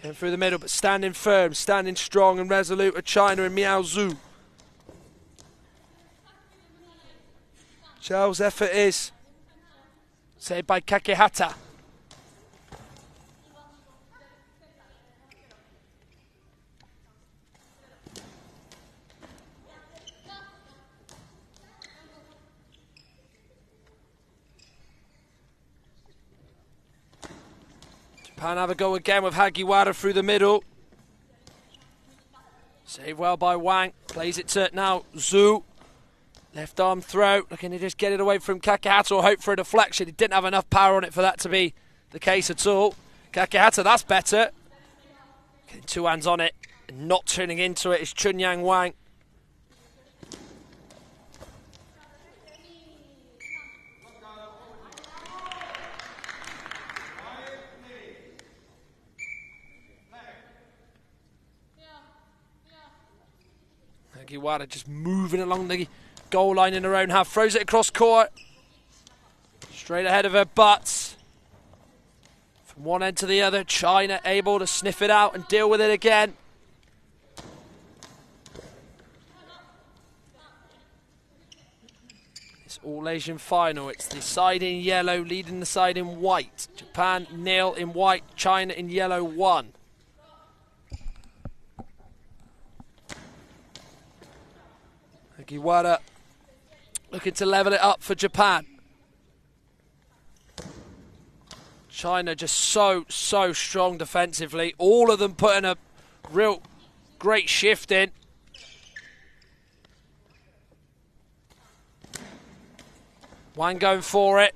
going through the middle, but standing firm, standing strong and resolute are China and Miao Zhu. Zhao's effort is saved by Kakehata. Japan have a go again with Hagiwara through the middle. Saved well by Wang. Plays it to now Zhu. Left arm throw. Looking to just get it away from Kakehata or hope for a deflection. He didn't have enough power on it for that to be the case at all. Kakehata, that's better. Getting 2 hands on it and not turning into it is Chunyang Wang. Hagiwara just moving along the goal line in her own half. Throws it across court. Straight ahead of her butts. From one end to the other. China able to sniff it out and deal with it again. It's all Asian final. It's the side in yellow leading the side in white. Japan 0 in white. China in yellow 1. Hagiwara looking to level it up for Japan. China just so strong defensively. All of them putting a real great shift in. Wang going for it.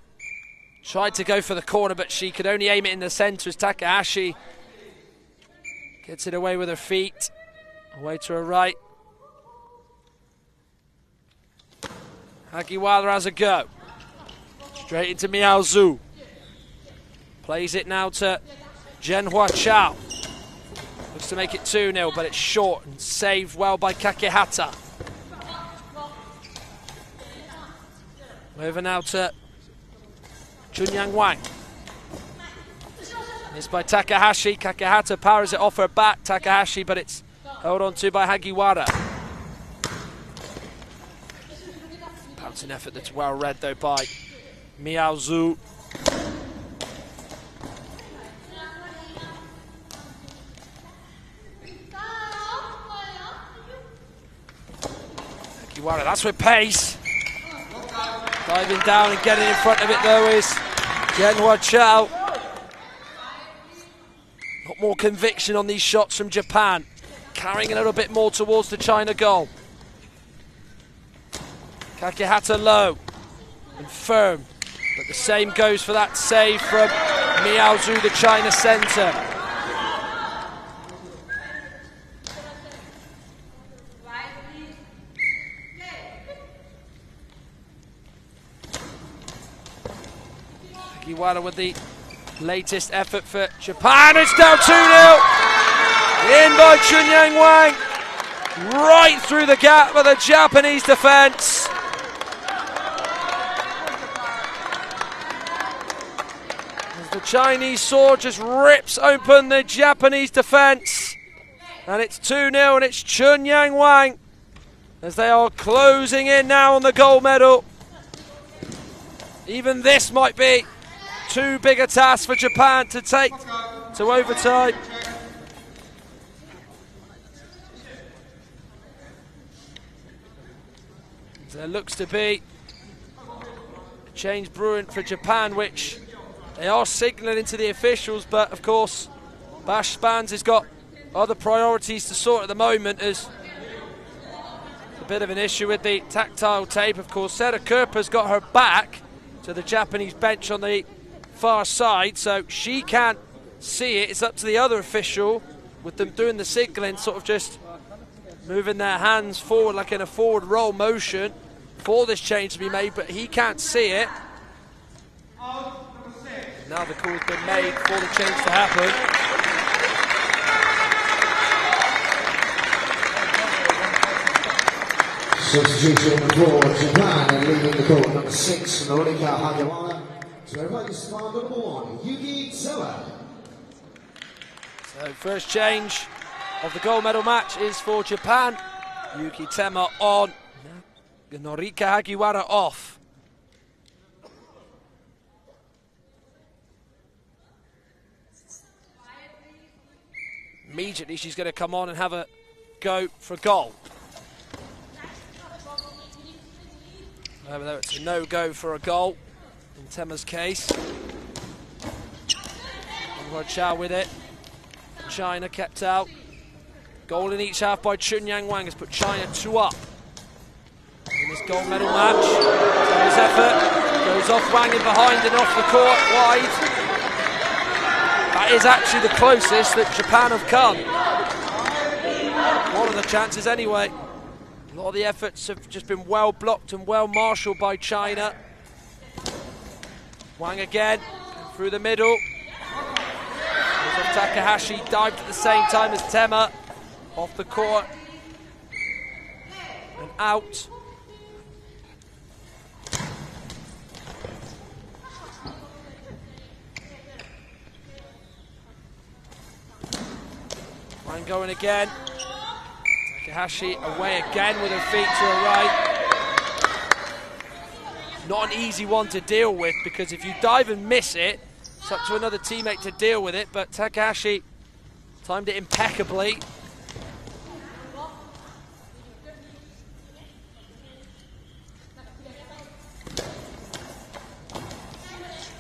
Tried to go for the corner, but she could only aim it in the centre as Takahashi gets it away with her feet. Away to her right. Hagiwara has a go. Straight into Miao Zhu. Plays it now to Zhenhua Chao. Looks to make it 2-0, but it's short and saved well by Kakehata. Over now to Chunyang Wang. It's by Takahashi. Kakehata powers it off her back. Takahashi, but it's held on to by Hagiwara. Bouncing effort that's well read though by Miao Zhu. Hagiwara, that's with pace. Diving down and getting in front of it though is Zhenhua Chao. Got more conviction on these shots from Japan. Carrying a little bit more towards the China goal. Kakehata low and firm, but the same goes for that save from Miao Zhu, the China centre. Hagiwara with the latest effort for Japan. It's now 2-0. In by Chunyang Wang. Right through the gap of the Japanese defence. As the Chinese sword just rips open the Japanese defence. And it's 2-0 and it's Chunyang Wang as they are closing in now on the gold medal. Even this might be too big a task for Japan to take to overtime. There looks to be a change brewing for Japan, which they are signalling to the officials, but of course Bash Spans has got other priorities to sort at the moment, as a bit of an issue with the tactile tape. Of course, Sarah Kerper's got her back to the Japanese bench on the far side, so she can't see it. It's up to the other official, with them doing the signalling, sort of just moving their hands forward like in a forward roll motion for this change to be made, but he can't see it. Now the call's been made for the change to happen. Substitution for Japan, and leading the court, number 6, Norika Hagiwara, to replace star number 1, Yuki Tsuwa. So first change of the gold medal match is for Japan. Yuki Tema on, Norika Hagiwara off. Immediately she's going to come on and have a go for goal. However, it's a no-go for a goal in Tema's case. Chow with it. China kept out. Goal in each half by Chunyang Wang has put China 2 up in this gold medal match. Tema's effort goes off Wang in behind and off the court wide. That is actually the closest that Japan have come. One of the chances anyway. A lot of the efforts have just been well blocked and well marshalled by China. Wang again, through the middle. Takahashi dived at the same time as Tema. Off the court. And out. Wang going again. Takahashi away again with her feet to her right. Not an easy one to deal with, because if you dive and miss it, it's up to another teammate to deal with it, but Takahashi timed it impeccably.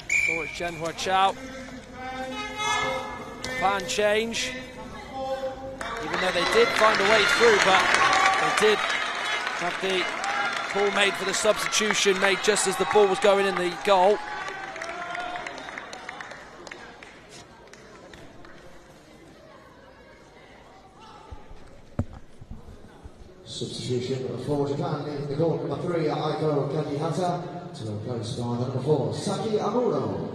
So it's Zhenhua Chao. Pan change. Even though they did find a way through, but they did have the call made for the substitution made just as the ball was going in the goal. Substitution for Japan, leading the goal, number 3, Aiko Kakihata, to replace by number 4, Saki Amuro.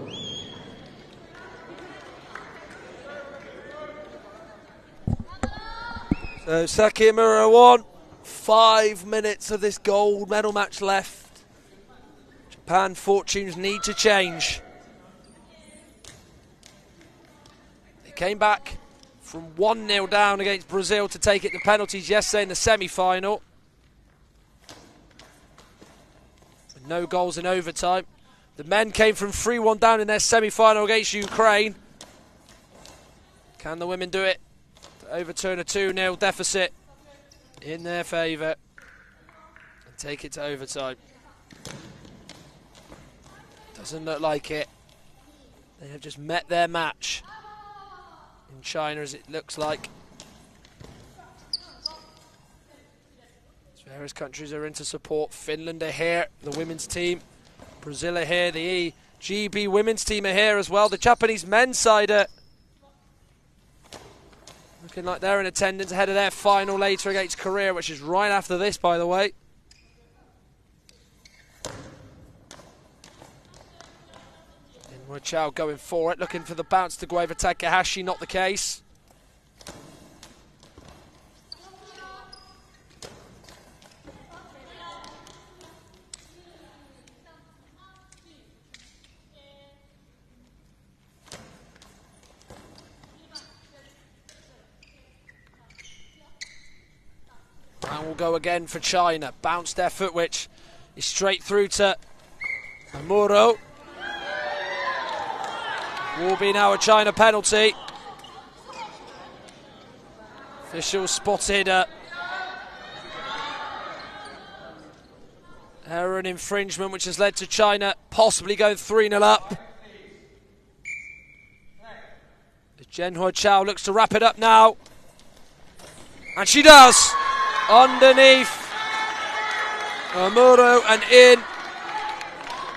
So Saki Amuro won. 5 minutes of this gold medal match left. Japan fortunes need to change. They came back from 1-0 down against Brazil to take it to penalties yesterday in the semi-final. With no goals in overtime. The men came from 3-1 down in their semi-final against Ukraine. Can the women do it to overturn a 2-0 deficit in their favour and take it to overtime? Doesn't look like it. They have just met their match in China, as it looks like. Various countries are in to support. Finland are here, the women's team. Brazil are here, the GB women's team are here as well. The Japanese men's side are looking like they're in attendance ahead of their final later against Korea, which is right after this, by the way. Chow going for it, looking for the bounce to go over Takahashi, not the case. will go again for China. Bounced effort, which is straight through to Amuro. Will be now a China penalty. Officials spotted error and infringement, which has led to China possibly going 3-0 up. Zhenhua Chao looks to wrap it up now. And she does! Underneath Amuro and in.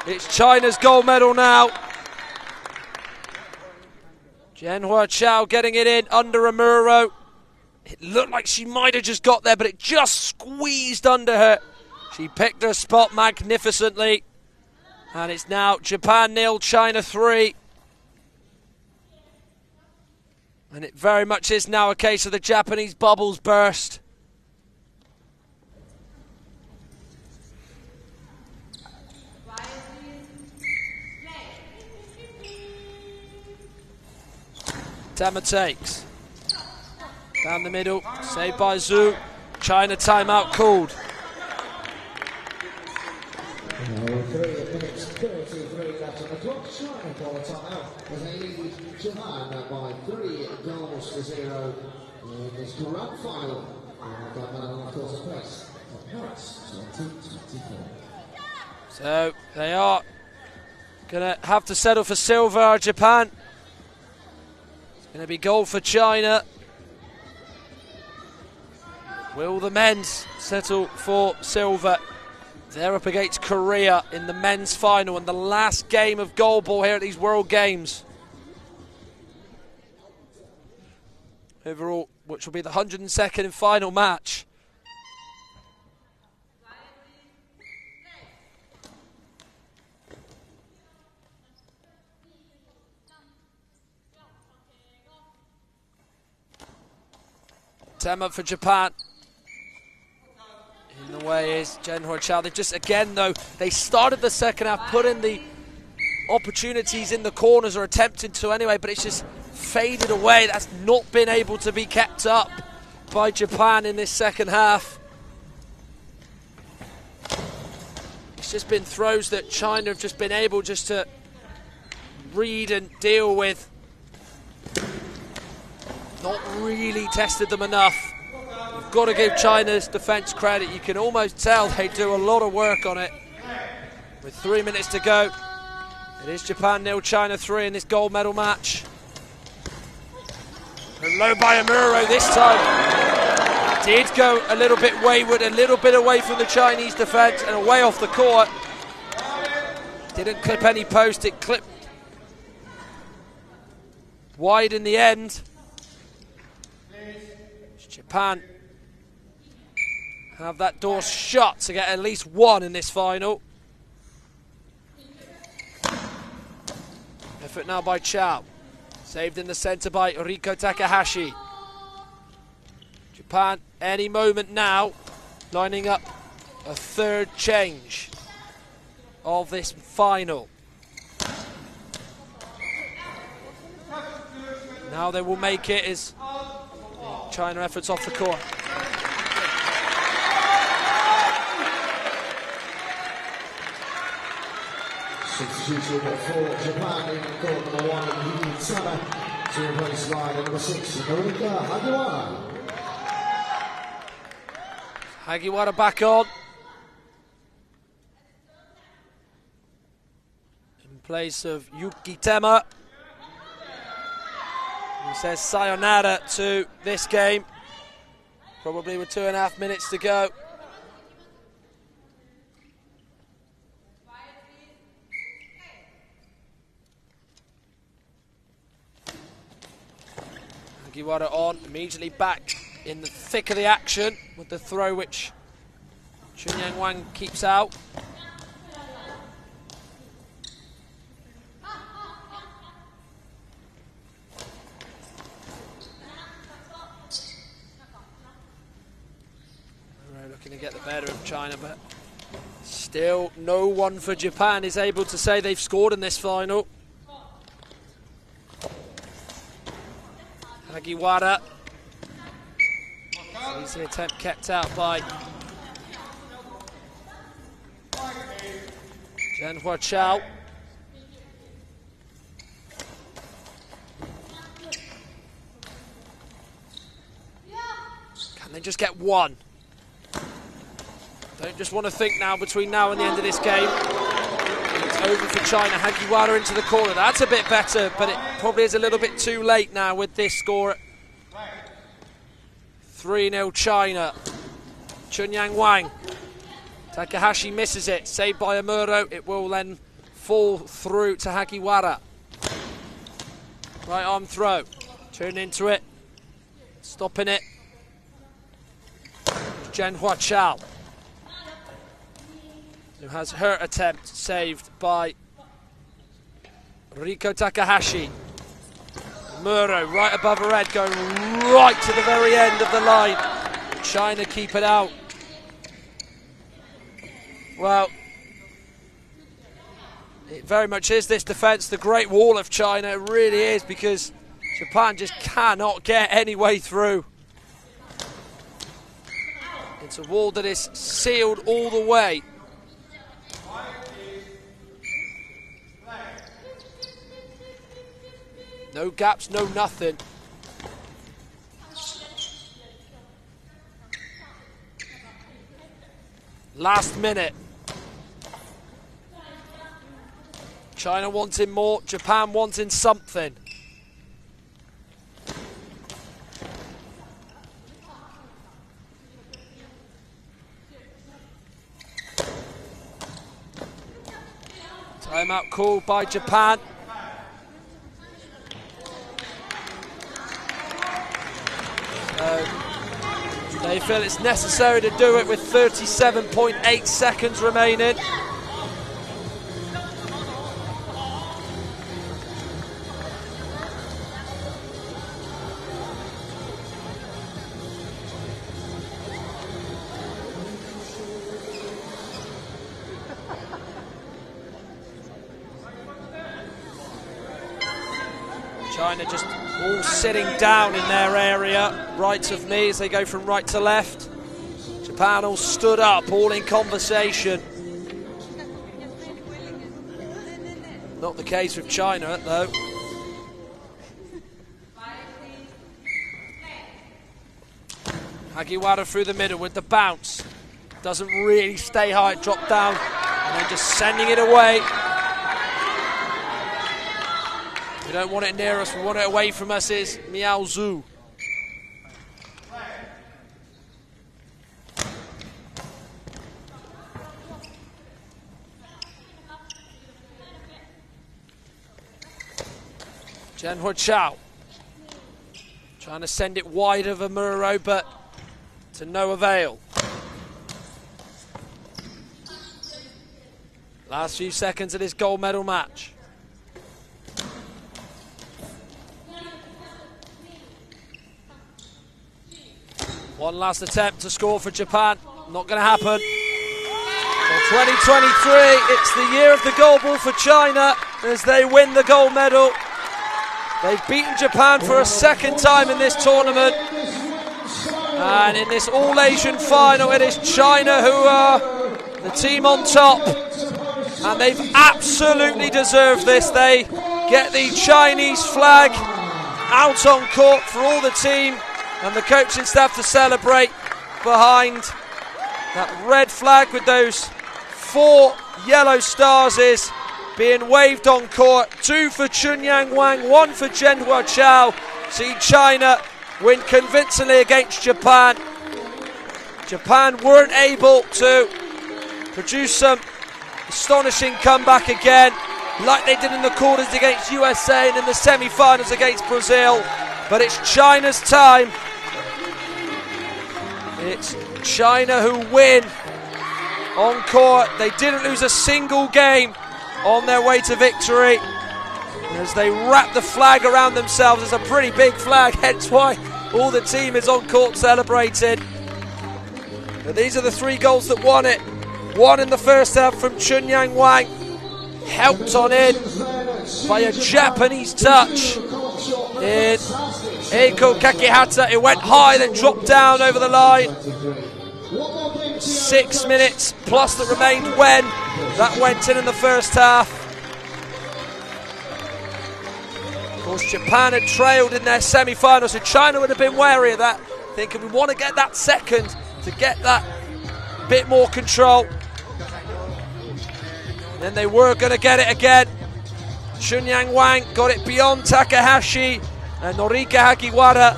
It's China's gold medal now. Zhenhua Chao getting it in under Amuro. It looked like she might have just got there, but it just squeezed under her. She picked her spot magnificently. And it's now Japan 0, China 3. And it very much is now a case of the Japanese bubbles burst. Tama takes. Down the middle, saved by Zhu. China timeout called. 3 minutes 33 left on the clock. China call a timeout as they lead Japan by 3 goals to 0 in this grand final. That will of course take place at Paris 2024. So they are going to have to settle for silver, Japan. It's going to be gold for China. Will the men's settle for silver? They're up against Korea in the men's final and the last game of goalball here at these World Games. Overall, which will be the 102nd and final match. Time up for Japan. In the way is Zhenhua Chao. They just, again though, they started the second half, put in the opportunities in the corners, or attempted to anyway, but it's just faded away. That's not been able to be kept up by Japan in this second half. It's just been throws that China have just been able just to read and deal with. Not really tested them enough. You've got to give China's defence credit. You can almost tell they do a lot of work on it. With 3 minutes to go, it is Japan 0, China 3 in this gold medal match. And low by Amuro this time. Did go a little bit wayward, a little bit away from the Chinese defence and away off the court. Didn't clip any post, it clipped wide in the end. Japan have that door shut to get at least one in this final. Effort now by Chao. Saved in the centre by Riko Takahashi. Japan, any moment now, lining up a third change of this final. Now they will make it as China efforts off the court. Substitution for Japan in court number 1, Hikitsana, to replace line number 6, Norika Hagiwara. Hagiwara back on. In place of Yuki Tema. He says sayonara to this game. Probably with 2.5 minutes to go. Hagiwara on, immediately back in the thick of the action with the throw which Chunyang Wang keeps out. Looking to get the better of China, but still no one for Japan is able to say they've scored in this final. Hagiwara. He's That's an attempt kept out by Zhenhua Chao. Can they just get one? Don't just want to think now between now and the end of this game. It's over for China. Hagiwara into the corner. That's a bit better, but it probably is a little bit too late now with this score. 3-0 China. Chunyang Wang. Takahashi misses it. Saved by Amuro. It will then fall through to Hagiwara. Right arm throw. Turn into it. Stopping it. Zhenhua Chao, who has her attempt saved by Riko Takahashi. Muro right above her head, going right to the very end of the line. China keep it out. Well, it very much is this defence, the Great Wall of China. It really is, because Japan just cannot get any way through. It's a wall that is sealed all the way. No gaps, no nothing. Last minute. China wanting more, Japan wanting something. Timeout called by Japan. They feel it's necessary to do it with 37.8 seconds remaining. China just all sitting down in their area, right of me as they go from right to left. Japan all stood up, all in conversation. Not the case with China, though. Hagiwara through the middle with the bounce. Doesn't really stay high, drop down, and then just sending it away. We don't want it near us, we want it away from us, is Miao Zhu. Zhenhua Chao trying to send it wide of Amuro, but to no avail. Last few seconds of this gold medal match. One last attempt to score for Japan. Not going to happen. For 2023, it's the year of the gold ball for China as they win the gold medal. They've beaten Japan for a second time in this tournament. And in this all-Asian final, it is China who are the team on top. And they've absolutely deserved this. They get the Chinese flag out on court for all the team and the coaching staff to celebrate behind that red flag with those 4 yellow stars is being waved on court. 2 for Chunyang Wang, 1 for Zhenhua Chao. See China win convincingly against Japan. Japan weren't able to produce some astonishing comeback again, like they did in the quarters against USA and in the semi-finals against Brazil. But it's China's time. It's China who win on court. They didn't lose a single game on their way to victory. As they wrap the flag around themselves, it's a pretty big flag, hence why all the team is on court celebrating. But these are the 3 goals that won it. 1 in the first half from Chunyang Wang, helped on in by a Japanese touch in Eiko Kakihata, it went high, then dropped down over the line. 6 minutes plus that remained when that went in the first half. Of course, Japan had trailed in their semi-final, so China would have been wary of that, thinking we want to get that second to get that bit more control. Then they were going to get it again. Chunyang Wang got it beyond Takahashi and Norika Hagiwara.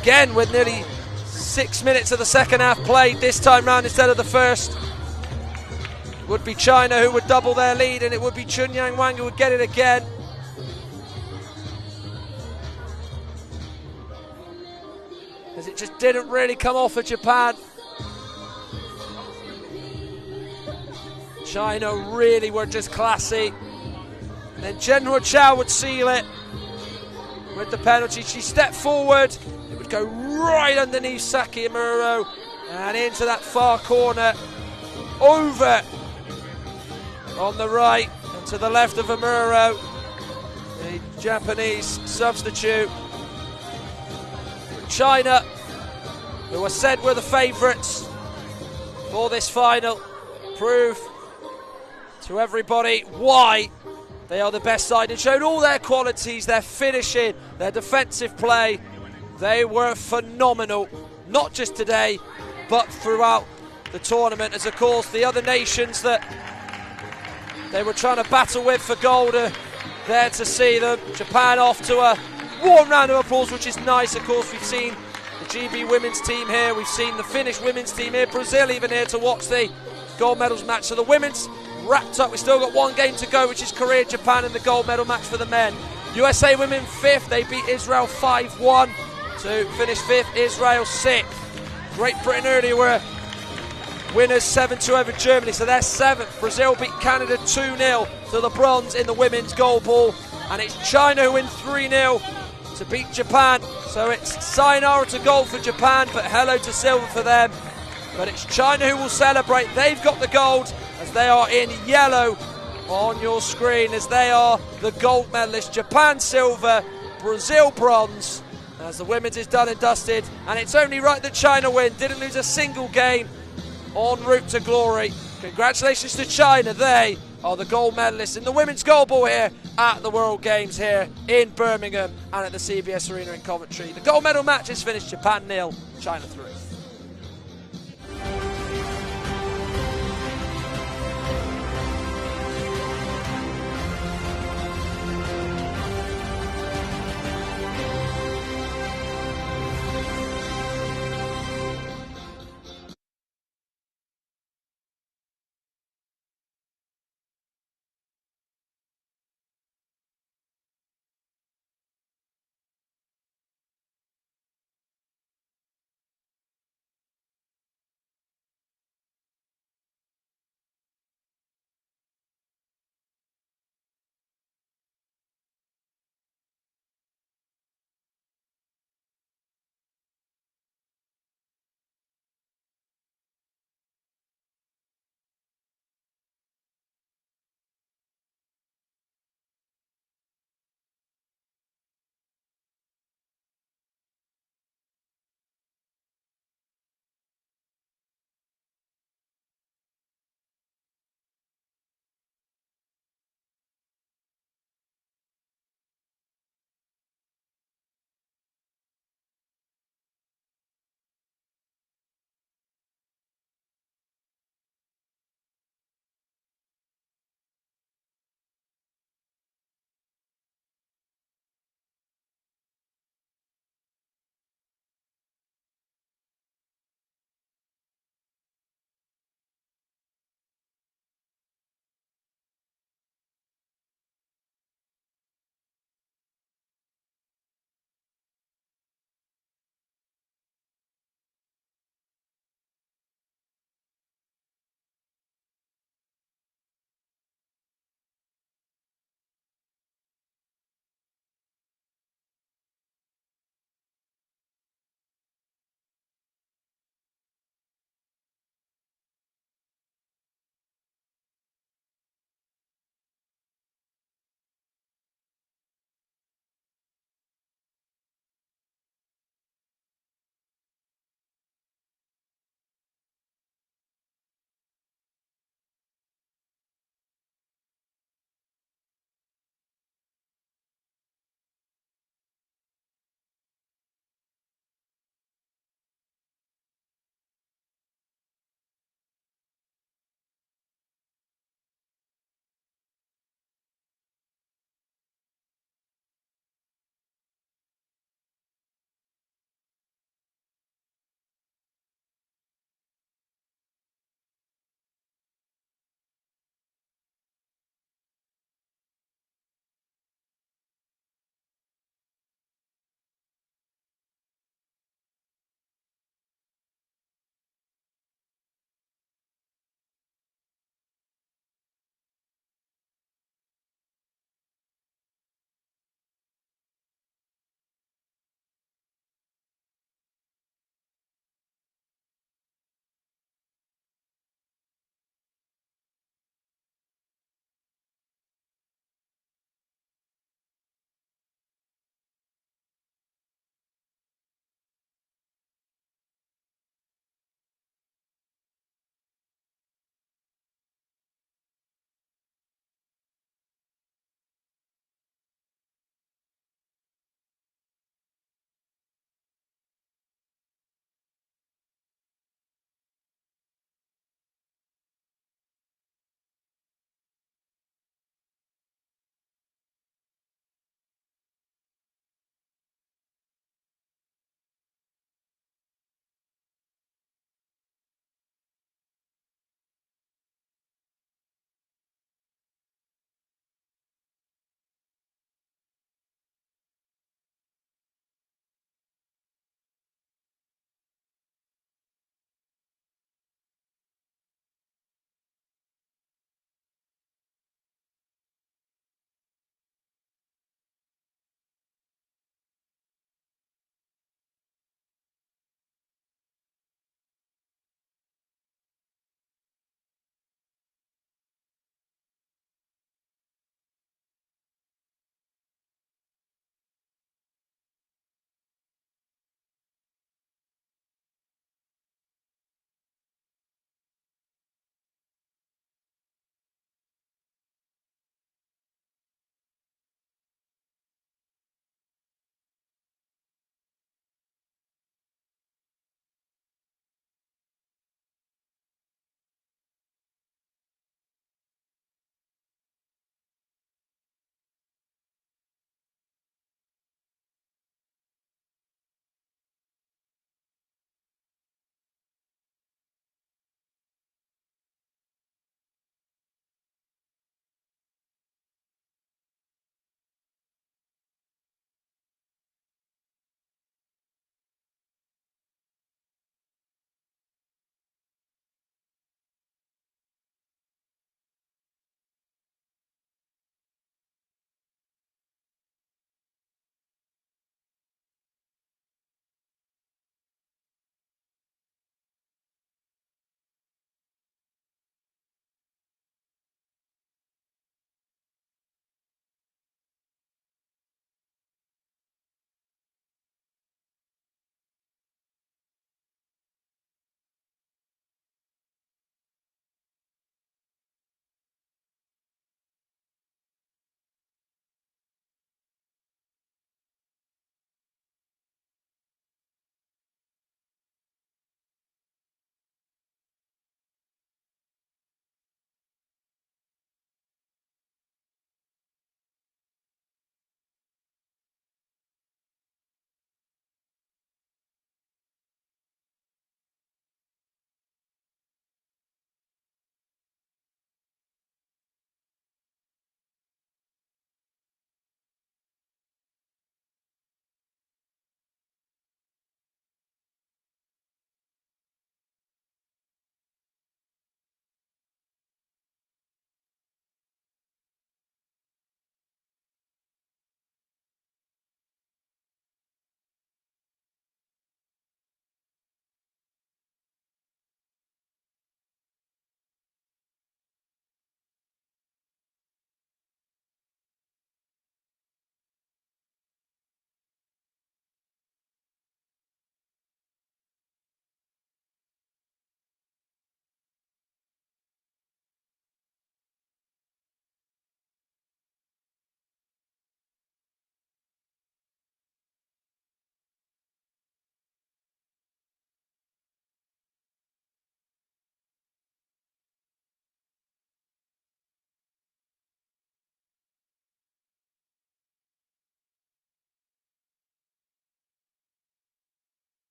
Again, with nearly 6 minutes of the second half played this time round instead of the first. It would be China who would double their lead, and it would be Chunyang Wang who would get it again. As it just didn't really come off for Japan. China really were just classy. And then Genhua Chow would seal it with the penalty. She stepped forward. It would go right underneath Saki Amuro and into that far corner. Over on the right and to the left of Amuro, the Japanese substitute. China, who were said were the favourites for this final, prove to everybody why they are the best side and showed all their qualities, their finishing, their defensive play. They were phenomenal, not just today, but throughout the tournament, as of course the other nations that they were trying to battle with for gold are there to see them. Japan off to a warm round of applause, which is nice. Of course, we've seen the GB women's team here, we've seen the Finnish women's team here, Brazil even here to watch the gold medals match. So the women's wrapped up. We've still got one game to go, which is Korea, Japan, and the gold medal match for the men. USA women 5th, they beat Israel 5-1 to finish 5th, Israel 6th. Great Britain earlier were winners 7-2 over Germany, so they're 7th. Brazil beat Canada 2-0 to the bronze in the women's goalball, and it's China who win 3-0 to beat Japan. So it's sayonara to gold for Japan, but hello to silver for them. But it's China who will celebrate. They've got the gold, as they are in yellow on your screen, as they are the gold medalists. Japan silver, Brazil bronze, as the women's is done and dusted. And it's only right that China win. Didn't lose a single game en route to glory. Congratulations to China. They are the gold medalists in the women's goalball here at the World Games here in Birmingham and at the CBS Arena in Coventry. The gold medal match is finished. Japan 0, China 3.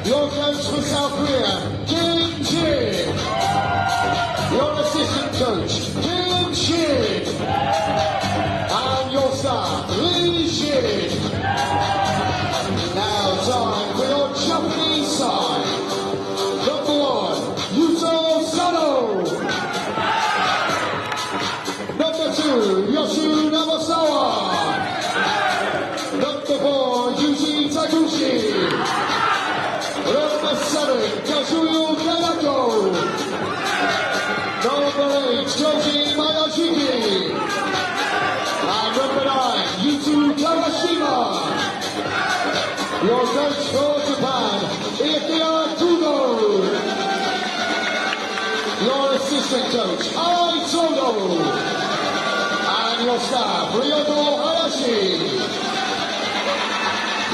Your coach for South Korea, Kim Shin. Your assistant coach, Kim Shin. And your staff, Lee Shin. Now time for your Japanese side. Number 1, Yuto Sano. Number 2, Yosu Namasawa. Number 4, Yuji Takushi. Number 7, Kazuyo Kayako. Number 8, Joji Mayashiki. And number 9, Yutu Kawashima. Your coach for Japan, Ikea Kudo. Your assistant coach, Ai Sono. And your staff, Ryoto Hayashi.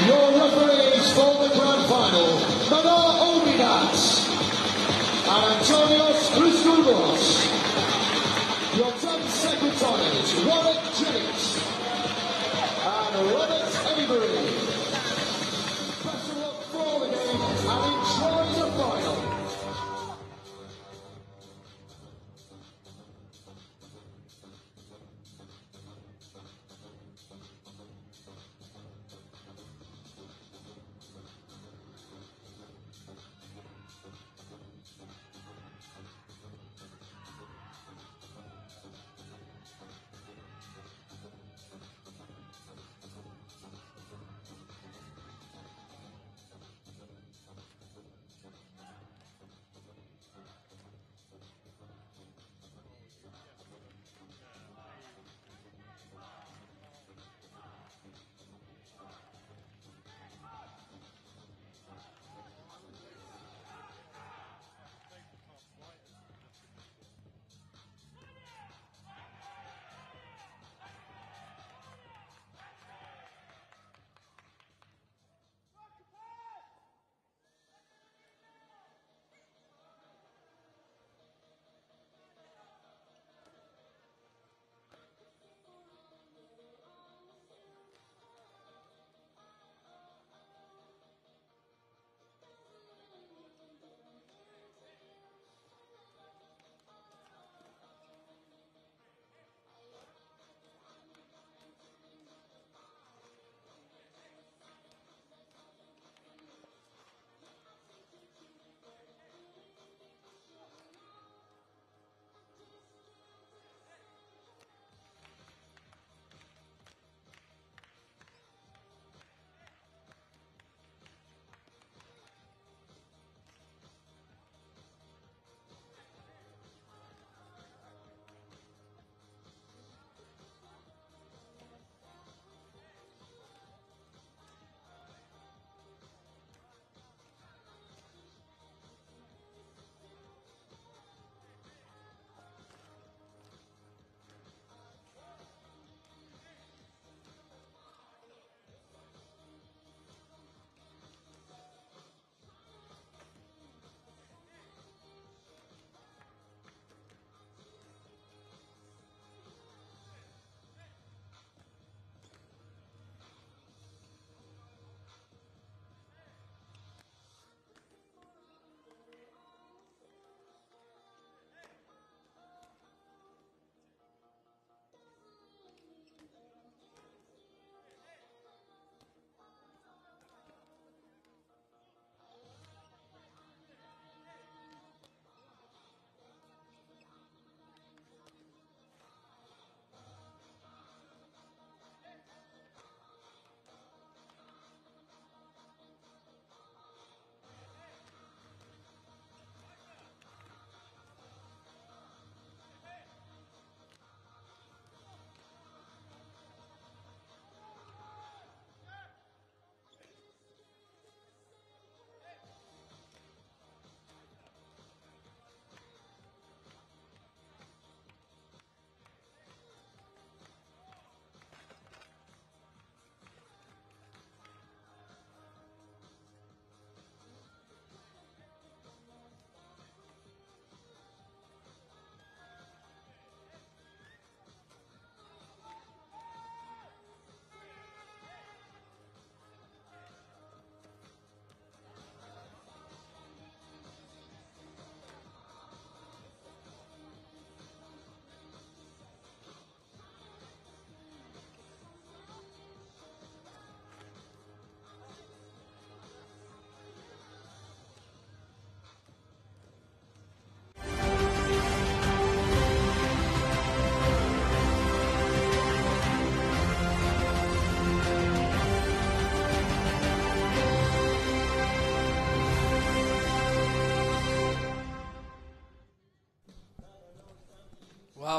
Your referees for the grand final, Nana Omidas and Antonios Christoudos. Your 10 secretaries, Warwick Jennings and Robert Avery. Best of luck for the game and enjoy the final.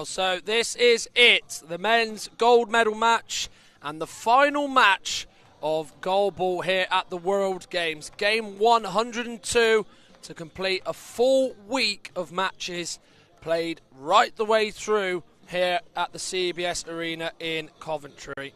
Well, so this is it. The men's gold medal match and the final match of goalball here at the World Games. Game 102 to complete a full week of matches played right the way through here at the CBS Arena in Coventry.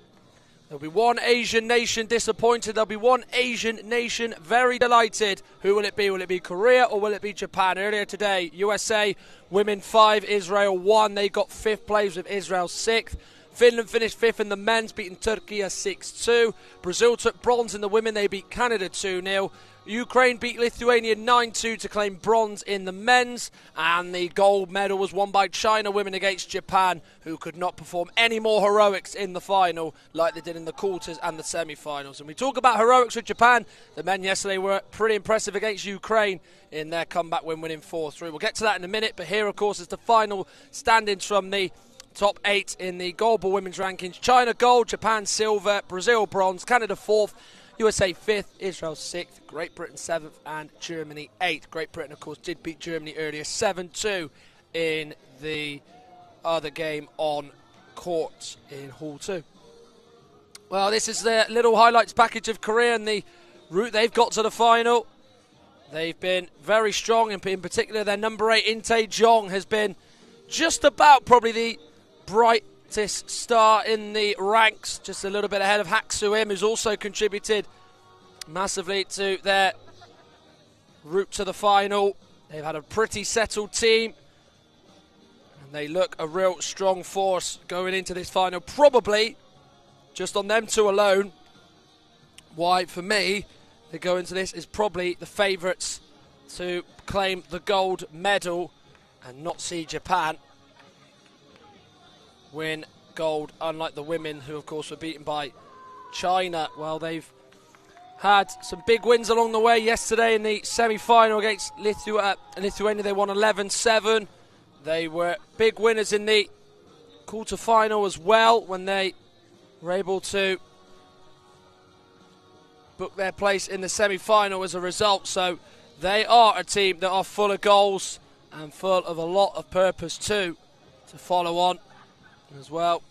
There'll be one Asian nation disappointed. There'll be one Asian nation very delighted. Who will it be? Will it be Korea or will it be Japan? Earlier today, USA, women 5, Israel 1. They got 5th place with Israel 6th. Finland finished 5th in the men's, beating Turkey 6-2. Brazil took bronze in the women. They beat Canada 2-0. Ukraine beat Lithuania 9-2 to claim bronze in the men's, and the gold medal was won by China women against Japan, who could not perform any more heroics in the final like they did in the quarters and the semi-finals. And we talk about heroics with Japan. The men yesterday were pretty impressive against Ukraine in their comeback win, winning 4-3. We'll get to that in a minute, but here, of course, is the final standings from the top 8 in the goalball women's rankings. China gold, Japan silver, Brazil bronze, Canada 4th, USA 5th, Israel 6th, Great Britain 7th, and Germany 8th. Great Britain, of course, did beat Germany earlier 7-2 in the other game on court in Hall 2. Well, this is the little highlights package of Korea and the route they've got to the final. They've been very strong, and in particular their number 8, Inte Jong, has been just about probably the brightest star in the ranks, just a little bit ahead of Hak Soo-im, who's also contributed massively to their route to the final. They've had a pretty settled team, and they look a real strong force going into this final. Probably, just on them two alone, why, for me, they go into this is probably the favourites to claim the gold medal and not see Japan win gold, unlike the women, who of course were beaten by China. Well, they've had some big wins along the way. Yesterday in the semi-final against Lithuania, they won 11-7. They were big winners in the quarter-final as well, when they were able to book their place in the semi-final as a result. So they are a team that are full of goals and full of a lot of purpose too to follow on as well.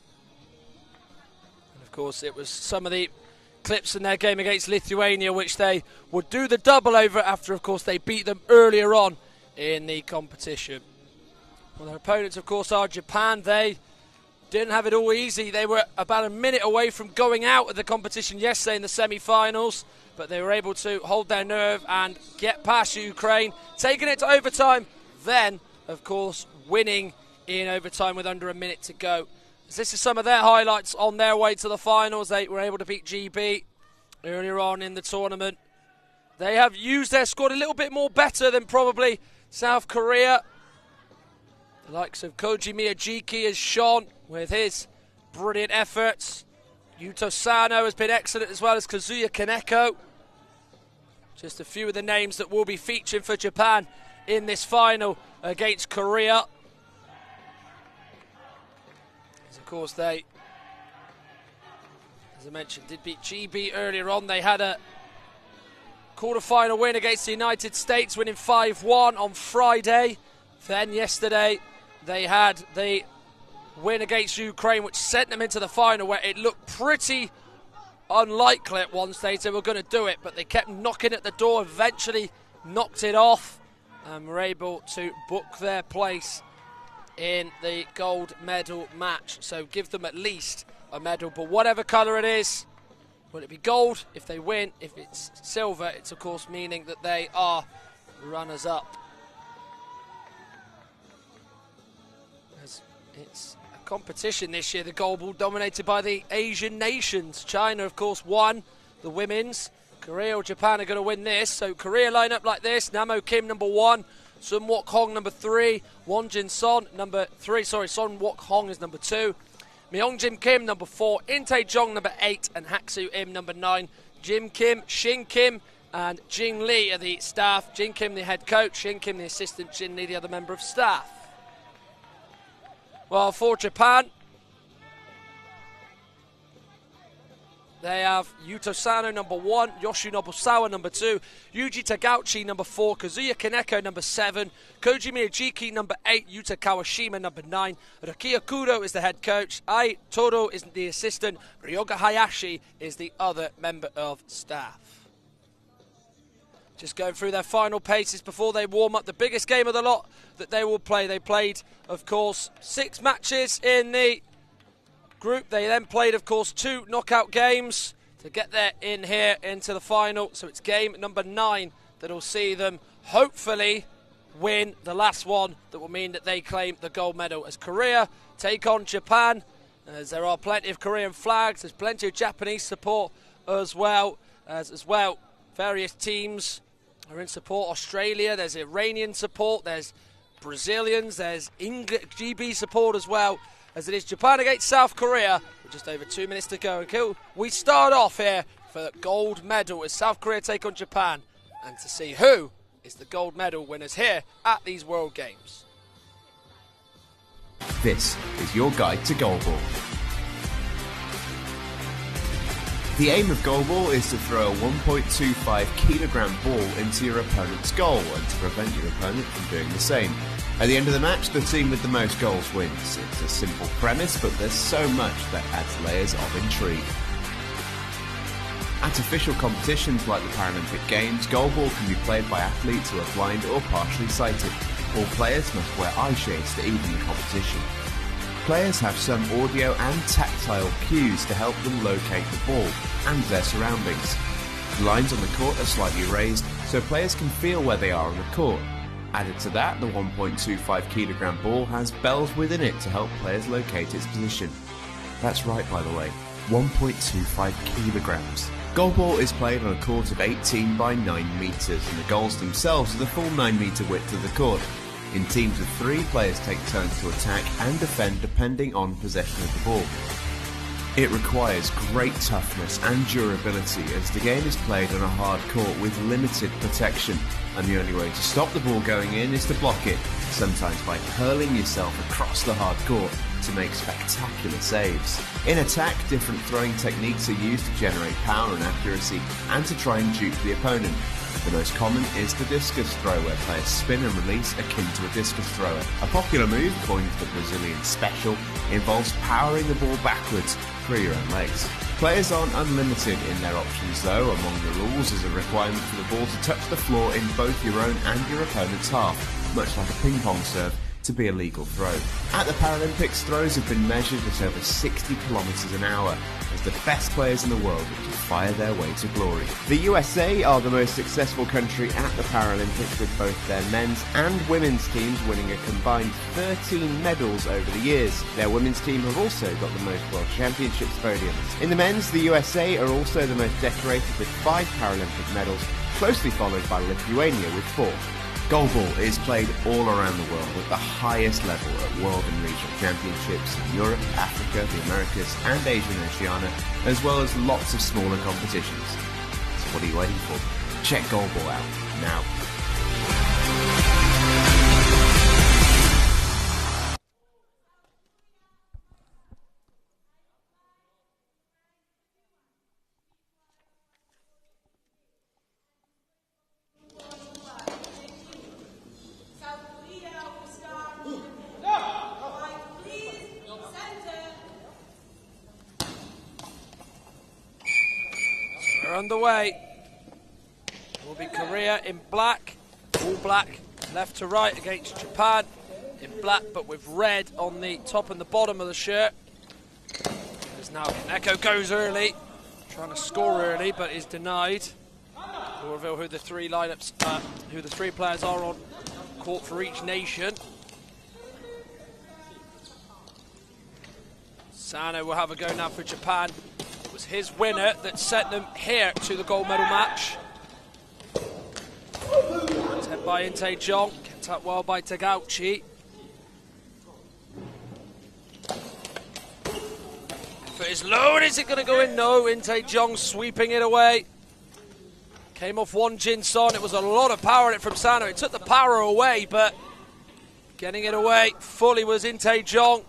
And of course, it was some of the clips in their game against Lithuania which they would do the double over after, of course, they beat them earlier on in the competition. Well, their opponents, of course, are Japan. They didn't have it all easy. They were about a minute away from going out of the competition yesterday in the semi-finals, but they were able to hold their nerve and get past Ukraine, taking it to overtime, then, of course, winning in overtime with under a minute to go. So this is some of their highlights on their way to the finals. They were able to beat GB earlier on in the tournament. They have used their squad a little bit more better than probably South Korea. The likes of Koji Miyajiki has shone with his brilliant efforts. Yuto Sano has been excellent, as well as Kazuya Kaneko. Just a few of the names that will be featuring for Japan in this final against Korea. Of course, they, as I mentioned, did beat GB earlier on. They had a quarter-final win against the United States, winning 5-1 on Friday. Then yesterday, they had the win against Ukraine, which sent them into the final, where it looked pretty unlikely at one stage they were going to do it, but they kept knocking at the door, eventually knocked it off, and were able to book their place in the gold medal match. So give them at least a medal, but whatever colour it is, will it be gold if they win? If it's silver, it's of course meaning that they are runners-up. As it's a competition this year, the goalball dominated by the Asian nations. China, of course, won the women's. Korea or Japan are going to win this. So Korea line up like this: Namo Kim number 1, Sun Wook Hong number 3, Wonjin Son number 3, Son Wook Hong is number 2, Myeongjim Kim number 4, Inte Jong number 8, and Hak Soo-im number 9. Jim Kim, Shin Kim, and Jing Lee are the staff. Jin Kim the head coach, Shin Kim the assistant, Jin Lee the other member of staff. Well, for Japan, They have Yuto Sano, number 1, Yoshinobu Sawa, number 2, Yuji Tagauchi, number 4, Kazuya Kaneko, number 7, Koji Miyajiki, number 8, Yuta Kawashima, number 9, Rakia Kudo is the head coach, Ai Toro is the assistant, Ryoga Hayashi is the other member of staff. Just going through their final paces before they warm up. The biggest game of the lot that they will play. They played, of course, 6 matches in the group. They then played, of course, 2 knockout games to get there in here into the final. So it's game number 9 that will see them hopefully win the last one. That will mean that they claim the gold medal as Korea take on Japan. As there are plenty of Korean flags, there's plenty of Japanese support as well. Various teams are in support. Australia, there's Iranian support, there's Brazilians, there's GB support as well, as it is Japan against South Korea with just over 2 minutes to go. And we start off here for the gold medal as South Korea take on Japan, and to see who is the gold medal winners here at these World Games. This is your guide to goalball. The aim of goalball is to throw a 1.25 kilogram ball into your opponent's goal and to prevent your opponent from doing the same. At the end of the match, the team with the most goals wins. It's a simple premise, but there's so much that adds layers of intrigue. At official competitions like the Paralympic Games, goalball can be played by athletes who are blind or partially sighted. All players must wear eye shades to even the competition. Players have some audio and tactile cues to help them locate the ball and their surroundings. The lines on the court are slightly raised so players can feel where they are on the court. Added to that, the 1.25 kilogram ball has bells within it to help players locate its position. That's right, by the way, 1.25 kilograms. Goalball is played on a court of 18 by 9 metres, and the goals themselves are the full 9 metre width of the court. In teams of 3, players take turns to attack and defend depending on possession of the ball. It requires great toughness and durability as the game is played on a hard court with limited protection, and the only way to stop the ball going in is to block it, sometimes by hurling yourself across the hard court to make spectacular saves. In attack, different throwing techniques are used to generate power and accuracy and to try and dupe the opponent. The most common is the discus throw, where players spin and release akin to a discus thrower. A popular move, coined the Brazilian special, involves powering the ball backwards through your own legs. Players aren't unlimited in their options though. Among the rules is a requirement for the ball to touch the floor in both your own and your opponent's half, much like a ping pong serve, to be a legal throw. At the Paralympics, throws have been measured at over 60 kilometres an hour, as the best players in the world look to fire their way to glory. The USA are the most successful country at the Paralympics, with both their men's and women's teams winning a combined 13 medals over the years. Their women's team have also got the most World Championships podiums. In the men's, the USA are also the most decorated with 5 Paralympic medals, closely followed by Lithuania with 4. Goalball is played all around the world at the highest level at world and regional championships in Europe, Africa, the Americas and Asia and Oceania, as well as lots of smaller competitions. So what are you waiting for? Check Goalball out now. Underway will be Korea in black, all black, left to right against Japan in black but with red on the top and the bottom of the shirt. As now Kaneko goes early, trying to score early but is denied. We'll reveal who the 3 lineups, who the 3 players are on court for each nation. Sano will have a go now for Japan. It was his winner that sent them here to the gold medal match. It's head by Inte Jong, kept up well by Tagauchi. Effort is low, and is it going to go in? No, Inte Jong sweeping it away. Came off one Jin Son, it was a lot of power in it from Sano. It took the power away, but getting it away fully was Inte Jong.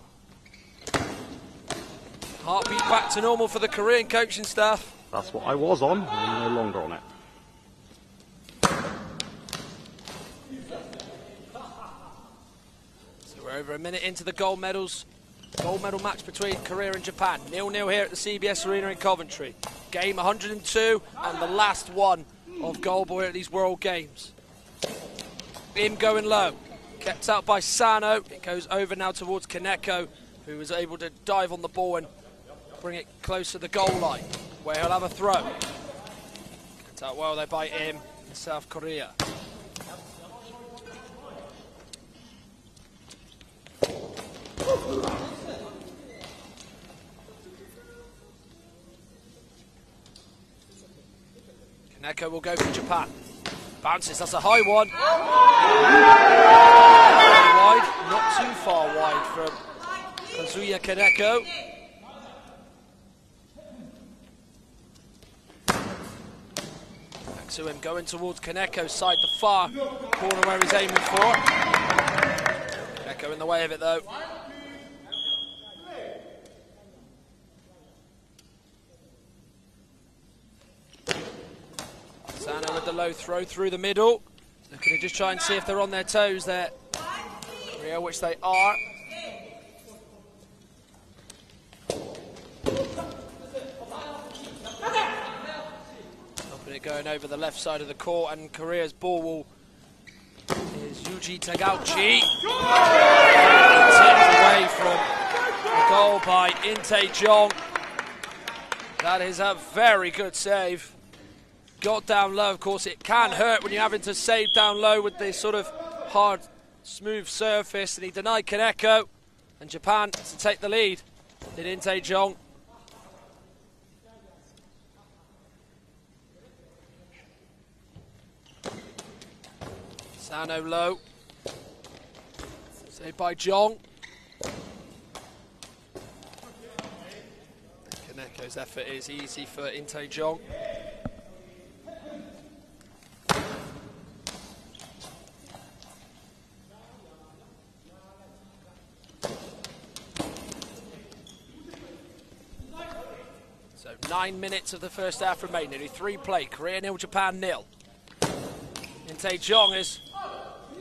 Heartbeat back to normal for the Korean coaching staff. That's what I was on. I'm no longer on it. So we're over a minute into the gold medals. Gold medal match between Korea and Japan. 0-0 here at the CBS Arena in Coventry. Game 102 and the last one of Goalball at these World Games. Im going low. Kept out by Sano. It goes over now towards Kaneko, who was able to dive on the ball and bring it close to the goal line, where he'll have a throw. Kept out well there by Im in South Korea. Kaneko will go for Japan. Bounces, that's a high one. Wide, not too far wide from Kazuya Kaneko. Maxim going towards Kaneko's side, the far corner where he's aiming for. Kaneko in the way of it though. Sano with the low throw through the middle. Looking to just try and see if they're on their toes there. Korea, which they are. Stopping it going over the left side of the court, and Korea's ball is Yuji Tagauchi. Tipped away from the goal by Inte Jong. That is a very good save. Got down low, of course it can hurt when you're having to save down low with this sort of hard, smooth surface, and he denied Kaneko, and Japan to take the lead. Did Inte Jong. Sano low. Saved by Jong. Kaneko's effort is easy for Inte Jong. So 9 minutes of the first half remain. Nearly 3 play. Korea 0, Japan 0. Inte Jong has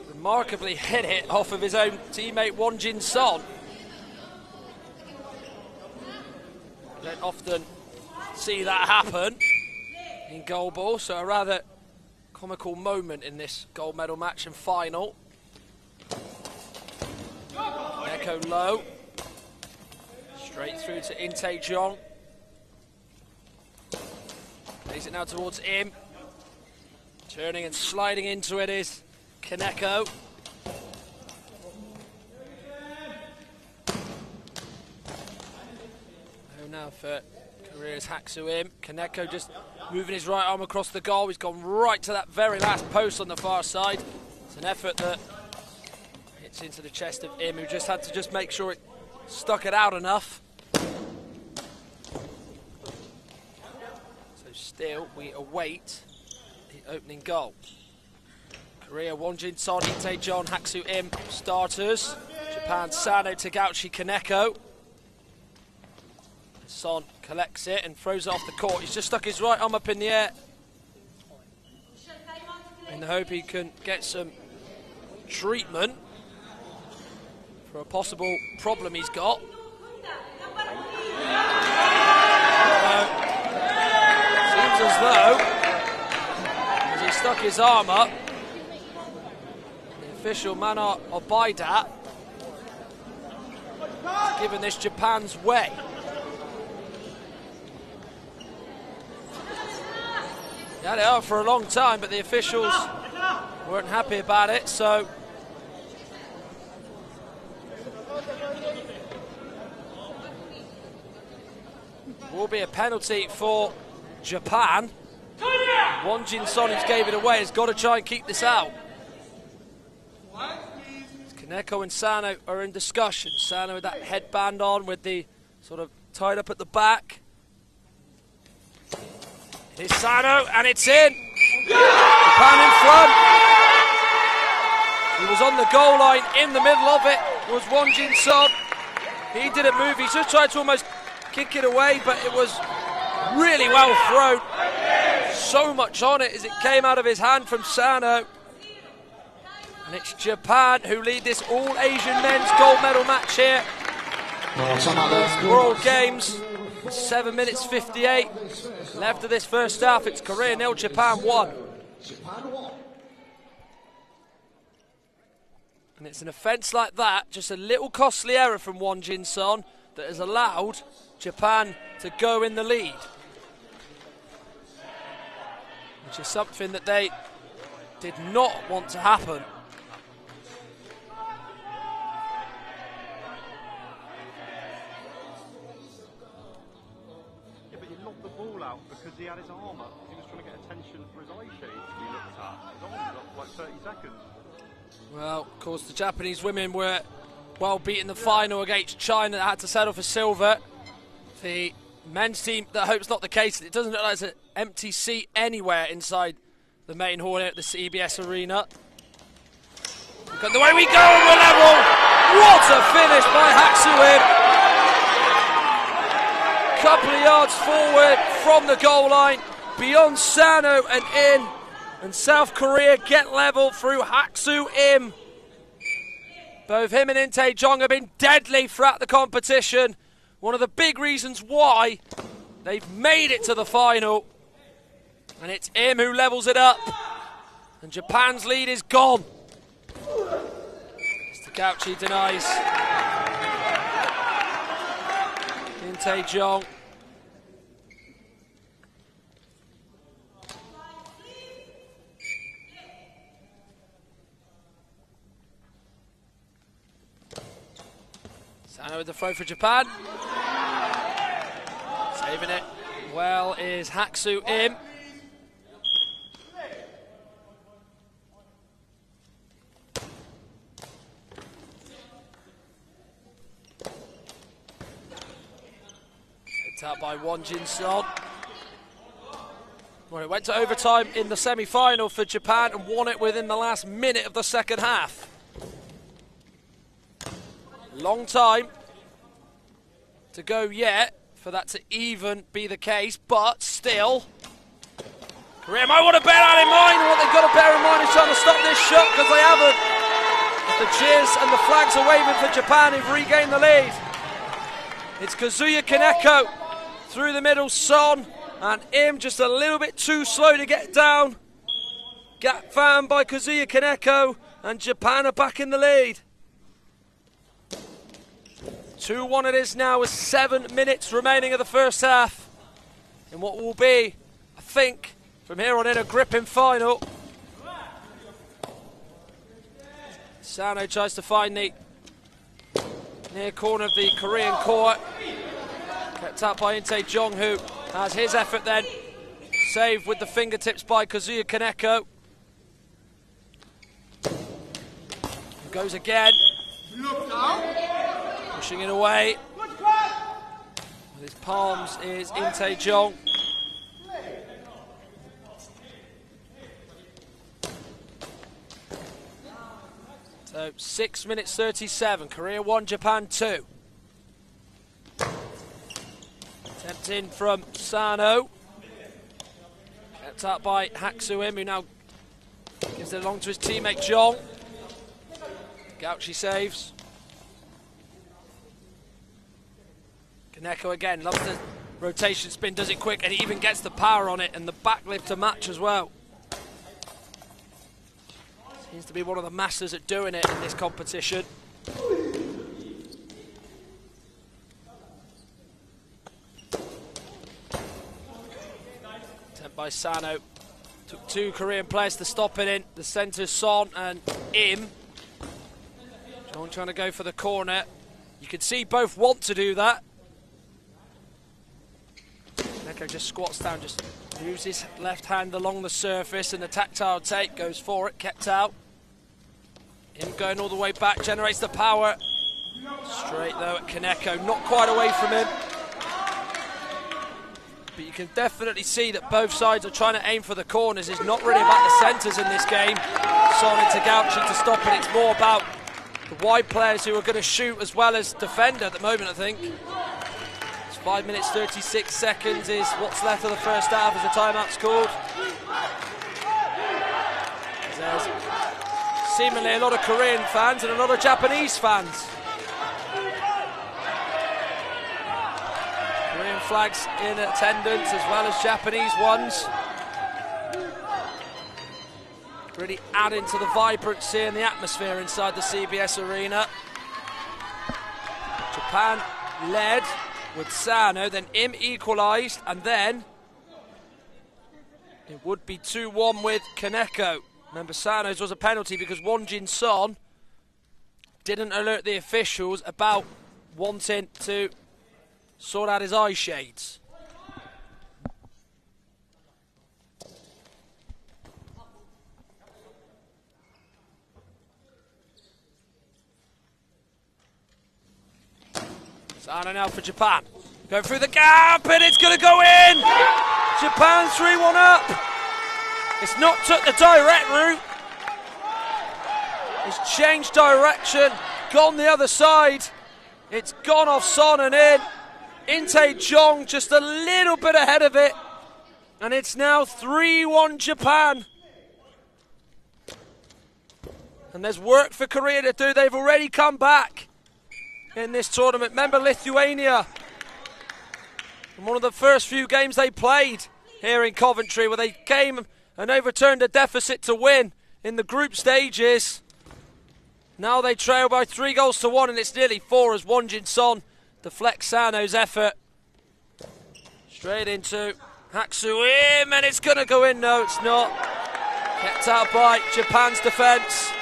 remarkably hit it off of his own teammate Won Jin Son. Don't often see that happen in goalball, so a rather comical moment in this gold medal match and final. Echo low. Straight through to Inte Jong. Plays it now towards Im. Turning and sliding into it is Kaneko. Now for Korea's Haksu Im. Kaneko just moving his right arm across the goal. He's gone right to that very last post on the far side. It's an effort that hits into the chest of Im, who just had to just make sure it stuck it out enough. So still we await the opening goal. Korea, Won Jin Son, Inte Jong, Haksu Im, starters. Japan, Sano, Tagauchi, Kaneko. Son collects it and throws it off the court. He's just stuck his right arm up in the air in the hope he can get some treatment for a possible problem he's got. Seems as though, as he stuck his arm up, the official Mana Obaidat has given this Japan's way. He had it out for a long time, but the officials weren't happy about it, so will be a penalty for Japan. Won Jin Son, who gave it away, has got to try and keep this out. Kaneko and Sano are in discussion. Sano with that headband on, with the sort of tied up at the back. It's Sano, and it's in. Japan in front. He was on the goal line. In the middle of it was Won Jin Son. He didn't move. He just tried to almost kick it away, but it was really well thrown. So much on it as it came out of his hand from Sano. And it's Japan who lead this all-Asian men's gold medal match here. World Games, 7 minutes 58 left of this first half. It's Korea 0, Japan 1. And it's an offence like that, just a little costly error from Won Jin-son, that has allowed Japan to go in the lead. Which is something that they did not want to happen. Because he had his arm up, he was trying to get attention for his eye shades to be looked at. His arm was up for like 30 seconds. Well, of course, the Japanese women were well beaten the final against China that had to settle for silver. The men's team, that hope's not the case. It doesn't look like there's an empty seat anywhere inside the main hall here at the CBS Arena. Look at the way we go, and we're level. What a finish by Haksu-im. Couple of yards forward from the goal line, beyond Sano and in, and South Korea get level through Haksu-im. Both him and In Tae-jong have been deadly throughout the competition. One of the big reasons why they've made it to the final. And it's Im who levels it up, and Japan's lead is gone. Mr. Gauchi denies. In Tae-jong. Sano with the throw for Japan. Saving it well is Haksu-im. Out by Won Jin-son. Well, it went to overtime in the semi-final for Japan and won it within the last minute of the second half. Long time to go yet for that to even be the case, but still, Korea might want to bear that in mind, and what they've got to bear in mind is trying to stop this shot, because they haven't. The cheers and the flags are waving for Japan, who've regained the lead. It's Kazuya Kaneko through the middle, Son, and Im just a little bit too slow to get down. Gap found by Kazuya Kaneko, and Japan are back in the lead. 2-1 it is now with 7 minutes remaining of the first half. In what will be, I think, from here on in, a gripping final. Sano tries to find the near corner of the Korean court. Kept up by In Tae-jong, who has his effort then saved with the fingertips by Kazuya Kaneko. Goes again. Pushing it away. With his palms is In Tae-jong. So 6 minutes 37. Korea 1, Japan 2. Attempt in from Sano. Kept up by Haksu-im, who now gives it along to his teammate Jong. Gauchi saves. Kaneko again, loves the rotation spin, does it quick, and he even gets the power on it and the backlift to match as well. Seems to be one of the masters at doing it in this competition. Attempt by Sano. Took 2 Korean players to stop it in. The centre, Son and Im. John trying to go for the corner. You can see both want to do that. Neko just squats down, just moves his left hand along the surface, and the tactile take goes for it, kept out. Him going all the way back, generates the power. Straight though at Kaneko, not quite away from him. But you can definitely see that both sides are trying to aim for the corners. It's not really about the centres in this game. Son into Gauchi to stop it. It's more about the wide players who are going to shoot as well as defend at the moment, I think. It's 5 minutes 36 seconds is what's left of the first half as the timeout's called. There's seemingly a lot of Korean fans and a lot of Japanese fans. Korean flags in attendance as well as Japanese ones. Really adding to the vibrancy and the atmosphere inside the CBS arena. Japan led with Sano, then Im equalised, and then it would be 2-1 with Kaneko. Remember, Sano's was a penalty because Wonjin Son didn't alert the officials about wanting to sort out his eye shades. Sano now for Japan. Going through the gap and it's going to go in! Japan 3-1 up. It's not took the direct route. It's changed direction, gone the other side. It's gone off Son and in. Inte Jong just a little bit ahead of it. And it's now 3-1 Japan. And there's work for Korea to do. They've already come back in this tournament. Remember Lithuania, in one of the first few games they played here in Coventry, where they came and overturned a deficit to win in the group stages. Now they trail by 3-1, and it's nearly 4 as Wonjin Son deflects Sano's effort. Straight into Haksu Im, and it's going to go in. No, it's not. Kept out by Japan's defence.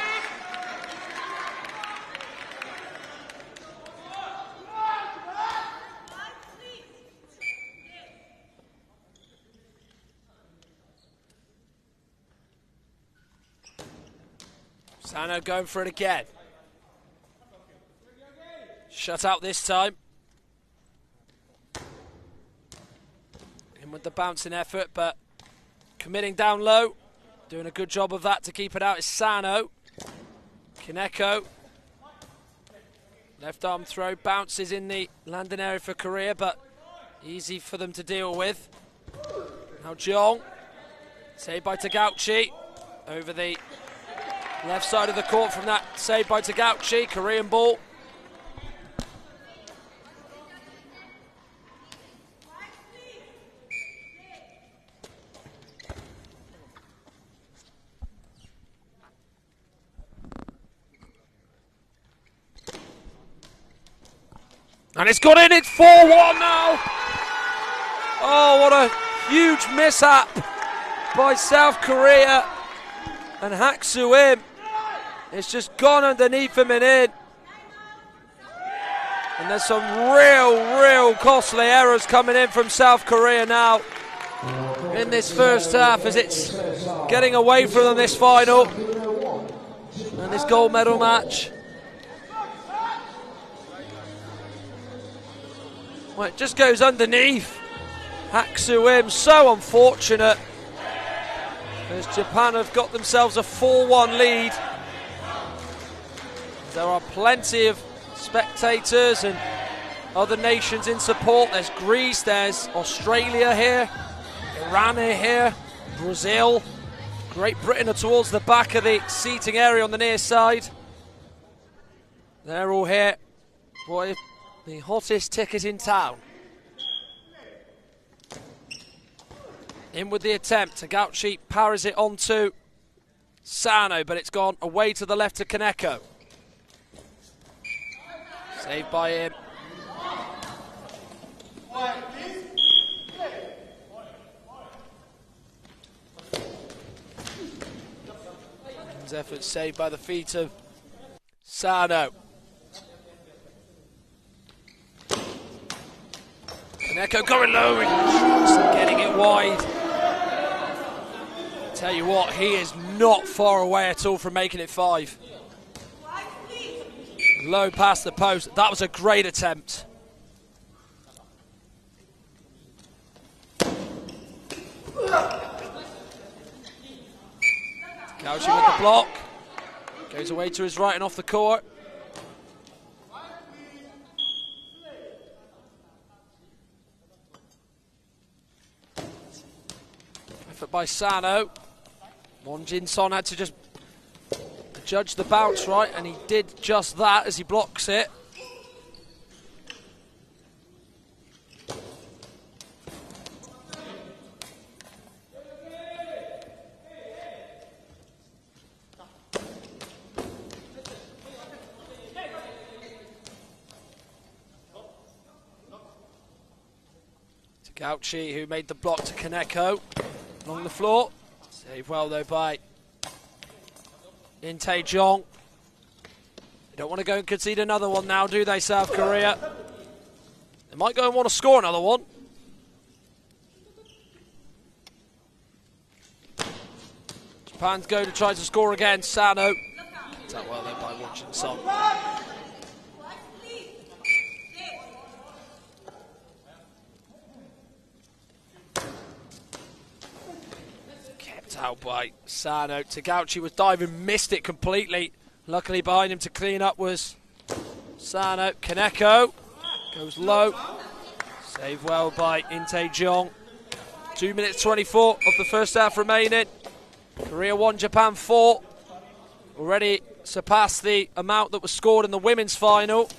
Sano going for it again. Shut out this time. In with the bouncing effort, but committing down low. Doing a good job of that to keep it out is Sano. Kaneko. Left arm throw, bounces in the landing area for Korea, but easy for them to deal with. Now Jong. Saved by Tagauchi. Over the left side of the court from that save by Tagauchi. Korean ball. And it's got in, it's 4-1 now. Oh, what a huge mishap by South Korea. And Haksu Im, it's just gone underneath him and in. And there's some real costly errors coming in from South Korea now in this first half, as it's getting away from them, this final and this gold medal match. Well, it just goes underneath Haksu Im. So unfortunate, as Japan have got themselves a 4-1 lead. There are plenty of spectators and other nations in support. There's Greece, there's Australia here, Iran are here, Brazil, Great Britain are towards the back of the seating area on the near side. They're all here. Boy, the hottest ticket in town. In with the attempt. Tagauchi powers it onto Sano, but it's gone away to the left to Kaneko. Saved by him. His effort saved by the feet of Sano. Kaneko going low and getting it wide. Tell you what, he is not far away at all from making it 5. Low past the post. That was a great attempt. Gauchi with the block. Goes away to his right and off the court. effort by Sano. Won Jin-son had to just judge the bounce right, and he did just that as he blocks it. Gauchi, who made the block to Kaneko along the floor. Save well though by In Tae-jong. They don't want to go and concede another one now, do they, South Korea? They might go and want to score another one. Japan's go to try to score again. Sano. Done well though by Won Jin-son. Out by Sano. Tagauchi was diving, missed it completely. Luckily behind him to clean up was Sano. Kaneko goes low. Save well by In Tae-jong. 2 minutes 24 of the first half remaining. Korea 1, Japan 4. Already surpassed the amount that was scored in the women's final,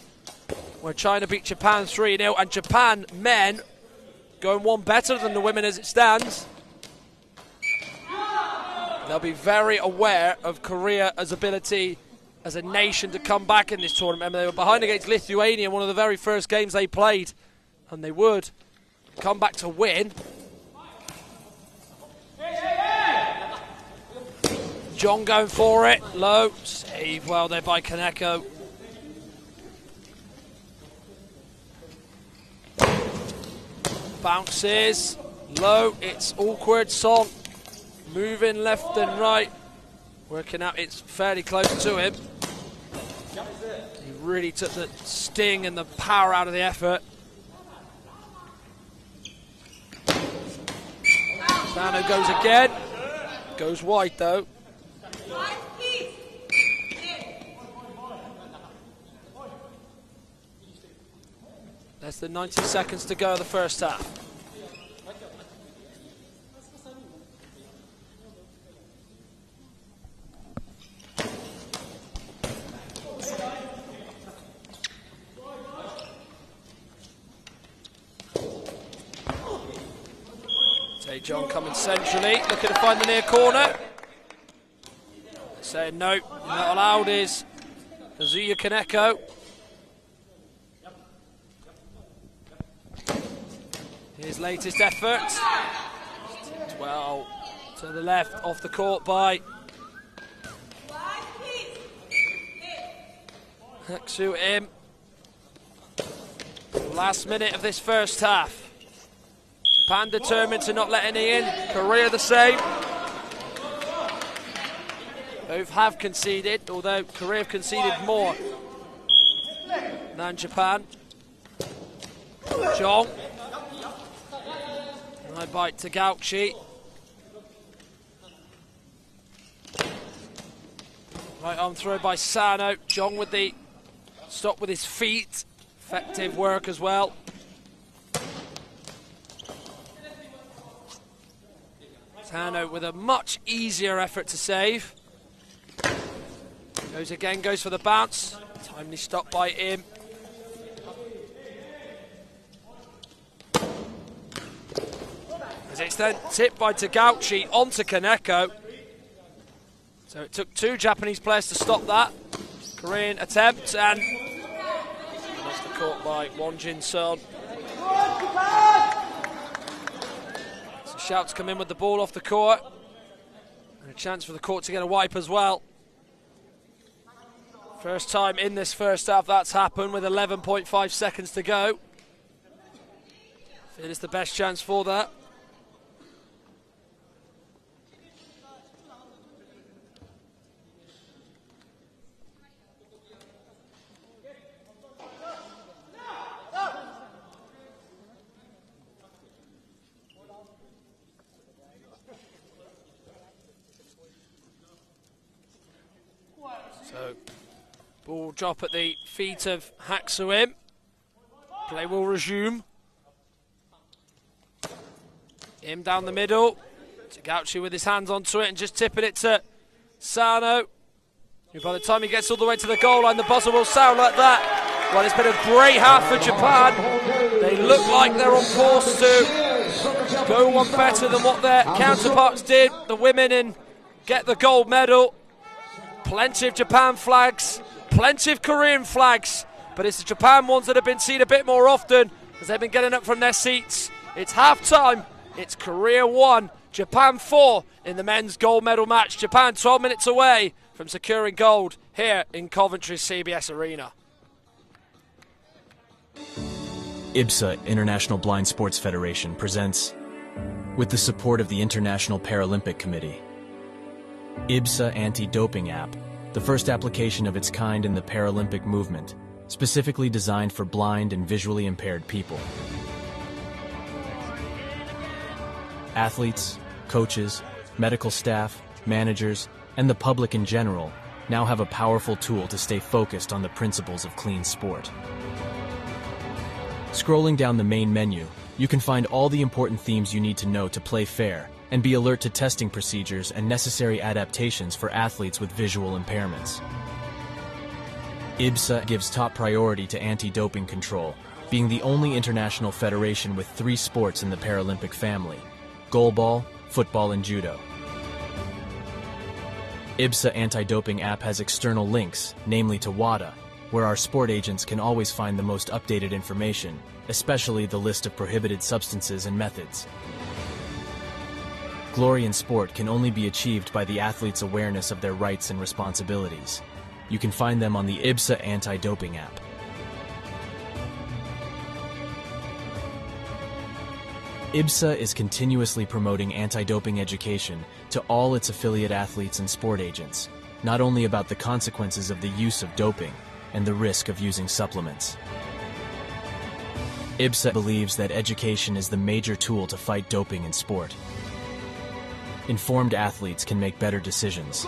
where China beat Japan 3-0, and Japan men going one better than the women as it stands. They'll be very aware of Korea's ability as a nation to come back in this tournament. They were behind against Lithuania, one of the very first games they played, and they would come back to win. Jong going for it, low, save well there by Kaneko. Bounces, low, it's awkward, Son. Moving left and right, working out it's fairly close to him. He really took the sting and the power out of the effort. Sano goes again, goes wide though. Less than 90 seconds to go in the first half. Tae-jong coming centrally, looking to find the near corner. Saying no, not allowed is Kazuya Kaneko. His latest effort. Well, to the left, off the court by Haksu Im. Last minute of this first half. Japan determined to not let any in. Korea the same. Both have conceded, although Korea have conceded more than Japan. Jong. High bite to Gauchi. Right arm throw by Sano. Jong with the stop with his feet. Effective work as well. Sano with a much easier effort to save. Goes again, goes for the bounce. Timely stop by Im. As it's then tipped by Tagauchi onto Kaneko. So it took two Japanese players to stop that. Korean attempt, and that's the court by Won Jin-son. So shouts come in with the ball off the court. And a chance for the court to get a wipe as well. First time in this first half that's happened with 11.5 seconds to go. I feel it's the best chance for that. So, ball drop at the feet of Haksu Im. Play will resume. Im down the middle. Tagauchi with his hands onto it and just tipping it to Sano, who by the time he gets all the way to the goal line, the buzzer will sound like that. Well, it's been a great half for Japan. They look like they're on course to go one better than what their counterparts did, the women, and get the gold medal. Plenty of Japan flags, plenty of Korean flags, but it's the Japan ones that have been seen a bit more often as they've been getting up from their seats. It's half-time. It's Korea 1, Japan 4 in the men's gold medal match. Japan 12 minutes away from securing gold here in Coventry's CBS Arena. IBSA, International Blind Sports Federation, presents, with the support of the International Paralympic Committee, IBSA Anti-Doping App, the first application of its kind in the Paralympic movement, specifically designed for blind and visually impaired people. Athletes, coaches, medical staff, managers, and the public in general now have a powerful tool to stay focused on the principles of clean sport. Scrolling down the main menu, you can find all the important themes you need to know to play fair and be alert to testing procedures and necessary adaptations for athletes with visual impairments. IBSA gives top priority to anti-doping control, being the only international federation with 3 sports in the Paralympic family: goalball, football, and judo. IBSA anti-doping app has external links, namely to WADA, where our sport agents can always find the most updated information, especially the list of prohibited substances and methods. Glory in sport can only be achieved by the athlete's awareness of their rights and responsibilities. You can find them on the IBSA anti-doping app. IBSA is continuously promoting anti-doping education to all its affiliate athletes and sport agents, not only about the consequences of the use of doping and the risk of using supplements. IBSA believes that education is the major tool to fight doping in sport. Informed athletes can make better decisions.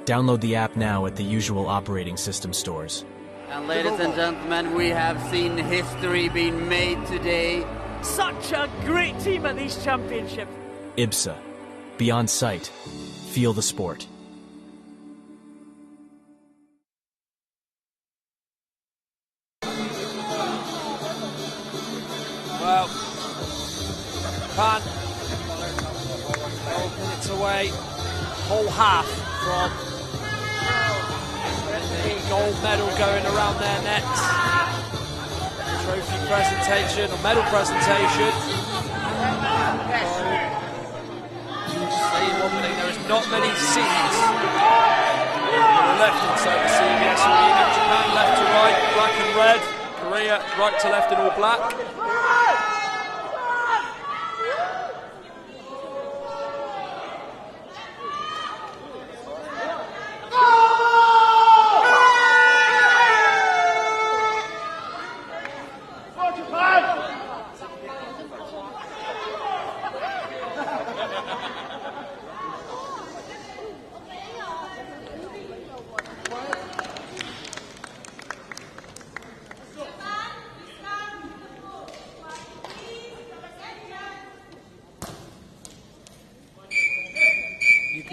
Download the app now at the usual operating system stores. And ladies and gentlemen, we have seen history being made today. Such a great team at these championships. IBSA. Beyond sight. Feel the sport. Well, Japan, 12 minutes away, whole half from the gold medal going around their necks. Trophy presentation, or medal presentation. Saying one thing, there is not many seats on the left inside the CBS Arena. Japan left to right, black and red. Korea right to left in all black.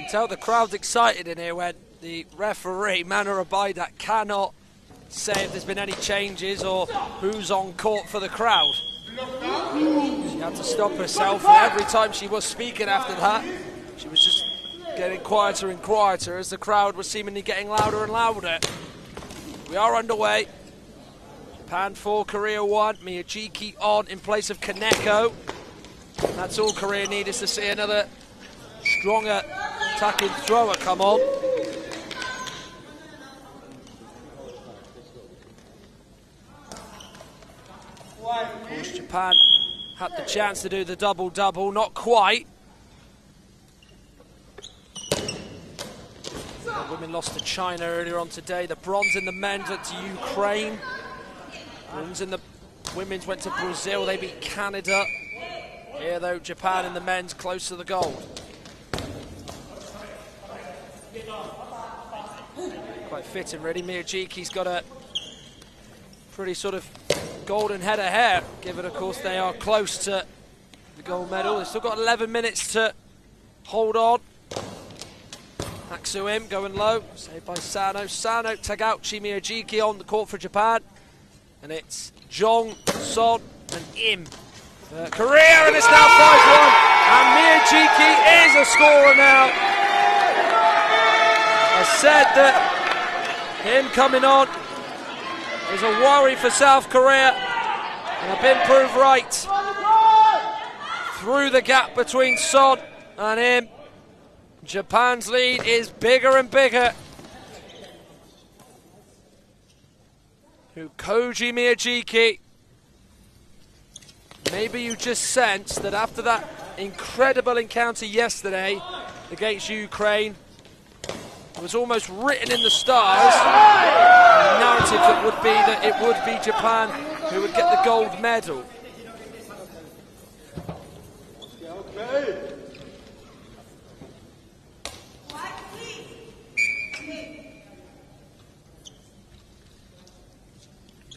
Tell the crowd's excited in here when the referee, Manu Abaidak, cannot say if there's been any changes or who's on court for the crowd. She had to stop herself, and every time she was speaking after that, she was just getting quieter and quieter as the crowd was seemingly getting louder and louder. We are underway. Japan 4, Korea 1, Miyajiki on in place of Kaneko. And that's all Korea need, is to see another stronger attacking thrower come on. Of course, Japan had the chance to do the double-double, not quite. The women lost to China earlier on today. The bronze in the men's went to Ukraine. Bronze in the women's went to Brazil. They beat Canada. Here, though, Japan in the men's close to the gold. Quite fitting, really. Miyajiki's got a pretty sort of golden head of hair, given, of course, they are close to the gold medal. They've still got 11 minutes to hold on. Aksuim going low, saved by Sano. Sano, Tagauchi, Miyajiki on the court for Japan. And it's Jong, Son and Im for Korea, and it's now 5-1. And Miyajiki is a scorer now. I said that him coming on is a worry for South Korea, and I've been proved right. Through the gap between Son and him, Japan's lead is bigger and bigger. Koji Miyajiki. Maybe you just sense that after that incredible encounter yesterday against Ukraine, it was almost written in the stars, the narrative that would be that it would be Japan who would get the gold medal.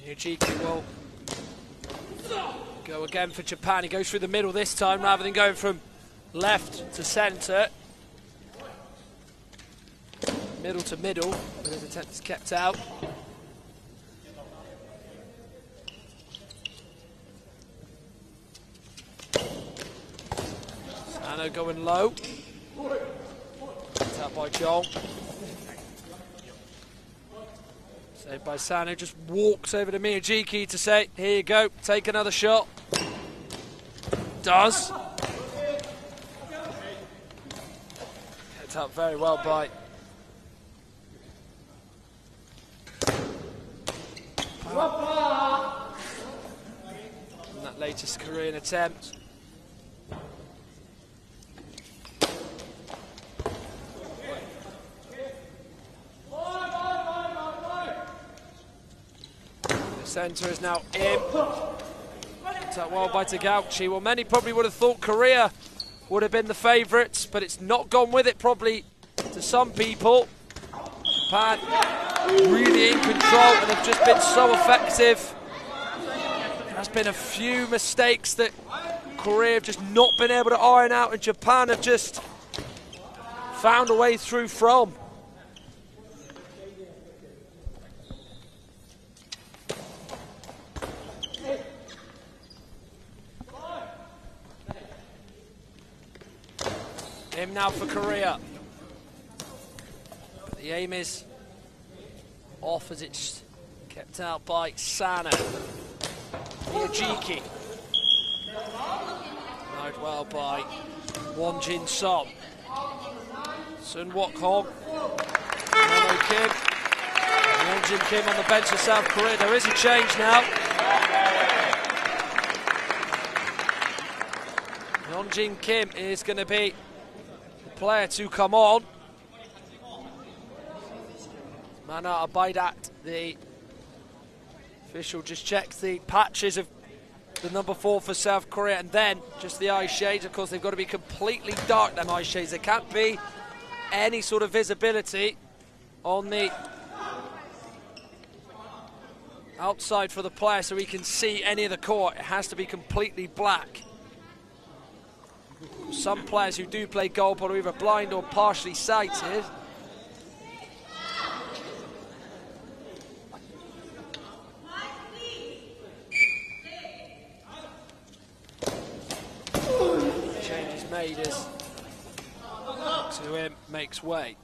Miyajiki will go again for Japan. He goes through the middle this time rather than going from left to centre. Middle to middle, but his attempt is kept out. Sano going low. Kept out by Joel. Saved by Sano, just walks over to Miyajiki to say, here you go, take another shot. Does. Kept out very well by in that latest Korean attempt. The centre is now in. That well by Tagauchi. Well, many probably would have thought Korea would have been the favourites, but it's not gone with it probably to some people. Japan really in control and have just been so effective. There's been a few mistakes that Korea have just not been able to iron out, and Japan have just found a way through from. Him now for Korea. But the aim is off as it's kept out by Sano. Miyajiki. Played well by Wonjin Son. Sun Wok Hong. Nano Kim. Wonjin Kim on the bench of South Korea. There is a change now. Wonjin Kim is going to be player to come on. Mana Abaidat, the official, just checks the patches of the number 4 for South Korea, and then just the eye shades. Of course, they've got to be completely dark, them eye shades. There can't be any sort of visibility on the outside for the player so he can see any of the court. It has to be completely black. Some players who do play goalball are either blind or partially sighted. Change is made as to him makes way.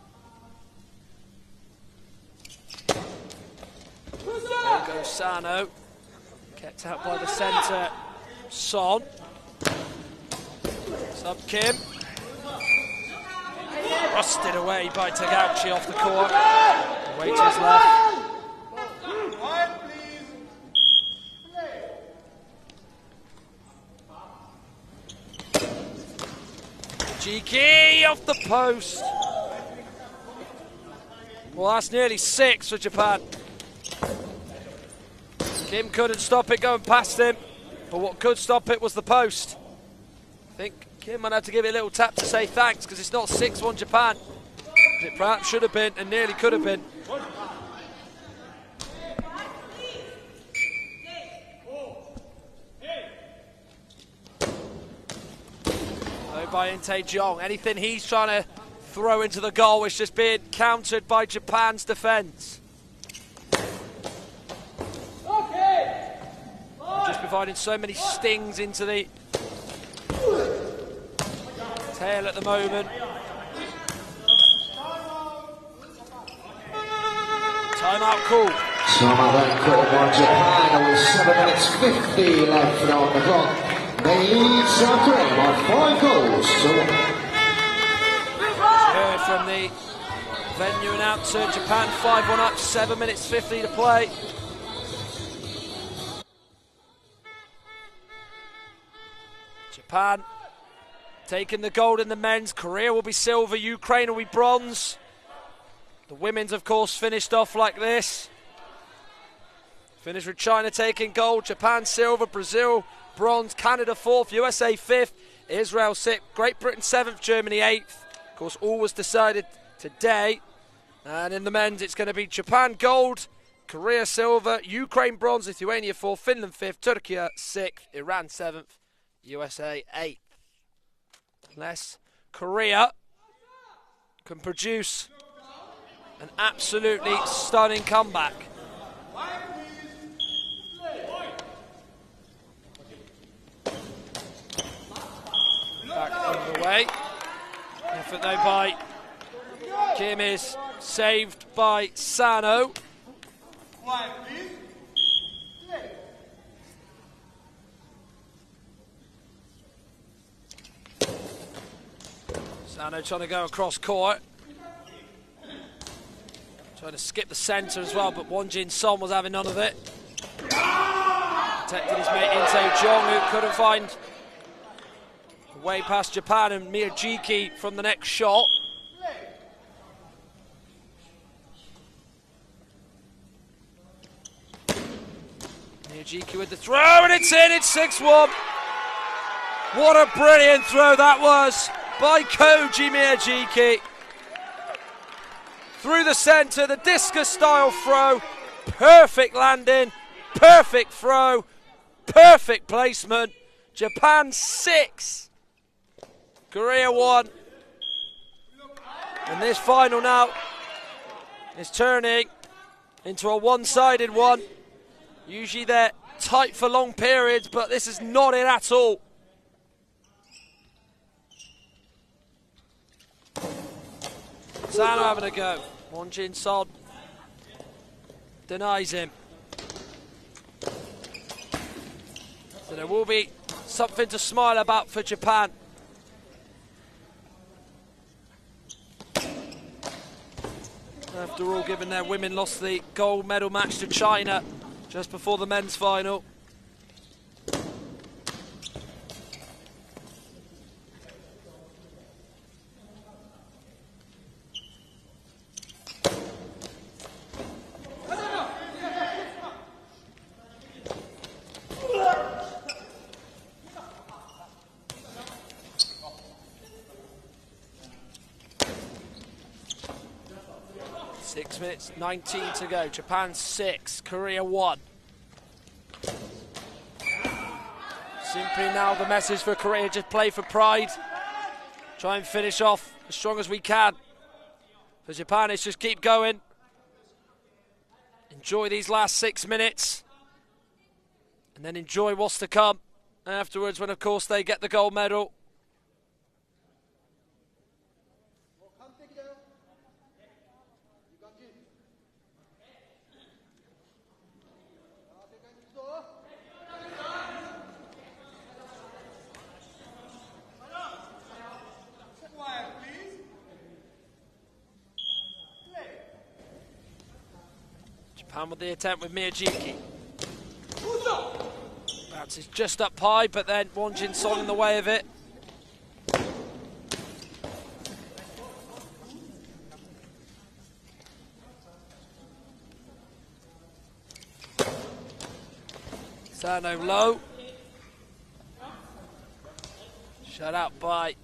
There goes Sano, kept out by the centre, Son. Sub Kim. Rusted away by Tagauchi off the court. Away to his left. Jiki off the post. Well, that's nearly 6 for Japan. Kim couldn't stop it going past him, but what could stop it was the post. I think Kim might have to give it a little tap to say thanks, because it's not 6-1 Japan. It perhaps should have been and nearly could have been. Played by Tae-jong. Anything he's trying to throw into the goal is just being countered by Japan's defence. Just providing so many stings into the tail at the moment. Timeout call. Timeout then called by Japan with 7 minutes 50 left on the clock. They lead South Korea by 5 goals to 1. Heard from the venue announcer, Japan 5-1 up, 7 minutes 50 to play. Japan taking the gold in the men's. Korea will be silver, Ukraine will be bronze. The women's, of course, finished off like this. Finished with China taking gold, Japan silver, Brazil bronze, Canada 4th, USA 5th, Israel 6th, Great Britain 7th, Germany 8th. Of course, all was decided today. And in the men's, it's going to be Japan gold, Korea silver, Ukraine bronze, Lithuania 4th, Finland 5th, Turkey 6th, Iran 7th, USA 8th. Unless Korea can produce an absolutely stunning comeback. Back underway. Effort though by Kim is saved by Sano. Sano trying to go across court. Trying to skip the centre as well, but Won Jin Son was having none of it. Protected his mate In Tae-jong, who couldn't find a way past Japan, and Miyajiki from the next shot. Miyajiki with the throw, and it's in, it's 6-1. What a brilliant throw that was by Koji Miyajiki. Through the centre, the discus-style throw. Perfect landing, perfect throw, perfect placement. Japan 6, Korea 1. And this final now is turning into a one-sided one. Usually they're tight for long periods, but this is not it at all. Sano having a go. Won Jin Son denies him. So there will be something to smile about for Japan. After all, given their women lost the gold medal match to China just before the men's final. Minutes 19 to go. Japan 6, Korea 1. Simply now the message for Korea, just play for pride. Try and finish off as strong as we can. For Japan, it's just keep going. Enjoy these last 6 minutes. And then enjoy what's to come afterwards when, of course, they get the gold medal. Japan with the attempt with Miyajiki. Bounces just up high, but then Won Jin Son in the way of it. Sano low. Shut out by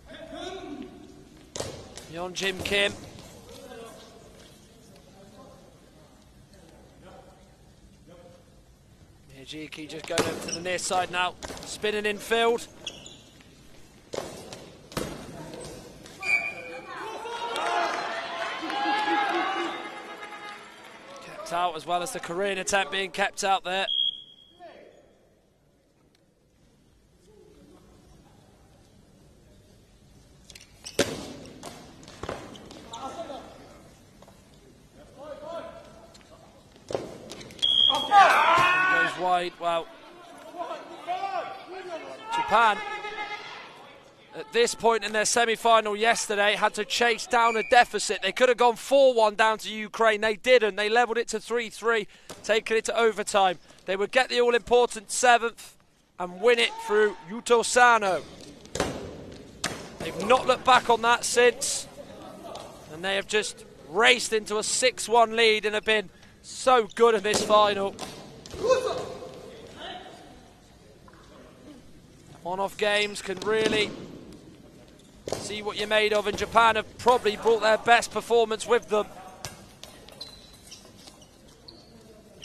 Yeon Jim Kim. Miyajiki just going over to the near side now, spinning in field. out, as well as the Korean attempt being kept out there. Goes wide. Well, Japan, at this point in their semi-final yesterday, had to chase down a deficit. They could have gone 4-1 down to Ukraine. They didn't. They levelled it to 3-3, taking it to overtime. They would get the all-important 7th and win it through Yuto Sano. They've not looked back on that since, and they have just raced into a 6-1 lead and have been so good in this final. On-off games can really see what you're made of, and Japan have probably brought their best performance with them.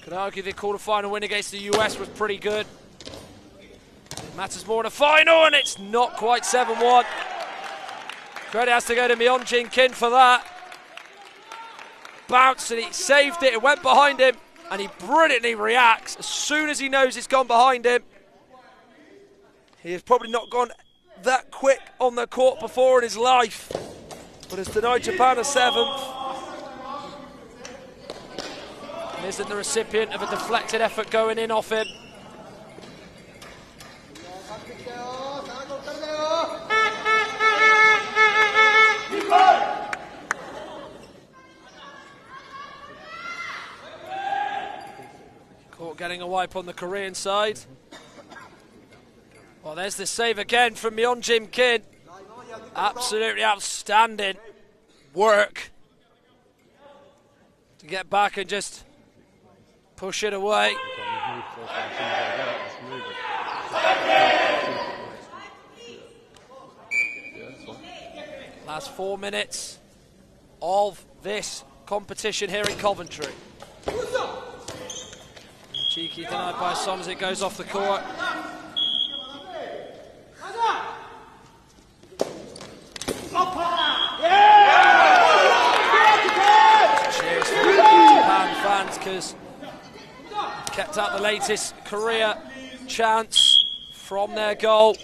Could argue the quarter-final win against the US was pretty good. It matters more in a final, and it's not quite 7-1. Credit has to go to Myeonjin Kim for that. Bounced and he saved it, it went behind him, and he brilliantly reacts as soon as he knows it's gone behind him. He has probably not gone that quick on the court before in his life, but has denied Japan a 7th. And isn't the recipient of a deflected effort going in off him. Court getting a wipe on the Korean side. Well, there's the save again from Myeonjin Kim. Absolutely outstanding work to get back and just push it away. Last 4 minutes of this competition here in Coventry. Cheeky denied by Son as it goes off the court. Cheers for the Japan fans, because kept out the latest Korea chance from their goal.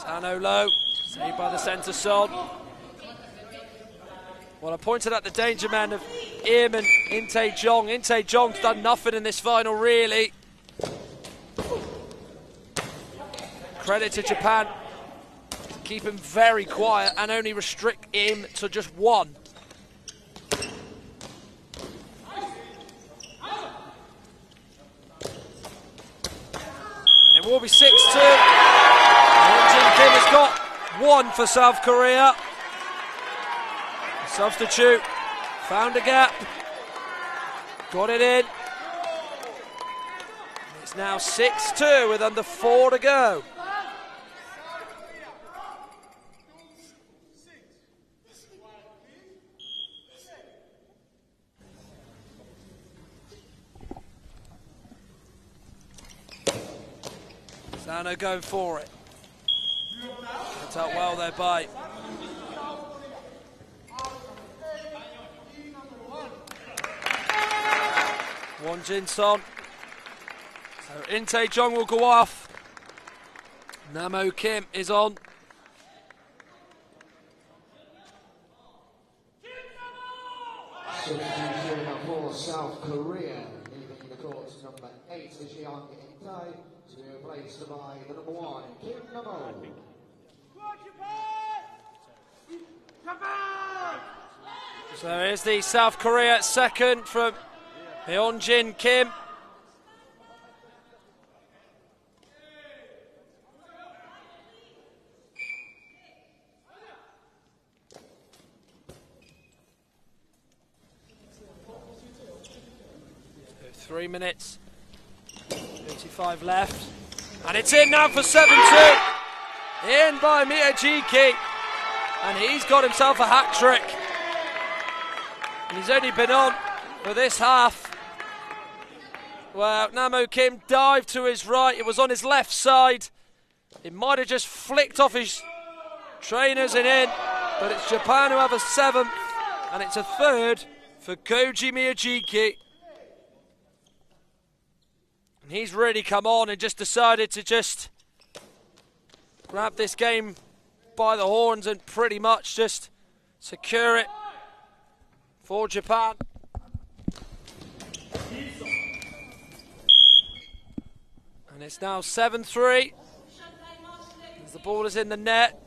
Sano low, saved by the centre Son. Well, I pointed out the danger man of Im and In Tae-jong. In Tae-jong's done nothing in this final, really. Credit to Japan to keep him very quiet and only restrict him to just 1. And it will be 6-2. Jin Kim has got 1 for South Korea. Substitute, found a gap, got it in. It's now 6-2 with under 4 to go. Sano going for it. Cut out well there by Wonjin Son. So In Tae-jong will go off. Namo Kim is on. Substitution for South Korea, leaving the court number 8, Jiang In-tae, to be replaced by the number 1, Kim Namo. So here's the South Korea second from Myeonjin Kim. So 3 minutes, 35 left. And it's in now for 7-2. In by Miyajiki. And he's got himself a hat-trick. And he's only been on for this half. Well, Namo Kim dived to his right. It was on his left side. It might have just flicked off his trainers in, but it's Japan who have a 7th, and it's a 3rd for Koji Miyajiki. And he's really come on and just decided to just grab this game by the horns and pretty much just secure it for Japan. And it's now 7-3 as the ball is in the net.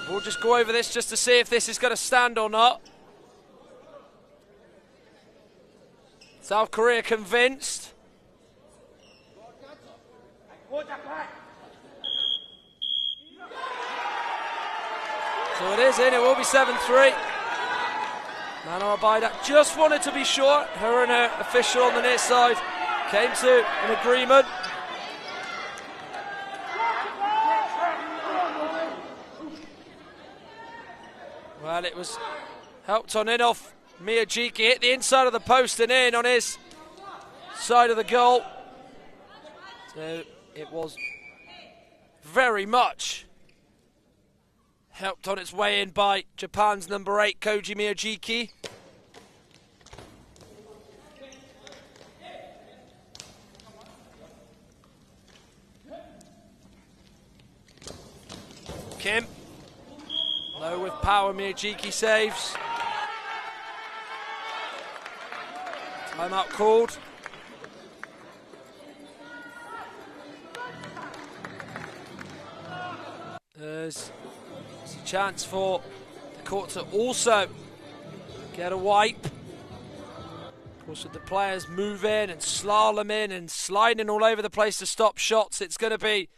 We'll just go over this just to see if this is going to stand or not. South Korea convinced. So it is in, it will be 7-3. Nano Abida just wanted to be sure. Her and her official on the near side came to an agreement. Well, it was helped on in off Miyajiki, hit the inside of the post and in on his side of the goal. So it was very much helped on its way in by Japan's number 8, Koji Miyajiki. Kim, low with power, Miyajiki saves. Timeout called. There's a chance for the court to also get a wipe. Of course, with the players move in and slalom in and sliding all over the place to stop shots, it's going to be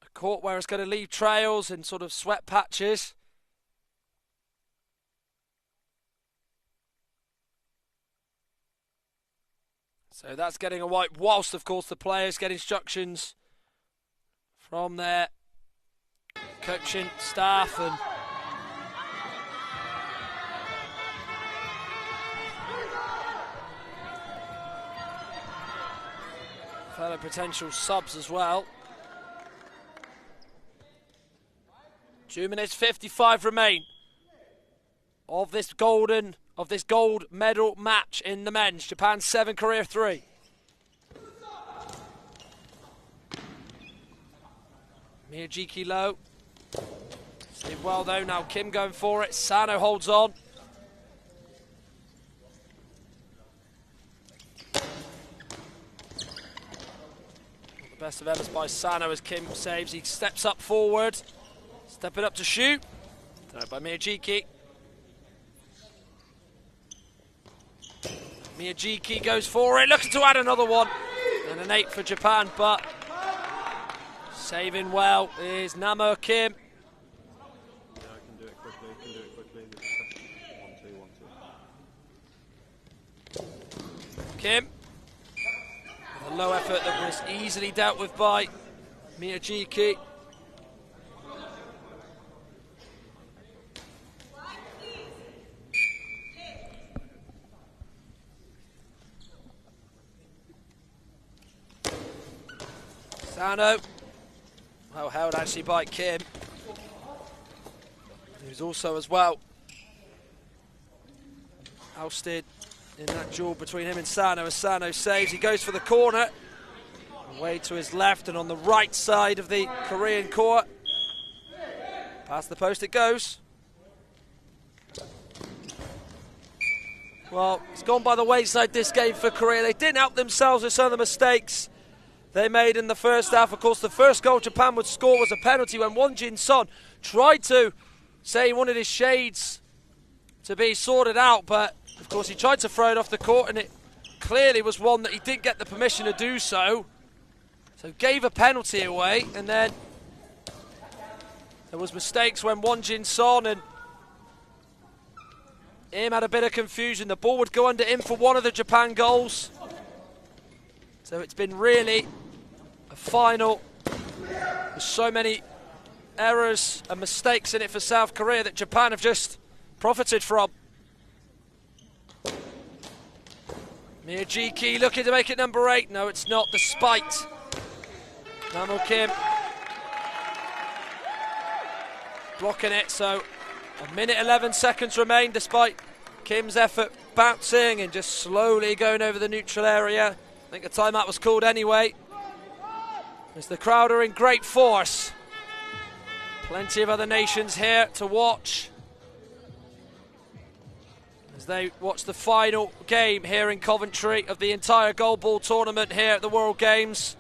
a court where it's going to leave trails and sort of sweat patches. So that's getting a wipe, whilst, of course, the players get instructions from their coaching staff and fellow potential subs as well. 2 minutes 55 remain of this gold medal match in the men's. Japan 7, Korea 3. Miyajiki low. Saved well though, now Kim going for it. Sano holds on. Not the best of efforts by Sano as Kim saves. He steps up forward. Stepping up to shoot. Thrown by Miyajiki. Miyajiki goes for it, looking to add another one. And an 8 for Japan, but saving well is Namo Kim. Yeah, I can do it quickly, Kim, with a low effort that was easily dealt with by Miyajiki. Sano, well held actually by Kim, who's also as well ousted in that duel between him and Sano. As Sano saves, he goes for the corner, away to his left and on the right side of the Korean court. Past the post it goes. Well, it's gone by the wayside this game for Korea. They didn't help themselves with some of the mistakes they made in the first half. Of course, the first goal Japan would score was a penalty when Won Jin-son tried to say he wanted his shades to be sorted out, but of course he tried to throw it off the court and it clearly was one that he didn't get the permission to do so. So gave a penalty away, and then there was mistakes when Won Jin-son and him had a bit of confusion. The ball would go under him for one of the Japan goals. So it's been really a final with so many errors and mistakes in it for South Korea that Japan have just profited from. Miyajiki looking to make it number 8. No, it's not, despite Namo Kim blocking it, so 1:11 seconds remain despite Kim's effort bouncing and just slowly going over the neutral area. I think a timeout was called anyway, as the crowd are in great force. Plenty of other nations here to watch as they watch the final game here in Coventry of the entire goalball tournament here at the World Games.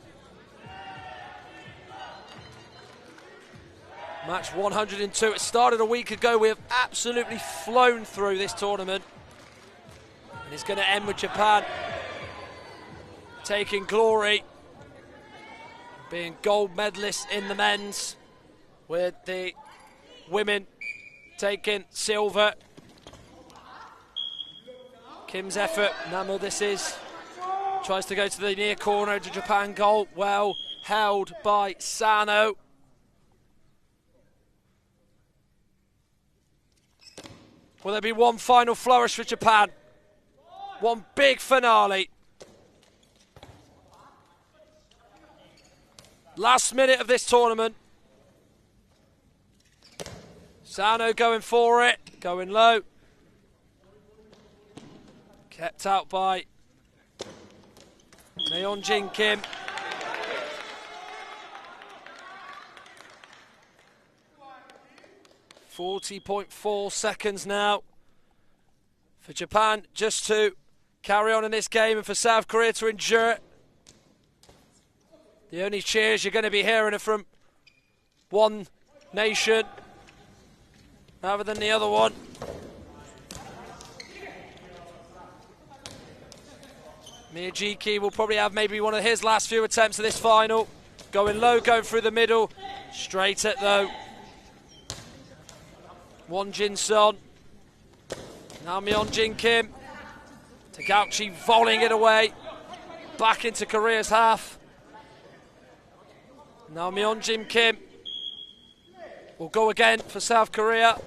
Match 102. It started a week ago. We have absolutely flown through this tournament. And it's going to end with Japan taking glory, being gold medalists in the men's, with the women taking silver. Kim's effort, Namo this is, tries to go to the near corner to Japan goal, well held by Sano. Will there be one final flourish for Japan? One big finale. Last minute of this tournament. Sano going for it, going low. Kept out by Meonjin Kim. .4 seconds now for Japan just to carry on in this game and for South Korea to endure it. The only cheers you're going to be hearing are from one nation rather than the other one. Miyajiki will probably have maybe one of his last few attempts at this final. Going low, going through the middle. Straight at though. Won Jin Son. Now Meonjin Kim. Tagauchi volleying it away. Back into Korea's half. Now Meonjin Kim will go again for South Korea.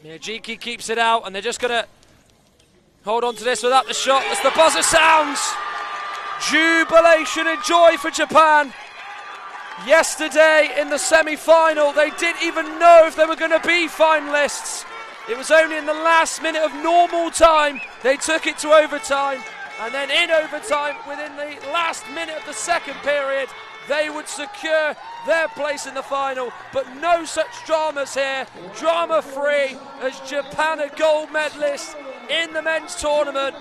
Miyajiki keeps it out, and they're just going to hold on to this without the shot as the buzzer sounds. Jubilation and joy for Japan. Yesterday in the semi-final, they didn't even know if they were going to be finalists. It was only in the last minute of normal time they took it to overtime, and then in overtime, within the last minute of the second period, they would secure their place in the final. But no such dramas here, drama-free, as Japan are gold medalists in the men's tournament.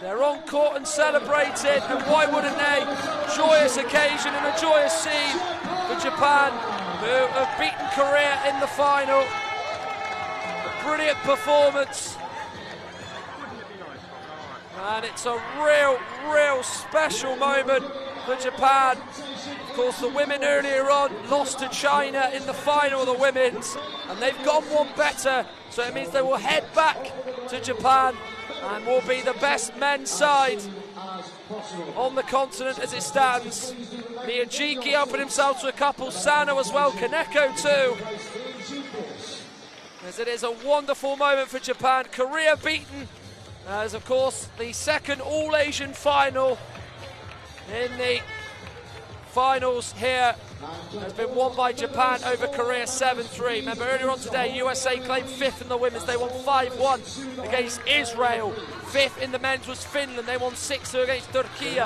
They're on court and celebrated, and why wouldn't they? Joyous occasion and a joyous scene for Japan, who have beaten Korea in the final. A brilliant performance. And it's a real special moment for Japan. Of course, the women earlier on lost to China in the final of the women's, and they've gone one better, so it means they will head back to Japan and will be the best men's side on the continent as it stands. Miyajiki opened himself to a couple, Sano as well, Kaneko too. As it is a wonderful moment for Japan. Korea beaten, as of course the second All-Asian final in the finals here has been won by Japan over Korea 7-3. Remember earlier on today, USA claimed 5th in the women's. They won 5-1 against Israel. 5th in the men's was Finland. They won 6-2 against Turkey.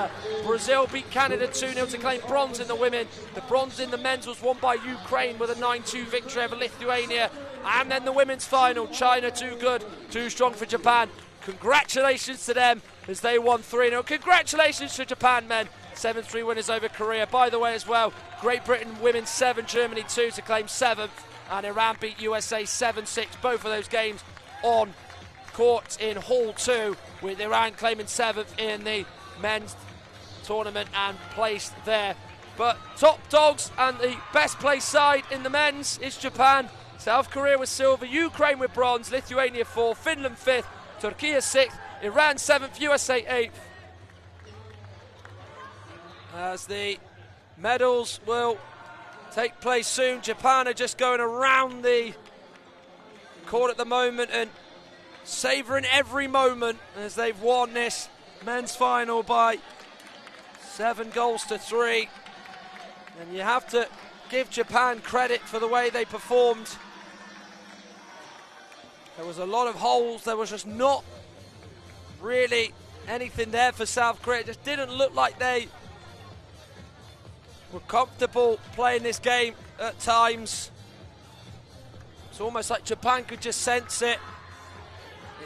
Brazil beat Canada 2-0 to claim bronze in the women. The bronze in the men's was won by Ukraine with a 9-2 victory over Lithuania. And then the women's final, China too good, too strong for Japan. Congratulations to them as they won 3-0. Congratulations to Japan men. 7-3 winners over Korea. By the way as well, Great Britain women 7, Germany 2 to claim 7th. And Iran beat USA 7-6. Both of those games on court in Hall 2, with Iran claiming 7th in the men's tournament and placed there. But top dogs and the best placed side in the men's is Japan. South Korea with silver, Ukraine with bronze, Lithuania 4th, Finland 5th, Turkey 6th, Iran 7th, USA 8th. As the medals will take place soon. Japan are just going around the court at the moment and savouring every moment as they've won this men's final by 7 goals to 3. And you have to give Japan credit for the way they performed. There was a lot of holes. There was just not really anything there for South Korea. It just didn't look like they were comfortable playing this game at times. It's almost like Japan could just sense it.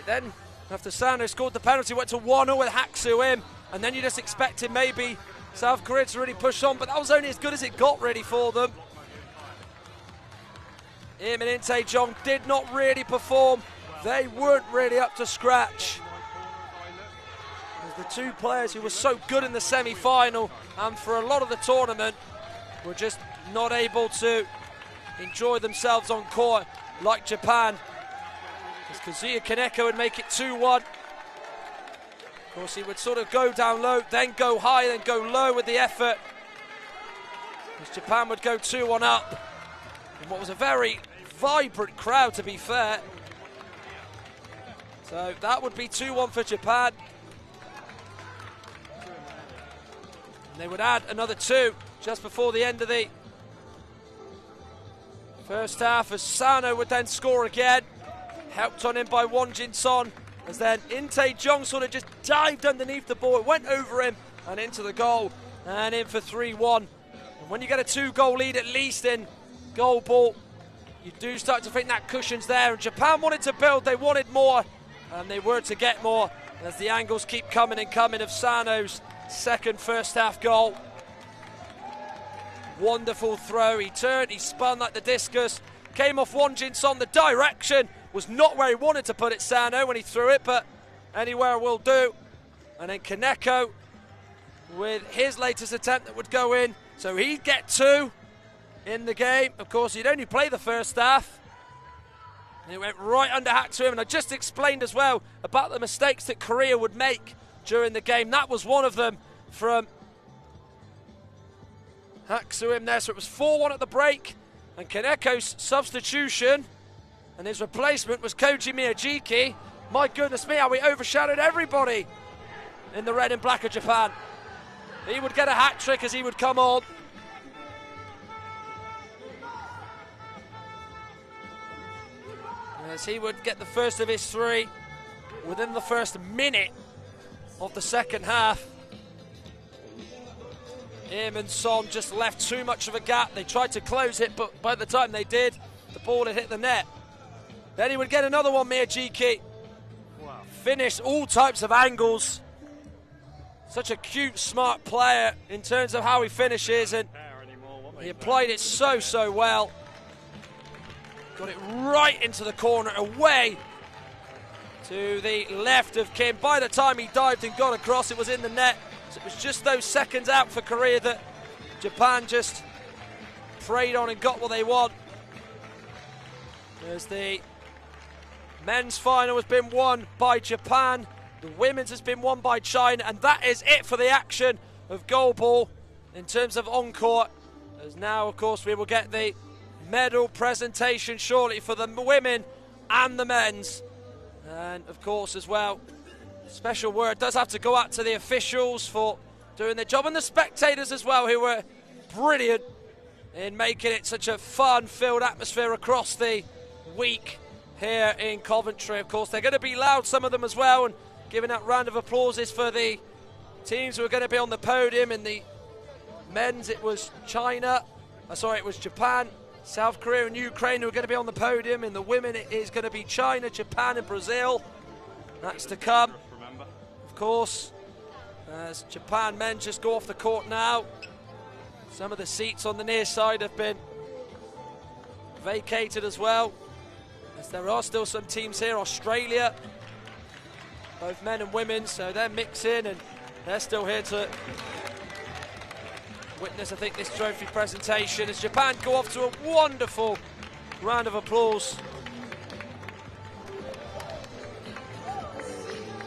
Then, after Sano scored the penalty, went to 1-0 with Haksu in, and then you just expected maybe South Korea to really push on, but that was only as good as it got really for them. Im and Intae-jong did not really perform. They weren't really up to scratch. As the two players who were so good in the semi-final and for a lot of the tournament were just not able to enjoy themselves on court like Japan. As Kazuya Kaneko would make it 2-1. Of course, he would sort of go down low, then go high, then go low with the effort. As Japan would go 2-1 up. In what was a very vibrant crowd, to be fair. So that would be 2-1 for Japan. And they would add another 2 just before the end of the first half, as Sano would then score again. Helped on him by Won Jin-son, as then Intae-jong sort of just dived underneath the ball. It went over him and into the goal, and in for 3-1. And when you get a 2-goal lead, at least in Goalball, you do start to think that cushion's there. And Japan wanted to build, they wanted more, and they were to get more, as the angles keep coming and coming of Sano's second first half goal. Wonderful throw, he turned, he spun like the discus, came off Won Jin-son, the direction was not where he wanted to put it, Sano, when he threw it, but anywhere will do. And then Kaneko with his latest attempt that would go in, so he'd get 2 in the game. Of course, he'd only play the first half. And it went right under Haksu, and I just explained as well about the mistakes that Korea would make during the game. That was one of them from Haksu there, so it was 4-1 at the break, and Kaneko's substitution and his replacement was Koji Miyajiki. My goodness me, how he overshadowed everybody in the red and black of Japan. He would get a hat-trick as he would come on. As he would get the first of his 3 within the first minute of the second half. Im and Son just left too much of a gap. They tried to close it, but by the time they did, the ball had hit the net. Then he would get another one, Miyajiki. Wow. Finished all types of angles. Such a cute, smart player in terms of how he finishes, and he applied it so well. Got it right into the corner, away to the left of Kim. By the time he dived and got across, it was in the net. So it was just those seconds out for Korea that Japan just preyed on and got what they want. As the men's final has been won by Japan, the women's has been won by China, and that is it for the action of Goalball in terms of on-court. As now, of course, we will get the medal presentation shortly for the women and the men's. And, of course, as well, special word does have to go out to the officials for doing their job, and the spectators as well, who were brilliant in making it such a fun-filled atmosphere across the week here in Coventry. Of course, they're going to be loud, some of them as well, and giving out round of applauses for the teams who are going to be on the podium. In the men's, it was it was Japan, South Korea and Ukraine who are going to be on the podium. In the women, it is going to be China, Japan and Brazil. That's to come, of course, as Japan men just go off the court now. Some of the seats on the near side have been vacated as well, as there are still some teams here. Australia, both men and women, so they're mixing and they're still here to witness, I think, this trophy presentation as Japan go off to a wonderful round of applause.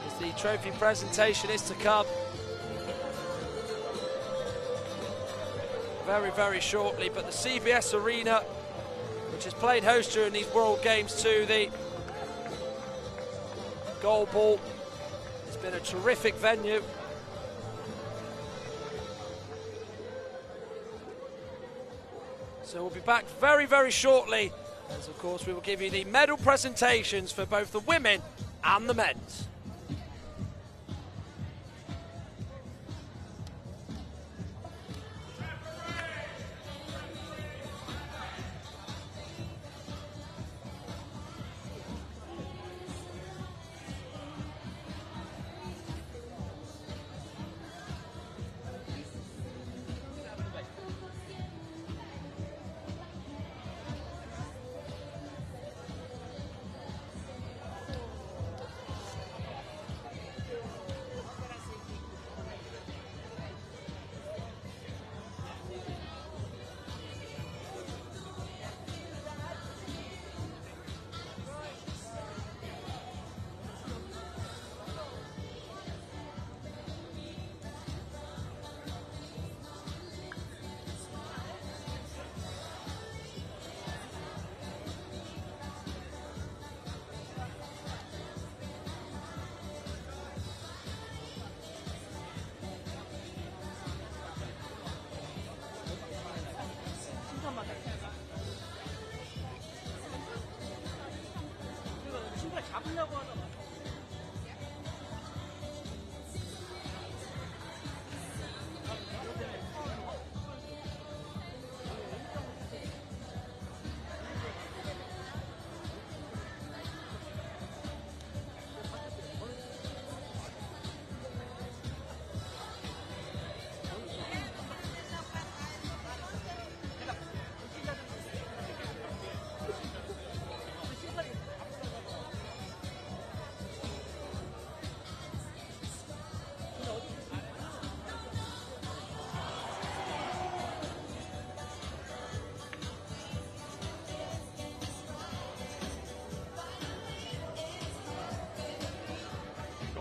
As the trophy presentation is to come very shortly, but the CBS Arena, which has played host during these World Games to the Goalball, it's been a terrific venue. So we'll be back very, very shortly, as of course we will give you the medal presentations for both the women and the men's.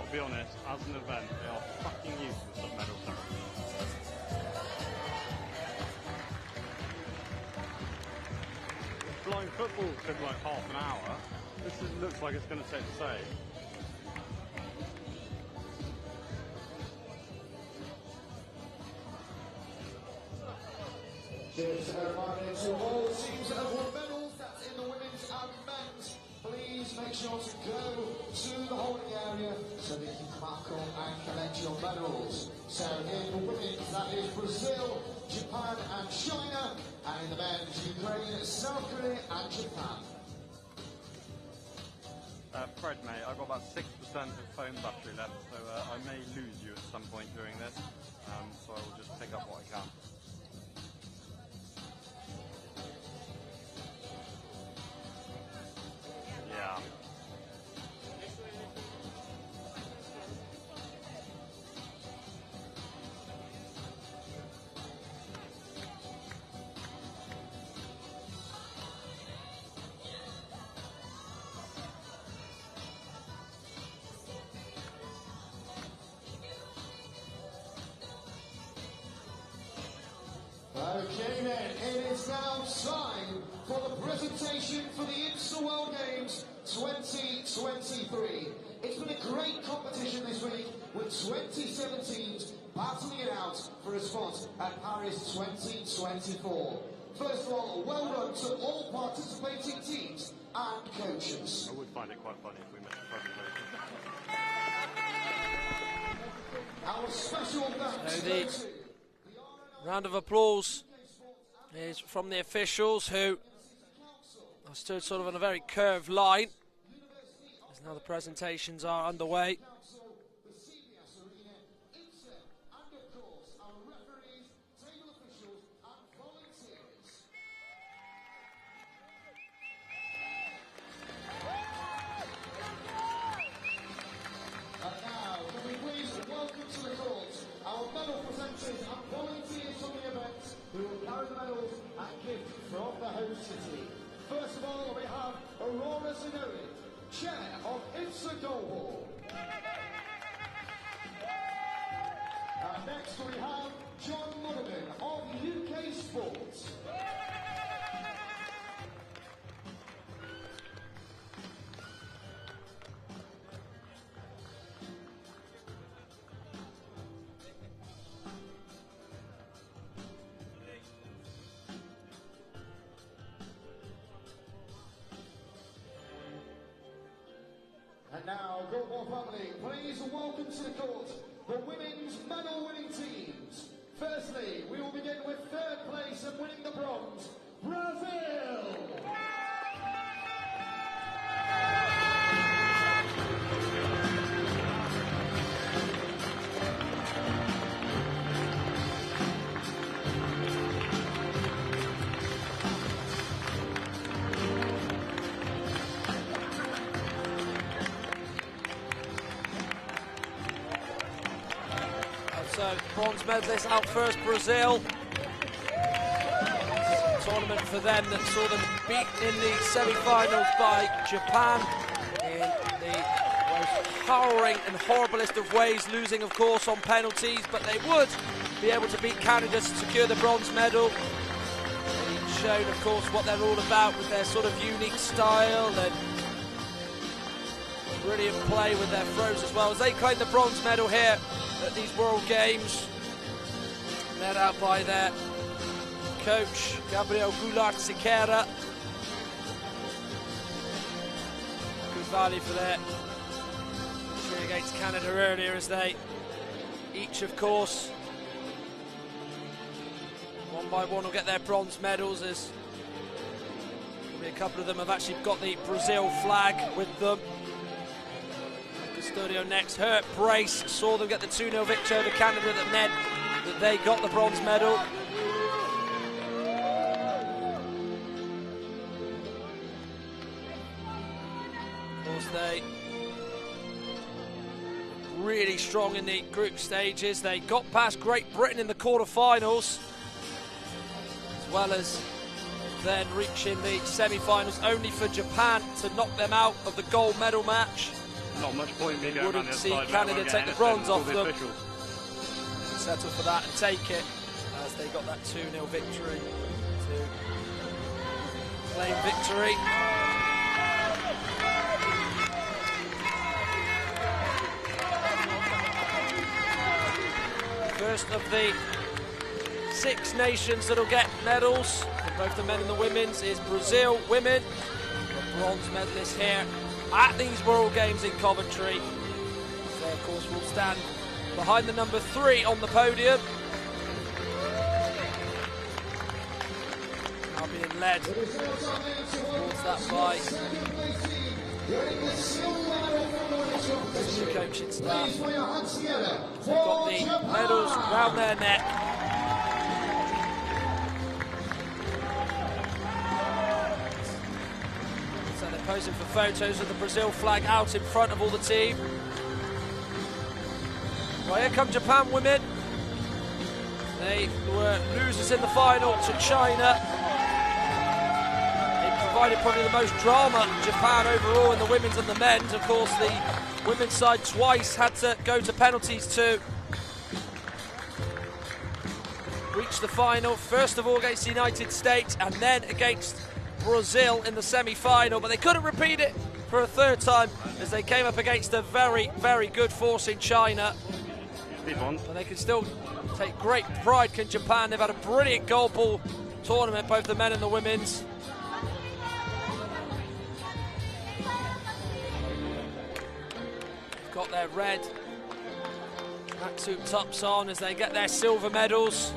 To be honest, as an event, they are fucking useless at medal ceremony. Flying football took like half an hour. Looks like it's going to take the same. Cheers to everybody to all the teams that have won medals. That's in the women's and men's. Please make sure to go to the holding area so that you can mark up and collect your medals. So in the women's, that is Brazil, Japan and China. And in the men's, Ukraine, South Korea and Japan. Fred, mate, I've got about 6% of phone battery left, so I may lose you at some point during this. So I will just pick up what I can. Yeah. Okay then, it is now time for the presentation for the IBSA World Games 2023. It's been a great competition this week with 27 teams battling it out for a spot at Paris 2024. First of all, well done to all participating teams and coaches. I would find it quite funny if we missed the presentation. Our special thanks So round of applause is from the officials who are stood sort of on a very curved line as now the presentations are underway. First of all, we have Aurora Zinoni, Chair of IBSA Goalball. And next we have John Monaghan of UK Sports. now, Goalball family, please welcome to the court the women's medal-winning teams. Firstly, we will begin with third place and winning the bronze, Brazil. So, bronze medalist out first, Brazil. Tournament for them that saw them beat in the semi-finals by Japan in the most harrowing and horriblest of ways, losing of course on penalties, but they would be able to beat Canada to secure the bronze medal. They've shown of course what they're all about with their sort of unique style and brilliant play with their throws as well, as they claim the bronze medal here at these World Games, led out by their coach Gabriel Goulart-Siqueira. Good value for their victory against Canada earlier, as they each of course one by one will get their bronze medals, as probably a couple of them have actually got the Brazil flag with them. Studio next, Hurt brace, saw them get the 2-0 victory over Canada that meant that they got the bronze medal. Of course, they really strong in the group stages. They got past Great Britain in the quarter-finals, as well as then reaching the semi-finals, only for Japan to knock them out of the gold medal match. Not much point me going wouldn't on the see side, Canada take the bronze off them. Officials. Settle for that and take it, as they got that 2-0 victory to claim victory. First of the 6 nations that'll get medals for both the men and the women's is Brazil women, the bronze medalists here at these World Games in Coventry. They of course will stand behind the number 3 on the podium. Now being led towards that by the coaching staff. They've got the medals round their neck. Posing for photos of the Brazil flag out in front of all the team. Well, here come Japan women. They were losers in the final to China. They provided probably the most drama, Japan overall, in the women's and the men's. Of course, the women's side twice had to go to penalties to reach the final. First of all against the United States, and then against Brazil in the semi-final, but they couldn't repeat it for a third time as they came up against a very, very good force in China. But they can still take great pride, can Japan. They've had a brilliant goalball tournament, both the men and the women's. They've got their red tracksuit tops on as they get their silver medals.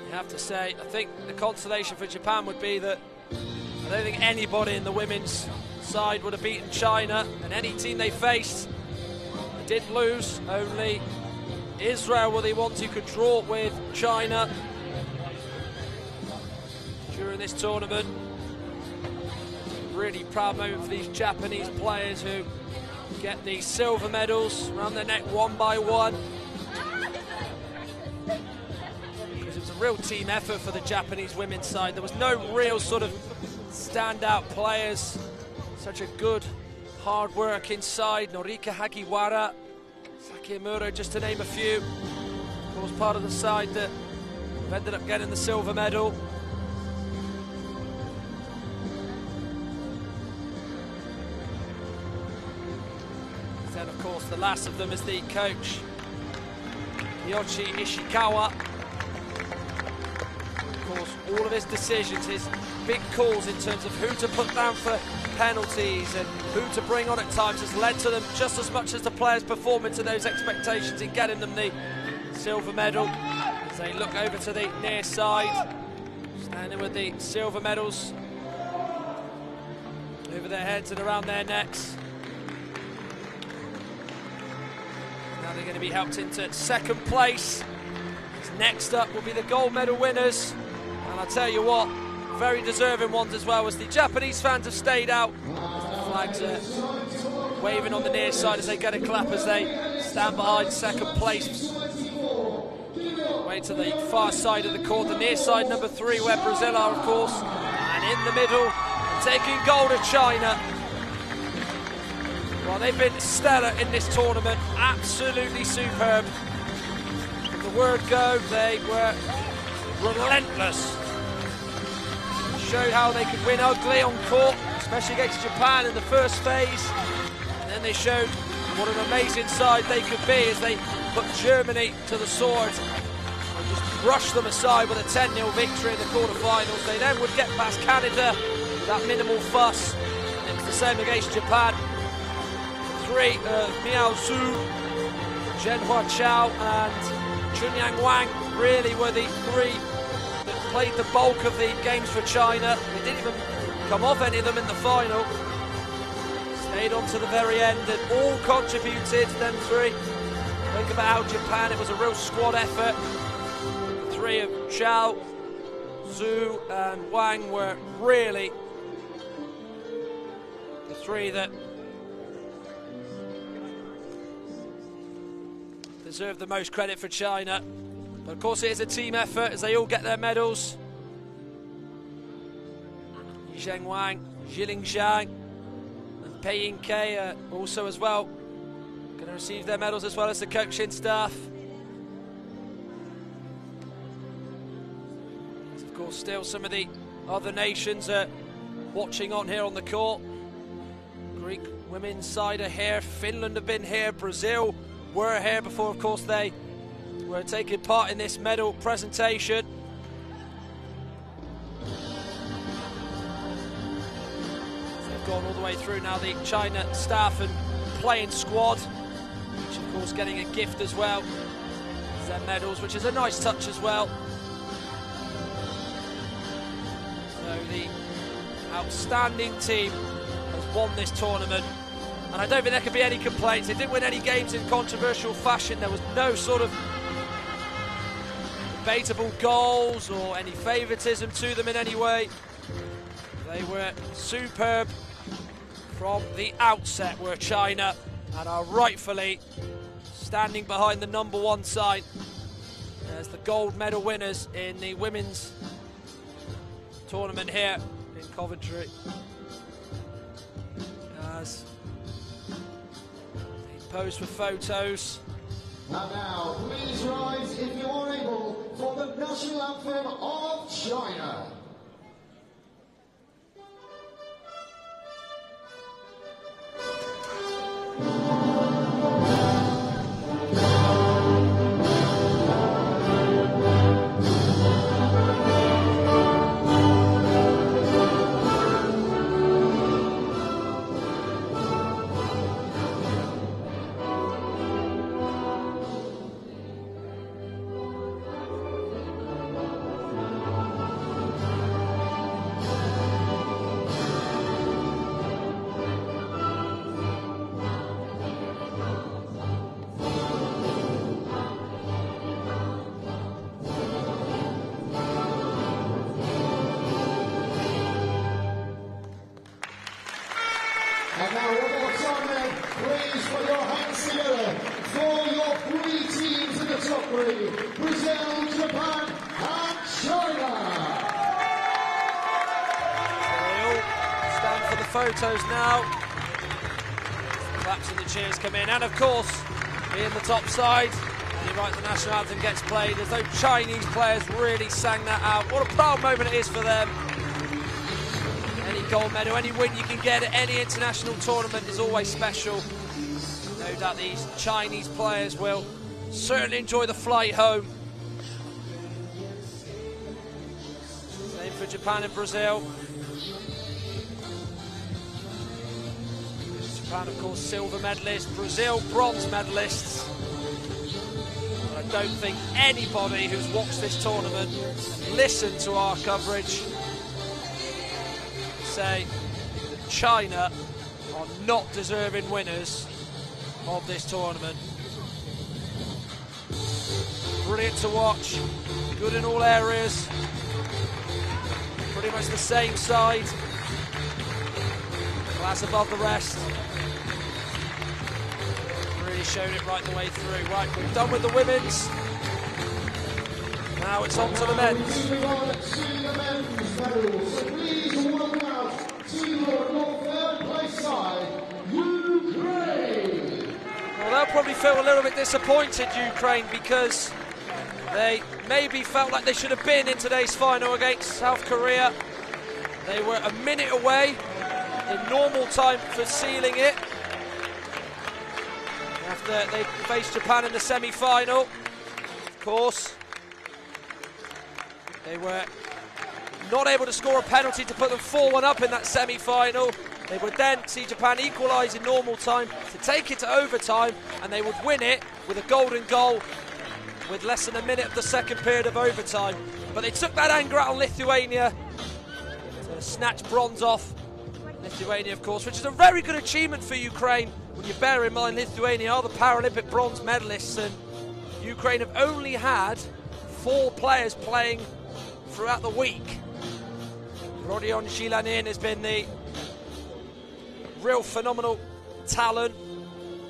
You have to say, I think the consolation for Japan would be that I don't think anybody in the women's side would have beaten China, and any team they faced did lose. Only Israel were the ones who could draw with China during this tournament. Really proud moment for these Japanese players who get these silver medals around their neck one by one. Real team effort for the Japanese women's side. There was no real sort of standout players. Such a good, hard-working side. Norika Hagiwara, Saki Amuro, just to name a few. Of course, part of the side that ended up getting the silver medal. Then, of course, the last of them is the coach, Yoshi Ishikawa. Of course, all of his decisions, his big calls in terms of who to put down for penalties and who to bring on at times has led to them just as much as the players' performing to those expectations in getting them the silver medal. As they look over to the near side, standing with the silver medals over their heads and around their necks. Now they're going to be helped into second place. Next up will be the gold medal winners, and I'll tell you what, very deserving ones as well, as the Japanese fans have stayed out. The flags are waving on the near side as they get a clap as they stand behind second place. Way to the far side of the court, the near side, number 3, where Brazil are, of course, and in the middle, taking gold of China. Well, they've been stellar in this tournament, absolutely superb. From the word go, they were relentless. Showed how they could win ugly on court, especially against Japan in the first phase. And then they showed what an amazing side they could be as they put Germany to the sword and just brushed them aside with a 10-0 victory in the quarterfinals. They then would get past Canada with that minimal fuss. And it was the same against Japan. 3 Miao Zhu, Zhenhua Chao and Chunyang Wang really were the 3 that played the bulk of the games for China. They didn't even come off any of them in the final. Stayed on to the very end and all contributed, them 3. Think about how Japan, it was a real squad effort. The 3 of Chao, Zhu and Wang were really the 3 that deserve the most credit for China. But of course it is a team effort as they all get their medals. Zheng Wang, Jiling Zhang and Pei Ying-Kei also as well going to receive their medals, as well as the coaching staff. There's of course still some of the other nations watching on here on the court. Greek women's side are here, Finland have been here, Brazil were here before, of course, they were taking part in this medal presentation. So they've gone all the way through now, the China staff and playing squad, which of course getting a gift as well as their medals, which is a nice touch as well. So the outstanding team has won this tournament. And I don't think there could be any complaints. They didn't win any games in controversial fashion. There was no sort of debatable goals or any favouritism to them in any way. They were superb from the outset, were China, and are rightfully standing behind the number 1 side as the gold medal winners in the women's tournament here in Coventry. As pose for photos. And now, please rise if you are able for the national anthem of China. And now one more time then, please put your hands together for your 3 teams in the top 3, Brazil, Japan and China. So they all stand for the photos now. The claps and the cheers come in, and of course, being the top side, and you're right, the national anthem gets played as though Chinese players really sang that out. What a proud moment it is for them. Any gold medal, any win you can get at any international tournament is always special. No doubt these Chinese players will certainly enjoy the flight home. Japan and Brazil. Japan, of course, silver medalist. Brazil, bronze medalists. But I don't think anybody who's watched this tournament and listened to our coverage say that China are not deserving winners of this tournament. Brilliant to watch, good in all areas, pretty much the same side, class above the rest. Really showed it right the way through. Right, we're done with the women's. Now it's on to the men's. Well, they'll probably feel a little bit disappointed, Ukraine, because they maybe felt like they should have been in today's final against South Korea. They were a minute away in normal time for sealing it after they faced Japan in the semi-final. Of course, they were not able to score a penalty to put them 4-1 up in that semi-final. They would then see Japan equalise in normal time to take it to overtime, and they would win it with a golden goal with less than a minute of the second period of overtime. But they took that anger out on Lithuania to snatch bronze off Lithuania, of course, which is a very good achievement for Ukraine when you bear in mind Lithuania are the Paralympic bronze medalists, and Ukraine have only had 4 players playing throughout the week. Rodion Zilanin has been the real phenomenal talent.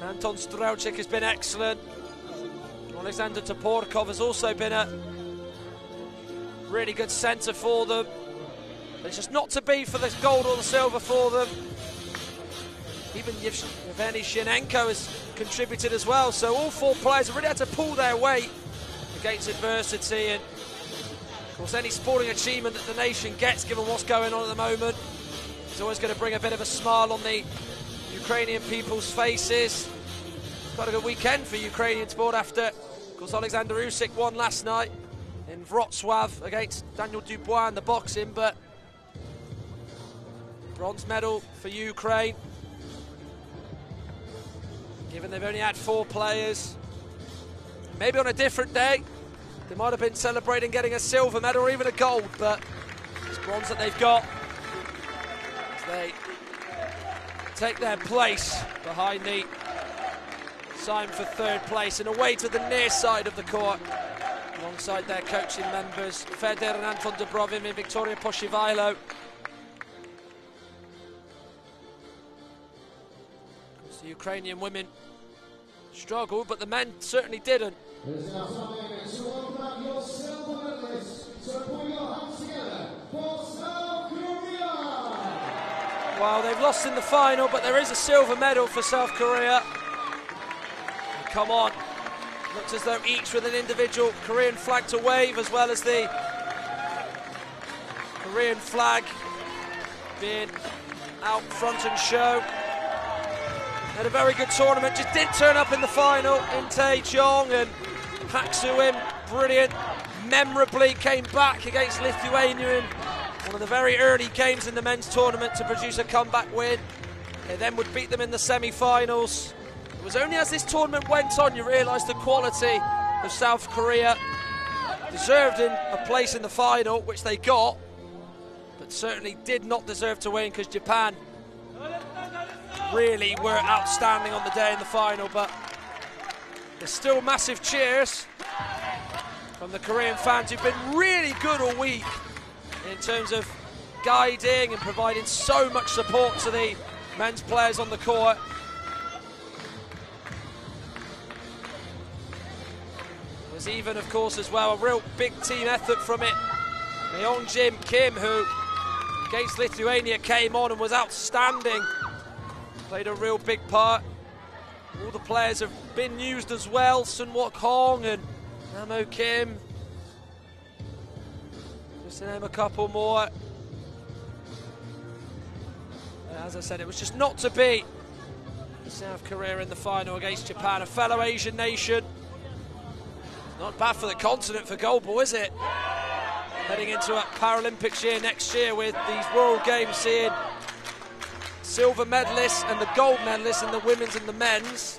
Anton Strelchik has been excellent. Alexander Toporkov has also been a really good centre for them. But it's just not to be for the gold or the silver for them. Even Yevgeny Shinenko has contributed as well. So all 4 players have really had to pull their weight against adversity. And of course, any sporting achievement that the nation gets, given what's going on at the moment, is always going to bring a bit of a smile on the Ukrainian people's faces. Quite a good weekend for Ukrainian sport after, of course, Alexander Usyk won last night in Wrocław against Daniel Dubois in the boxing, but bronze medal for Ukraine. Given they've only had 4 players, maybe on a different day they might have been celebrating getting a silver medal or even a gold, but it's bronze that they've got as they take their place behind the sign for 3rd place and away to the near side of the court alongside their coaching members Feder and Anton Dubrovin and Victoria Poshivailo. The Ukrainian women struggled, but the men certainly didn't. Well, they've lost in the final, but there is a silver medal for South Korea. And come on. Looks as though each with an individual Korean flag to wave, as well as the Korean flag being out front and show. Had a very good tournament, just didn't turn up in the final. In Tae-jong and Park Soo-im, brilliant. Memorably came back against Lithuania in one of the very early games in the men's tournament to produce a comeback win. They then would beat them in the semi-finals. It was only as this tournament went on you realised the quality of South Korea. Deserved in a place in the final, which they got, but certainly did not deserve to win because Japan really were outstanding on the day in the final. But there's still massive cheers from the Korean fans who've been really good all week in terms of guiding and providing so much support to the men's players on the court. There was even, of course, as well, a real big team effort from it. Myung-jim Kim, who against Lithuania came on and was outstanding. Played a real big part. All the players have been used as well. Sun Wook Hong and Namo Kim. Just to name a couple more. As I said, it was just not to be. South Korea in the final against Japan, a fellow Asian nation. Not bad for the continent for Goalball, is it? heading into a Paralympics year next year with these World Games seeing silver medalists and the gold medalists in the women's and the men's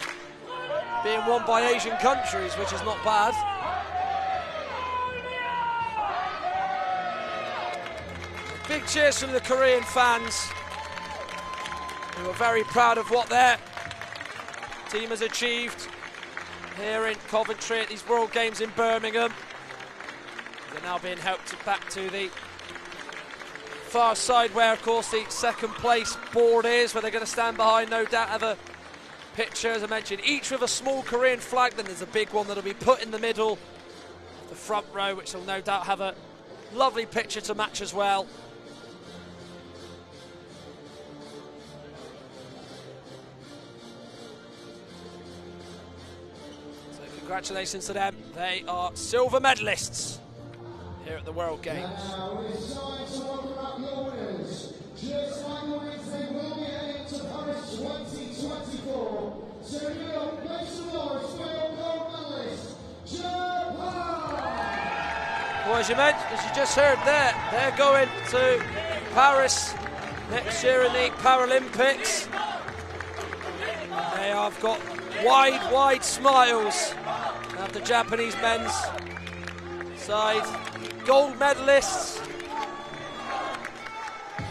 being won by Asian countries, which is not bad. Big cheers from the Korean fans, who are very proud of what their team has achieved here in Coventry at these World Games in Birmingham. They're now being helped back to the far side where, of course, the second place board is, where they're going to stand behind, no doubt have a picture, as I mentioned, each with a small Korean flag. Then there's a big one that'll be put in the middle, the front row, which will no doubt have a lovely picture to match as well. So congratulations to them. They are silver medalists here at the World Games. Now it's time to welcome up your winners. Just like the winners, they will be heading to Paris 2024. So give it up, make some noise for your gold medalist, Japan! Well, as you just heard there, they're going to Paris next year in the Paralympics. They have got wide smiles at the Japanese men's side. Gold medalists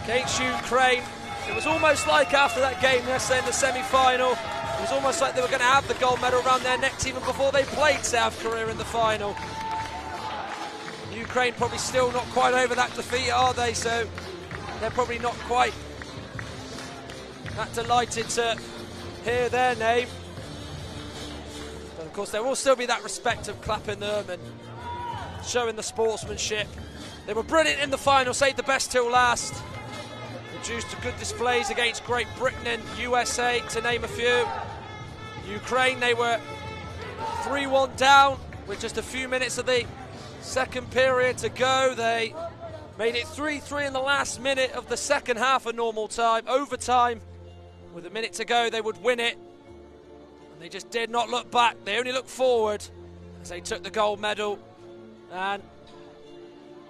against Ukraine. It was almost like after that game yesterday in the semi-final, it was almost like they were going to have the gold medal around their necks even before they played South Korea in the final. Ukraine probably still not quite over that defeat, are they? So they're probably not quite that delighted to hear their name. But of course there will still be that respect of clapping them and showing the sportsmanship. They were brilliant in the final, saved the best till last. Produced good displays against Great Britain and USA, to name a few. Ukraine, they were 3-1 down with just a few minutes of the second period to go. They made it 3-3 in the last minute of the second half of normal time. Overtime, with a minute to go, they would win it. And they just did not look back. They only looked forward as they took the gold medal and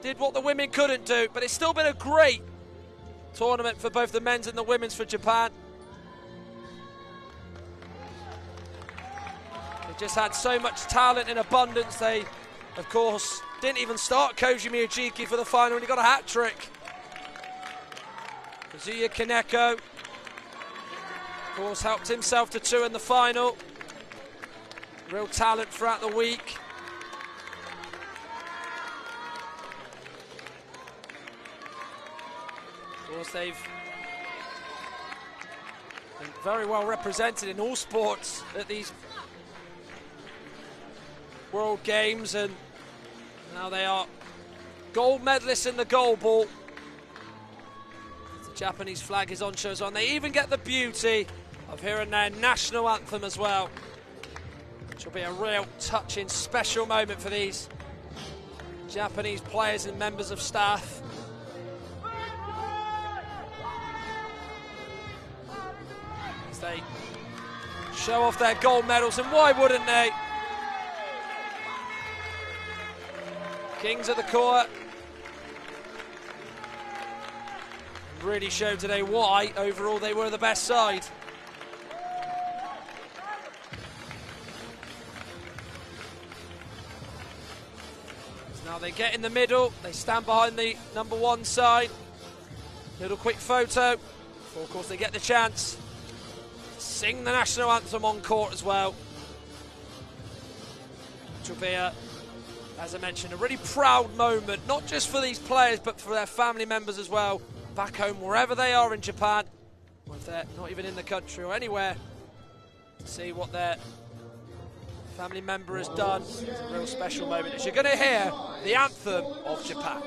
did what the women couldn't do. But it's still been a great tournament for both the men's and the women's for Japan. They just had so much talent in abundance. They, of course, didn't even start Koji Miyajiki for the final and he got a hat-trick. Kazuya Kaneko, of course, helped himself to 2 in the final. Real talent throughout the week. Of course, they've been very well represented in all sports at these World Games, and now they are gold medalists in the goalball. The Japanese flag is on show as well. And they even get the beauty of hearing their national anthem as well, which will be a real touching, special moment for these Japanese players and members of staff. As they show off their gold medals, and why wouldn't they? Kings at the court. Really showed today why, overall, they were the best side. So now they get in the middle, they stand behind the number 1 side. Little quick photo, before, of course, they get the chance to sing the national anthem on court as well. Which will be as I mentioned, a really proud moment, not just for these players, but for their family members as well, back home, wherever they are in Japan, or if they're not even in the country or anywhere, to see what their family member has done. It's a real special moment, as you're going to hear the anthem of Japan.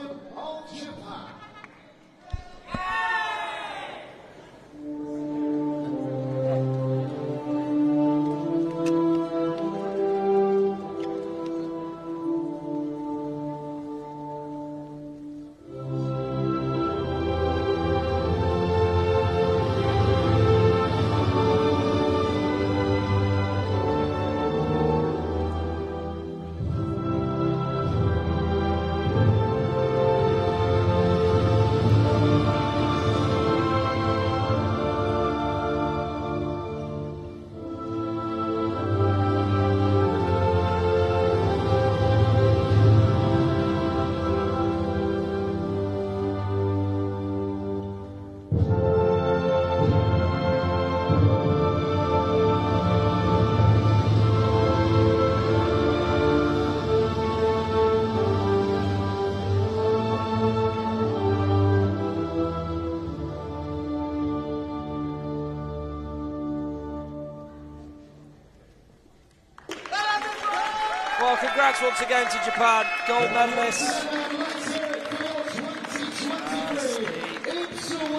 Well, congrats once again to Japan, gold medalists.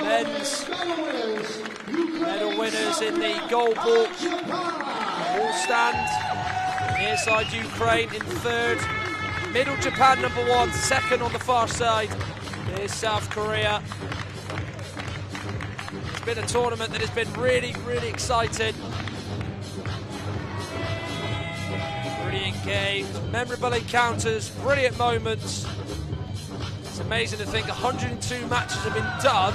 Men's medal winners in the Goalball all stand. Near side Ukraine in third. Middle Japan number 1, second on the far side is South Korea. It's been a tournament that has been really, really exciting. Really engaged, memorable encounters, brilliant moments. It's amazing to think 102 matches have been done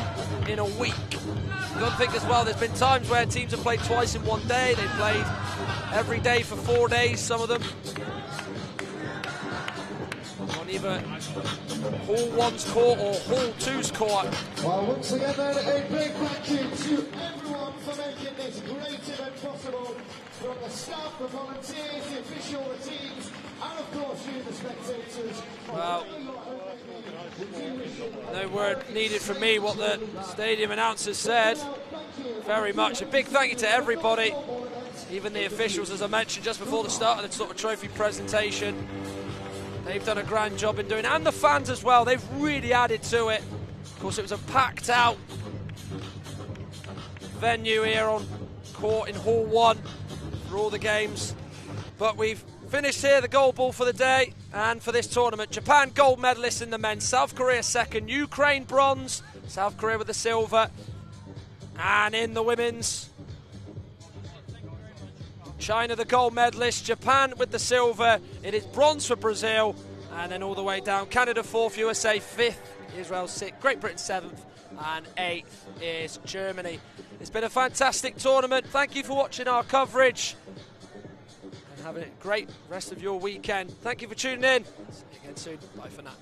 in a week. You've got to think as well, there's been times where teams have played twice in one day. They've played every day for 4 days, some of them. On either Hall 1's court or Hall 2's court. Well, once again then, a big thank you to everyone for making this great event possible. From the staff, the volunteers, the official, the teams, and of course you, the spectators. Well, no word needed from me what the stadium announcers said. Very much. A big thank you to everybody, even the officials, as I mentioned just before the start of the sort of trophy presentation. They've done a grand job in doing it, and the fans as well. They've really added to it. Of course, it was a packed out venue here on court in Hall 1 for all the games. But we've finished here the Goalball for the day and for this tournament. Japan gold medalists in the men's, South Korea second, Ukraine bronze, South Korea with the silver. And in the women's, China the gold medalist, Japan with the silver. It is bronze for Brazil, and then all the way down, Canada 4th, USA 5th, Israel 6th, Great Britain 7th, and 8th is Germany. It's been a fantastic tournament. Thank you for watching our coverage, and have a great rest of your weekend. Thank you for tuning in. See you again soon. Bye for now.